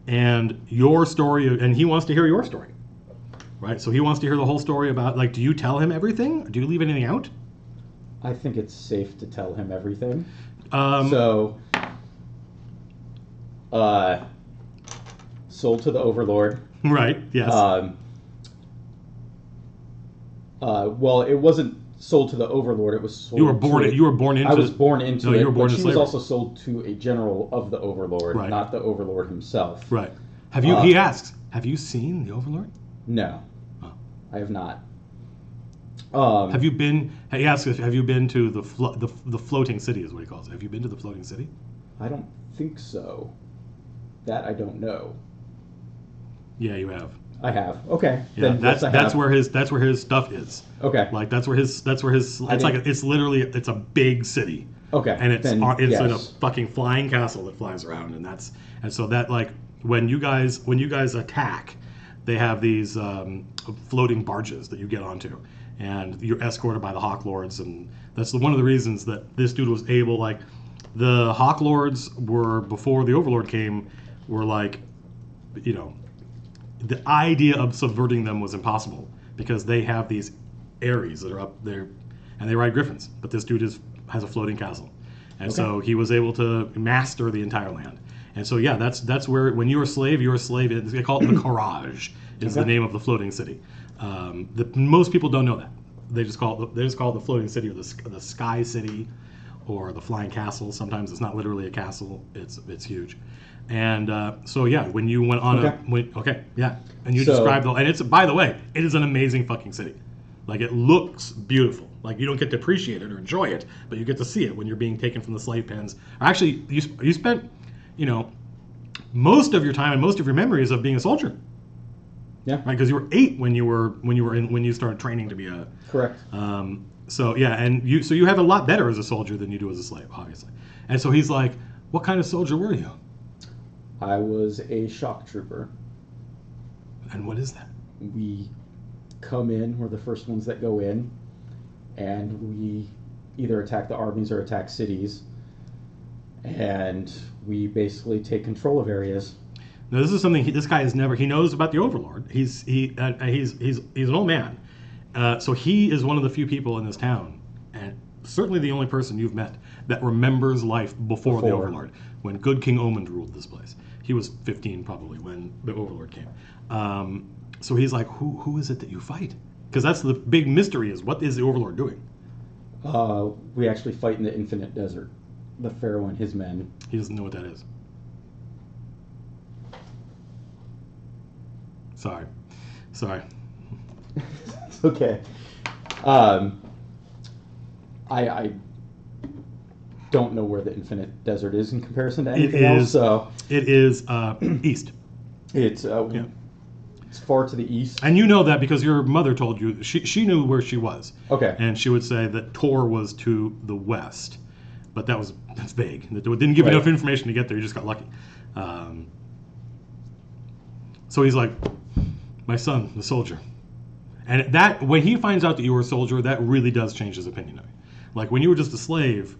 [SPEAKER 1] And your story, and he wants to hear your story. Right, so he wants to hear the whole story about, do you tell him everything? Do you leave anything out?
[SPEAKER 2] I think it's safe to tell him everything. Sold to the Overlord.
[SPEAKER 1] Right, yes.
[SPEAKER 2] Well, it wasn't sold to the Overlord, it was sold
[SPEAKER 1] You were born into
[SPEAKER 2] I was born into it,
[SPEAKER 1] you were born
[SPEAKER 2] but
[SPEAKER 1] into
[SPEAKER 2] she was
[SPEAKER 1] slavery.
[SPEAKER 2] also sold to a general of the Overlord,
[SPEAKER 1] Right.
[SPEAKER 2] not the Overlord himself.
[SPEAKER 1] Right. He asks, have you seen the Overlord?
[SPEAKER 2] No.
[SPEAKER 1] Oh.
[SPEAKER 2] I have not.
[SPEAKER 1] Have you been? He asks if have you been to the floating city is what he calls it. Have you been to the floating city?
[SPEAKER 2] I don't think so. That I don't know.
[SPEAKER 1] Yeah, you have.
[SPEAKER 2] I have. Okay.
[SPEAKER 1] Yeah,
[SPEAKER 2] Then yes, I
[SPEAKER 1] that's
[SPEAKER 2] have.
[SPEAKER 1] where his stuff is.
[SPEAKER 2] Okay.
[SPEAKER 1] Like that's where his it's literally it's a big city.
[SPEAKER 2] Okay.
[SPEAKER 1] And it's
[SPEAKER 2] then,
[SPEAKER 1] in a
[SPEAKER 2] yes.
[SPEAKER 1] fucking flying castle that flies around, and so that like when you guys attack, they have these floating barges that you get onto, and you're escorted by the Hawk Lords, and that's one of the reasons that this dude was able like the Hawk Lords were before the Overlord came were like, you know, the idea of subverting them was impossible because they have these Aries that are up there, and they ride griffins. But this dude has a floating castle, and so he was able to master the entire land. And so yeah, that's where when you're a slave. They call it the Courage is the name of the floating city. Most people don't know that. They just call it the floating city or the sky city, or the flying castle. Sometimes it's not literally a castle. It's huge. And so yeah, when you went on and you described and it's by the way, it is an amazing fucking city. Like it looks beautiful. Like you don't get to appreciate it or enjoy it, but you get to see it when you're being taken from the slave pens. Actually, you spent, most of your time and most of your memories of being a soldier.
[SPEAKER 2] Yeah.
[SPEAKER 1] Right, because you were 8 when you started training to be a.
[SPEAKER 2] Correct.
[SPEAKER 1] So yeah, and you have a lot better as a soldier than you do as a slave, obviously. And so he's like, "What kind of soldier were you?"
[SPEAKER 2] I was a shock trooper.
[SPEAKER 1] And what is that?
[SPEAKER 2] We come in, we're the first ones that go in, and we either attack the armies or attack cities, and we basically take control of areas.
[SPEAKER 1] Now this is something this guy has never. He knows about the Overlord. He's an old man, so he is one of the few people in this town, and certainly the only person you've met that remembers life before the Overlord, when good King Omund ruled this place. He was 15 probably when the Overlord came. So he's like, who is it that you fight? Because that's the big mystery is what is the Overlord doing?
[SPEAKER 2] We actually fight in the Infinite Desert. The Pharaoh and his men.
[SPEAKER 1] He doesn't know what that is. Sorry.
[SPEAKER 2] It's okay. I don't know where the Infinite Desert is in comparison to anything else. So
[SPEAKER 1] it is east.
[SPEAKER 2] It's it's far to the east.
[SPEAKER 1] And you know that because your mother told you she knew where she was.
[SPEAKER 2] Okay.
[SPEAKER 1] And she would say that Tor was to the west, but that's vague. It didn't give enough information to get there. You just got lucky. So he's like, my son, the soldier. And that when he finds out that you were a soldier, that really does change his opinion of you. Like when you were just a slave,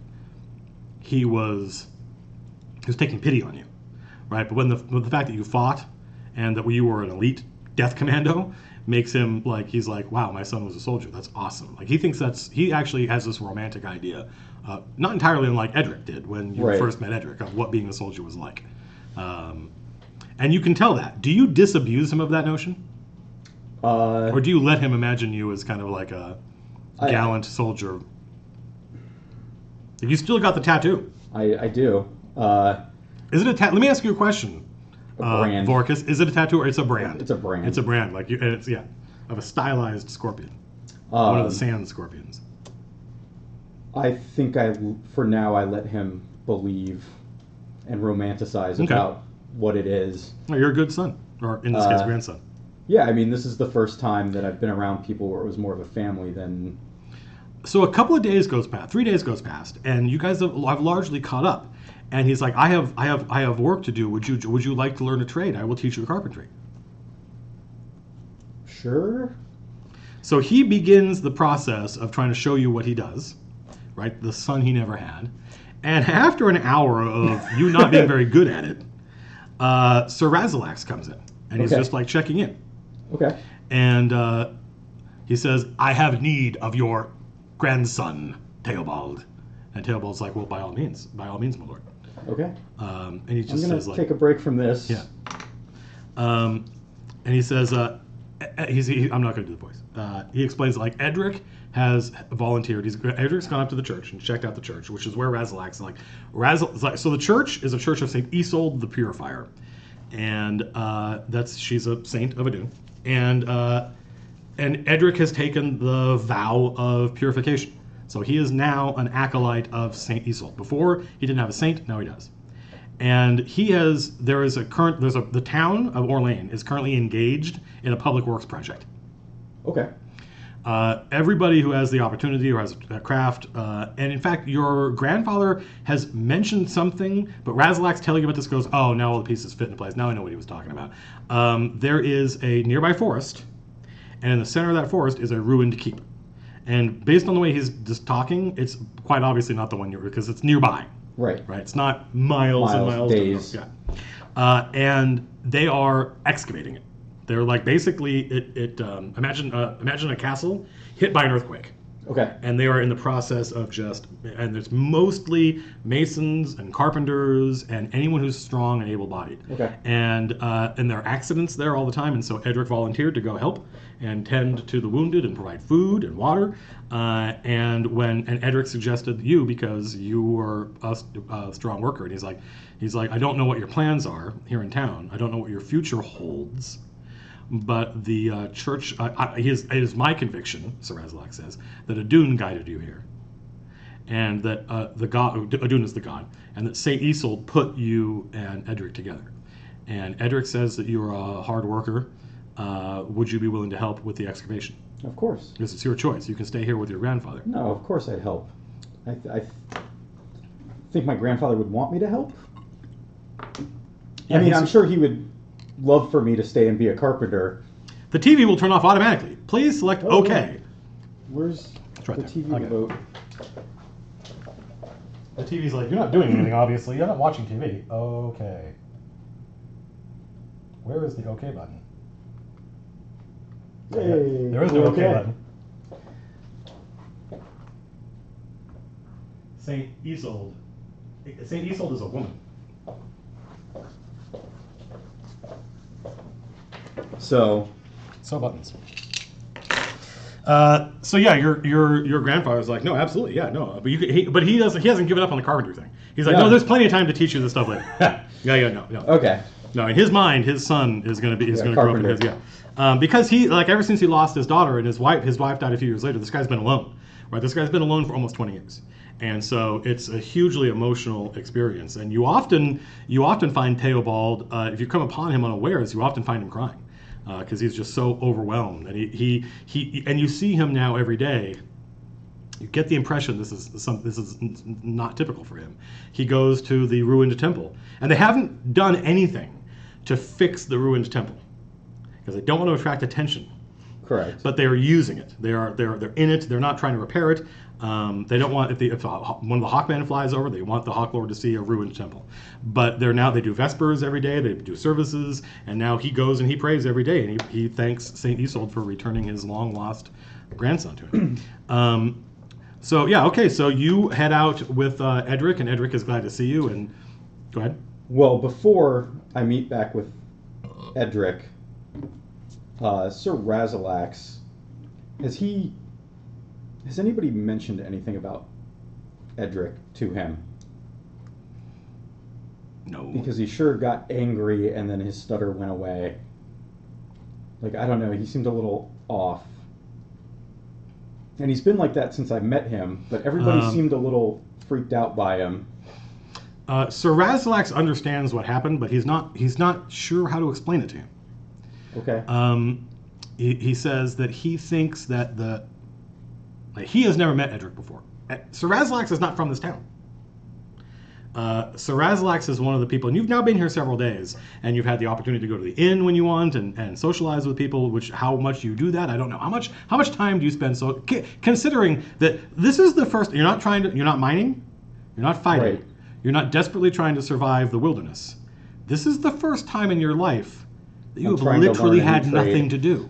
[SPEAKER 1] he was taking pity on you, right? But when the fact that you fought and that you were an elite death commando makes him like, he's like, wow, my son was a soldier. That's awesome. Like he actually has this romantic idea, not entirely unlike Edric did when you first met Edric, of what being a soldier was like. And you can tell that. Do you disabuse him of that notion? Or do you let him imagine you as kind of like a gallant soldier? You still got the tattoo.
[SPEAKER 2] I do.
[SPEAKER 1] Is it a tattoo? Let me ask you a question.
[SPEAKER 2] Brand.
[SPEAKER 1] Vorkus, is it a tattoo or it's a brand?
[SPEAKER 2] It's a brand.
[SPEAKER 1] It's a brand, and it's of a stylized scorpion, one of the sand scorpions.
[SPEAKER 2] I think for now I let him believe and romanticize about what it is.
[SPEAKER 1] Well, you're a good son, or in this case, grandson.
[SPEAKER 2] Yeah, I mean, this is the first time that I've been around people where it was more of a family than.
[SPEAKER 1] So a couple of days goes past, 3 days goes past, and you guys have largely caught up. And he's like, I have work to do. Would you like to learn a trade? I will teach you carpentry.
[SPEAKER 2] Sure.
[SPEAKER 1] So he begins the process of trying to show you what he does, right? The son he never had. And after an hour of you not being very good at it, Sir Razalax comes in, and he's just like checking in.
[SPEAKER 2] Okay.
[SPEAKER 1] And he says, I have need of your grandson, Theobald. And Theobald's like, well, by all means, my lord.
[SPEAKER 2] Okay.
[SPEAKER 1] And he just says,
[SPEAKER 2] take a break from this.
[SPEAKER 1] Yeah. And he says, I'm not going to do the voice. He explains, like, Edric has volunteered. Edric's gone up to the church and checked out the church, which is where Razalax is. So the church is a church of St. Isolde the Purifier. And she's a saint of Adun. And Edric has taken the vow of purification. So he is now an acolyte of Saint Isolde. Before he didn't have a saint, now he does. And the town of Orlane is currently engaged in a public works project.
[SPEAKER 2] Okay.
[SPEAKER 1] Everybody who has the opportunity or has a craft, and in fact, your grandfather has mentioned something, but Razalak's telling you about this goes, oh, now all the pieces fit into place. Now I know what he was talking about. There is a nearby forest, and in the center of that forest is a ruined keep. And based on the way he's just talking, it's quite obviously not the one because it's nearby.
[SPEAKER 2] Right.
[SPEAKER 1] Right. It's not miles and miles.
[SPEAKER 2] Days.
[SPEAKER 1] Yeah. And they are excavating it. They're like basically imagine a castle hit by an earthquake.
[SPEAKER 2] Okay.
[SPEAKER 1] And they are in the process of and there's mostly masons and carpenters and anyone who's strong and able-bodied.
[SPEAKER 2] Okay.
[SPEAKER 1] And there are accidents there all the time, and so Edric volunteered to go help and tend to the wounded and provide food and water. And Edric suggested you because you were a strong worker, and he's like, I don't know what your plans are here in town. I don't know what your future holds. But the church, it is my conviction, Sir Razalak says, that Adun guided you here. And that Adun is the god, and that St. Isolde put you and Edric together. And Edric says that you're a hard worker. Would you be willing to help with the excavation?
[SPEAKER 2] Of course.
[SPEAKER 1] Because it's your choice. You can stay here with your grandfather.
[SPEAKER 2] No, of course I'd help. I think my grandfather would want me to help.
[SPEAKER 1] Yeah,
[SPEAKER 2] I'm sure he would love for me to stay and be a carpenter.
[SPEAKER 1] The TV will turn off automatically. Please select OK.
[SPEAKER 2] Where's
[SPEAKER 1] right
[SPEAKER 2] the
[SPEAKER 1] there.
[SPEAKER 2] TV remote?
[SPEAKER 1] The TV's like, you're not doing anything, obviously. You're not watching TV. Okay. Where is the OK button?
[SPEAKER 2] Hey,
[SPEAKER 1] there is no OK button. St. Isolde. St. Isolde is a woman.
[SPEAKER 2] So
[SPEAKER 1] buttons. So yeah, your grandfather's like, no, absolutely, yeah, no, but he hasn't given up on the carpentry thing. He's like, no, there's plenty of time to teach you this stuff later. no.
[SPEAKER 2] Okay.
[SPEAKER 1] No, in his mind, his son is going to grow up in his because he ever since he lost his daughter and his wife died a few years later. This guy's been alone, right? This guy's been alone for almost 20 years. And so it's a hugely emotional experience. And you often find Theobald, if you come upon him unawares, you often find him crying. Because he's just so overwhelmed, and he and you see him now every day. You get the impression this is not typical for him. He goes to the ruined temple, and they haven't done anything to fix the ruined temple because they don't want to attract attention.
[SPEAKER 2] Correct.
[SPEAKER 1] But they are using it. They're in it. They're not trying to repair it. They don't want if one of the Hawkmen flies over, they want the Hawklord to see a ruined temple. But they do Vespers every day. They do services, and now he goes and he prays every day, and he thanks Saint Isolde for returning his long lost grandson to him. So yeah, okay. So you head out with Edric, and Edric is glad to see you. And go ahead.
[SPEAKER 2] Well, before I meet back with Edric, Sir Razalax, has anybody mentioned anything about Edric to him?
[SPEAKER 1] No.
[SPEAKER 2] Because he sure got angry and then his stutter went away. Like, I don't know, he seemed a little off. And he's been like that since I met him, but everybody seemed a little freaked out by him.
[SPEAKER 1] Sir Razalax understands what happened, but he's not sure how to explain it to him.
[SPEAKER 2] Okay.
[SPEAKER 1] He says that he thinks that he has never met Edric before. Sir Razalax is not from this town. Sir Razalax is one of the people, and you've now been here several days, and you've had the opportunity to go to the inn when you want and socialize with people. Which how much you do that, I don't know. How much time do you spend? So considering that this is the first, you're not mining, you're not fighting,
[SPEAKER 2] right.
[SPEAKER 1] You're not desperately trying to survive the wilderness. This is the first time in your life that you have literally had nothing to do.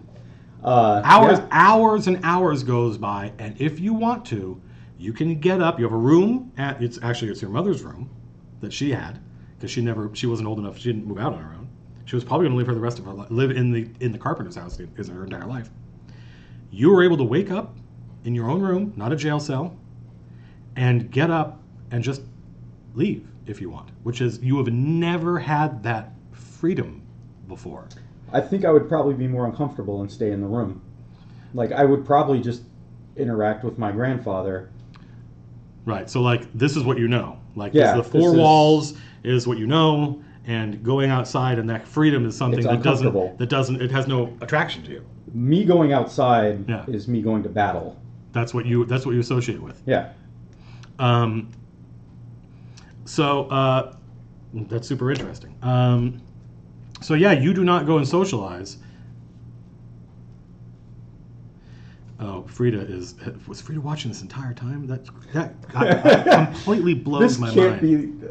[SPEAKER 1] Hours and hours goes by, and if you want to, you can get up. You have a room it's your mother's room that she had because she wasn't old enough. She didn't move out on her own. She was probably going to live for the rest of her life, live in the carpenter's house her entire life. You were able to wake up in your own room, not a jail cell, and get up and just leave if you want. Which is, you have never had that freedom before.
[SPEAKER 2] I think I would probably be more uncomfortable and stay in the room. Like, I would probably just interact with my grandfather.
[SPEAKER 1] Right. So like this is what you know. Like
[SPEAKER 2] Yeah,
[SPEAKER 1] the four walls is what you know, and going outside and that freedom is something
[SPEAKER 2] It's
[SPEAKER 1] that
[SPEAKER 2] uncomfortable.
[SPEAKER 1] doesn't it has no attraction to you.
[SPEAKER 2] Me going outside
[SPEAKER 1] Yeah.
[SPEAKER 2] is me going to battle.
[SPEAKER 1] That's what you associate with.
[SPEAKER 2] Yeah.
[SPEAKER 1] So that's super interesting. So yeah, you do not go and socialize. Oh, was Frida watching this entire time? That completely blows my mind.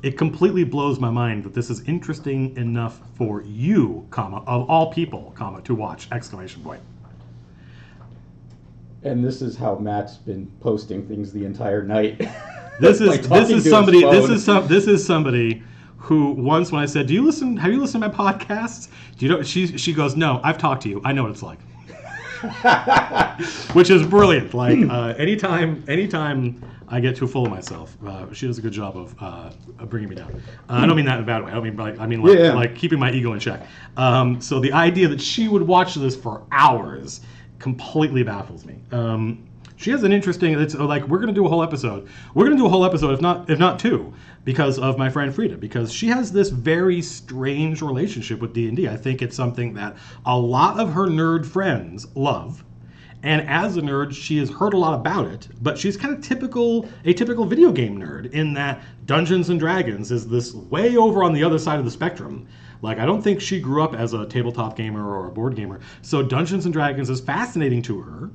[SPEAKER 1] It completely blows my mind that this is interesting enough for you, comma, of all people, comma, to watch, exclamation point.
[SPEAKER 2] And this is how Matt's been posting things the entire night.
[SPEAKER 1] This is somebody who once, when I said, have you listened to my podcasts? Do you know, she goes, no, I've talked to you. I know what it's like. Which is brilliant. Like anytime I get too full of myself, she does a good job of bringing me down. I don't mean that in a bad way. I mean like keeping my ego in check. So the idea that she would watch this for hours completely baffles me. She has an interesting. It's like we're gonna do a whole episode. We're gonna do a whole episode, if not two, because of my friend Frida, because she has this very strange relationship with D&D. I think it's something that a lot of her nerd friends love, and as a nerd, she has heard a lot about it. But she's kind of a typical video game nerd in that Dungeons and Dragons is this way over on the other side of the spectrum. Like, I don't think she grew up as a tabletop gamer or a board gamer, so Dungeons and Dragons is fascinating to her.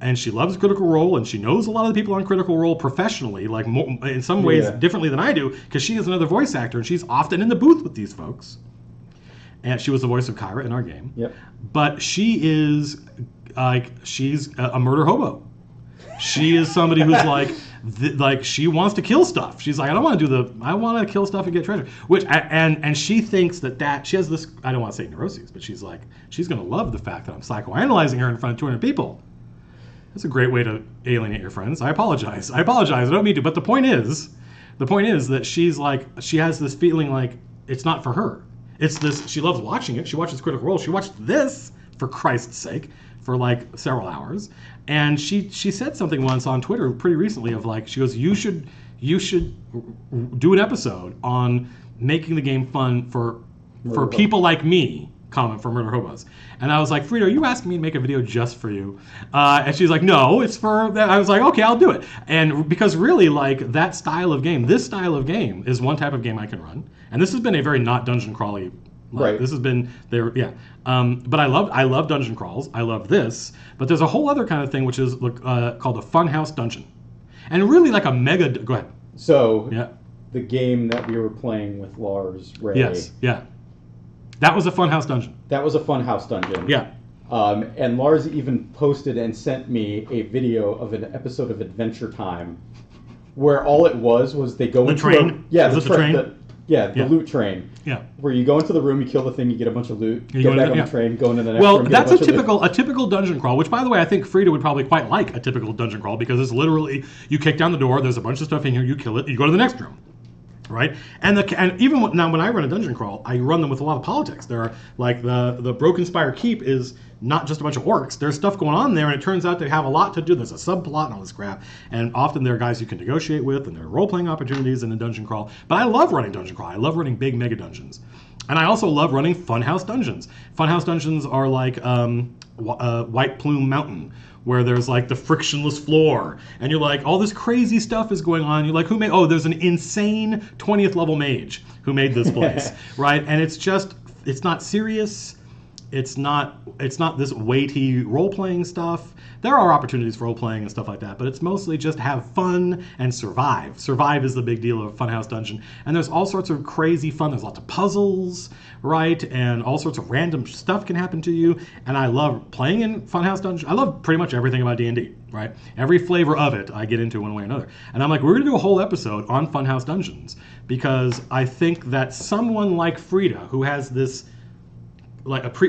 [SPEAKER 1] And she loves Critical Role, and she knows a lot of the people on Critical Role professionally, like in some ways differently than I do, because she is another voice actor, and she's often in the booth with these folks. And she was the voice of Kyra in our game.
[SPEAKER 2] Yep.
[SPEAKER 1] But she is she's a murder hobo. She is somebody who's like she wants to kill stuff. She's like, I want to kill stuff and get treasure. Which and she thinks that she has this, I don't want to say neuroses, but she's like, she's gonna love the fact that I'm psychoanalyzing her in front of 200 people. That's a great way to alienate your friends. I apologize. I don't mean to. But the point is that she's like, she has this feeling like it's not for her. It's this, she loves watching it. She watches Critical Role. She watched this, for Christ's sake, for like several hours. And she said something once on Twitter pretty recently of like, she goes, you should do an episode on making the game fun for people like me, comment for Murder Hobos. And I was like, Frida, are you asking me to make a video just for you? And she's like, no, it's for that. I was like, okay, I'll do it. And because really, like, this style of game is one type of game I can run. And this has been a very not dungeon crawly.
[SPEAKER 2] Right.
[SPEAKER 1] This has been there, yeah. But I love dungeon crawls. I love this. But there's a whole other kind of thing which is called a funhouse dungeon, and really like a mega. Go ahead.
[SPEAKER 2] So
[SPEAKER 1] yeah,
[SPEAKER 2] the game that we were playing with Lars Ray.
[SPEAKER 1] Yes. Yeah. That was a funhouse dungeon.
[SPEAKER 2] That was a funhouse dungeon.
[SPEAKER 1] Yeah.
[SPEAKER 2] And Lars even posted and sent me a video of an episode of Adventure Time, where all it was they go into
[SPEAKER 1] train.
[SPEAKER 2] The
[SPEAKER 1] train.
[SPEAKER 2] The loot train.
[SPEAKER 1] Yeah.
[SPEAKER 2] Where you go into the room, you kill the thing, you get a bunch of loot,
[SPEAKER 1] you
[SPEAKER 2] get back on the train, go into the next room.
[SPEAKER 1] Well, that's a typical dungeon crawl, which, by the way, I think Frida would probably quite like a typical dungeon crawl, because it's literally, you kick down the door, there's a bunch of stuff in here, you kill it, you go to the next room. Right, and even now when I run a dungeon crawl, I run them with a lot of politics. There are like the Broken Spire Keep is not just a bunch of orcs. There's stuff going on there, and it turns out they have a lot to do. There's a subplot and all this crap, and often there are guys you can negotiate with, and there are role-playing opportunities in a dungeon crawl. But I love running dungeon crawl. I love running big mega dungeons, and I also love running funhouse dungeons. Funhouse dungeons are like White Plume Mountain, where there's like the frictionless floor, and you're like, all this crazy stuff is going on. You're like, there's an insane 20th level mage who made this place, right? And it's not serious. It's not this weighty role-playing stuff. There are opportunities for role-playing and stuff like that, but it's mostly just have fun and survive. Survive is the big deal of Funhouse Dungeon. And there's all sorts of crazy fun. There's lots of puzzles, right? And all sorts of random stuff can happen to you. And I love playing in Funhouse Dungeon. I love pretty much everything about D&D, right? Every flavor of it I get into one way or another. And I'm like, we're going to do a whole episode on Funhouse Dungeons, because I think that someone like Frida, who has this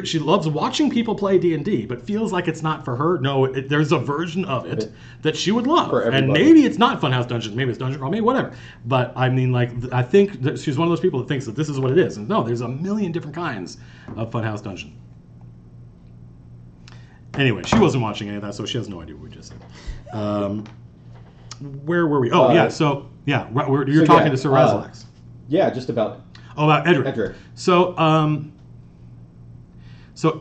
[SPEAKER 1] she loves watching people play D&D, but feels like it's not for her. No, there's a version of it that she would love,
[SPEAKER 2] For
[SPEAKER 1] and
[SPEAKER 2] everybody.
[SPEAKER 1] maybe it's not Funhouse Dungeons, maybe it's Dungeon Crawl, maybe whatever. But I mean, like, I think that she's one of those people that thinks that this is what it is, and no, there's a million different kinds of Funhouse Dungeon. Anyway, she wasn't watching any of that, so she has no idea what we just said. Where were we? Oh, yeah. So yeah, you're talking to Sir Razalax.
[SPEAKER 2] Yeah, just about.
[SPEAKER 1] Oh, about Edric.
[SPEAKER 2] Edric.
[SPEAKER 1] So,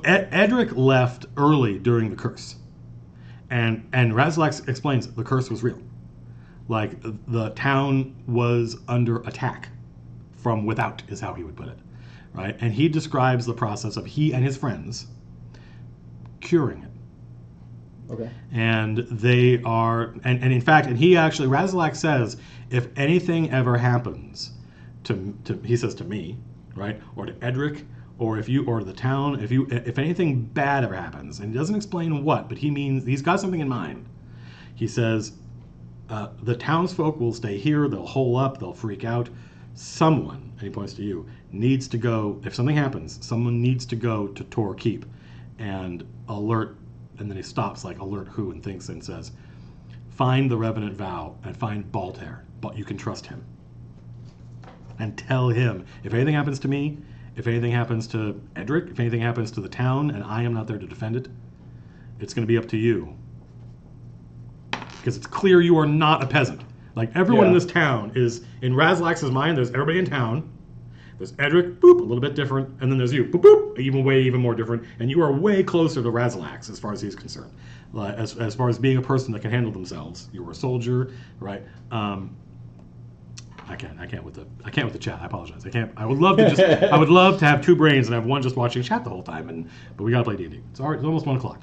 [SPEAKER 1] Edric left early during the curse, and Razalax explains the curse was real. Like, the town was under attack from without, is how he would put it, right? And he describes the process of he and his friends curing it.
[SPEAKER 2] Okay.
[SPEAKER 1] And they are, and in fact, and he actually, Razalax says, if anything ever happens to he says to me, right, or to Edric, or to the town, if anything bad ever happens, and he doesn't explain what, but he means he's got something in mind. He says, the townsfolk will stay here, they'll hole up, they'll freak out. Someone, and he points to you, needs to go, if something happens, someone needs to go to Tor Keep and alert, and then he stops, like, alert who, and thinks and says, find the Revenant Vow and find Baltair, but you can trust him. And tell him, if anything happens to me, if anything happens to Edric, if anything happens to the town, and I am not there to defend it, it's going to be up to you. Because it's clear you are not a peasant. Like, everyone in this town is, in Razalax's mind, there's everybody in town. There's Edric, boop, a little bit different, and then there's you, boop, boop, even more different, and you are way closer to Razalax as far as he's concerned. As far as being a person that can handle themselves, you were a soldier, right? I can't with the chat. I apologize. I can't. I would love to have two brains and have one just watching chat the whole time, but we gotta play D&D. It's almost 1 o'clock.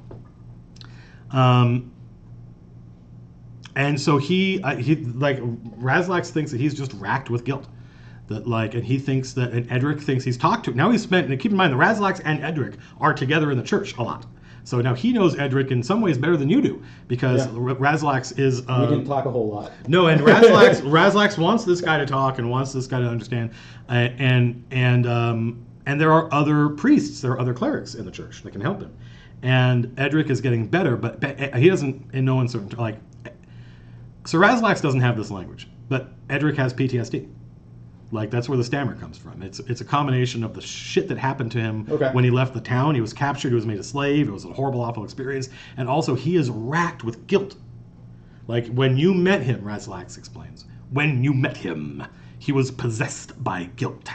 [SPEAKER 1] And so he like, Razalax thinks that he's just racked with guilt. That, like, and he thinks that, and Edric thinks he's talked to. Now he's spent, and keep in mind, the Razalax and Edric are together in the church a lot. So now he knows Edric in some ways better than you do, because Razalax is.
[SPEAKER 2] We didn't talk a whole lot.
[SPEAKER 1] No, and Razalax wants this guy to talk and wants this guy to understand, and there are other priests, there are other clerics in the church that can help him, and Edric is getting better, but he doesn't, in no uncertain, like, Sir Razalax doesn't have this language, but Edric has PTSD. Like, that's where the stammer comes from. It's a combination of the shit that happened to him when he left the town. He was captured, he was made a slave, it was a horrible, awful experience, and also he is racked with guilt. Like, when you met him, Razalax explains, when you met him, he was possessed by guilt.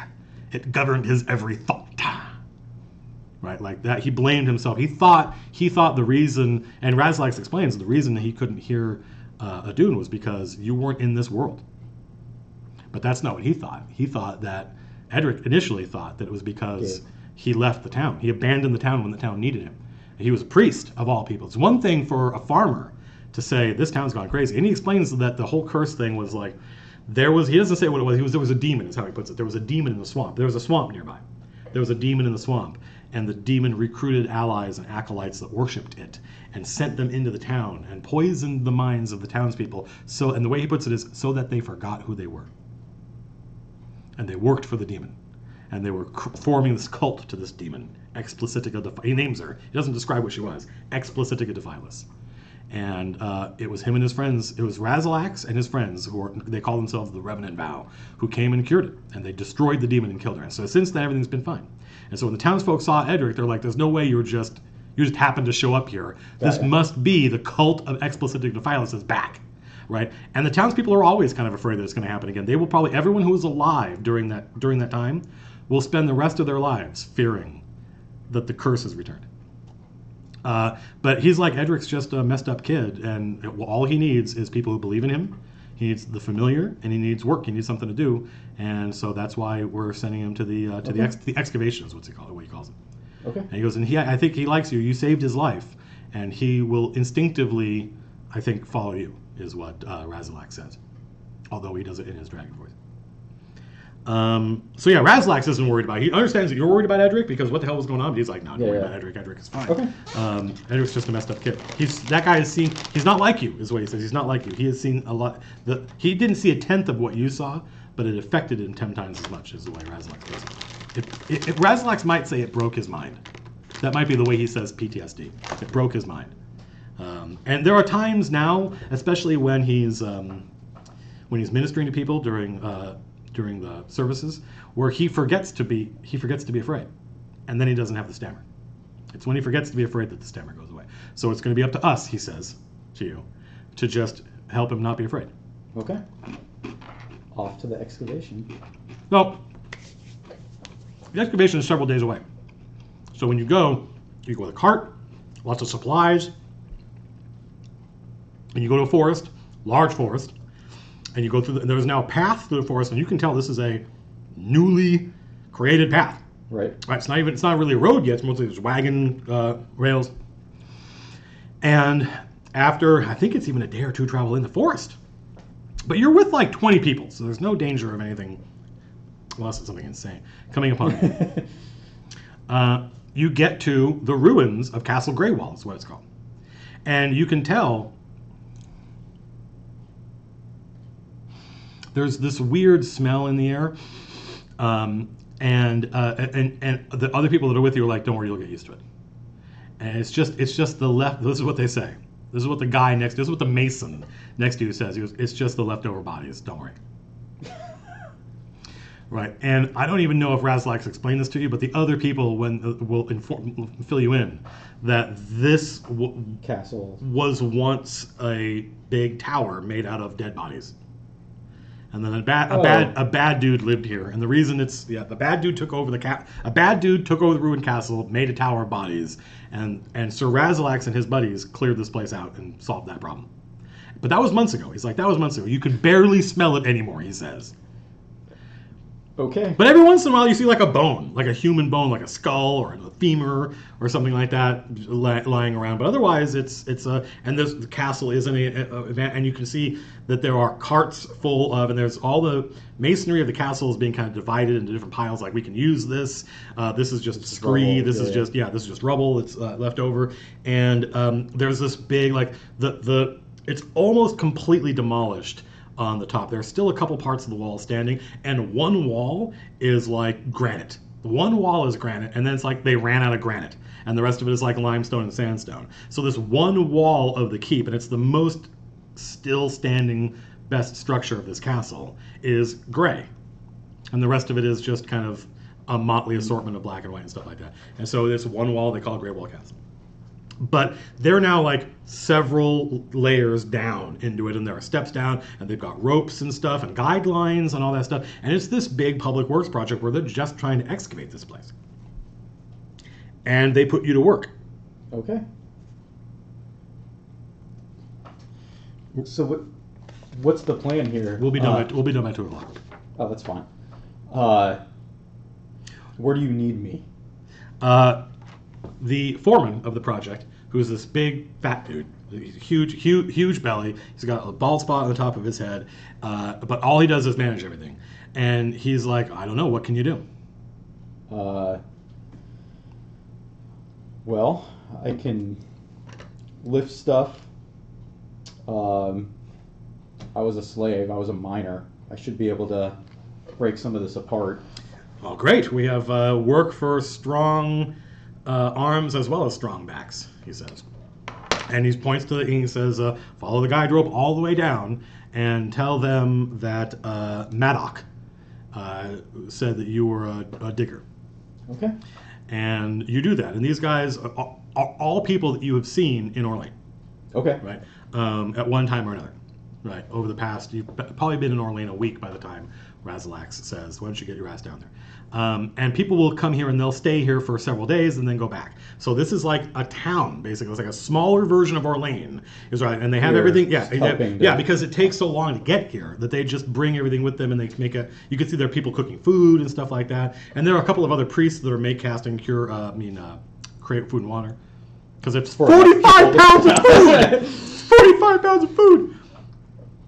[SPEAKER 1] It governed his every thought. Right, like that, he blamed himself. He thought the reason, and Razalax explains, the reason that he couldn't hear Adun was because you weren't in this world. But that's not what he thought. He thought that, Edric initially thought that it was because he left the town. He abandoned the town when the town needed him. He was a priest, of all people. It's one thing for a farmer to say, this town's gone crazy. And he explains that the whole curse thing was like, he doesn't say what it was, there was a demon, is how he puts it. There was a demon in the swamp. There was a swamp nearby. There was a demon in the swamp. And the demon recruited allies and acolytes that worshipped it and sent them into the town and poisoned the minds of the townspeople. So, and the way he puts it is, so that they forgot who they were. And they worked for the demon, and they were forming this cult to this demon, Explicitica. He names her. He doesn't describe what she was. Explicitica Defilis. And it was him and his friends. It was Razalax and his friends they call themselves the Revenant Vow, who came and cured it, and they destroyed the demon and killed her. And so since then, everything's been fine. And so when the townsfolk saw Edric, they're like, "There's no way you just happened to show up here. This must be the cult of Explicitica Defilis is back." Right, and the townspeople are always kind of afraid that it's going to happen again. They will probably, everyone who was alive during that time, will spend the rest of their lives fearing that the curse has returned. But he's like, Edric's just a messed up kid, and all he needs is people who believe in him. He needs the familiar, and he needs work. He needs something to do, and so that's why we're sending him to the excavations. What he calls it. Okay. And he goes, and I think he likes you. You saved his life, and he will instinctively, I think, follow you. Is what Razalax says, although he does it in his dragon voice. So yeah, Razalax isn't worried about it. He understands that you're worried about Edric because what the hell was going on, but he's like, no, I'm worried about Edric. Edric is fine. Okay. Edric's just a messed up kid. That guy has seen, he's not like you, is what he says. He's not like you. He has seen a lot. He didn't see a tenth of what you saw, but it affected him 10 times as much, is the way Razalax puts it. Razalax might say it broke his mind. That might be the way he says PTSD. It broke his mind. And there are times now, especially when he's ministering to people during the services, where he forgets to be afraid, and then he doesn't have the stammer. It's when he forgets to be afraid that the stammer goes away. So it's going to be up to us, he says to you, to just help him not be afraid.
[SPEAKER 2] Okay. Off to the excavation.
[SPEAKER 1] Well, the excavation is several days away. So when you go with a cart, lots of supplies, and you go to a forest, large forest, and you go through. There's now a path through the forest, and you can tell this is a newly created path.
[SPEAKER 2] Right.
[SPEAKER 1] Right. It's not really a road yet. It's mostly just wagon rails. And after, I think it's even a day or two travel in the forest, but you're with like 20 people, so there's no danger of anything, unless it's something insane, coming upon you. You get to the ruins of Castle Greywall, is what it's called. And you can tell there's this weird smell in the air. And the other people that are with you are like, don't worry, you'll get used to it. And it's just the left, this is what they say. This is what the guy this is what the mason next to you says. He goes, it's just the leftover bodies, don't worry. Right, and I don't even know if Razalax explained this to you, but the other people will fill you in that this
[SPEAKER 2] castle
[SPEAKER 1] was once a big tower made out of dead bodies, and then a bad dude lived here, and the reason the bad dude took over the ruined castle, made a tower of bodies, and Sir Razalax and his buddies cleared this place out and solved that problem. But that was months ago. He's like, that was months ago. You could barely smell it anymore, he says.
[SPEAKER 2] Okay.
[SPEAKER 1] But every once in a while you see like a bone, like a human bone, like a skull or a femur or something like that lying around. But otherwise and the castle is in and you can see that there are carts full of, and there's all the masonry of the castle is being kind of divided into different piles. Like, we can use this. This is just scree.
[SPEAKER 2] Rubble,
[SPEAKER 1] this is just rubble that's left over. And there's this big, like it's almost completely demolished. On the top, there's still a couple parts of the wall standing, and one wall is like granite. One wall is granite, and then it's like they ran out of granite, and the rest of it is like limestone and sandstone. So this one wall of the keep, and it's the most still standing best structure of this castle, is gray, and the rest of it is just kind of a motley assortment of black and white and stuff like that. And so this one wall they call Grey Wall Castle. But they're now like several layers down into it, and there are steps down, and they've got ropes and stuff and guidelines and all that stuff. And it's this big public works project where they're just trying to excavate this place. And they put you to work.
[SPEAKER 2] Okay. So what's the plan here?
[SPEAKER 1] We'll be done by 2 o'clock.
[SPEAKER 2] Oh, that's fine. Where do you need me?
[SPEAKER 1] The foreman of the project, who's this big fat dude, huge belly. He's got a bald spot on the top of his head, but all he does is manage everything. And he's like, I don't know, what can you do?
[SPEAKER 2] Well, I can lift stuff. I was a slave. I was a miner. I should be able to break some of this apart.
[SPEAKER 1] Oh, great. We have work for strong arms as well as strong backs, he says. And he points to he says, follow the guide rope all the way down and tell them that Maddock said that you were a digger.
[SPEAKER 2] Okay.
[SPEAKER 1] And you do that. And these guys are all people that you have seen in Orlane.
[SPEAKER 2] Okay.
[SPEAKER 1] Right. At one time or another. Right. Over the past, you've probably been in Orlane a week by the time Razalax says, why don't you get your ass down there? And people will come here and they'll stay here for several days and then go back. So this is like a town, basically. It's like a smaller version of Orlane, is right. And they have everything. Yeah, because it takes so long to get here that they just bring everything with them, and they make you can see there are people cooking food and stuff like that. And there are a couple of other priests that are create food and water. Because it's 45 pounds of food! 45 pounds of food!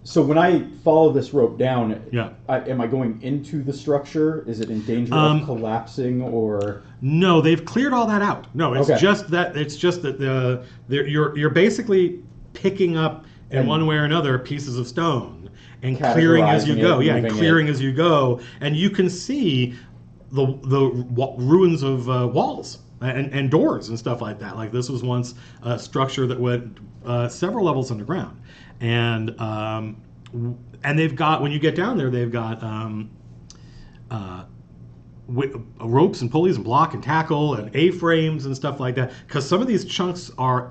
[SPEAKER 2] So when I follow this rope down,
[SPEAKER 1] yeah.
[SPEAKER 2] Am I going into the structure? Is it in danger of collapsing, or?
[SPEAKER 1] No, they've cleared all that out. No, it's just that you're basically picking up in one way or another pieces of stone and clearing as you go. Yeah, and clearing as you go, and you can see ruins of walls and doors and stuff like that. Like this was once a structure that went several levels underground, and they've got, when you get down there, they've got ropes and pulleys and block and tackle and A-frames and stuff like that. Because some of these chunks are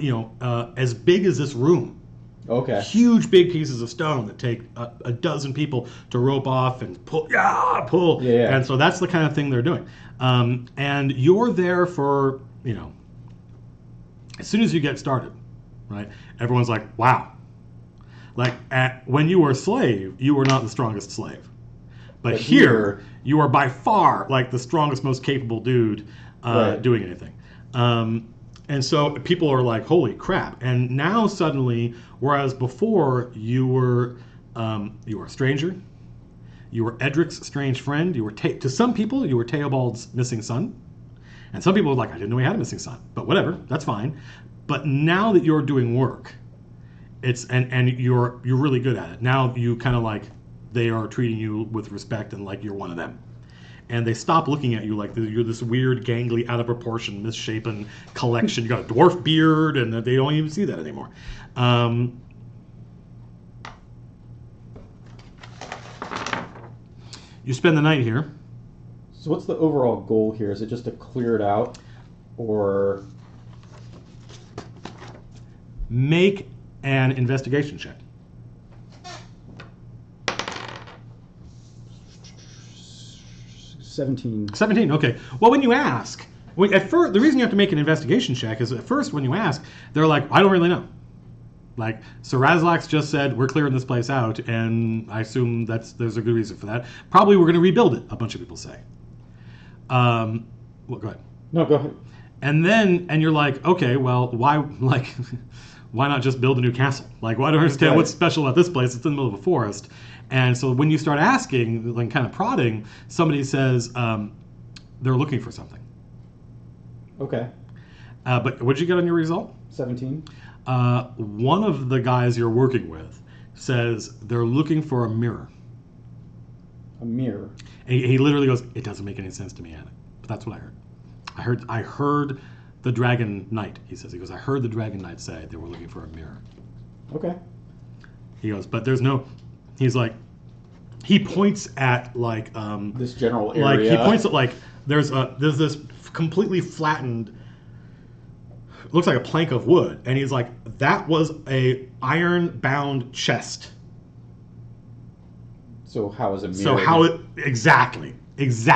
[SPEAKER 1] as big as this room.
[SPEAKER 2] Okay.
[SPEAKER 1] Huge, big pieces of stone that take a dozen people to rope off and pull.
[SPEAKER 2] Yeah.
[SPEAKER 1] And so that's the kind of thing they're doing. And you're there for, as soon as you get started, right? Everyone's like, wow. Like when you were a slave, you were not the strongest slave. But here, you are by far like the strongest, most capable dude doing anything. And so people are like, holy crap. And now suddenly, whereas before you were a stranger, you were Edric's strange friend, you were to some people, you were Theobald's missing son. And some people were like, I didn't know he had a missing son. But whatever, that's fine. But now that you're doing work, and you're really good at it. Now you kind of like, they are treating you with respect and like you're one of them. And they stop looking at you like you're this weird, gangly, out of proportion, misshapen collection. You got a dwarf beard, and they don't even see that anymore. You spend the night here.
[SPEAKER 2] So what's the overall goal here? Is it just to clear it out, or
[SPEAKER 1] make an investigation check?
[SPEAKER 2] 17.
[SPEAKER 1] 17, okay. Well, when you ask, at first, the reason you have to make an investigation check is at first when you ask, they're like, I don't really know. Like, Sir Razlax just said, we're clearing this place out, and I assume there's a good reason for that. Probably we're going to rebuild it, a bunch of people say. Well, go ahead.
[SPEAKER 2] No, go ahead.
[SPEAKER 1] And you're like, okay, well, why not just build a new castle? Like, well, I don't understand what's special about this place. It's in the middle of a forest. And so when you start asking, like kind of prodding, somebody says they're looking for something.
[SPEAKER 2] Okay.
[SPEAKER 1] But what did you get on your result?
[SPEAKER 2] 17.
[SPEAKER 1] One of the guys you're working with says they're looking for a mirror.
[SPEAKER 2] A mirror.
[SPEAKER 1] And he literally goes, it doesn't make any sense to me, Anna. But that's what I heard. I heard the Dragon Knight, he says. He goes, I heard the Dragon Knight say they were looking for a mirror.
[SPEAKER 2] Okay.
[SPEAKER 1] He goes, but there's no... He's like... He points at, like...
[SPEAKER 2] this general area.
[SPEAKER 1] Like, he points at, like, there's this completely flattened... Looks like a plank of wood. And he's like, that was a iron-bound chest.
[SPEAKER 2] So how is a mirror?
[SPEAKER 1] So how it... Exactly. He's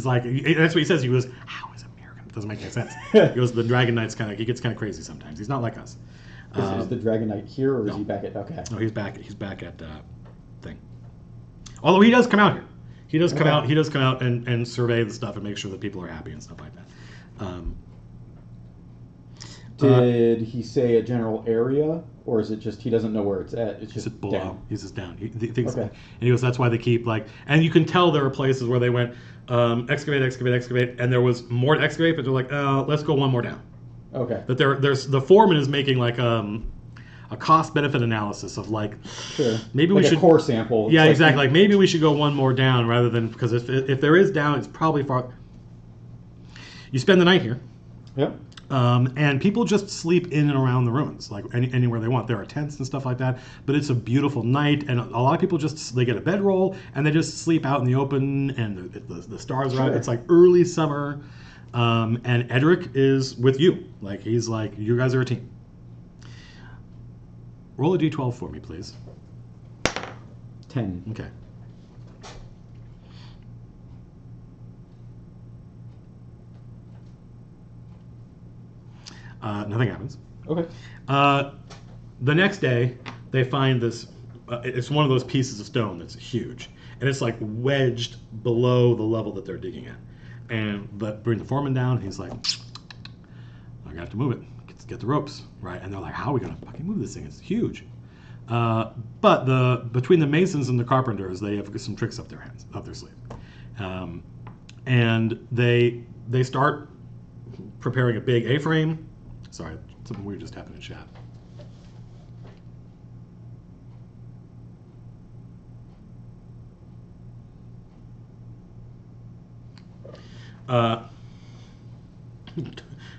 [SPEAKER 1] like... That's what he says. He goes, how is a mirror? It doesn't make any sense. He goes, the Dragon Knight's kind of... He gets kind of crazy sometimes. He's not like us.
[SPEAKER 2] Is the Dragon Knight here, or
[SPEAKER 1] no.
[SPEAKER 2] is he back at... Okay.
[SPEAKER 1] No, he's back at thing. Although he does come out here. He does come out. He does come out and survey the stuff and make sure that people are happy and stuff like that.
[SPEAKER 2] Did he say a general area, or is it just he doesn't know where it's at? It's just
[SPEAKER 1] below.
[SPEAKER 2] down.
[SPEAKER 1] He's just down. He thinks,
[SPEAKER 2] Okay.
[SPEAKER 1] and he goes, that's why they keep like, and you can tell there are places where they went excavate, and there was more to excavate, but they're like, let's go one more down.
[SPEAKER 2] Okay.
[SPEAKER 1] That there's the foreman is making like a cost benefit analysis of like,
[SPEAKER 2] Sure.
[SPEAKER 1] Maybe
[SPEAKER 2] like
[SPEAKER 1] we
[SPEAKER 2] a
[SPEAKER 1] should
[SPEAKER 2] core sample.
[SPEAKER 1] Yeah, exactly. Like maybe we should go one more down rather than, because if there is down, it's probably far. You spend the night here.
[SPEAKER 2] Yep.
[SPEAKER 1] And people just sleep in and around the ruins, like anywhere they want. There are tents and stuff like that, but it's a beautiful night, and a lot of people they get a bedroll and they just sleep out in the open, and the stars are out. It's like early summer, and Edric is with you. Like he's like, you guys are a team. Roll a d12 for me, please.
[SPEAKER 2] 10.
[SPEAKER 1] Okay. Nothing happens.
[SPEAKER 2] Okay.
[SPEAKER 1] The next day, they find this. It's one of those pieces of stone that's huge, and it's like wedged below the level that they're digging at. But bring the foreman down, and he's like, "I got to move it. Get the ropes, right?" And they're like, "How are we gonna fucking move this thing? It's huge." But between the masons and the carpenters, they have some tricks up their sleeve, and they start preparing a big A-frame. Sorry, something weird just happened in chat.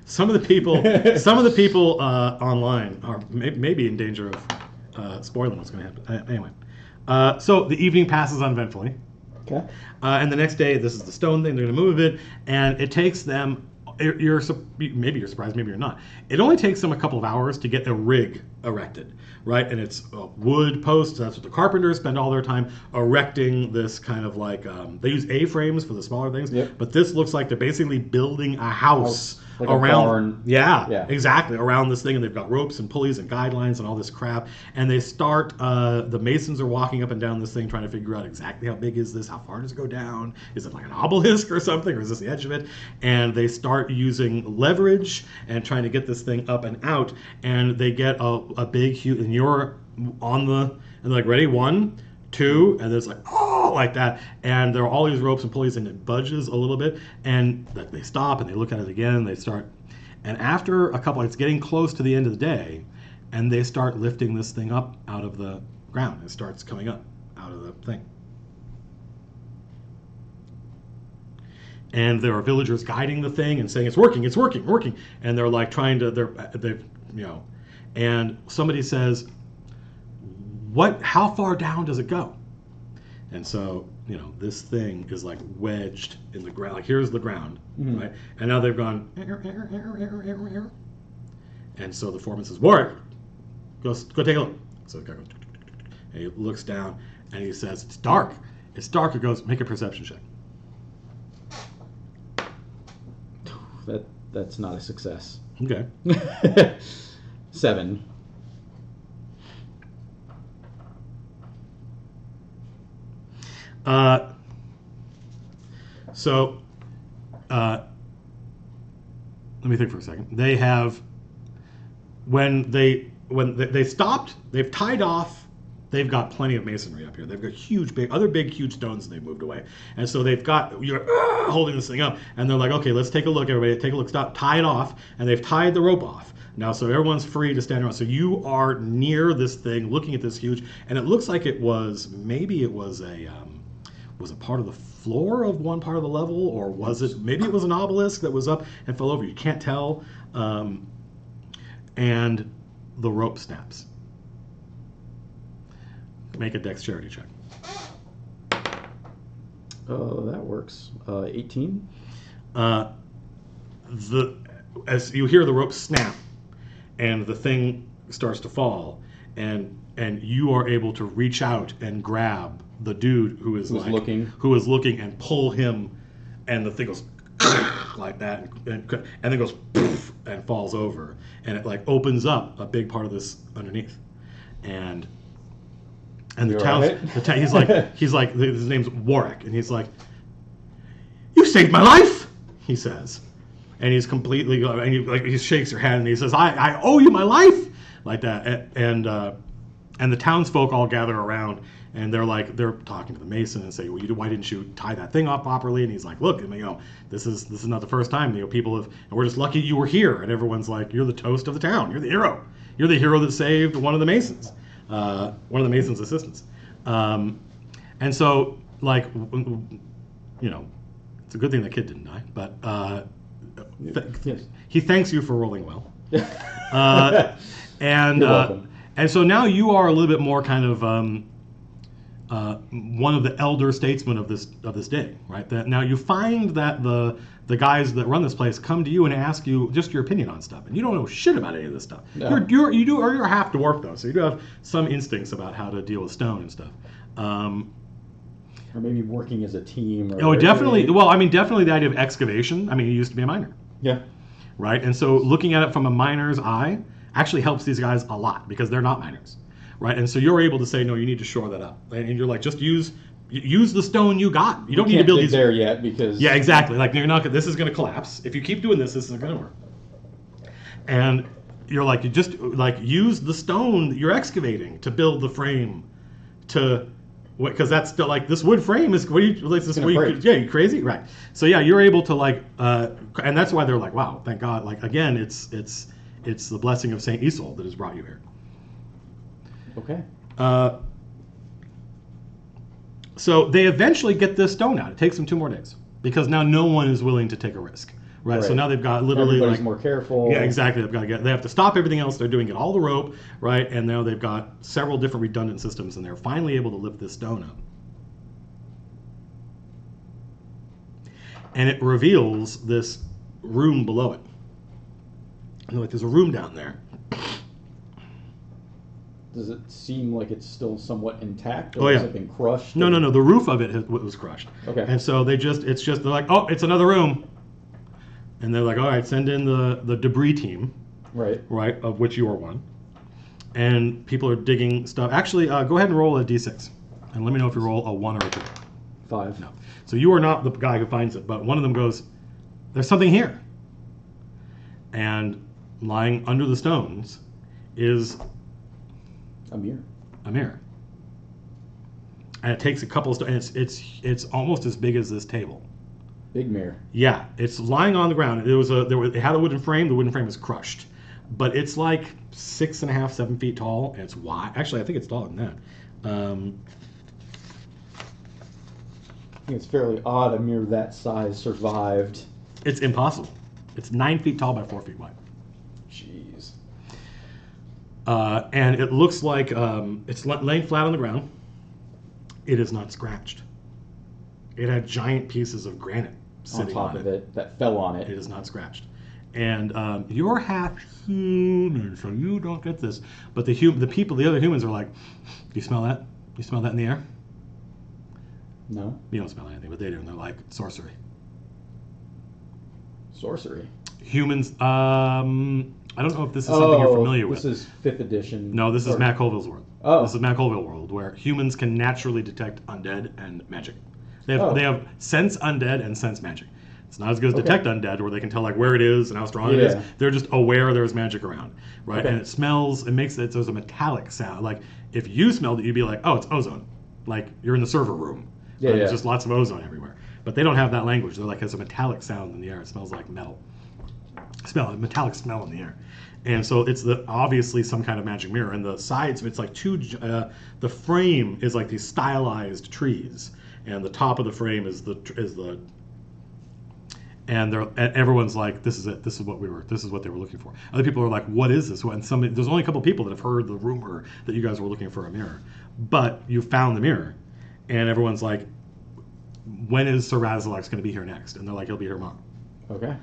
[SPEAKER 1] Some of the people online are maybe in danger of spoiling what's going to happen. Anyway, so the evening passes uneventfully.
[SPEAKER 2] Okay.
[SPEAKER 1] And the next day, this is the stone thing. They're going to move it, and it takes them. Maybe you're surprised, maybe you're not. It only takes them a couple of hours to get a rig erected, right? And it's wood posts. That's what the carpenters spend all their time erecting. This kind of like they use A-frames for the smaller things,
[SPEAKER 2] Yep.
[SPEAKER 1] but this looks like they're basically building a house.
[SPEAKER 2] Like a
[SPEAKER 1] around,
[SPEAKER 2] barn.
[SPEAKER 1] yeah, exactly, around this thing, and they've got ropes and pulleys and guidelines and all this crap. And they start. The masons are walking up and down this thing, trying to figure out exactly how big is this, how far does it go down, is it like an obelisk or something, or is this the edge of it? And they start using leverage and trying to get this thing up and out. And they get a big, huge, and you're on the, and they're like, ready, 1, 2, and it's like, oh, like that. And there are all these ropes and pulleys, and it budges a little bit, and they stop, and they look at it again, and they start, and after a couple, it's getting close to the end of the day, and they start lifting this thing up out of the ground. It starts coming up out of the thing. And there are villagers guiding the thing and saying, it's working, working. And they're like trying to, and somebody says, how far down does it go? And so, this thing is like wedged in the ground. Like, here's the ground, right? And now they've gone, and so the foreman says, Warwick, go take a look. So the guy goes, and he looks down, and he says, it's dark. It goes, make a perception check.
[SPEAKER 2] That's not a success.
[SPEAKER 1] Okay.
[SPEAKER 2] 7.
[SPEAKER 1] Let me think for a second. They have, when they stopped, they've tied off. They've got plenty of masonry up here. They've got huge stones they've moved away. And so they've got, you're holding this thing up, and they're like, okay, let's take a look, everybody. Take a look, stop, tie it off. And they've tied the rope off. Now, so everyone's free to stand around. So you are near this thing, looking at this huge, and it looks like it was a part of the floor of one part of the level, or maybe it was an obelisk that was up and fell over. You can't tell. And the rope snaps. Make a dexterity check.
[SPEAKER 2] Oh, that works. 18.
[SPEAKER 1] As you hear the rope snap, and the thing starts to fall, and you are able to reach out and grab the dude who's looking, and pull him, and the thing goes like that, and then goes poof, and falls over, and it like opens up a big part of this underneath, and the town, he's like his name's Warwick, and he's like, you saved my life, he says, and he's completely, and he shakes her hand and he says, I owe you my life, like that, and the townsfolk all gather around, and they're talking to the mason and say, well, why didn't you tie that thing off properly? And he's like, look, this is not the first time, people have, and we're just lucky you were here. And everyone's like, you're the toast of the town. You're the hero. You're the hero that saved one of the masons, one of the mason's assistants. And so, like, it's a good thing that kid didn't die, but
[SPEAKER 2] Yes.
[SPEAKER 1] he thanks you for rolling well.
[SPEAKER 2] You're welcome.
[SPEAKER 1] And so now you are a little bit more kind of one of the elder statesmen of this day, right? That now you find that the guys that run this place come to you and ask you just your opinion on stuff, and you don't know shit about any of this stuff.
[SPEAKER 2] No.
[SPEAKER 1] You're half dwarf though, so you do have some instincts about how to deal with stone and stuff.
[SPEAKER 2] Or maybe working as a team.
[SPEAKER 1] Definitely. Well, definitely the idea of excavation. You used to be a miner.
[SPEAKER 2] Yeah.
[SPEAKER 1] Right? And so looking at it from a miner's eye actually helps these guys a lot because they're not miners. Right? And so you're able to say, no, you need to shore that up. And you're like, just use the stone you got. You don't need to build these
[SPEAKER 2] there yet because...
[SPEAKER 1] Yeah, exactly. Like, this is going to collapse. If you keep doing this isn't going to work. And you're like, you just like use the stone you're excavating to build the frame to... Because that's still like this wood frame is you crazy, right? So yeah, you're able to like, and that's why they're like, wow, thank God. Like again, it's the blessing of Saint Isolde that has brought you here.
[SPEAKER 2] Okay.
[SPEAKER 1] So they eventually get this stone out. It takes them 2 more days. because now no one is willing to take a risk, right? So
[SPEAKER 2] Right.
[SPEAKER 1] now they've got literally
[SPEAKER 2] Everybody's
[SPEAKER 1] like
[SPEAKER 2] more careful.
[SPEAKER 1] yeah, exactly. They have to stop everything else they're doing, get all the rope, right? And now they've got several different redundant systems, and they're finally able to lift this stone up. And it reveals this room below it. And like, there's a room down there.
[SPEAKER 2] Does it seem like it's still somewhat intact,
[SPEAKER 1] Oh,
[SPEAKER 2] or has
[SPEAKER 1] yeah.
[SPEAKER 2] it been crushed?
[SPEAKER 1] No,
[SPEAKER 2] or-
[SPEAKER 1] no, no. The roof of it was crushed.
[SPEAKER 2] Okay.
[SPEAKER 1] And so they're like, oh, it's another room. And they're like, all right, send in the debris team,
[SPEAKER 2] Right.
[SPEAKER 1] of which you are one. And people are digging stuff. Actually, go ahead and roll a d6. And let me know if you roll a 1 or a 2.
[SPEAKER 2] 5.
[SPEAKER 1] No. So you are not the guy who finds it, but one of them goes, there's something here. And lying under the stones is
[SPEAKER 2] A mirror.
[SPEAKER 1] a mirror. And it takes a couple of stones, and it's almost as big as this table.
[SPEAKER 2] Big mirror.
[SPEAKER 1] Yeah, it's lying on the ground. It had a wooden frame. The wooden frame is crushed, but it's like 6.5, 7 feet tall, and it's wide. Actually, I think it's taller than that.
[SPEAKER 2] I think it's fairly odd a mirror that size survived.
[SPEAKER 1] It's impossible. It's 9 feet tall by 4 feet wide.
[SPEAKER 2] Jeez.
[SPEAKER 1] And it looks like it's laying flat on the ground. It is not scratched. It had giant pieces of granite
[SPEAKER 2] On
[SPEAKER 1] sitting
[SPEAKER 2] top of it that fell on
[SPEAKER 1] It
[SPEAKER 2] it.
[SPEAKER 1] is not scratched. And you're half human, so you don't get this. But the other humans are like, do you smell that? You smell that in the air?
[SPEAKER 2] No.
[SPEAKER 1] You don't smell anything, but they do. And they're like, sorcery.
[SPEAKER 2] Sorcery.
[SPEAKER 1] Humans, I don't know if this is something you're familiar with.
[SPEAKER 2] This is 5th edition.
[SPEAKER 1] No, this is
[SPEAKER 2] Or-
[SPEAKER 1] Matt Colville's world.
[SPEAKER 2] Oh.
[SPEAKER 1] This is Matt Colville world, where humans can naturally detect undead and magic. They have,
[SPEAKER 2] Oh.
[SPEAKER 1] they have sense undead and sense magic. It's not as good as
[SPEAKER 2] Okay.
[SPEAKER 1] detect undead, where they can tell like where it is and how strong it
[SPEAKER 2] Yeah.
[SPEAKER 1] is. They're just aware there's magic around, right?
[SPEAKER 2] Okay.
[SPEAKER 1] And it smells. It makes it so there's a metallic sound. Like if you smelled it, you'd be like, oh, it's ozone. Like you're in the server room.
[SPEAKER 2] Yeah,
[SPEAKER 1] Right? There's
[SPEAKER 2] yeah.
[SPEAKER 1] just lots of ozone everywhere. But they don't have that language. They're like, there's a metallic sound in the air. It smells like metal. A metallic smell in the air. And so it's obviously some kind of magic mirror. And the sides, it's like the frame is like these stylized trees, and the top of the frame is and everyone's like, this is it. This is what they were looking for. Other people are like, what is this? And there's only a couple people that have heard the rumor that you guys were looking for a mirror, but you found the mirror, and everyone's like, when is Sir Razalax going to be here next? And they're like, he'll be here tomorrow.
[SPEAKER 2] Okay.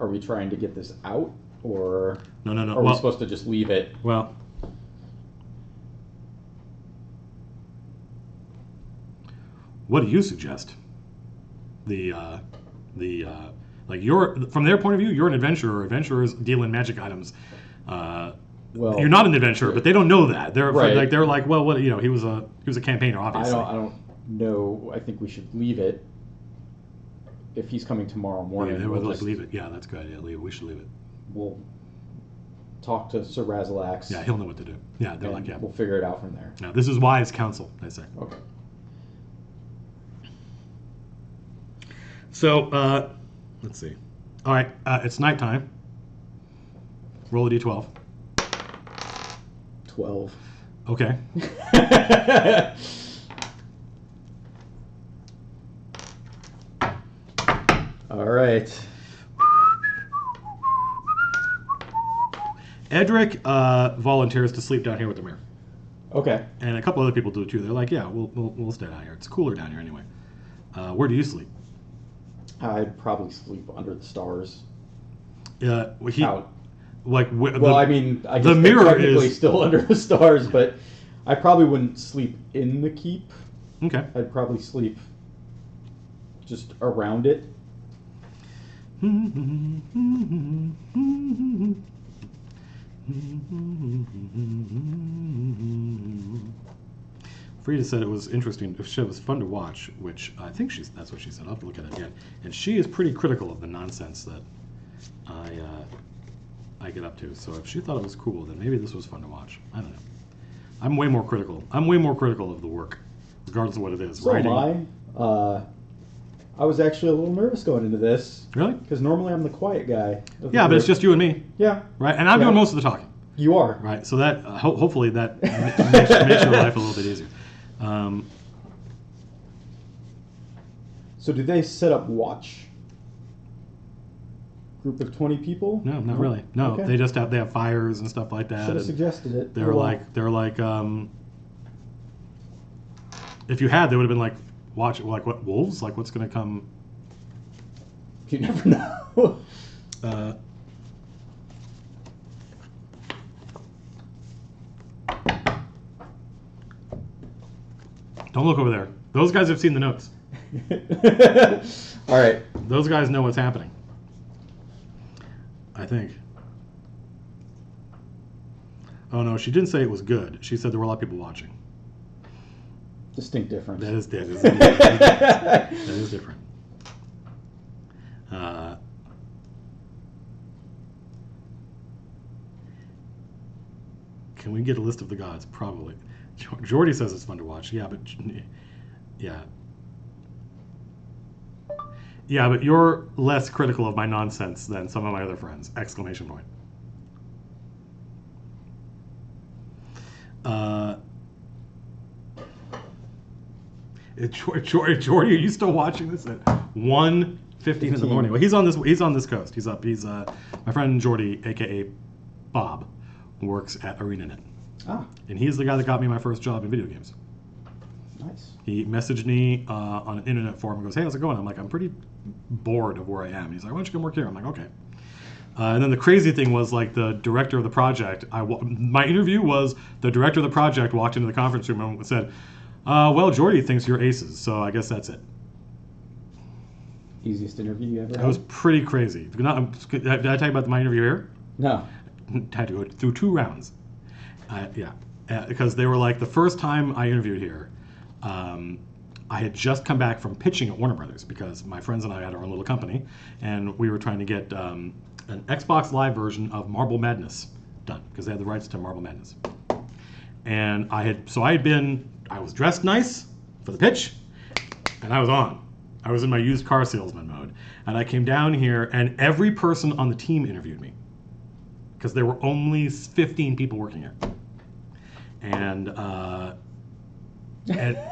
[SPEAKER 2] Are we trying to get this out, or
[SPEAKER 1] No.
[SPEAKER 2] are we supposed to just leave it?
[SPEAKER 1] Well, what do you suggest? Like from their point of view, you're an adventurer. Adventurers deal in magic items.
[SPEAKER 2] Well,
[SPEAKER 1] You're not an adventurer, but they don't know that. They're
[SPEAKER 2] Right.
[SPEAKER 1] they're like, well, what, he was a campaigner, obviously.
[SPEAKER 2] I don't know. I think we should leave it. If he's coming tomorrow morning,
[SPEAKER 1] Yeah, they would
[SPEAKER 2] we'll
[SPEAKER 1] like
[SPEAKER 2] just-
[SPEAKER 1] leave it. Yeah, that's good. Yeah, leave it. We should leave it.
[SPEAKER 2] We'll talk to Sir Razalax.
[SPEAKER 1] Yeah, he'll know what to do. Yeah, they're
[SPEAKER 2] and
[SPEAKER 1] like, yeah.
[SPEAKER 2] we'll figure it out from there.
[SPEAKER 1] No, this is wise counsel, they say.
[SPEAKER 2] Okay.
[SPEAKER 1] So, let's see. All right, it's nighttime. Roll a d12.
[SPEAKER 2] 12.
[SPEAKER 1] Okay.
[SPEAKER 2] All right.
[SPEAKER 1] Edric volunteers to sleep down here with the mirror,
[SPEAKER 2] Okay.
[SPEAKER 1] and a couple other people do too. They're like, yeah, we'll stay down here. It's cooler down here anyway. Where do you sleep?
[SPEAKER 2] I'd probably sleep under the stars.
[SPEAKER 1] I
[SPEAKER 2] Out.
[SPEAKER 1] guess
[SPEAKER 2] I mean, I guess
[SPEAKER 1] the mirror
[SPEAKER 2] technically
[SPEAKER 1] is
[SPEAKER 2] still under the stars, but I probably wouldn't sleep in the keep.
[SPEAKER 1] okay.
[SPEAKER 2] I'd probably sleep just around it.
[SPEAKER 1] Frida said it was interesting. It was fun to watch, which I think that's what she said. I'll have to look at it again. And she is pretty critical of the nonsense that I get up to. So if she thought it was cool, then maybe this was fun to watch. I don't know. I'm way more critical of the work, regardless of what it is.
[SPEAKER 2] So
[SPEAKER 1] Writing.
[SPEAKER 2] am I. I was actually a little nervous going into this.
[SPEAKER 1] Really?
[SPEAKER 2] Because normally I'm the quiet guy. of the
[SPEAKER 1] Yeah, but it's
[SPEAKER 2] group.
[SPEAKER 1] just you and me,
[SPEAKER 2] Yeah,
[SPEAKER 1] right? And I'm
[SPEAKER 2] Yeah.
[SPEAKER 1] doing most of the talking,
[SPEAKER 2] you are.
[SPEAKER 1] right? So that hopefully that makes your life a little bit easier.
[SPEAKER 2] So do they set up watch? Group of 20 people?
[SPEAKER 1] No, not really. No,
[SPEAKER 2] Okay.
[SPEAKER 1] they have fires and stuff like that.
[SPEAKER 2] Should have
[SPEAKER 1] and
[SPEAKER 2] suggested it.
[SPEAKER 1] They're like if you had, they would have been like, watch, like what, wolves? Like what's gonna come?
[SPEAKER 2] You never know.
[SPEAKER 1] Don't look over there. Those guys have seen the notes.
[SPEAKER 2] All right.
[SPEAKER 1] Those guys know what's happening. I think. Oh no, she didn't say it was good. She said there were a lot of people watching.
[SPEAKER 2] Distinct difference.
[SPEAKER 1] That is that is different. Can we get a list of the gods? Probably. Jordy says it's fun to watch. Yeah, but but you're less critical of my nonsense than some of my other friends! Exclamation point. Jordy, are you still watching this at 1:15 in the morning? Well, he's on this coast. He's up. He's my friend Jordy, aka Bob, works at ArenaNet.
[SPEAKER 2] Ah,
[SPEAKER 1] And he's the guy that got me my first job in video games.
[SPEAKER 2] nice.
[SPEAKER 1] He messaged me on an internet forum and goes, "Hey, how's it going?" I'm like, "I'm pretty bored of where I am." He's like, "Why don't you come work here?" I'm like, "Okay." And then the crazy thing was, like, the director of the project, my interview was the director of the project walked into the conference room and said, well, Jordy thinks you're aces, so I guess that's it.
[SPEAKER 2] Easiest interview you ever had?
[SPEAKER 1] That was pretty crazy. Did I tell you about my interview here?
[SPEAKER 2] No.
[SPEAKER 1] Had to go through 2 rounds. Because they were like, the first time I interviewed here, I had just come back from pitching at Warner Brothers because my friends and I had our own little company, and we were trying to get an Xbox Live version of Marble Madness done because they had the rights to Marble Madness. And I was dressed nice for the pitch, and I was on. I was in my used car salesman mode, and I came down here, and every person on the team interviewed me because there were only 15 people working here. And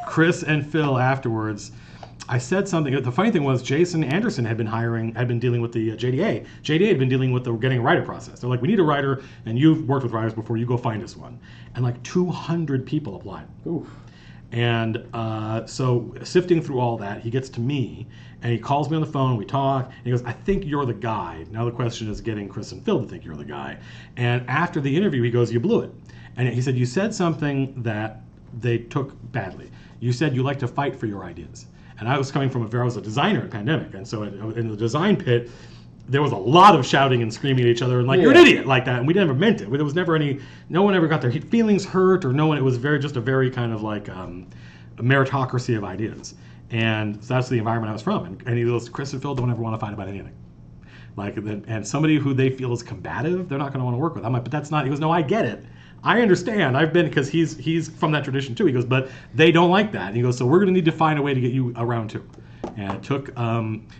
[SPEAKER 1] Chris and Phil afterwards, I said something. The funny thing was, Jason Anderson had been dealing with the JDA. JDA had been dealing with the getting a writer process. They're like, we need a writer, and you've worked with writers before. You go find us one. And like 200 people applied.
[SPEAKER 2] Oof.
[SPEAKER 1] And so sifting through all that, he gets to me, and he calls me on the phone. We talk, and he goes, "I think you're the guy." Now the question is getting Chris and Phil to think you're the guy. And after the interview, he goes, "You blew it." And he said, "You said something that they took badly. You said you like to fight for your ideas." And I was coming from I was a designer at Pandemic, and so in the design pit, there was a lot of shouting and screaming at each other and like, "You're an idiot," like that, and we never meant it. There was never no one ever got their feelings hurt, or no one. It was just a very kind of like a meritocracy of ideas, and so that's the environment I was from. And he goes, "Chris and Phil don't ever want to fight about anything." Like, and somebody who they feel is combative, they're not going to want to work with. I'm like, "But that's not." He goes, "No, I get it. I understand. I've been," because he's from that tradition too. He goes, "But they don't like that." And he goes, "So we're going to need to find a way to get you around too." And it took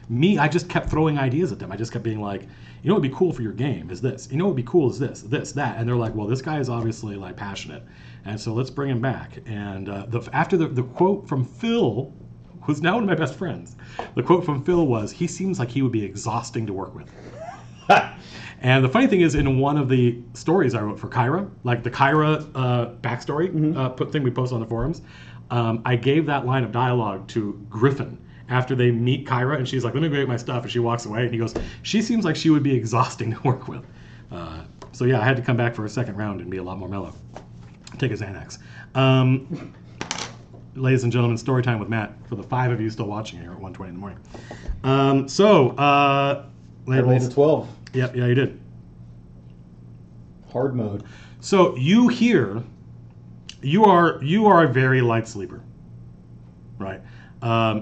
[SPEAKER 1] me. I just kept throwing ideas at them. I just kept being like, "You know what would be cool for your game is this. You know what would be cool is this, that." And they're like, "Well, this guy is obviously like passionate, and so let's bring him back." And after the quote from Phil, who's now one of my best friends, the quote from Phil was, "He seems like he would be exhausting to work with." And the funny thing is, in one of the stories I wrote for Kyra, like the Kyra backstory thing we post on the forums, I gave that line of dialogue to Griffin after they meet Kyra, and she's like, "Let me go get my stuff," and she walks away, and he goes, "She seems like she would be exhausting to work with." So yeah, I had to come back for a second round and be a lot more mellow. Take a Xanax. Ladies and gentlemen, story time with Matt for the 5 of you still watching here at 1:20 in the morning.
[SPEAKER 2] I rolled a 12.
[SPEAKER 1] Yeah, you did.
[SPEAKER 2] Hard mode.
[SPEAKER 1] So you are a very light sleeper, right?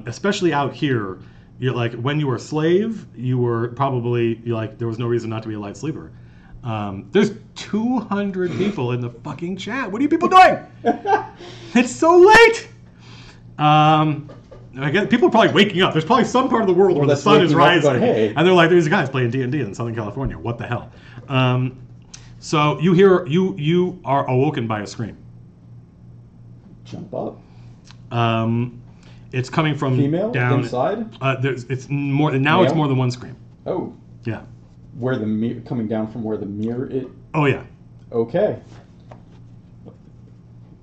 [SPEAKER 1] Especially out here, you're like, when you were a slave, you were probably there was no reason not to be a light sleeper. There's 200 people in the fucking chat. What are you people doing? It's so late. I guess people are probably waking up. There's probably some part of the world where the sun is rising,
[SPEAKER 2] going, "Hey."
[SPEAKER 1] and they're like, "There's guys playing D&D in Southern California. What the hell?" So you are awoken by a scream.
[SPEAKER 2] Jump up.
[SPEAKER 1] It's coming from
[SPEAKER 2] Female?
[SPEAKER 1] down.
[SPEAKER 2] Inside?
[SPEAKER 1] It's more now. It's
[SPEAKER 2] Male?
[SPEAKER 1] more than one scream.
[SPEAKER 2] Oh.
[SPEAKER 1] Yeah.
[SPEAKER 2] Where the coming down from where the mirror is.
[SPEAKER 1] Oh yeah.
[SPEAKER 2] Okay.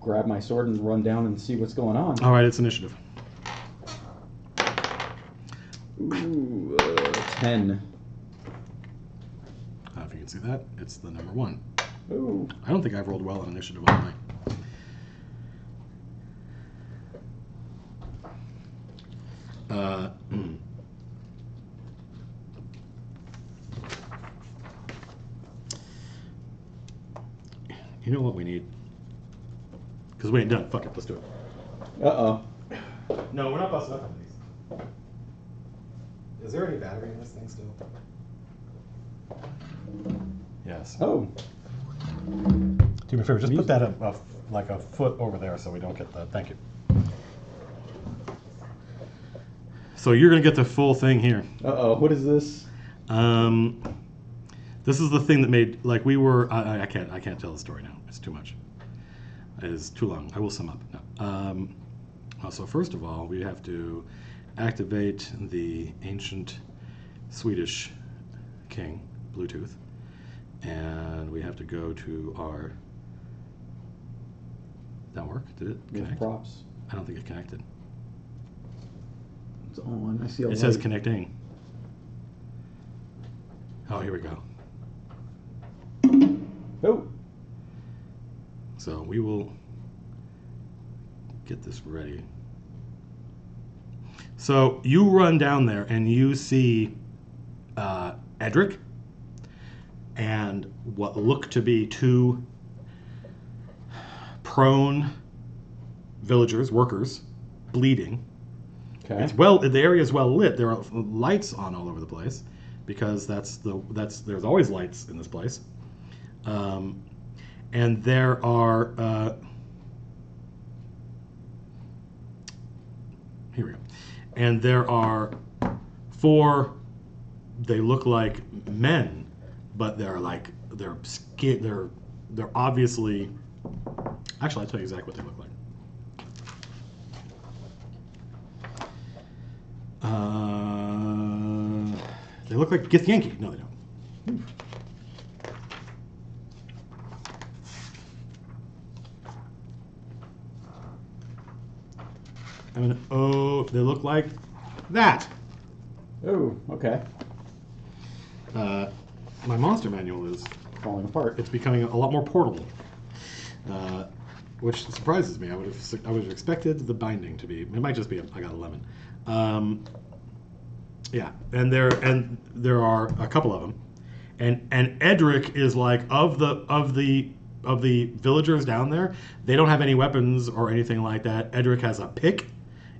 [SPEAKER 2] Grab my sword and run down and see what's going on.
[SPEAKER 1] All right, it's initiative.
[SPEAKER 2] Ooh, 10.
[SPEAKER 1] If you can see that, it's the number 1.
[SPEAKER 2] Ooh.
[SPEAKER 1] I don't think I've rolled well on initiative all night. You know what we need? Because we ain't done. Fuck it, let's do it.
[SPEAKER 2] Uh-oh.
[SPEAKER 1] No, we're not busting up on these. Is there any battery in this thing still? Yes.
[SPEAKER 2] Oh.
[SPEAKER 1] Do me a favor, just put that like a foot over there so we don't get the... Thank you. So you're going to get the full thing here.
[SPEAKER 2] Uh-oh, what is this?
[SPEAKER 1] This is the thing that made, like we were, I can't tell the story now. It's too much. It's too long. I will sum up. No. So first of all, we have to activate the ancient Swedish king, Bluetooth. And we have to go to our... Did that work? Did it connect?
[SPEAKER 2] Props.
[SPEAKER 1] I don't think it connected.
[SPEAKER 2] It's on. I see a
[SPEAKER 1] It
[SPEAKER 2] light.
[SPEAKER 1] says connecting. Oh, here we go.
[SPEAKER 2] Oh.
[SPEAKER 1] So we will get this ready. So you run down there and you see Edric and what look to be 2 prone villagers, workers, bleeding.
[SPEAKER 2] Okay.
[SPEAKER 1] It's the area is well lit. There are lights on all over the place because there's always lights in this place. And there are here we go. And there are 4. They look like men, but they're obviously. Actually, I'll tell you exactly what they look like. They look like Githyanki. No, they don't. They look like that.
[SPEAKER 2] Oh, okay.
[SPEAKER 1] My monster manual is
[SPEAKER 2] Falling apart.
[SPEAKER 1] it's becoming a lot more portable, which surprises me. I would have expected the binding to be. It might just be I got a lemon. Yeah, and there are a couple of them, and Edric is like of the villagers down there. They don't have any weapons or anything like that. Edric has a pick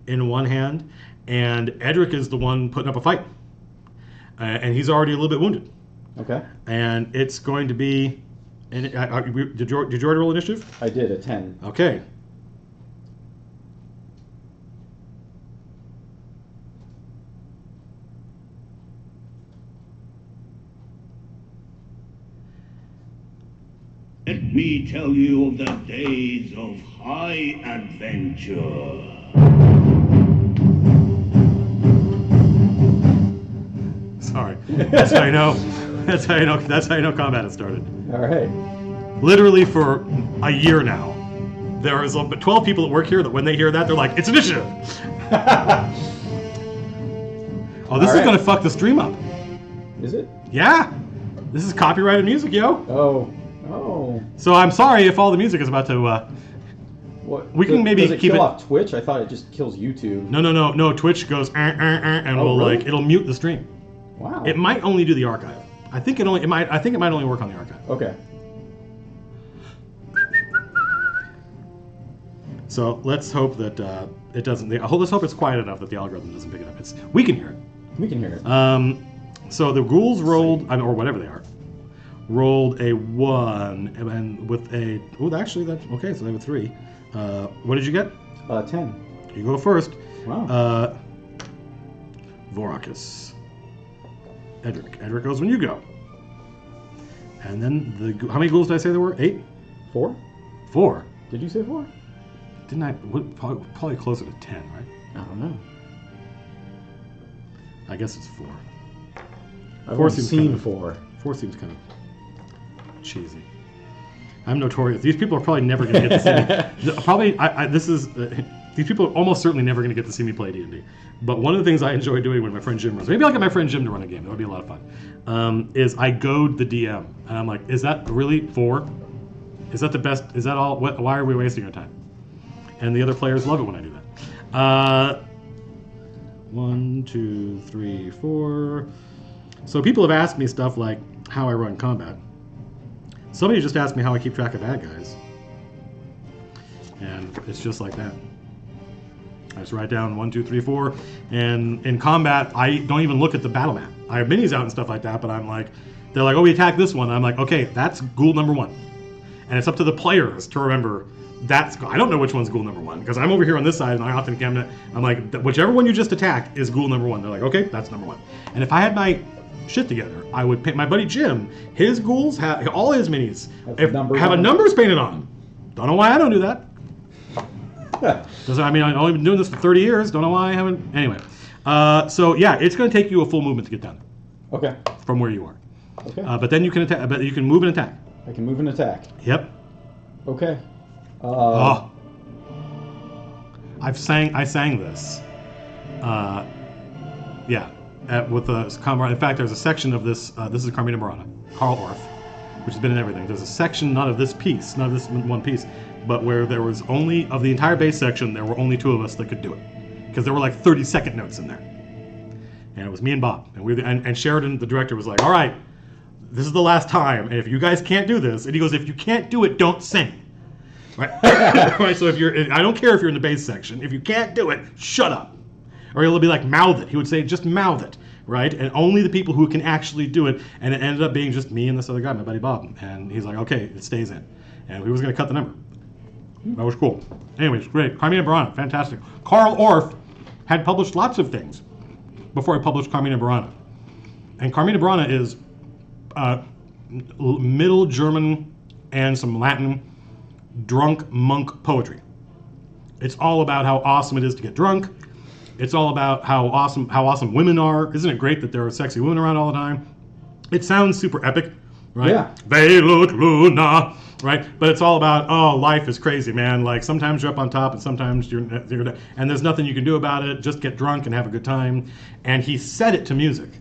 [SPEAKER 1] in one hand, and Edric is the one putting up a fight, and he's already a little bit wounded.
[SPEAKER 2] Okay.
[SPEAKER 1] And it's going to be. And did you already roll initiative?
[SPEAKER 2] I did, a 10.
[SPEAKER 1] Okay.
[SPEAKER 5] Let me tell you of the days of high adventure.
[SPEAKER 1] Sorry. That's how you know. That's how you know. That's how you know combat has started.
[SPEAKER 2] All right.
[SPEAKER 1] Literally for a year now, there is 12 people that work here that when they hear that, they're like, "It's initiative." Oh, this is gonna fuck the stream up.
[SPEAKER 2] Is it?
[SPEAKER 1] Yeah. This is copyrighted music, yo.
[SPEAKER 2] Oh.
[SPEAKER 1] So I'm sorry if all the music is about to.
[SPEAKER 2] What?
[SPEAKER 1] We can maybe
[SPEAKER 2] does it
[SPEAKER 1] keep
[SPEAKER 2] kill
[SPEAKER 1] it
[SPEAKER 2] off Twitch? I thought it just kills YouTube.
[SPEAKER 1] No. Twitch goes and
[SPEAKER 2] Oh,
[SPEAKER 1] will
[SPEAKER 2] really?
[SPEAKER 1] it'll mute the stream.
[SPEAKER 2] Wow.
[SPEAKER 1] It might only do the archive. I think it might only work on the archive.
[SPEAKER 2] Okay.
[SPEAKER 1] So let's hope that it doesn't. Let's hope it's quiet enough that the algorithm doesn't pick it up. We can hear it.
[SPEAKER 2] We can hear it.
[SPEAKER 1] So the ghouls rolled, or whatever they are, rolled a 1 and with a. Oh, actually that's okay. So they have a 3. What did you get?
[SPEAKER 2] 10.
[SPEAKER 1] You go first.
[SPEAKER 2] Wow.
[SPEAKER 1] Vorakis. Edric goes when you go. And then how many ghouls did I say there were? 8?
[SPEAKER 2] 4?
[SPEAKER 1] 4.
[SPEAKER 2] Did you say 4?
[SPEAKER 1] Didn't I? Probably closer to 10, right?
[SPEAKER 2] I don't know.
[SPEAKER 1] I guess it's 4.
[SPEAKER 2] I've
[SPEAKER 1] Four
[SPEAKER 2] only
[SPEAKER 1] seems
[SPEAKER 2] seen
[SPEAKER 1] kind of-
[SPEAKER 2] 4.
[SPEAKER 1] 4 seems kind of cheesy. I'm notorious. These people are probably never going to get to see me. Probably, these people are almost certainly never going to get to see me play D&D. But one of the things I enjoy doing when my friend Jim runs, maybe I'll get my friend Jim to run a game. That would be a lot of fun. Is I goad the DM, and I'm like, is that really 4? Is that the best? Is that all? Why are we wasting our time? And the other players love it when I do that. 1, 2, 3, 4. So people have asked me stuff like how I run combat. Somebody just asked me how I keep track of bad guys. And it's just like that. I just write down 1, 2, 3, 4. And in combat, I don't even look at the battle map. I have minis out and stuff like that, but I'm like, they're like, oh, we attack this one. I'm like, okay, that's ghoul number 1. And it's up to the players to remember I don't know which one's ghoul number 1, because I'm over here on this side and I often cabinet. I'm like, whichever one you just attacked is ghoul number 1. They're like, okay, that's number 1. And if I had my shit together, I would paint my buddy Jim. His ghouls have all his minis have a numbers painted on them. Don't know why I don't do that. Because I've only been doing this for 30 years. Don't know why I haven't. Anyway, so yeah, it's going to take you a full movement to get down there.
[SPEAKER 2] Okay.
[SPEAKER 1] From where you are.
[SPEAKER 2] Okay.
[SPEAKER 1] But then you can attack. But you can move and attack.
[SPEAKER 2] I can move and attack.
[SPEAKER 1] Yep.
[SPEAKER 2] Okay.
[SPEAKER 1] I sang this. Yeah. With the comrade. In fact, there's a section of this. This is Carmina Burana, Carl Orff, which has been in everything. There's a section, not of this piece, not of this one piece, but where there was only of the entire bass section, there were only 2 of us that could do it, because there were like 30-second notes in there, and it was me and Bob, and Sheridan, the director, was like, "All right, this is the last time, and if you guys can't do this," and he goes, "If you can't do it, don't sing." Right? Right. So I don't care if you're in the bass section. If you can't do it, shut up. Or he'll be like, mouth it. He would say, just mouth it, right? And only the people who can actually do it. And it ended up being just me and this other guy, my buddy Bob. And he's like, okay, it stays in. And he was going to cut the number. That was cool. Anyways, great. Carmina Burana, fantastic. Carl Orff had published lots of things before he published Carmina Burana. And Carmina Burana is Middle German and some Latin drunk monk poetry. It's all about how awesome it is to get drunk. It's all about how awesome women are. Isn't it great that there are sexy women around all the time? It sounds super epic, right?
[SPEAKER 2] Yeah.
[SPEAKER 1] Velut Luna, right? But it's all about, oh, life is crazy, man. Like sometimes you're up on top and sometimes you're and there's nothing you can do about it. Just get drunk and have a good time. And he set it to music.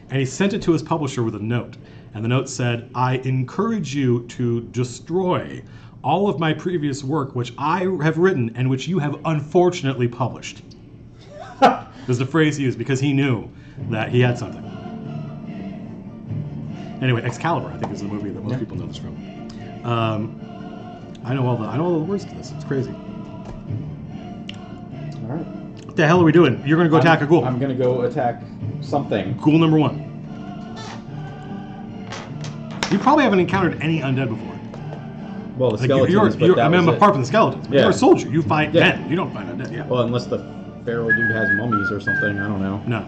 [SPEAKER 1] And he sent it to his publisher with a note. And the note said, I encourage you to destroy all of my previous work, which I have written and which you have unfortunately published. Was the phrase he used, because he knew that he had something. Anyway, Excalibur, I think, is the movie that most people know this from. I know all the words to this. It's crazy.
[SPEAKER 2] All right.
[SPEAKER 1] What the hell are we doing? You're going to go attack a ghoul.
[SPEAKER 2] I'm going to go attack something.
[SPEAKER 1] Ghoul number 1. You probably haven't encountered any undead before.
[SPEAKER 2] Well, the
[SPEAKER 1] Like
[SPEAKER 2] skeletons, but that was it.
[SPEAKER 1] apart from the skeletons. But
[SPEAKER 2] Yeah.
[SPEAKER 1] You're a soldier. You fight
[SPEAKER 2] Yeah.
[SPEAKER 1] men. You don't fight undead. Yeah.
[SPEAKER 2] Well, unless the pharaoh dude has mummies or something. I don't know.
[SPEAKER 1] No.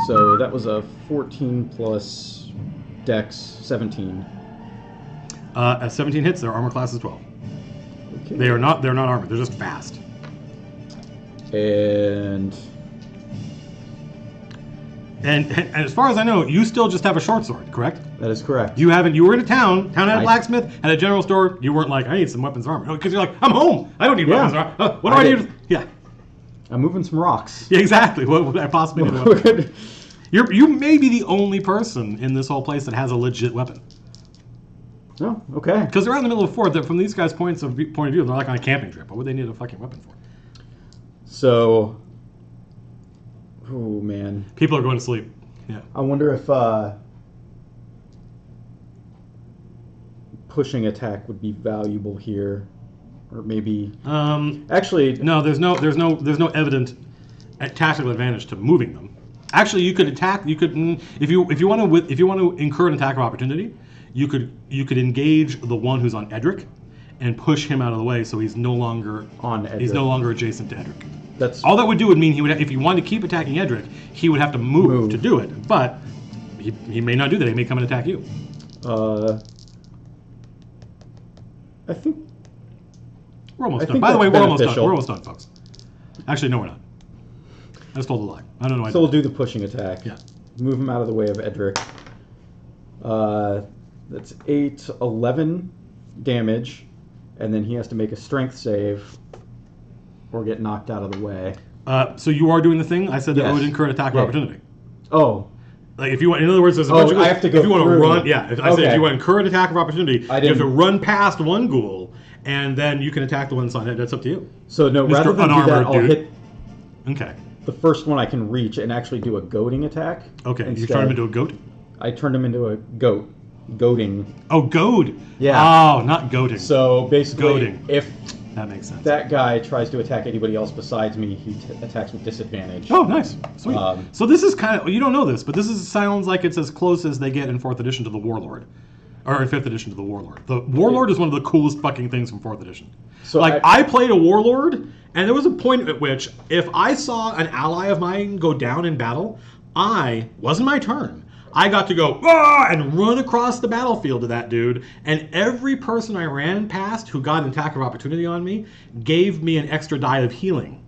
[SPEAKER 2] So that was a 14 plus dex 17.
[SPEAKER 1] At 17 hits, their armor class is 12.
[SPEAKER 2] Okay.
[SPEAKER 1] They're not armored. They're just fast. And as far as I know, you still just have a short sword, correct?
[SPEAKER 2] That is correct.
[SPEAKER 1] You were in a town had a blacksmith, had a general store. You weren't like, I need some weapons and armor. Because you're like, I'm home. I don't need weapons and armor. What do I need? Yeah.
[SPEAKER 2] I'm moving some rocks.
[SPEAKER 1] Yeah, exactly. What would I possibly need? A weapon? You may be the only person in this whole place that has a legit weapon.
[SPEAKER 2] Oh, okay.
[SPEAKER 1] Because they're out in the middle of a fort. From these guys' point of view, they're like on a camping trip. What would they need a fucking weapon for?
[SPEAKER 2] So, oh man.
[SPEAKER 1] People are going to sleep. Yeah.
[SPEAKER 2] I wonder if pushing attack would be valuable here, or maybe. Actually,
[SPEAKER 1] no. There's no evident tactical advantage to moving them. Actually, you could attack. You could if you want to incur an attack of opportunity, you could engage the one who's on Edric, and push him out of the way so he's no longer
[SPEAKER 2] on Edric.
[SPEAKER 1] He's no longer adjacent to Edric.
[SPEAKER 2] That's
[SPEAKER 1] all that would do would mean he would, if he wanted to keep attacking Edric, he would have to move to do it. But he may not do that. He may come and attack you.
[SPEAKER 2] I think
[SPEAKER 1] We're almost
[SPEAKER 2] I
[SPEAKER 1] done.
[SPEAKER 2] think
[SPEAKER 1] By the way,
[SPEAKER 2] that's
[SPEAKER 1] we're almost done.
[SPEAKER 2] beneficial.
[SPEAKER 1] We're almost done, folks. Actually, no, we're not. I just told a lie. I don't know why.
[SPEAKER 2] So we'll do the pushing attack.
[SPEAKER 1] Yeah.
[SPEAKER 2] Move him out of the way of Edric. That's 8, 11 damage, and then he has to make a strength save or get knocked out of the way.
[SPEAKER 1] So you are doing the thing I said that
[SPEAKER 2] Yes.
[SPEAKER 1] would incur an attack of
[SPEAKER 2] Yeah.
[SPEAKER 1] opportunity.
[SPEAKER 2] Oh,
[SPEAKER 1] Like if you want, in other words, there's a bunch of
[SPEAKER 2] I have to go
[SPEAKER 1] if you want to
[SPEAKER 2] through.
[SPEAKER 1] run, yeah. If I said if
[SPEAKER 2] Okay.
[SPEAKER 1] you want to incur an attack of opportunity, you have to
[SPEAKER 2] didn't-
[SPEAKER 1] run past one ghoul, and then you can attack the one inside it. That's up to you.
[SPEAKER 2] so no,
[SPEAKER 1] Mr.
[SPEAKER 2] rather than do that,
[SPEAKER 1] Unarmored
[SPEAKER 2] I'll
[SPEAKER 1] dude.
[SPEAKER 2] hit
[SPEAKER 1] Okay.
[SPEAKER 2] the first one I can reach and actually do a goading attack.
[SPEAKER 1] Okay. You
[SPEAKER 2] instead.
[SPEAKER 1] turn him into a goat.
[SPEAKER 2] I turned him into a goat. Goading.
[SPEAKER 1] Oh, goad.
[SPEAKER 2] Yeah.
[SPEAKER 1] Oh, not goading.
[SPEAKER 2] So basically,
[SPEAKER 1] Goading.
[SPEAKER 2] if
[SPEAKER 1] That makes sense.
[SPEAKER 2] that guy tries to attack anybody else besides me, he attacks with disadvantage.
[SPEAKER 1] Oh, nice. Sweet.
[SPEAKER 2] Um,
[SPEAKER 1] So this is kind of, you don't know this, but this sounds like it's as close as they get in 4th edition to the Warlord. Or in 5th edition to the Warlord. The Warlord is one of the coolest fucking things from 4th edition.
[SPEAKER 2] So
[SPEAKER 1] like, I played a Warlord, and there was a point at which, if I saw an ally of mine go down in battle, wasn't my turn. I got to go and run across the battlefield to that dude, and every person I ran past who got an attack of opportunity on me gave me an extra die of healing.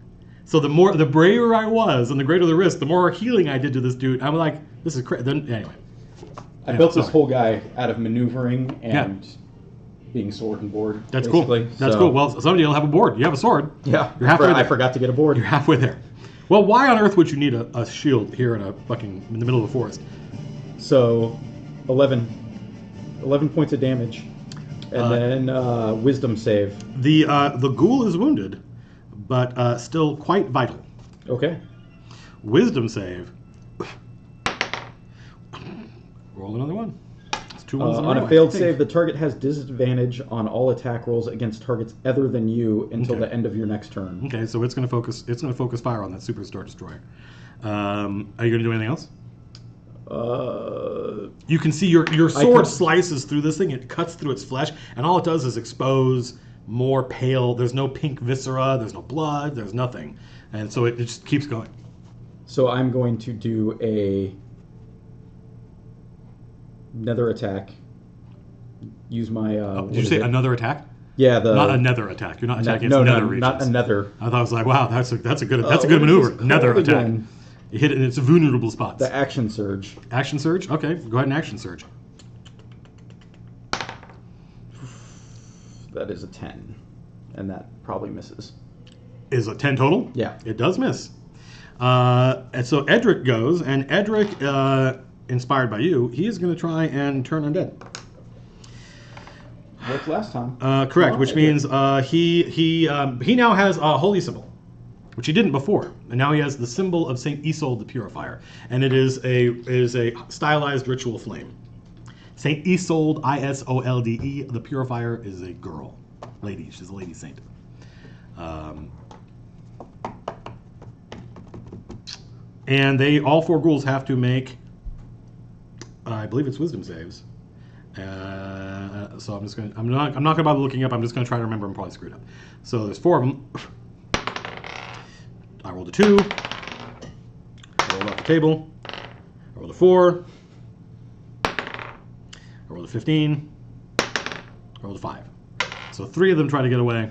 [SPEAKER 1] So the braver I was, and the greater the risk, the more healing I did to this dude. I'm like, this is crazy. Anyway,
[SPEAKER 2] I built this
[SPEAKER 1] sorry.
[SPEAKER 2] whole guy out of maneuvering and being sword and board.
[SPEAKER 1] That's
[SPEAKER 2] basically.
[SPEAKER 1] cool. That's
[SPEAKER 2] So-
[SPEAKER 1] cool. Well, somebody will have a board. You have a sword.
[SPEAKER 2] Yeah,
[SPEAKER 1] You're halfway
[SPEAKER 2] I
[SPEAKER 1] there.
[SPEAKER 2] forgot to get a board.
[SPEAKER 1] You're halfway there. Well, why on earth would you need a shield here in the middle of the forest?
[SPEAKER 2] So, 11 points of damage, and then wisdom save.
[SPEAKER 1] The ghoul is wounded, but still quite vital.
[SPEAKER 2] Okay.
[SPEAKER 1] Wisdom save. Roll another one. It's 2 ones in
[SPEAKER 2] On
[SPEAKER 1] row,
[SPEAKER 2] a
[SPEAKER 1] I
[SPEAKER 2] failed
[SPEAKER 1] think.
[SPEAKER 2] save, the target has disadvantage on all attack rolls against targets other than you until
[SPEAKER 1] Okay.
[SPEAKER 2] the end of your next turn.
[SPEAKER 1] Okay, so it's going to focus. It's going to focus fire on that Superstar Destroyer. Are you going to do anything else? You can see your sword slices through this thing. It cuts through its flesh, and all it does is expose more pale. There's no pink viscera. There's no blood. There's nothing, and so it just keeps going.
[SPEAKER 2] So I'm going to do another attack. Use my.
[SPEAKER 1] Did you say another attack?
[SPEAKER 2] Yeah, the
[SPEAKER 1] Not another attack. You're not attacking
[SPEAKER 2] no,
[SPEAKER 1] its nether
[SPEAKER 2] no,
[SPEAKER 1] regions.
[SPEAKER 2] not another.
[SPEAKER 1] I thought I was like, wow, that's a good
[SPEAKER 2] what
[SPEAKER 1] maneuver.
[SPEAKER 2] is this
[SPEAKER 1] Nether
[SPEAKER 2] called
[SPEAKER 1] attack.
[SPEAKER 2] again?
[SPEAKER 1] You hit it in its vulnerable spots.
[SPEAKER 2] The action surge.
[SPEAKER 1] Action surge. Okay, go ahead and action surge.
[SPEAKER 2] That is a 10, and that probably misses.
[SPEAKER 1] Is a 10 total?
[SPEAKER 2] Yeah.
[SPEAKER 1] It does miss. And so Edric goes, and Edric, inspired by you, he is going to try and turn undead.
[SPEAKER 2] Worked last time.
[SPEAKER 1] Correct,
[SPEAKER 2] Oh,
[SPEAKER 1] which
[SPEAKER 2] okay.
[SPEAKER 1] means he now has a holy symbol, which he didn't before, and now he has the symbol of Saint Isolde the Purifier, and it is a stylized ritual flame. Saint Isolde, Isolde, the Purifier, is a girl, lady. She's a lady saint. And all 4 ghouls have to make, I believe it's wisdom saves. So I'm not gonna bother looking up. I'm just gonna try to remember. I'm probably screwed up. So there's 4 of them. I rolled a 2. I rolled off the table. I rolled a 4. I rolled a 15. I rolled a 5. So 3 of them try to get away.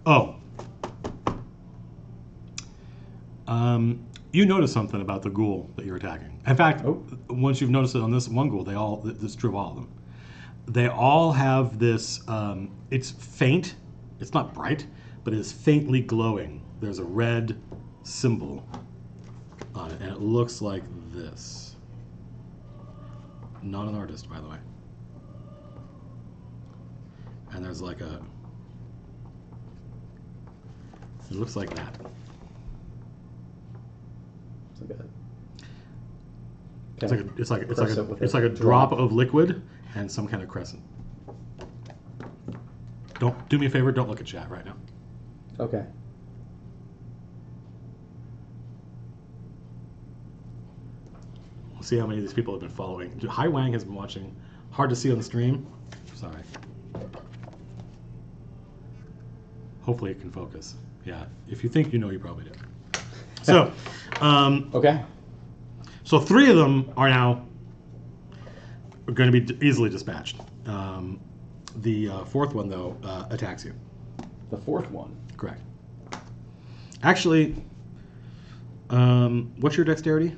[SPEAKER 1] Oh. You notice something about the ghoul that you're attacking. In fact, once you've noticed it on this one ghoul, this is true of all of them. They all have this, it's faint, it's not bright, but it is faintly glowing. There's a red symbol on it, and it looks like this. Not an artist, by the way. And there's like it looks like that. It's like a drop of liquid and some kind of crescent. Don't do me a favor. Don't look at chat right now.
[SPEAKER 2] Okay.
[SPEAKER 1] We'll see how many of these people have been following. Hi Wang has been watching. Hard to see on the stream. Sorry. Hopefully it can focus. Yeah. If you think you know, you probably do. So.
[SPEAKER 2] Okay.
[SPEAKER 1] So 3 of them are now going to be easily dispatched. The 4th one, though, attacks you.
[SPEAKER 2] the fourth one.
[SPEAKER 1] Correct. Actually, what's your dexterity?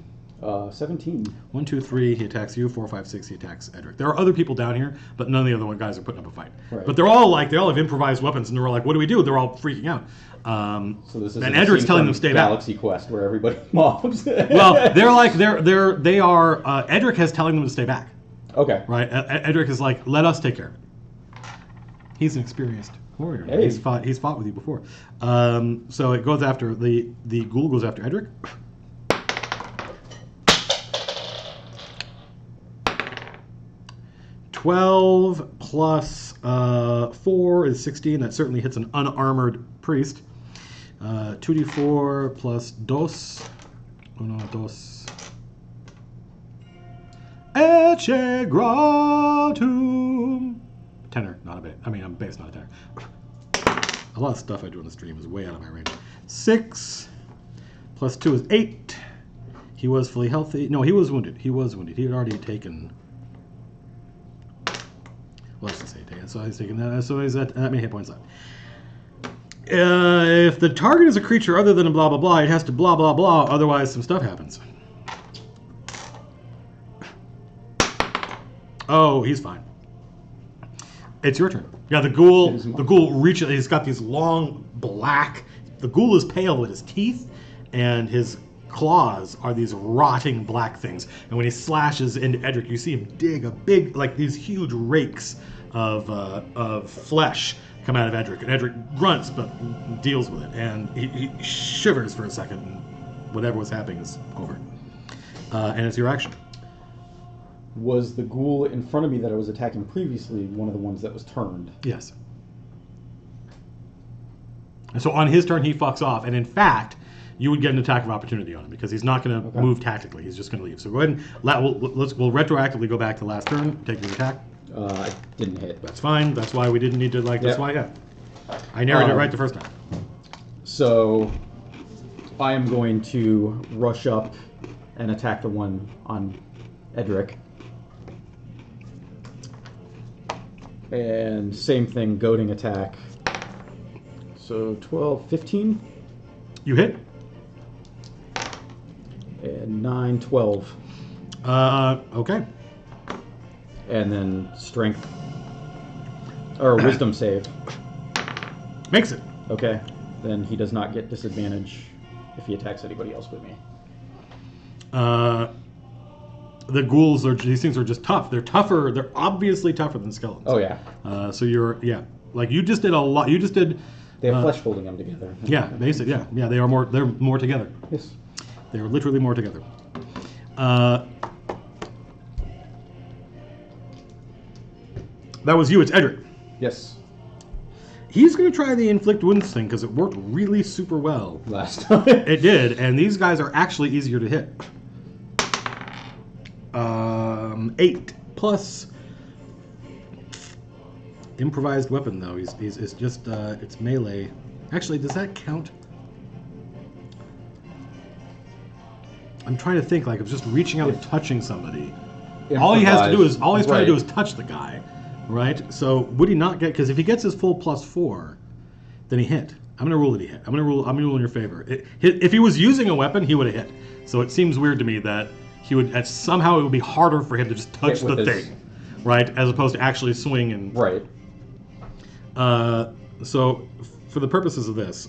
[SPEAKER 2] 17.
[SPEAKER 1] 1, 2, 3, he attacks you. 4, 5, 6, he attacks Edric. There are other people down here, but none of the other guys are putting up a fight.
[SPEAKER 2] Right.
[SPEAKER 1] But they all have improvised weapons, and they're all like, "What do we do?" They're all freaking out.
[SPEAKER 2] So this is
[SPEAKER 1] and Edric's telling them to stay back.
[SPEAKER 2] Galaxy Quest, where everybody mobs.
[SPEAKER 1] Well, Edric has telling them to stay back.
[SPEAKER 2] Okay.
[SPEAKER 1] Right? Edric is like, "Let us take care of it." He's an experienced warrior.
[SPEAKER 2] Hey.
[SPEAKER 1] He's fought with you before. So it goes after the ghoul goes after Edric. 12 plus 4 is 16. That certainly hits an unarmored priest. 2d4 plus dos. Oh no, dos. Ecce gratum. Tenor, not a bass. I mean, I'm bass, not a tenor. A lot of stuff I do on the stream is way out of my range. 6 plus 2 is 8. He was fully healthy. No, he was wounded. He had already taken... Well, I should say taken. So he's taken that. So he's at that many hit points left. If the target is a creature other than a blah blah blah, it has to blah blah blah. Otherwise, some stuff happens. Oh, he's fine. It's your turn. Yeah, the ghoul reaches. He's got these long black. The ghoul is pale with his teeth, and his claws are these rotting black things. And when he slashes into Edric, you see him dig a big, like these huge rakes of flesh come out of Edric. And Edric grunts, but deals with it. And he shivers for a second, and whatever was happening is over. And it's your action.
[SPEAKER 2] Was the ghoul in front of me that I was attacking previously one of the ones that was turned?
[SPEAKER 1] Yes. And so on his turn, he fucks off. And in fact, you would get an attack of opportunity on him because he's not going to move tactically. He's just going to leave. So go ahead and we'll retroactively go back to last turn. Take your attack.
[SPEAKER 2] I didn't hit.
[SPEAKER 1] That's fine. That's why we didn't need to That's why. Yeah. I narrated it right the first time.
[SPEAKER 2] So I am going to rush up and attack the one on Edric. And same thing, goading attack. So 12, 15.
[SPEAKER 1] You hit.
[SPEAKER 2] And 9, 12.
[SPEAKER 1] Okay.
[SPEAKER 2] And then strength. Or wisdom save.
[SPEAKER 1] Makes it.
[SPEAKER 2] Okay. Then he does not get disadvantage if he attacks anybody else with me.
[SPEAKER 1] The ghouls these things are just tough. They're tougher. They're obviously tougher than skeletons.
[SPEAKER 2] Oh yeah.
[SPEAKER 1] So like you just did a lot. You just did.
[SPEAKER 2] They have flesh holding them together.
[SPEAKER 1] Yeah, basically. Yeah. They're more together.
[SPEAKER 2] Yes.
[SPEAKER 1] They are literally more together. That was you. It's Edric.
[SPEAKER 2] Yes.
[SPEAKER 1] He's going to try the inflict wounds thing because it worked really super well
[SPEAKER 2] last time.
[SPEAKER 1] It did, and these guys are actually easier to hit. 8 plus improvised weapon though. It's just it's melee. Actually, does that count? I'm trying to think of just reaching out and touching somebody. All he has to do is trying to do is touch the guy, right? So would he not get? Because if he gets his full +4, then he hit. I'm gonna rule that he hit. I'm gonna rule in your favor. If he was using a weapon, he would have hit. So it seems weird to me that he would somehow it would be harder for him to just touch the thing, right? As opposed to actually swing and
[SPEAKER 2] right.
[SPEAKER 1] So for the purposes of this,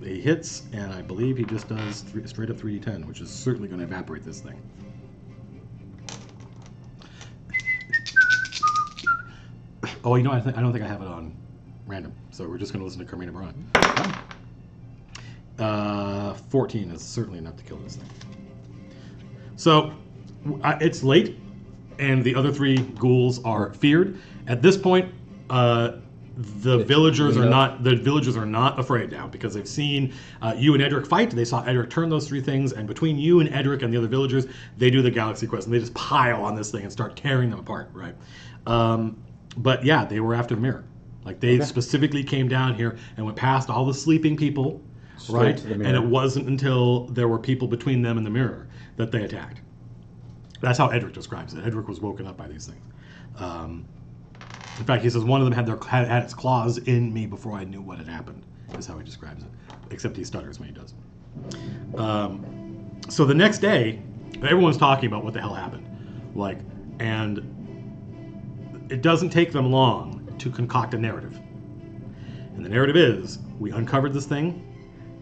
[SPEAKER 1] he hits, and I believe he just does straight up 3d10, which is certainly going to evaporate this thing. Oh, I don't think I have it on random, so we're just going to listen to Carmina Braun. 14 is certainly enough to kill this thing. So it's late, and the other 3 ghouls are feared. At this point, the villagers are not afraid now because they've seen you and Edric fight. They saw Edric turn those 3 things, and between you and Edric and the other villagers, they do the Galaxy Quest, and they just pile on this thing and start tearing them apart, right? But yeah, they were after the mirror. Like they specifically came down here and went past all the sleeping people, right? And it wasn't until there were people between them and the mirror that they attacked. That's how Edric describes it. Edric was woken up by these things. In fact, he says one of them had its claws in me before I knew what had happened, is how he describes it. Except he stutters when he does. So the next day, everyone's talking about what the hell happened. And it doesn't take them long to concoct a narrative. And the narrative is, we uncovered this thing,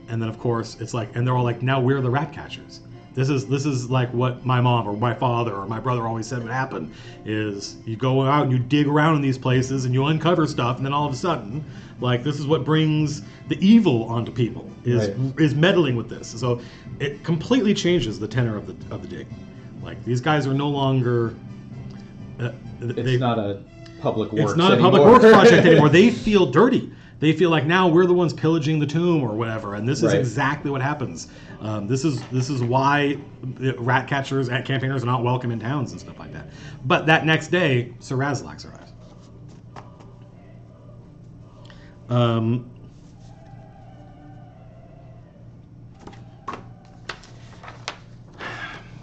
[SPEAKER 1] and then of course it's like, and they're all like, now we're the rat catchers. This is like what my mom or my father or my brother always said would happen, is you go out and you dig around in these places and you uncover stuff, and then all of a sudden, like, this is what brings the evil onto people, is meddling with this. So it completely changes the tenor of the dig. Like, these guys are no longer
[SPEAKER 2] it's not a public works
[SPEAKER 1] It's not
[SPEAKER 2] anymore.
[SPEAKER 1] a public works project anymore. They feel dirty. They feel like now we're the ones pillaging the tomb or whatever, and this is exactly what happens. This is why rat catchers at campaigners are not welcome in towns and stuff like that. But that next day, Sir Razalax arrives.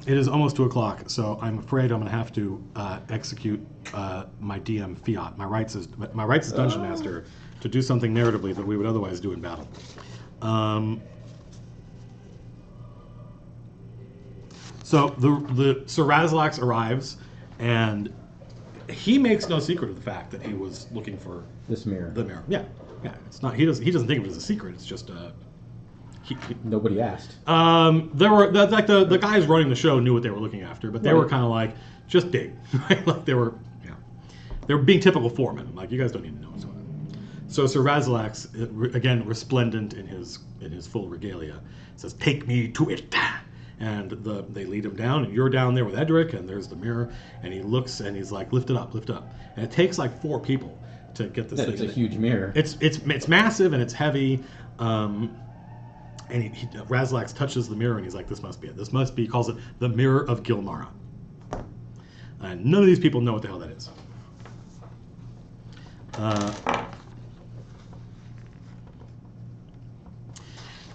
[SPEAKER 1] It is almost 2:00, so I'm afraid I'm going to have to execute my DM fiat, my rights as dungeon master, to do something narratively that we would otherwise do in battle. So the Sir Razalax arrives, and he makes no secret of the fact that he was looking for
[SPEAKER 2] this mirror.
[SPEAKER 1] The mirror. Yeah. It's not. He doesn't think of it as a secret. It's just
[SPEAKER 2] nobody asked.
[SPEAKER 1] There were the guys running the show knew what they were looking after, but they were kind of like, just dig, right? Like they were being typical foremen. Like, you guys don't need to know what's going on. So Sir Razalax, again resplendent in his full regalia, says, "Take me to it." And they lead him down, and you're down there with Edric, and there's the mirror, and he looks and he's like, "Lift it up, lift it up." And it takes like 4 people to get this thing.
[SPEAKER 2] It's a huge mirror.
[SPEAKER 1] It's massive and it's heavy. And Razalax touches the mirror and he's like, "This must be it. This must be," he calls it the Mirror of Gilmara. And none of these people know what the hell that is.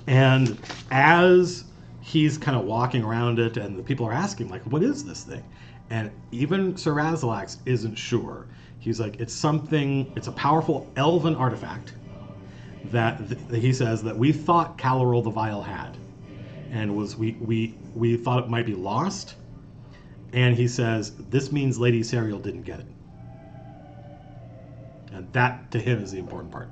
[SPEAKER 1] And as he's kind of walking around it, and the people are asking, like, "What is this thing?" And even Sir Razalax isn't sure. He's like, it's a powerful elven artifact that he says that we thought Caloril the Vile had, and we thought it might be lost. And he says, this means Lady Serial didn't get it. And that to him is the important part.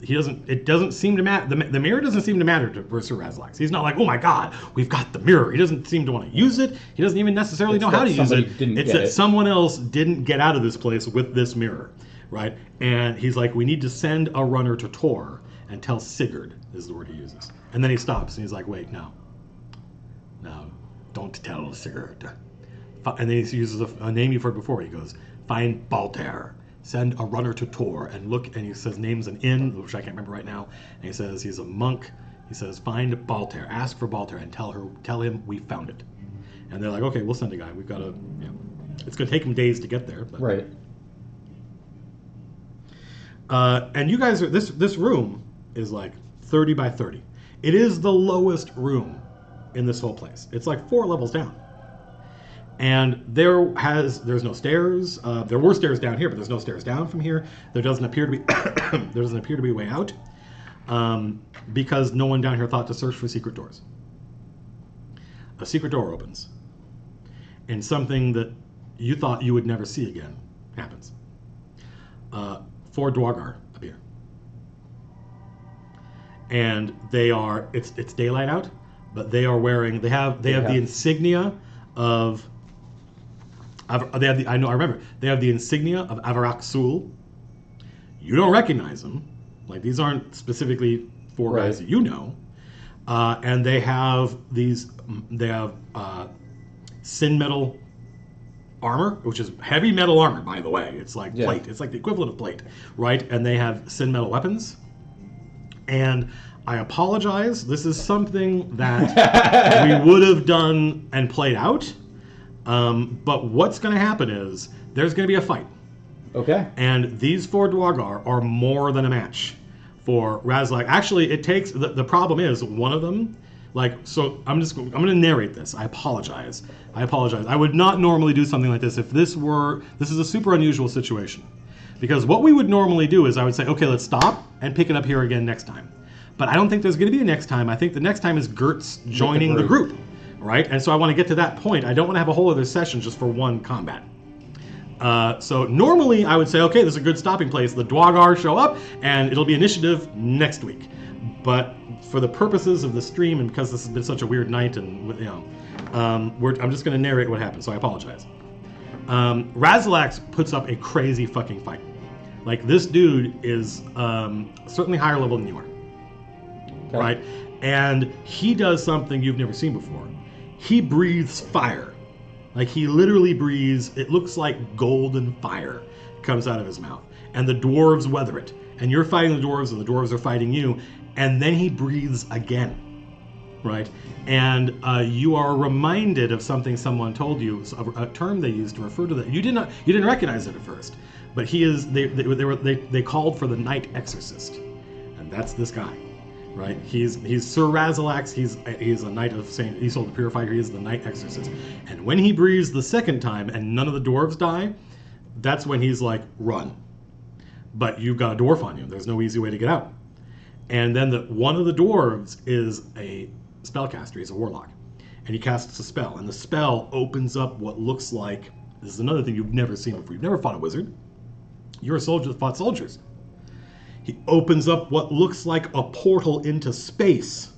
[SPEAKER 1] It doesn't seem to matter. The mirror doesn't seem to matter to Sir Razalax. He's not like, "Oh my God, we've got the mirror." He doesn't seem to want to use it. He doesn't even necessarily know how to use it. It's that someone else didn't get out of this place with this mirror, right? And he's like, "We need to send a runner to Tor and tell Sigurd," is the word he uses. And then he stops and he's like, "Wait, no, don't tell Sigurd." And then he uses a name you've heard before. He goes, "Find Baltair. Send a runner to Tor," and look, and he says names an inn, which I can't remember right now. And he says he's a monk. He says, "Find Baltair. Ask for Baltair and tell him we found it." And they're like, "Okay, we'll send a guy. We've got to, it's going to take him days to get there." But.
[SPEAKER 2] Right.
[SPEAKER 1] And you guys are this room is like 30 by 30. It is the lowest room in this whole place. It's like 4 levels down. And there's no stairs. There were stairs down here, but there's no stairs down from here. There doesn't appear to be a way out, because no one down here thought to search for secret doors. A secret door opens, and something that you thought you would never see again happens. 4 Dwargar appear, and they are it's daylight out, but they are wearing they have the insignia of. They have the insignia of Avarak Sul. You don't recognize them. Like, these aren't specifically 4 guys that you know. And they have sin metal armor, which is heavy metal armor, by the way. It's like plate. It's like the equivalent of plate, right? And they have sin metal weapons. And I apologize. This is something that we would have done and played out. But what's going to happen is there's going to be a fight.
[SPEAKER 2] Okay.
[SPEAKER 1] And these 4 Dwargar are more than a match for Razalax. Actually, it takes the problem is one of them So I'm going to narrate this. I apologize. I would not normally do something like this if this is a super unusual situation. Because what we would normally do is I would say, okay, let's stop and pick it up here again next time. But I don't think there's going to be a next time. I think the next time is Gertz joining the group, right? And so I want to get to that point. I don't want to have a whole other session just for one combat. So normally I would say, okay, this is a good stopping place. The Dwagar show up, and it'll be initiative next week. But for the purposes of the stream, and because this has been such a weird night, and I'm just going to narrate what happened. So I apologize. Razalax puts up a crazy fucking fight. Like, this dude is certainly higher level than you are. Okay. Right? And he does something you've never seen before. He breathes fire. Like, he literally breathes, it looks like golden fire comes out of his mouth. And the dwarves weather it. And you're fighting the dwarves, and the dwarves are fighting you. And then he breathes again. Right? And you are reminded of something someone told you, a term they used to refer to that. You didn't recognize it at first. But they called for the night exorcist. And that's this guy. Right, he's Sir Razalax. He's a knight of Saint Isolde the Purifier. He is the night exorcist. And when he breathes the second time, and none of the dwarves die, that's when he's like, run. But you've got a dwarf on you. There's no easy way to get out. And then one of the dwarves is a spellcaster. He's a warlock, and he casts a spell. And the spell opens up what looks like, this is another thing you've never seen before. You've never fought a wizard. You're a soldier that fought soldiers. He opens up what looks like a portal into space.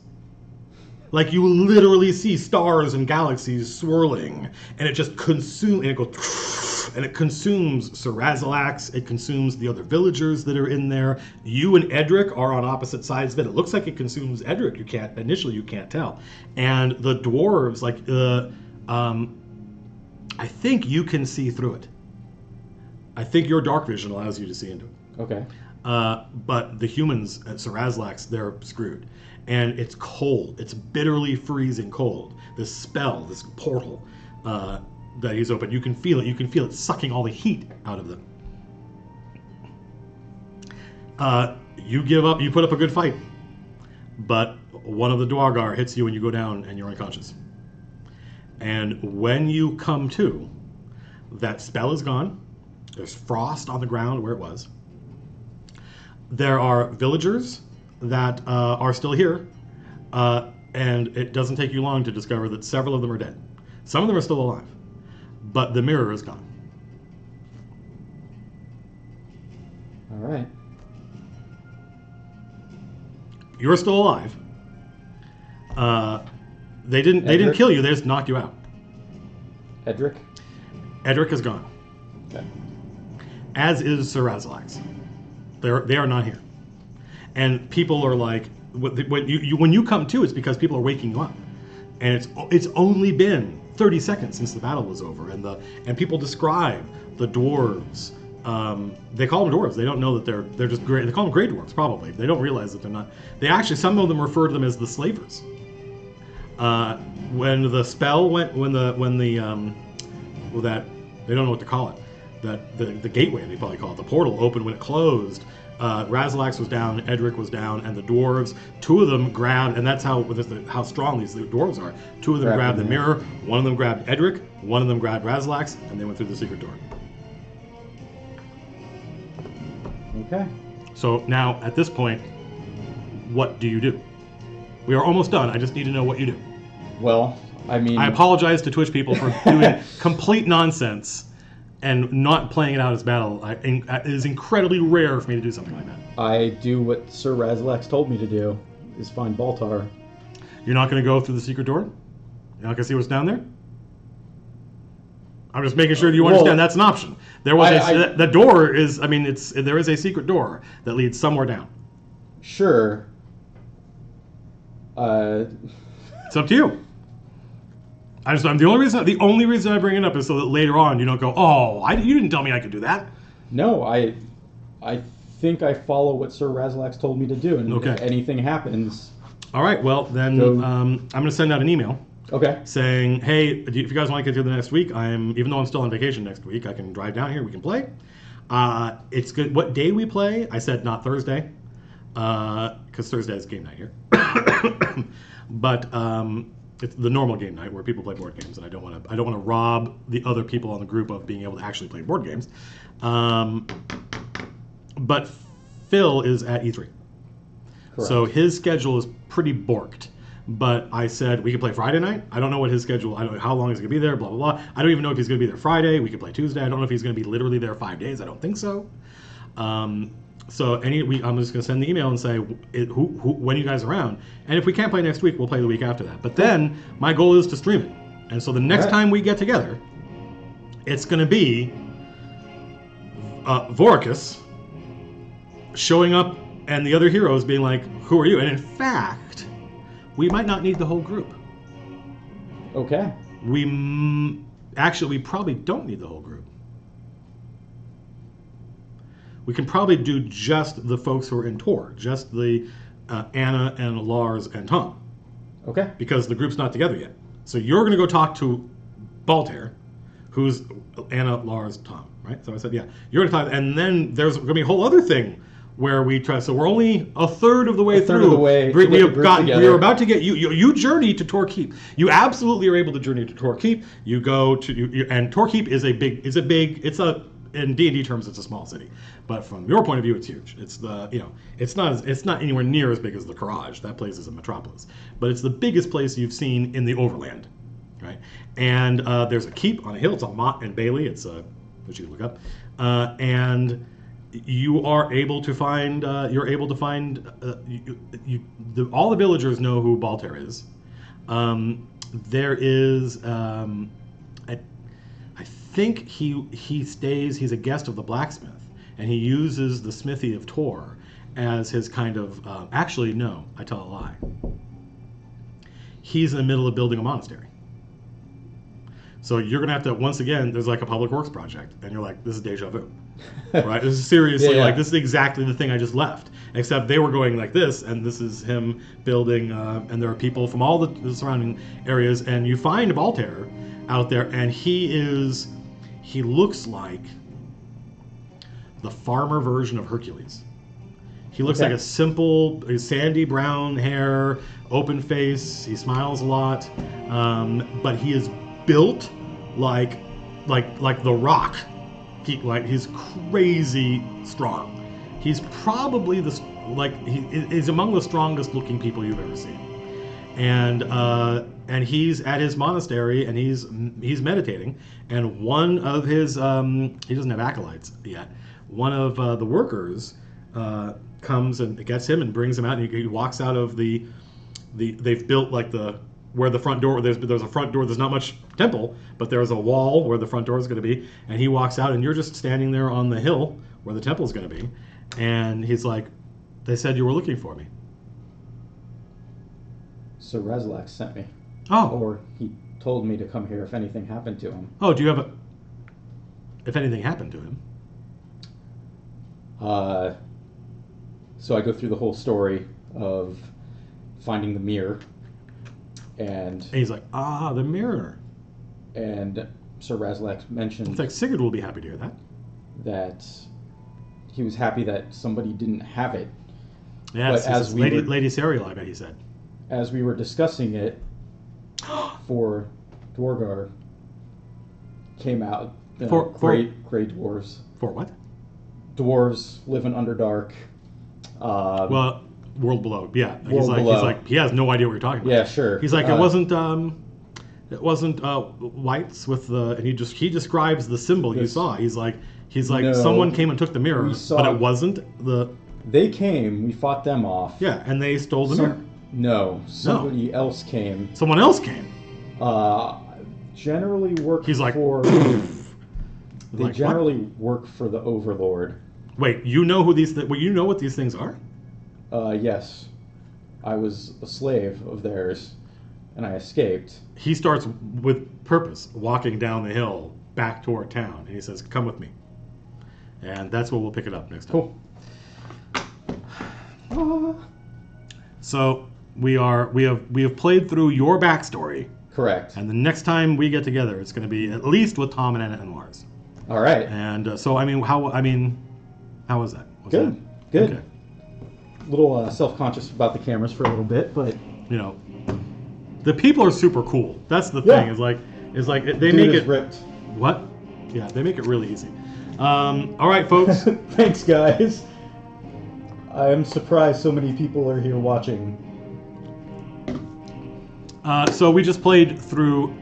[SPEAKER 1] Like, you literally see stars and galaxies swirling, and it just consumes, and it goes, and it consumes Sir Razalax. It consumes the other villagers that are in there. You and Edric are on opposite sides of it. It looks like it consumes Edric. You can't tell. And the dwarves, I think you can see through it. I think your dark vision allows you to see into it.
[SPEAKER 2] Okay.
[SPEAKER 1] But the humans at Sir Razalax, they're screwed. And it's cold. It's bitterly freezing cold. This spell, this portal that he's opened, you can feel it. You can feel it sucking all the heat out of them. You give up. You put up a good fight. But one of the Dwagar hits you and you go down and you're unconscious. And when you come to, that spell is gone. There's frost on the ground where it was. There are villagers that are still here, and it doesn't take you long to discover that several of them are dead. Some of them are still alive, but the mirror is gone.
[SPEAKER 2] All right.
[SPEAKER 1] You're still alive. They didn't kill you. They just knocked you out.
[SPEAKER 2] Edric?
[SPEAKER 1] Edric is gone.
[SPEAKER 2] Okay. As
[SPEAKER 1] is Sir Razalax. They are not here, and people are like, when you come to, it's because people are waking you up, and it's only been 30 seconds since the battle was over, and people describe the dwarves. They call them dwarves. They don't know that they're just gray. They call them gray dwarves probably. They don't realize that they're not. They actually, some of them refer to them as the slavers. When the spell went, that they don't know what to call it. That the gateway, they probably call it, the portal opened when it closed. Razalax was down, Edric was down, and the dwarves, two of them grabbed, and that's how strong these dwarves are. Two of them grabbed the mirror, one of them grabbed Edric, one of them grabbed Razalax, and they went through the secret door.
[SPEAKER 2] Okay.
[SPEAKER 1] So now, at this point, what do you do? We are almost done. I just need to know what you do.
[SPEAKER 2] Well, I mean,
[SPEAKER 1] I apologize to Twitch people for doing complete nonsense and not playing it out as battle. It is incredibly rare for me to do something like that.
[SPEAKER 2] I do what Sir Razalax told me to do, is find Baltar.
[SPEAKER 1] You're not going to go through the secret door? You're not going to see what's down there? I'm just making sure that you understand that's an option. There was the door is, there is a secret door that leads somewhere down.
[SPEAKER 2] Sure.
[SPEAKER 1] It's up to you. The only reason I bring it up is so that later on you don't go, you didn't tell me I could do that.
[SPEAKER 2] No, I think I follow what Sir Razalax told me to do, and if anything happens.
[SPEAKER 1] All right, well then I'm going to send out an email.
[SPEAKER 2] Okay.
[SPEAKER 1] Saying, hey, if you guys want to get through the next week, even though I'm still on vacation next week, I can drive down here. We can play. It's good. What day we play? I said not Thursday. because Thursday is game night here. But it's the normal game night where people play board games, and I don't want to rob the other people on the group of being able to actually play board games. But Phil is at E3,
[SPEAKER 2] Correct.
[SPEAKER 1] so his schedule is pretty borked. But I said we could play Friday night. I don't know what his schedule. I don't know how long he's going to be there. Blah blah blah. I don't even know if he's going to be there Friday. We could play Tuesday. I don't know if he's going to be literally there 5 days. I don't think so. I'm just going to send the email and say when you guys are around, and if we can't play next week, we'll play the week after that. But then my goal is to stream it, and so the next time we get together, it's going to be Voracus showing up and the other heroes being like, "Who are you?" And in fact, we might not need the whole group.
[SPEAKER 2] Okay.
[SPEAKER 1] We probably don't need the whole group. We can probably do just the folks who are in Tor, just the Anna and Lars and Tom.
[SPEAKER 2] Okay.
[SPEAKER 1] Because the group's not together yet. So you're going to go talk to Baltair, who's Anna, Lars, Tom, right? So I said, yeah, you're going to talk, and then there's going to be a whole other thing where we try. So we're only a third of the way through. We are about to get you journey to Tor Keep. You absolutely are able to journey to Tor Keep. You go to and Tor Keep is in D&D terms, it's a small city, but from your point of view, it's huge. It's it's not anywhere near as big as the Courage. That place is a metropolis, but it's the biggest place you've seen in the Overland, right? And there's a keep on a hill. It's on Mott and Bailey. It's which you can look up, and you are able to find. You're able to find. All the villagers know who Baltair is. There is. I think he's a guest of the blacksmith, and he uses the smithy of Tor as his kind of. Actually, no, I tell a lie. He's in the middle of building a monastery. So you're gonna have to, once again, there's like a public works project, and you're like, this is deja vu, right? This is seriously
[SPEAKER 2] Yeah.
[SPEAKER 1] like, this is exactly the thing I just left, except they were going like this, and this is him building, and there are people from all the surrounding areas, and you find Baltair out there, and he looks like the farmer version of Hercules. He looks like a simple, sandy brown hair, open face. He smiles a lot, but he is built like the Rock. He's crazy strong. He's probably he's among the strongest looking people you've ever seen. And he's at his monastery, and he's meditating. And one of his he doesn't have acolytes yet. One of the workers comes and gets him and brings him out, and he walks out of they've built like where the front door, there's a front door, there's not much temple, but there's a wall where the front door is going to be, and he walks out, and you're just standing there on the hill where the temple is going to be, and he's like, they said you were looking for me.
[SPEAKER 2] So Reslak sent me.
[SPEAKER 1] Oh.
[SPEAKER 2] Or he told me to come here if anything happened to him.
[SPEAKER 1] Oh, do you have if anything happened to him?
[SPEAKER 2] So I go through the whole story of finding the mirror, and
[SPEAKER 1] he's like, the mirror.
[SPEAKER 2] And Sir Reslak mentioned
[SPEAKER 1] It's like Sigurd will be happy to hear that.
[SPEAKER 2] That he was happy that somebody didn't have it.
[SPEAKER 1] Yes,
[SPEAKER 2] but as
[SPEAKER 1] Lady Serial, I bet he said.
[SPEAKER 2] As we were discussing it, for Dwargar came out. Gray dwarves.
[SPEAKER 1] For what?
[SPEAKER 2] Dwarves live in Underdark.
[SPEAKER 1] Well, World Below. Yeah,
[SPEAKER 2] World Below.
[SPEAKER 1] He's like he has no idea what you're talking about.
[SPEAKER 2] Yeah, sure.
[SPEAKER 1] He's like it wasn't whites with the, and he describes the symbol you saw. He's like
[SPEAKER 2] No,
[SPEAKER 1] someone came and took the mirror, but it wasn't the.
[SPEAKER 2] They came. We fought them off.
[SPEAKER 1] Yeah, and they stole the mirror.
[SPEAKER 2] No, somebody else came.
[SPEAKER 1] Someone else came.
[SPEAKER 2] Generally work
[SPEAKER 1] He's like,
[SPEAKER 2] for. They
[SPEAKER 1] like,
[SPEAKER 2] generally work for the Overlord.
[SPEAKER 1] Wait, you know who these? You know what these things are?
[SPEAKER 2] Yes, I was a slave of theirs, and I escaped.
[SPEAKER 1] He starts with purpose, walking down the hill back toward town, and he says, "Come with me." And that's where we'll pick it up next time.
[SPEAKER 2] Cool.
[SPEAKER 1] So we have played through your backstory.
[SPEAKER 2] Correct.
[SPEAKER 1] And the next time we get together, it's going to be at least with Tom and Anna and Lars.
[SPEAKER 2] All right.
[SPEAKER 1] And so how was that? Was
[SPEAKER 2] Good.
[SPEAKER 1] that?
[SPEAKER 2] Good.
[SPEAKER 1] Okay.
[SPEAKER 2] little self-conscious about the cameras for a little bit, but
[SPEAKER 1] You know, the people are super cool. That's the
[SPEAKER 2] Yeah.
[SPEAKER 1] thing. Is like they
[SPEAKER 2] dude
[SPEAKER 1] make
[SPEAKER 2] is
[SPEAKER 1] it
[SPEAKER 2] ripped.
[SPEAKER 1] what? Yeah, they make it really easy. All right, folks.
[SPEAKER 2] Thanks, guys. I am surprised so many people are here watching.
[SPEAKER 1] So we just played through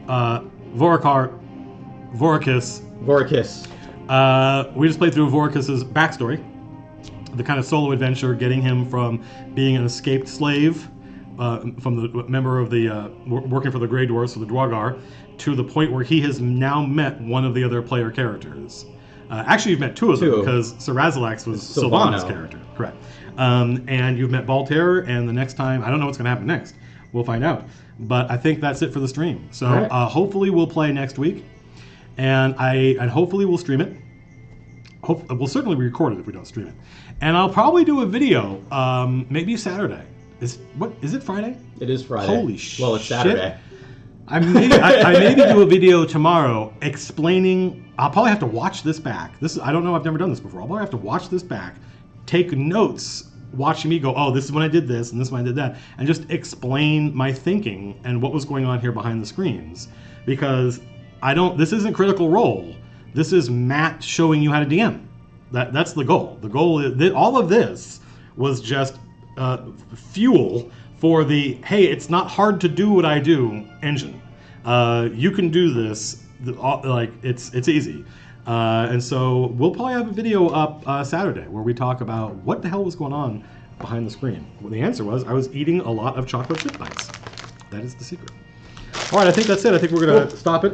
[SPEAKER 1] Vorikis.
[SPEAKER 2] Vorikis.
[SPEAKER 1] We just played through Vorikis' backstory, the kind of solo adventure, getting him from being an escaped slave, from the member of the working for the Grey Dwarfs, so the Dwagar, to the point where he has now met one of the other player characters. Actually, you've met two of them because Sir Razalax was Sylvana's character, correct? And you've met Baltair, and the next time, I don't know what's going to happen next. We'll find out. But I think that's it for the stream. So
[SPEAKER 2] Right.
[SPEAKER 1] Hopefully we'll play next week, and hopefully we'll stream it. We'll certainly record it if we don't stream it, and I'll probably do a video, maybe Saturday. Is it Friday?
[SPEAKER 2] It is Friday.
[SPEAKER 1] Holy shit!
[SPEAKER 2] Well, it's Saturday.
[SPEAKER 1] I maybe do a video tomorrow explaining. I'll probably have to watch this back. I don't know. I've never done this before. I'll probably have to watch this back, take notes, watching me go, oh, this is when I did this, and this is when I did that, and just explain my thinking and what was going on here behind the screens. Because this isn't Critical Role. This is Matt showing you how to DM. That's the goal. The goal is that all of this was just fuel for the, hey, it's not hard to do what I do engine. You can do this, it's easy. And so we'll probably have a video up Saturday where we talk about what the hell was going on behind the screen. Well, the answer was I was eating a lot of chocolate chip bites. That is the secret. All right, I think that's it. I think we're going to stop it.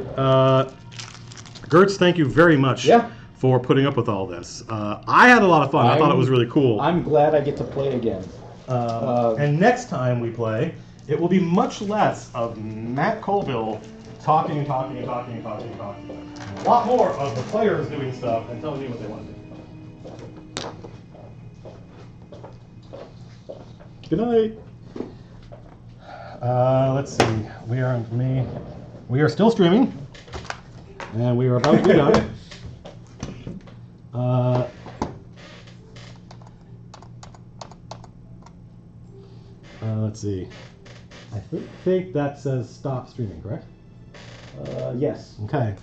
[SPEAKER 1] Gertz, thank you very much for putting up with all this. I had a lot of fun. I thought it was really cool.
[SPEAKER 2] I'm glad I get to play again.
[SPEAKER 1] And next time we play, it will be much less of Matt Colville talking. A lot more of the players doing stuff and telling you what they want to do. Good night. Let's see. We are still streaming, and we are about to be done. Let's see. I think that says stop streaming, correct?
[SPEAKER 2] Yes.
[SPEAKER 1] Okay.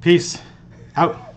[SPEAKER 1] Peace out.